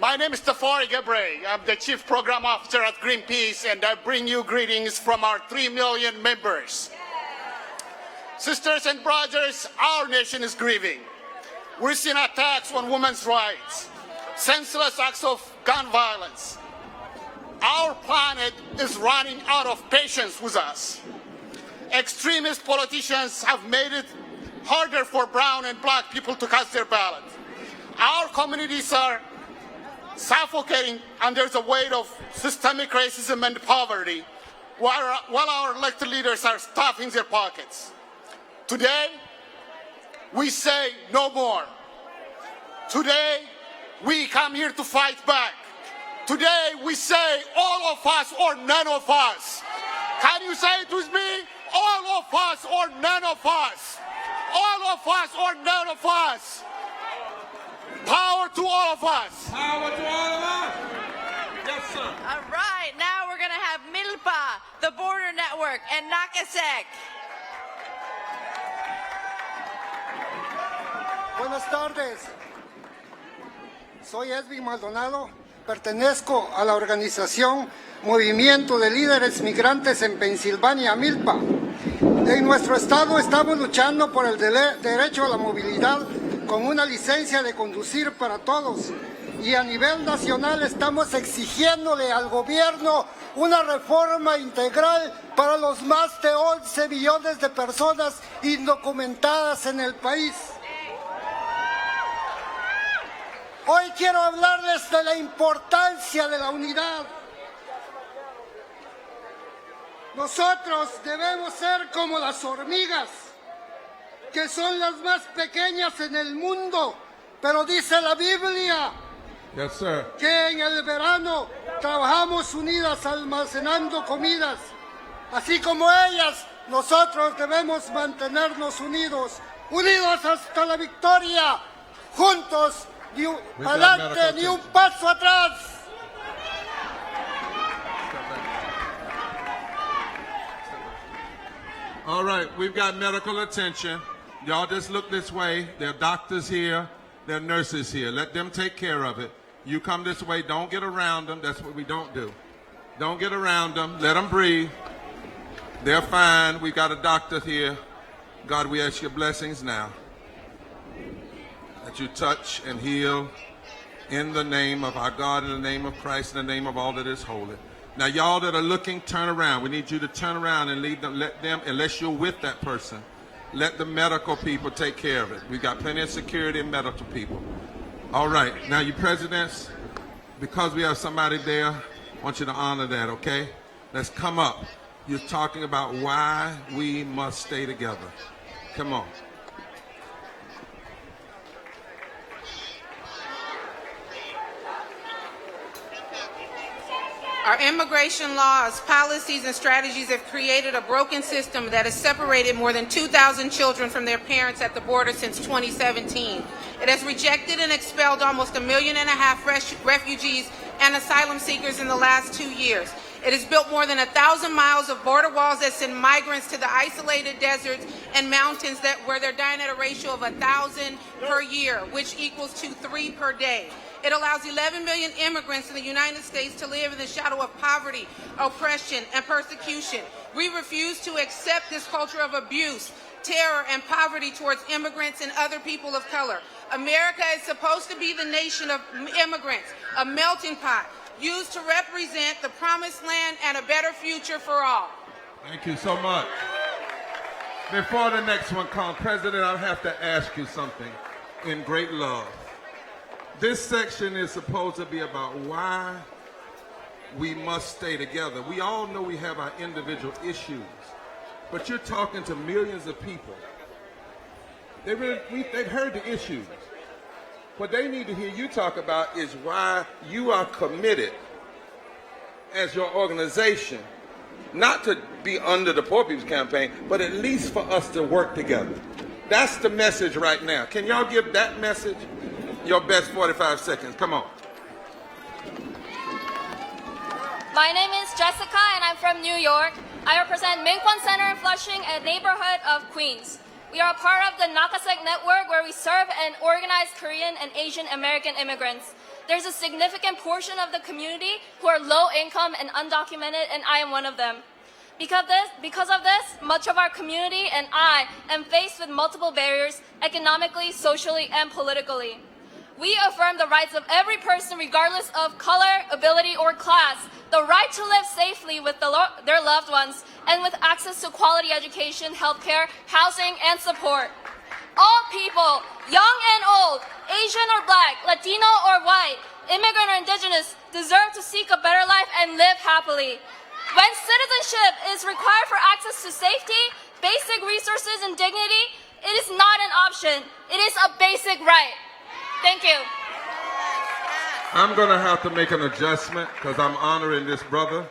My name is Tafari Gabre. I'm the Chief Program Officer at Greenpeace, and I bring you greetings from our 3 million members. Sisters and brothers, our nation is grieving. We're seeing attacks on women's rights, senseless acts of gun violence. Our planet is running out of patience with us. Extremist politicians have made it harder for brown and black people to cast their ballot. Our communities are suffocating under the weight of systemic racism and poverty, while our elected leaders are stuffing their pockets. Today, we say no more. Today, we come here to fight back. Today, we say all of us or none of us. Can you say it with me? All of us or none of us. All of us or none of us. Power to all of us. Power to all of us. Yes, sir. All right, now we're going to have Milpa, the Border Network, and Nakasek. Buenas tardes. Soy Edwin Maldonado. Pertenezco a la organización Movimiento de Líderes Migrantes en Pensilvania, Milpa. En nuestro estado estamos luchando por el derecho a la movilidad con una licencia de conducir para todos. Y a nivel nacional estamos exigiéndole al gobierno una reforma integral para los más de 11 millones de personas indocumentadas en el país. Hoy quiero hablarles de la importancia de la unidad. Nosotros debemos ser como las hormigas, que son las más pequeñas en el mundo, pero dice la Biblia que en el verano trabajamos unidas almacenando comidas. Así como ellas, nosotros debemos mantenernos unidos, unidos hasta la victoria, juntos, ni un adelante, ni un paso atrás. All right, we've got medical attention. Y'all just look this way. There are doctors here. There are nurses here. Let them take care of it. You come this way. Don't get around them. That's what we don't do. Don't get around them. Let them breathe. They're fine. We got a doctor here. God, we ask your blessings now. That you touch and heal in the name of our God, in the name of Christ, in the name of all that is holy. Now, y'all that are looking, turn around. We need you to turn around and leave them, let them, unless you're with that person, let the medical people take care of it. We've got plenty of security and medical people. All right. Now, you presidents, because we have somebody there, I want you to honor that, okay? Let's come up. You're talking about why we must stay together. Come on. Our immigration laws, policies, and strategies have created a broken system that has separated more than 2,000 children from their parents at the border since 2017. It has rejected and expelled almost 1.5 million refugees and asylum seekers in the last 2 years. It has built more than 1,000 miles of border walls that send migrants to the isolated deserts and mountains where they're dying at a ratio of 1,000 per year, which equals to 3 per day. It allows 11 million immigrants in the United States to live in the shadow of poverty, oppression, and persecution. We refuse to accept this culture of abuse, terror, and poverty towards immigrants and other people of color. America is supposed to be the nation of immigrants, a melting pot, used to represent the promised land and a better future for all. Thank you so much. Before the next one comes, President, I have to ask you something in great love. This section is supposed to be about why we must stay together. We all know we have our individual issues, but you're talking to millions of people. They've heard the issues. What they need to hear you talk about is why you are committed as your organization, not to be under the Poor People's Campaign, but at least for us to work together. That's the message right now. Can y'all give that message? Your best 45 seconds. Come on. My name is Jessica and I'm from New York. I represent Minkwon Center in Flushing, a neighborhood of Queens. We are a part of the Nakasek network where we serve and organize Korean and Asian American immigrants. There's a significant portion of the community who are low income and undocumented, and I am one of them. Because of this, much of our community and I am faced with multiple barriers economically, socially, and politically. We affirm the rights of every person regardless of color, ability, or class, the right to live safely with their loved ones, and with access to quality education, healthcare, housing, and support. All people, young and old, Asian or Black, Latino or white, immigrant or indigenous, deserve to seek a better life and live happily. When citizenship is required for access to safety, basic resources, and dignity, it is not an option. It is a basic right. Thank you. I'm going to have to make an adjustment because I'm honoring this brother.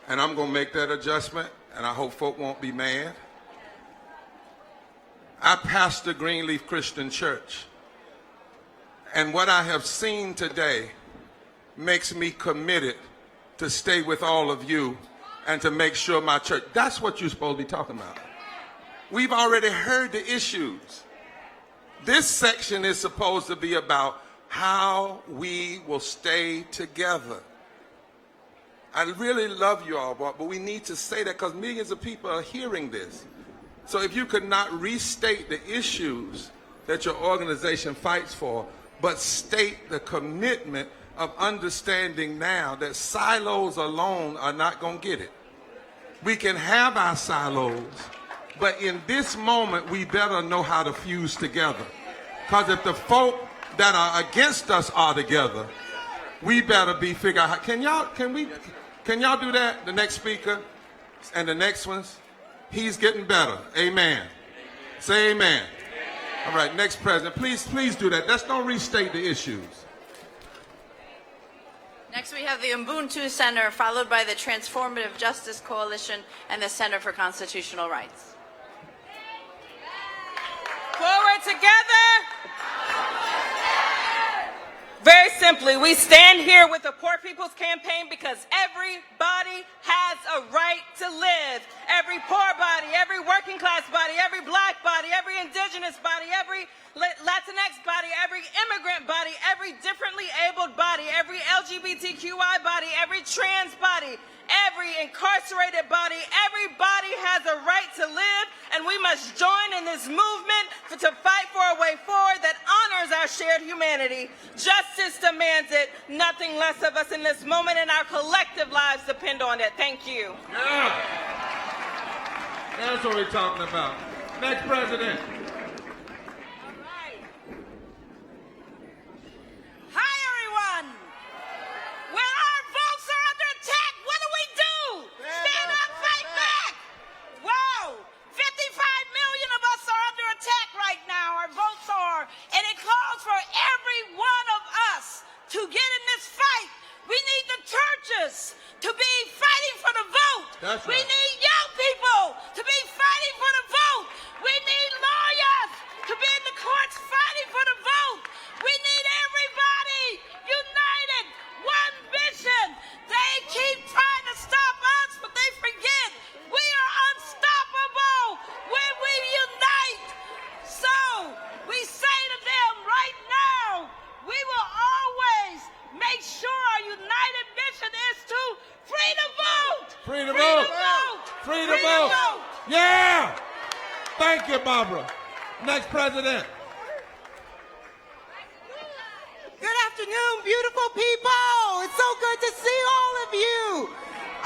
And I'm going to make that adjustment, and I hope folk won't be mad. I pastor Greenleaf Christian Church. And what I have seen today makes me committed to stay with all of you and to make sure my church, that's what you're supposed to be talking about. We've already heard the issues. This section is supposed to be about how we will stay together. I really love you all, but we need to say that because millions of people are hearing this. So if you could not restate the issues that your organization fights for, but state the commitment of understanding now that silos alone are not going to get it. We can have our silos, but in this moment, we better know how to fuse together. Because if the folk that are against us are together, we better be figure out, can y'all do that? The next speaker and the next ones, he's getting better. Amen. Say amen. All right, next president, please do that. Let's don't restate the issues. Next, we have the Ubuntu Center, followed by the Transformative Justice Coalition and the Center for Constitutional Rights. Forward together. Very simply, we stand here with the Poor People's Campaign because everybody has a right to live. Every poor body, every working class body, every Black body, every indigenous body, every Latinx body, every immigrant body, every differently abled body, every LGBTQI body, every trans body, every incarcerated body, everybody has a right to live, and we must join in this movement to fight for a way forward that honors our shared humanity. Justice demands it, nothing less of us in this moment, and our collective lives depend on it. Thank you. Yeah. That's what we're talking about. Next president. Hi, everyone. When our votes are under attack, what do? Stand up, fight back. Wow. 55 million of us are under attack right now. Our votes are. And it calls for every one of us to get in this fight. We need the churches to be fighting for the vote. That's right. We need young people to be fighting for the vote. We need lawyers to be in the courts fighting for the vote. We need everybody united, one vision. They keep trying to stop us, but they forget we are unstoppable when we unite. So we say to them right now, we will always make sure our united mission is to free the vote. Free the vote. Free the vote. Yeah. Thank you, Barbara. Next president. Good afternoon, beautiful people. It's so good to see all of you.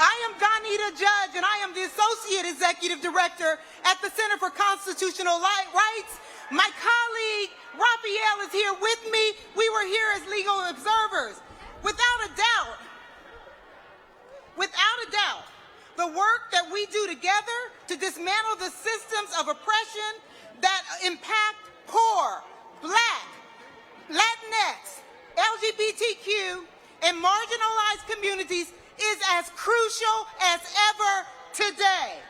I am Donita Judge, and I am the Associate Executive Director at the Center for Constitutional Rights. My colleague, Raphael, is here with me. We were here as legal observers. Without a doubt, the work that we do together to dismantle the systems of oppression that impact poor, Black, Latinx, LGBTQ, and marginalized communities is as crucial as ever today.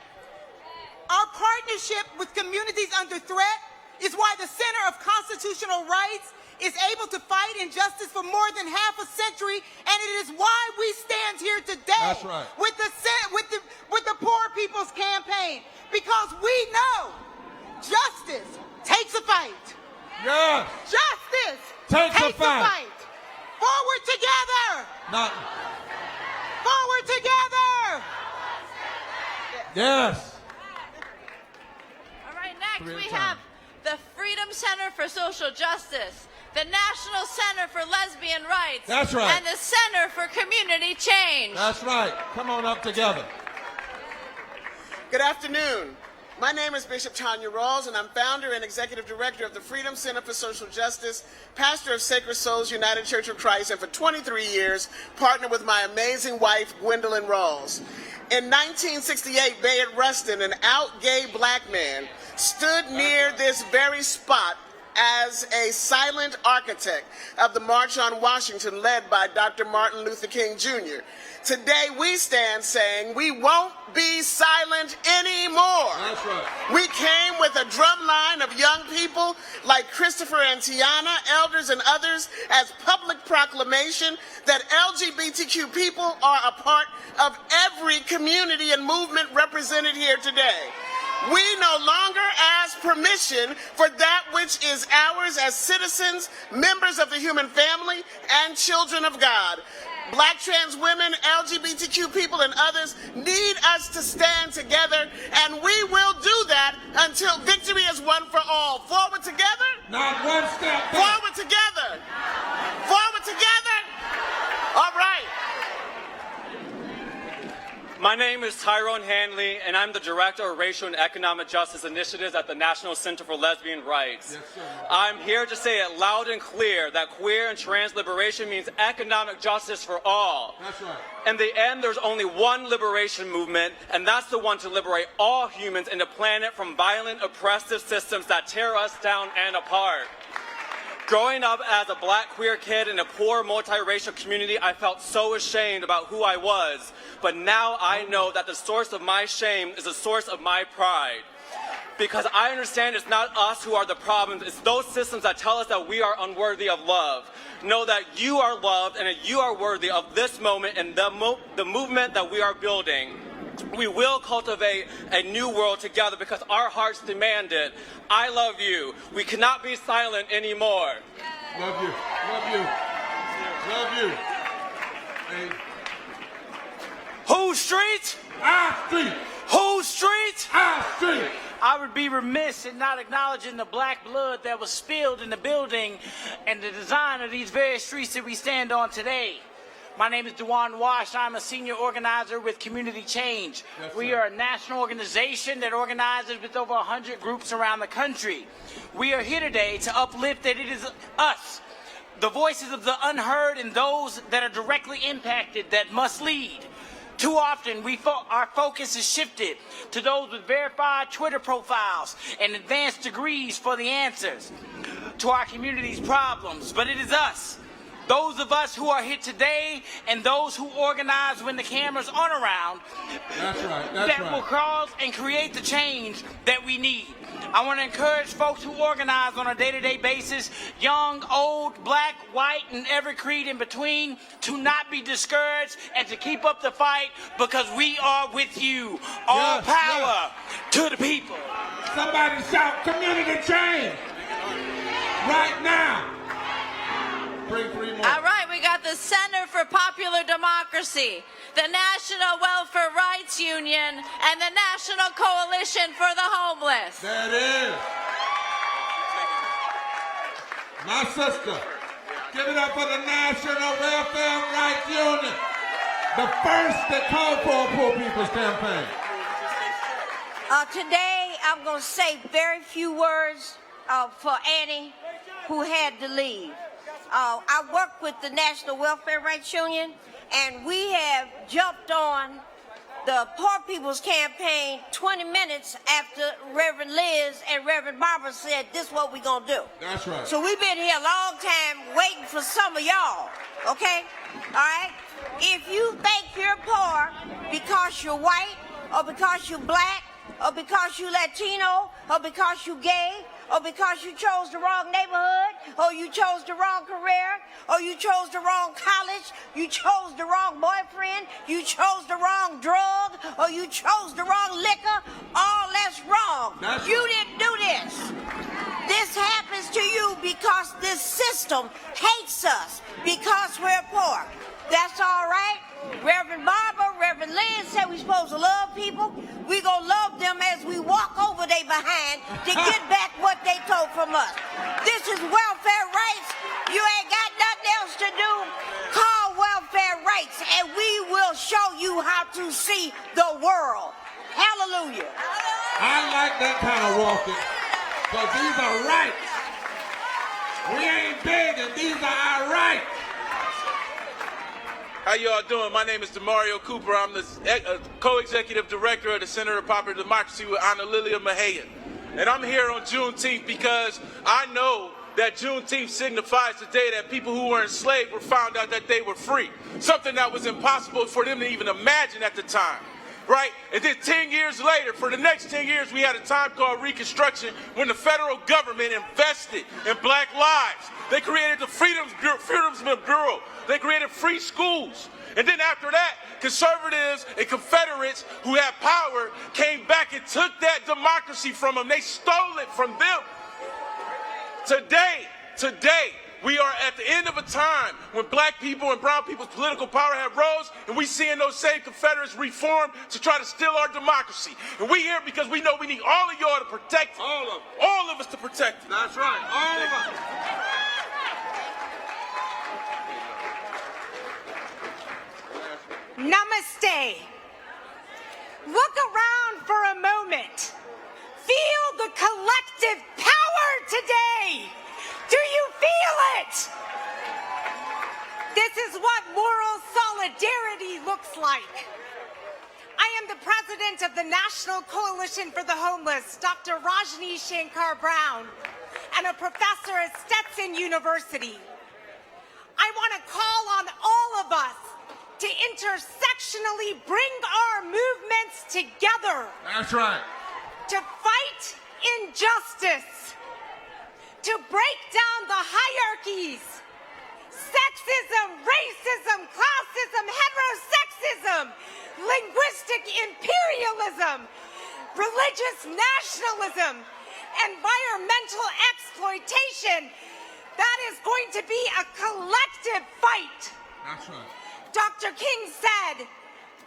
Our partnership with communities under threat is why the Center of Constitutional Rights is able to fight injustice for more than half a century, and it is why we stand here today. That's right. with the Poor People's Campaign, because we know Justice takes a fight. Yes. Justice Takes a fight. Forward together. Not. Forward together. Yes. All right, next we have the Freedom Center for Social Justice, the National Center for Lesbian Rights. That's right. And the Center for Community Change. That's right. Come on up together. Good afternoon. My name is Bishop Tanya Rawls, and I'm founder and executive director of the Freedom Center for Social Justice, pastor of Sacred Souls United Church of Christ, and for 23 years, partnered with my amazing wife, Gwendolyn Rawls. In 1968, Bayard Rustin, an out gay black man, stood near this very spot as a silent architect of the March on Washington led by Dr. Martin Luther King Jr. Today we stand saying we won't be silent anymore. That's right. We came with a drum line of young people like Christopher and Tiana, elders and others, as public proclamation that LGBTQ people are a part of every community and movement represented here today. We no longer ask permission for that which is ours as citizens, members of the human family, and children of God. Black trans women, LGBTQ people, and others need us to stand together, and we will do that until victory is won for all. Forward together. Not one step back. Forward together. Forward together. All right. My name is Tyrone Hanley, and I'm the Director of Racial and Economic Justice Initiatives at the National Center for Lesbian Rights. Yes, sir. I'm here to say it loud and clear that queer and trans liberation means economic justice for all. That's right. In the end, there's only one liberation movement, and that's the one to liberate all humans and the planet from violent, oppressive systems that tear us down and apart. Growing up as a black queer kid in a poor multiracial community, I felt so ashamed about who I was. But now I know that the source of my shame is the source of my pride. Because I understand it's not us who are the problems, it's those systems that tell us that we are unworthy of love. Know that you are loved and that you are worthy of this moment and the movement that we are building. We will cultivate a new world together because our hearts demand it. I love you. We cannot be silent anymore. Love you. Love you. Love you. Hey. Whose street? Our street. Whose street? Our street. I would be remiss in not acknowledging the black blood that was spilled in the building and the design of these various streets that we stand on today. My name is Dewan Wash. I'm a senior organizer with Community Change. Yes, we sir. are a national organization that organizes with over 100 groups around the country. We are here today to uplift that it is us, the voices of the unheard and those that are directly impacted that must lead. Too often, our focus is shifted to those with verified Twitter profiles and advanced degrees for the answers to our community's problems. But it is us, those of us who are here today and those who organize when the cameras aren't around, that will cause and create the change that we need. I want to encourage folks who organize on a day-to-day basis, young, old, black, white, and every creed in between, to not be discouraged and to keep up the fight because we are with you. All power to the people. Somebody shout community change right now. Bring 3 more. All right, we got the Center for Popular Democracy, the National Welfare Rights Union, and the National Coalition for the Homeless. There it is. My sister. Give it up for the National Welfare Rights Union. The first that called for a Poor People's Campaign. Today, I'm going to say very few words for Annie, who had to leave. I work with the National Welfare Rights Union, and we have jumped on the Poor People's Campaign 20 minutes after Reverend Liz and Reverend Barber said, this is what we're going to do. That's right. So we've been here a long time waiting for some of y'all, okay? All right? If you think you're poor because you're white, or because you're black, or because you're Latino, or because you're gay, or because you chose the wrong neighborhood, or you chose the wrong career, or you chose the wrong college, you chose the wrong boyfriend, you chose the wrong drug, or you chose the wrong liquor, all that that's wrong. You didn't do this. This happens to you because this system hates us because we're poor. That's all right. Reverend Barber, Reverend Lynn said we're supposed to love people. We gonna love them as we walk over they behind to get back what they took from us. This is welfare rights. You ain't got nothing else to do. Call welfare rights and we will show you how to see the world. Hallelujah. I like that kind of walking, because these are rights. We ain't big, and these are our rights. How y'all doing? My name is Demario Cooper. I'm the co-executive director of the Center for Popular Democracy with Anna Lilia Mahayan. And I'm here on Juneteenth because I know that Juneteenth signifies the day that people who were enslaved were found out that they were free. Something that was impossible for them to even imagine at the time. Right? And then 10 years later, for the next 10 years, we had a time called Reconstruction when the federal government invested in black lives. They created the Freedmen's Bureau. They created free schools. And then after that, conservatives and Confederates who had power came back and took that democracy from them. They stole it from them. Today, we are at the end of a time when black people and brown people's political power have rose, and we seeing those same Confederates reform to try to steal our democracy. And we here because we know we need all of y'all to protect it. All of us to protect it. That's right. All of us. Namaste. Look around for a moment. Feel the collective power today. Do you feel it? This is what moral solidarity looks like. I am the president of the National Coalition for the Homeless, Dr. Rajni Shankar Brown, and a professor at Stetson University. I want to call on all of us to intersectionally bring our movements together. That's right. To fight injustice. To break down the hierarchies. Sexism, racism, classism, heterosexism, linguistic imperialism, religious nationalism, environmental exploitation. That is going to be a collective fight. That's right. Dr. King said,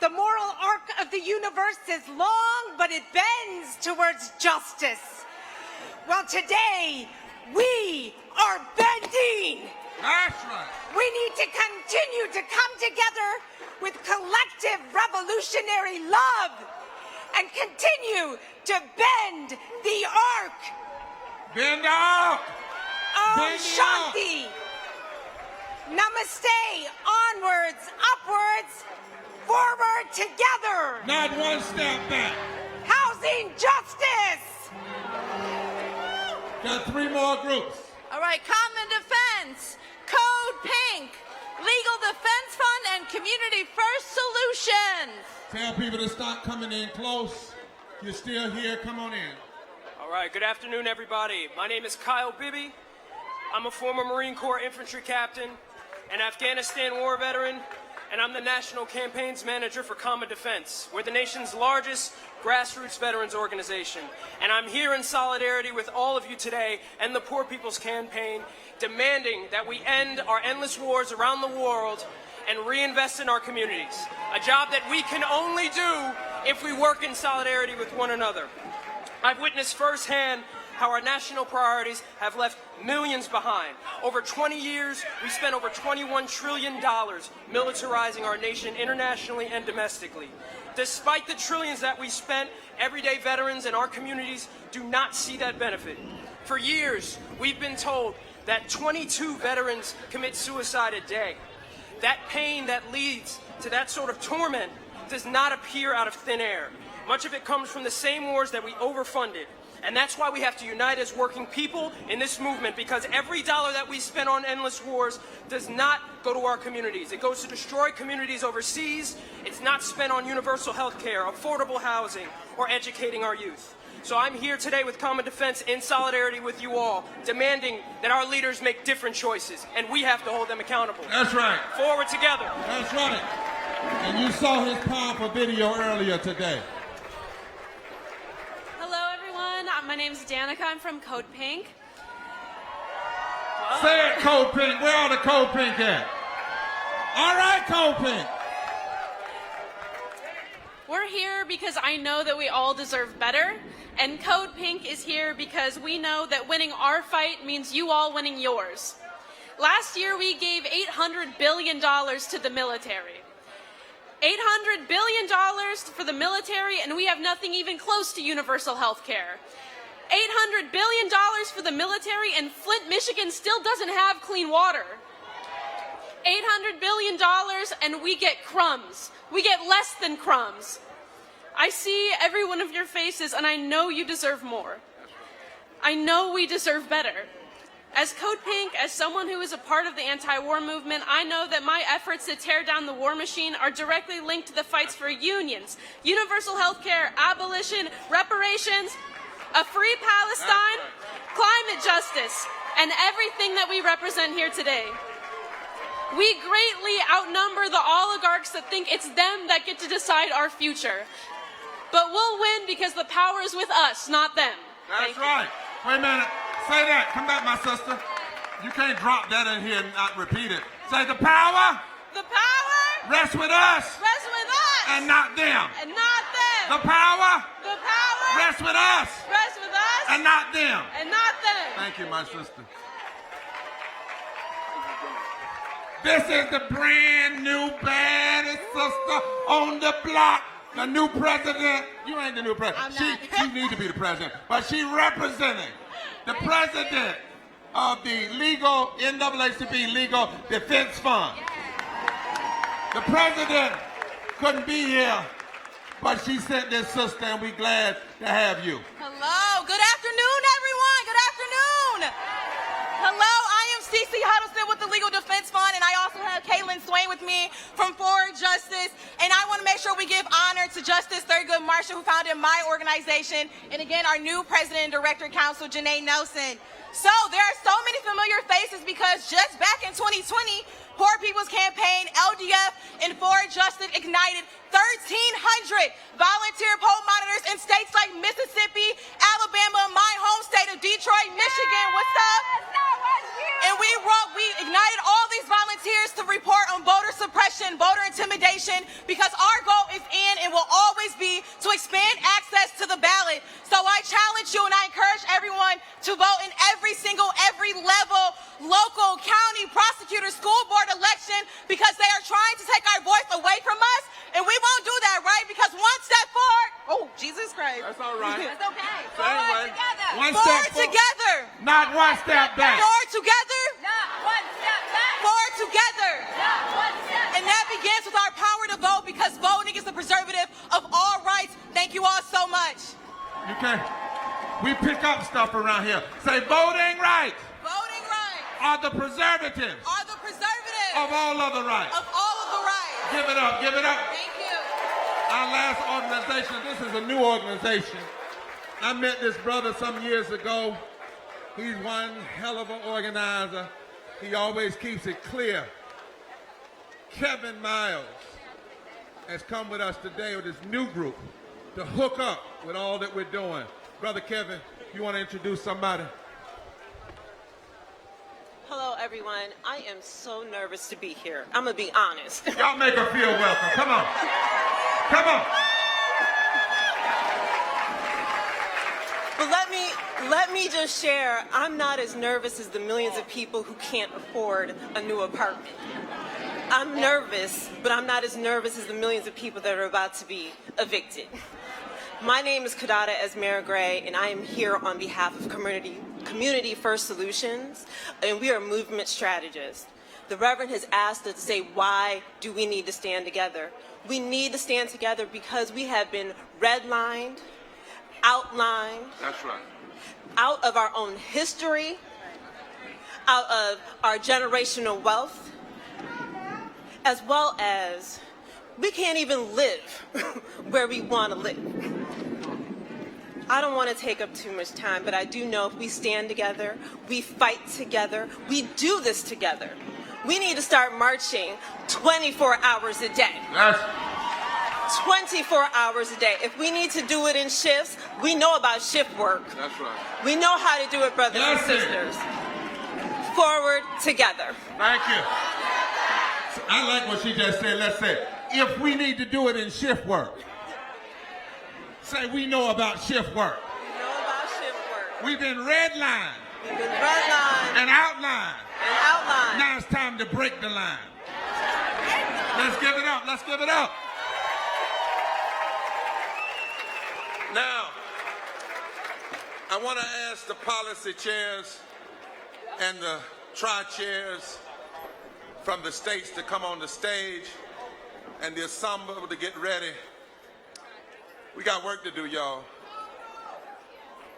the moral arc of the universe is long, but it bends towards justice. Well, today, we are bending. That's right. We need to continue to come together with collective revolutionary love and continue to bend the arc. Bend the arc. Om Shanti. Namaste. Onwards, upwards, forward together. Not one step back. Housing justice. Got 3 more groups. All right, Common Defense, Code Pink, Legal Defense Fund, and Community First Solutions. Tell people to start coming in close. You're still here, come on in. All right, good afternoon, everybody. My name is Kyle Bibby. I'm a former Marine Corps infantry captain, an Afghanistan war veteran, and I'm the National Campaigns Manager for Common Defense. We're the nation's largest grassroots veterans organization. And I'm here in solidarity with all of you today and the Poor People's Campaign, demanding that we end our endless wars around the world and reinvest in our communities, a job that we can only do if we work in solidarity with one another. I've witnessed firsthand how our national priorities have left millions behind. Over 20 years, we spent over $21 trillion militarizing our nation internationally and domestically. Despite the trillions that we spent, everyday veterans in our communities do not see that benefit. For years, we've been told that 22 veterans commit suicide a day. That pain that leads to that sort of torment does not appear out of thin air. Much of it comes from the same wars that we overfunded. And that's why we have to unite as working people in this movement, because every dollar that we spend on endless wars does not go to our communities. It goes to destroy communities overseas. It's not spent on universal health care, affordable housing, or educating our youth. So I'm here today with Common Defense in solidarity with you all, demanding that our leaders make different choices, and we have to hold them accountable. That's right. Forward together. That's right. And you saw his powerful video earlier today. Danica. I'm from Code Pink. Say it, Code Pink. Where are the Code Pink at? All right, Code Pink. We're here because I know that we all deserve better, and Code Pink is here because we know that winning our fight means you all winning yours. Last year, we gave $800 billion to the military. $800 billion for the military, and we have nothing even close to universal health care. $800 billion for the military, and Flint, Michigan still doesn't have clean water. $800 billion, and we get crumbs. We get less than crumbs. I see every one of your faces, and I know you deserve more. I know we deserve better. As Code Pink, as someone who is a part of the anti-war movement, I know that my efforts to tear down the war machine are directly linked to the fights for unions, universal health care, abolition, reparations, a free Palestine, climate justice, and everything that we represent here today. We greatly outnumber the oligarchs that think it's them that get to decide our future. But we'll win because the power is with us, not them. That's right. Wait a minute. Say that. Come back, my sister. You can't drop that in here and not repeat it. Say the power. The power. Rests with us. Rests with us. And not them. And not them. The power. The power. Rests with us. Rests with us. And not them. And not them. Thank you, my sister. This is the brand new baddest sister on the block. The new president. You ain't the new president. She needs to be the president. But she representing the president of the legal NAACP Legal Defense Fund. The president couldn't be here, but she sent this sister, and we're glad to have you. Hello. Good afternoon, everyone. Good afternoon. Hello, I am Cece Huddleston with the Legal Defense Fund, and I also have Caitlin Swain with me from For Justice. And I want to make sure we give honor to Justice Thurgood Marshall, who founded my organization, and again, our new president and director counsel, Janae Nelson. So there are so many familiar faces because just back in 2020, Poor People's Campaign, LDF, and For Justice ignited 1,300 volunteer poll monitors in states like Mississippi, Alabama, my home state of Detroit, Michigan. What's up? And we ignited all these volunteers to report on voter suppression, voter intimidation, because our goal is and will always be to expand access to the ballot. So I challenge you and I encourage everyone to vote in every level, local, county, prosecutor, school board election, because they are trying to take our voice away from us, and we won't do that, right? Because one step forward, oh, Jesus Christ. That's all right. That's okay. Forward together. One forward step together. Not one step back. Forward together. Not one step back. Forward together. Not one step back. And that begins with our power to vote, because voting is the preservative of all rights. Thank you all so much. You can. We pick up stuff around here. Say voting rights. Voting rights are the preservatives. Are the preservatives of all other rights. Of all of the rights. Give it up. Give it up. Thank you. Our last organization. This is a new organization. I met this brother some years ago. He's one hell of an organizer. He always keeps it clear. Kevin Miles has come with us today with this new group to hook up with all that we're doing. Brother Kevin, you want to introduce somebody? Hello, everyone. I am so nervous to be here. I'm going to be honest. Y'all make her feel welcome. Come on. Come on. But let me just share, I'm not as nervous as the millions of people who can't afford a new apartment. I'm nervous, but I'm not as nervous as the millions of people that are about to be evicted. My name is Kadada Esmera Gray, and I am here on behalf of Community First Solutions, and we are movement strategists. The Reverend has asked us to say, why do we need to stand together? We need to stand together because we have been redlined, outlined. That's right. Out of our own history, out of our generational wealth, as well as we can't even live where we want to live. I don't want to take up too much time, but I do know if we stand together, we fight together, we do this together. We need to start marching 24 hours a day. 24 hours a day. If we need to do it in shifts, we know about shift work. That's right. We know how to do it, brothers and That's it. sisters. Forward together. Thank you. I like what she just said. Let's say, if we need to do it in shift work. Say we know about shift work. We know about shift work. We've been redlined. We've been redlined. And outlined. And outlined. Now it's time to break the line. Let's give it up. Let's give it up. Now, I want to ask the policy chairs and the tri-chairs from the states to come on the stage and the ensemble to get ready. We got work to do, y'all.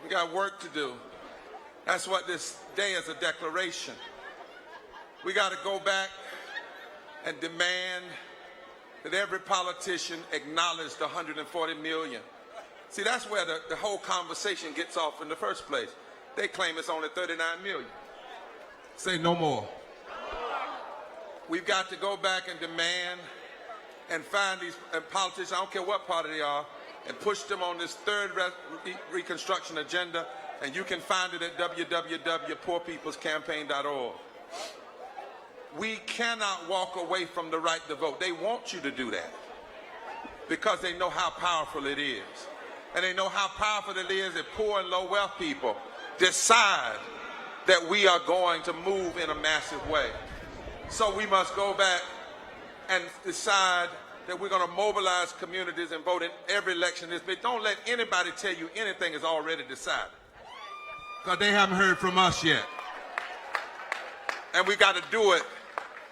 We got work to do. That's what this day is, a declaration. We got to go back and demand that every politician acknowledge the 140 million. See, that's where the whole conversation gets off in the first place. They claim it's only 39 million. Say no more. We've got to go back and demand and find these politicians, I don't care what party they are, and push them on this third Reconstruction agenda, and you can find it at www.poorpeoplescampaign.org. We cannot walk away from the right to vote. They want you to do that because they know how powerful it is. And they know how powerful it is if poor and low wealth people decide that we are going to move in a massive way. So we must go back and decide that we're going to mobilize communities and vote in every election. But don't let anybody tell you anything is already decided, because they haven't heard from us yet. And we got to do it.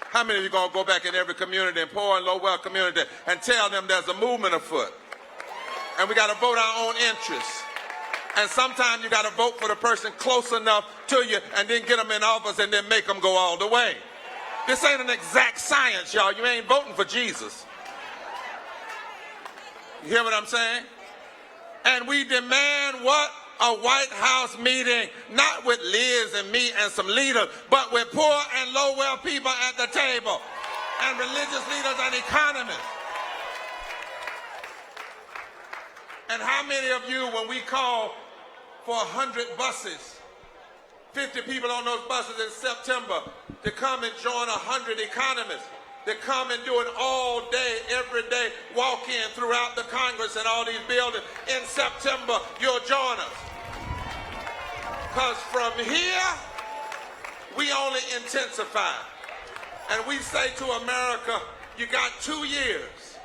How many of you going to go back in every community, and poor and low wealth community, and tell them there's a movement afoot? And we got to vote our own interests. And sometimes you got to vote for the person close enough to you and then get them in office and then make them go all the way. This ain't an exact science, y'all. You ain't voting for Jesus. You hear what I'm saying? And we demand what? A White House meeting, not with Liz and me and some leaders, but with poor and low wealth people at the table, and religious leaders and economists. And how many of you, when we call for 100 buses, 50 people on those buses in September to come and join 100 economists, to come and do it all day, every day, walk in throughout the Congress and all these buildings in September, you'll join us. Because from here, we only intensify. And we say to America, you got 2 years.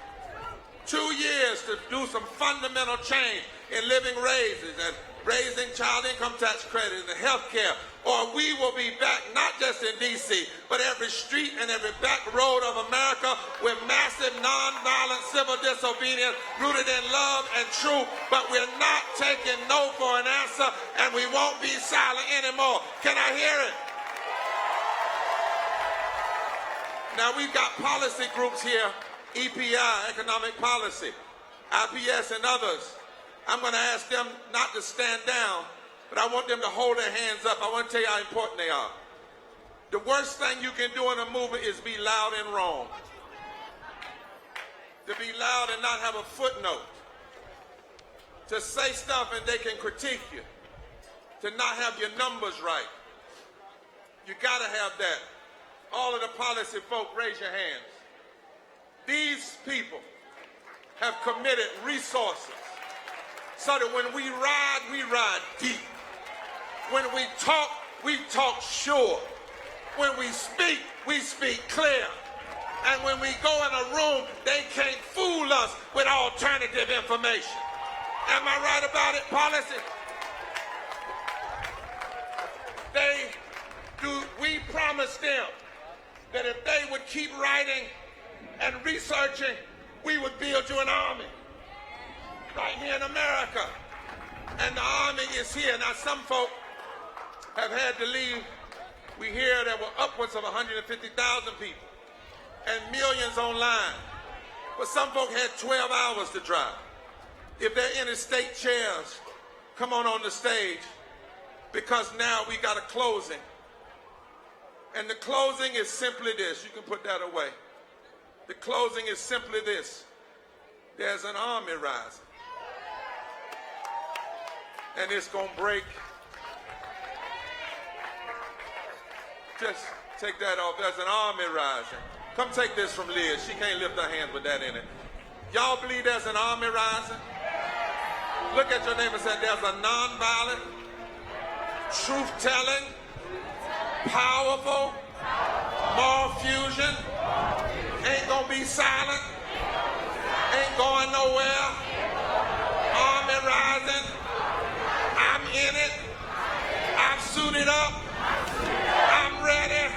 2 years to do some fundamental change in living wages and raising child income tax credit and health care, or we will be back not just in D.C., but every street and every back road of America with massive nonviolent civil disobedience rooted in love and truth. But we're not taking no for an answer, and we won't be silent anymore. Can I hear it? Now, we've got policy groups here, EPI, Economic Policy, IPS, and others. I'm going to ask them not to stand down, but I want them to hold their hands up. I want to tell you how important they are. The worst thing you can do in a movement is be loud and wrong. To be loud and not have a footnote. To say stuff and they can critique you. To not have your numbers right. You got to have that. All of the policy folk, raise your hands. These people have committed resources so that when we ride deep. When we talk sure. When we speak clear. And when we go in a room, they can't fool us with alternative information. Am I right about it, policy? We promised them that if they would keep writing and researching, we would build you an army right here in America. And the army is here. Now, some folk have had to leave. We hear there were upwards of 150,000 people and millions online. But some folk had 12 hours to drive. If there are any state chairs, come on the stage, because now we got a closing. And the closing is simply this. You can put that away. The closing is simply this. there's an army rising. And it's going to break. Just take that off. There's an army rising. Come take this from Liz. She can't lift her hand with that in it. Y'all believe there's an army rising? Look at your neighbor and say, there's a nonviolent, truth-telling, powerful, moral fusion. Ain't gonna be silent. Ain't going nowhere. Army rising. I'm in it. I'm suited up. I'm ready.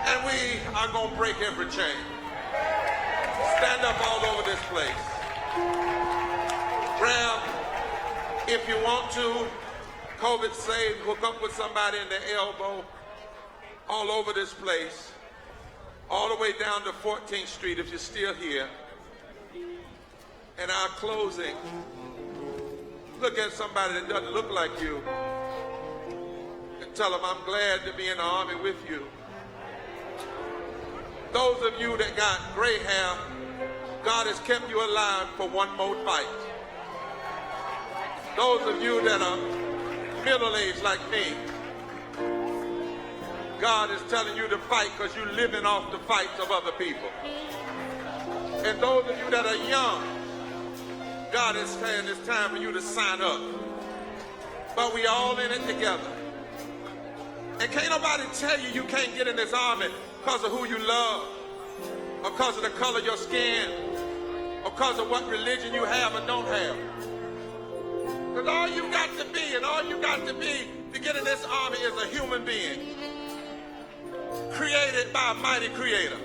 And we are gonna break every chain. Stand up all over this place. Grab, if you want to, COVID safe, hook up with somebody in the elbow, all over this place, all the way down to 14th Street if you're still here. And our closing, look at somebody that doesn't look like you and tell them, I'm glad to be in the army with you. Those of you that got gray hair, God has kept you alive for one more fight. Those of you that are middle-aged like me, God is telling you to fight because you're living off the fights of other people. And those of you that are young, God is saying it's time for you to sign up. But we all in it together. And can't nobody tell you you can't get in this army because of who you love, or because of the color of your skin, or because of what religion you have or don't have. Because all you got to be, and all you got to be to get in this army is a human being, created by a mighty creator.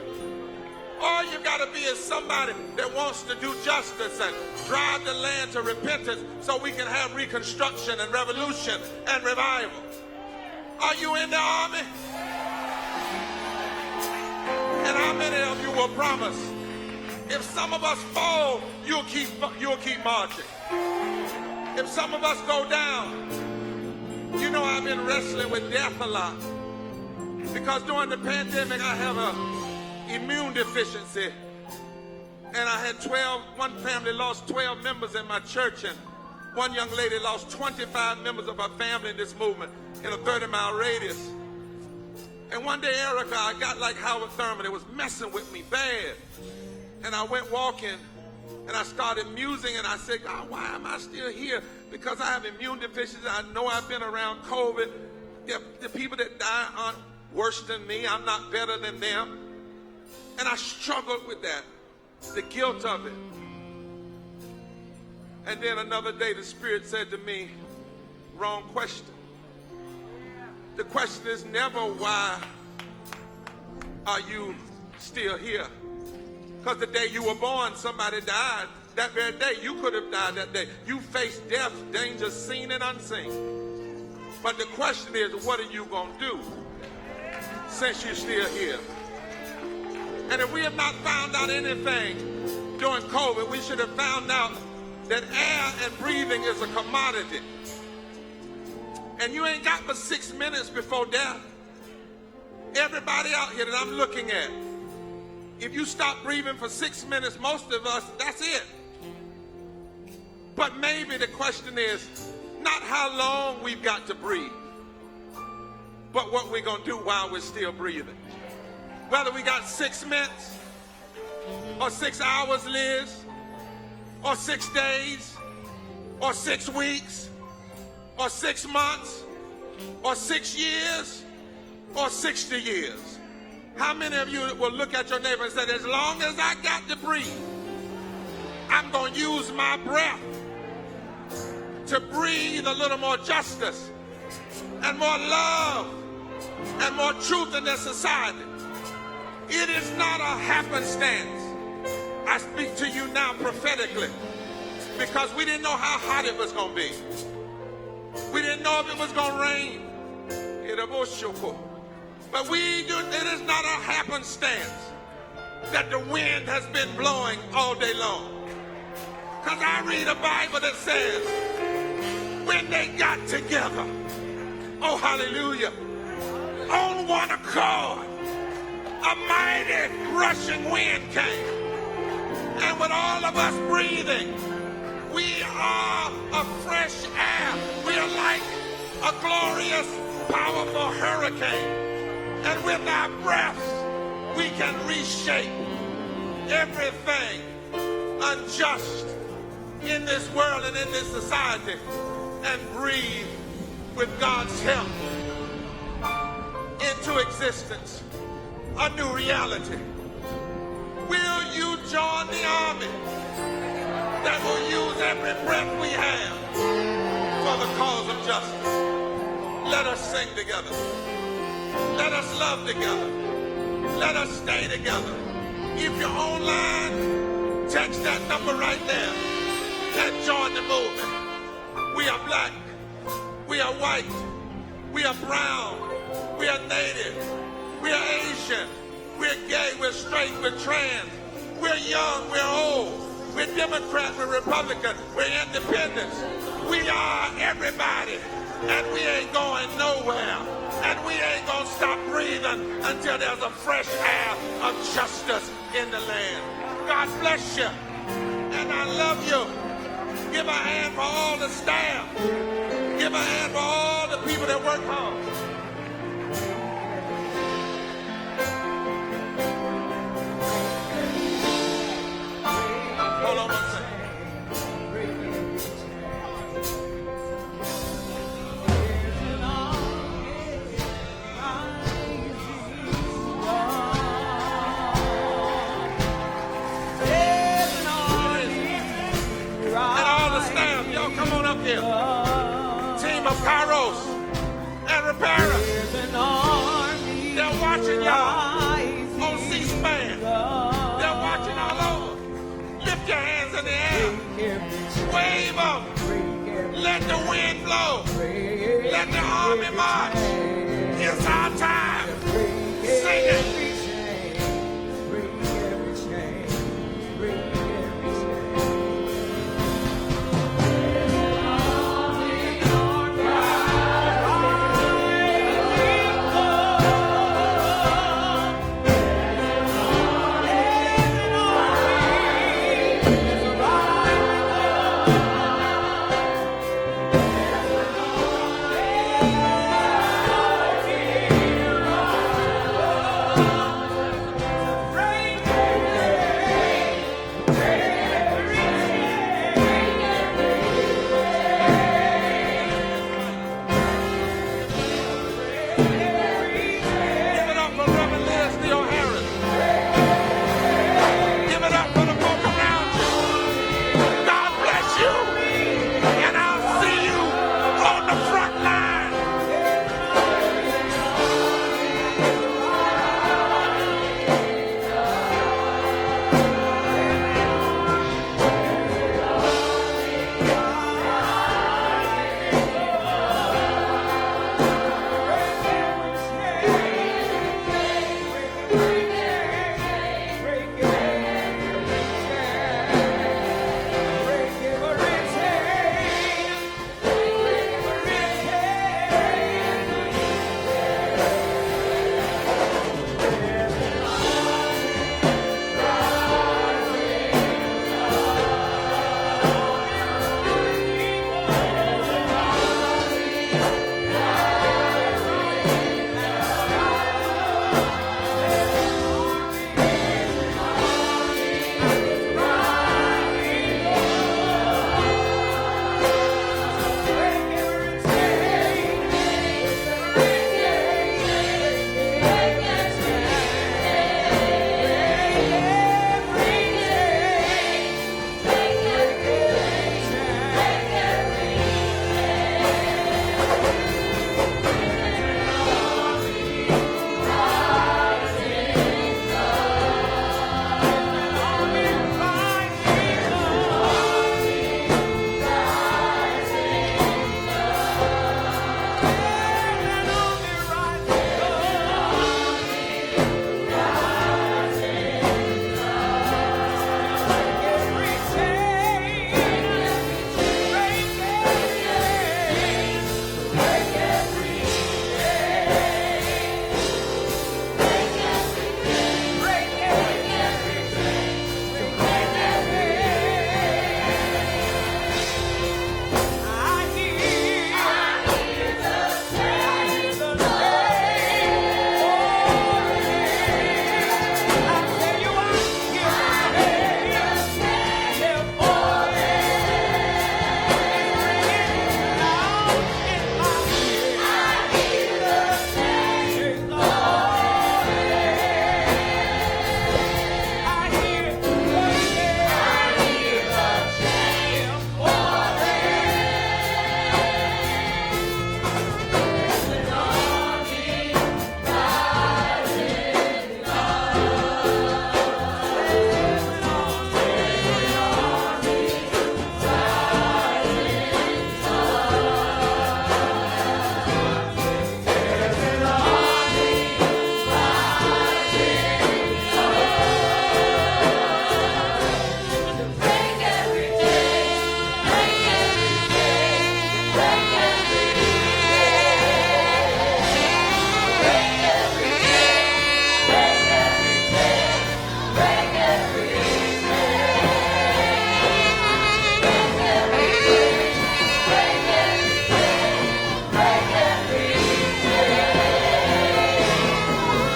All you got to be is somebody that wants to do justice and drive the land to repentance so we can have reconstruction and revolution and revival. Are you in the army? And how many of you will promise, if some of us fall, you'll keep marching? If some of us go down, you know I've been wrestling with death a lot. Because during the pandemic, I have an immune deficiency. And I had one family lost 12 members in my church, and one young lady lost 25 members of her family in this movement in a 30-mile radius. And one day, Erica, I got like Howard Thurman. It was messing with me bad. And I went walking, and I started musing, and I said, God, why am I still here? Because I have immune deficiency. I know I've been around COVID. The people that die aren't worse than me. I'm not better than them. And I struggled with that, the guilt of it. And then another day, the Spirit said to me, wrong question. The question is never, why are you still here? Because the day you were born, somebody died. That very day, you could have died that day. You faced death, danger seen and unseen. But the question is, what are you going to do since you're still here? And if we have not found out anything during COVID, we should have found out that air and breathing is a commodity. And you ain't got but 6 minutes before death. Everybody out here that I'm looking at, if you stop breathing for 6 minutes, most of us, that's it. But maybe the question is not how long we've got to breathe, but what we're going to do while we're still breathing. Whether we got 6 minutes or 6 hours, Liz, or 6 days, or 6 weeks, or 6 months, or 6 years, or 60 years. How many of you will look at your neighbor and say, as long as I got to breathe, I'm going to use my breath to breathe a little more justice and more love and more truth in this society. It is not a happenstance. I speak to you now prophetically, because we didn't know how hot it was going to be. We didn't know if it was going to rain. But it is not a happenstance that the wind has been blowing all day long. Because I read a Bible that says, when they got together, oh hallelujah, on one accord, a mighty rushing wind came. And with all of us breathing, we are a fresh air. We are like a glorious, powerful hurricane. And with our breaths, we can reshape everything unjust in this world and in this society and breathe with God's help into existence a new reality. Will you join the army that will use every breath we have for the cause of justice? Let us sing together. Let us love together. Let us stay together. If you're online, text that number right there and join the movement. We are black. We are white. We are brown. We are native. We are Asian. We're gay. We're straight. We're trans. We're young. We're old. We're Democrat. We're Republican. We're independents. We are everybody. And we ain't going nowhere. And we ain't going to stop breathing until there's a fresh air of justice in the land. God bless you. And I love you. Give a hand for all the staff. Give a hand for all the people that work hard. Hold on one second. Team of Kairos and Repairers. They're watching y'all on C-SPAN. They're watching all over. Lift your hands in the air. Wave them. Let the wind blow. Let the army march. It's our time. Sing it.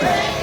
Break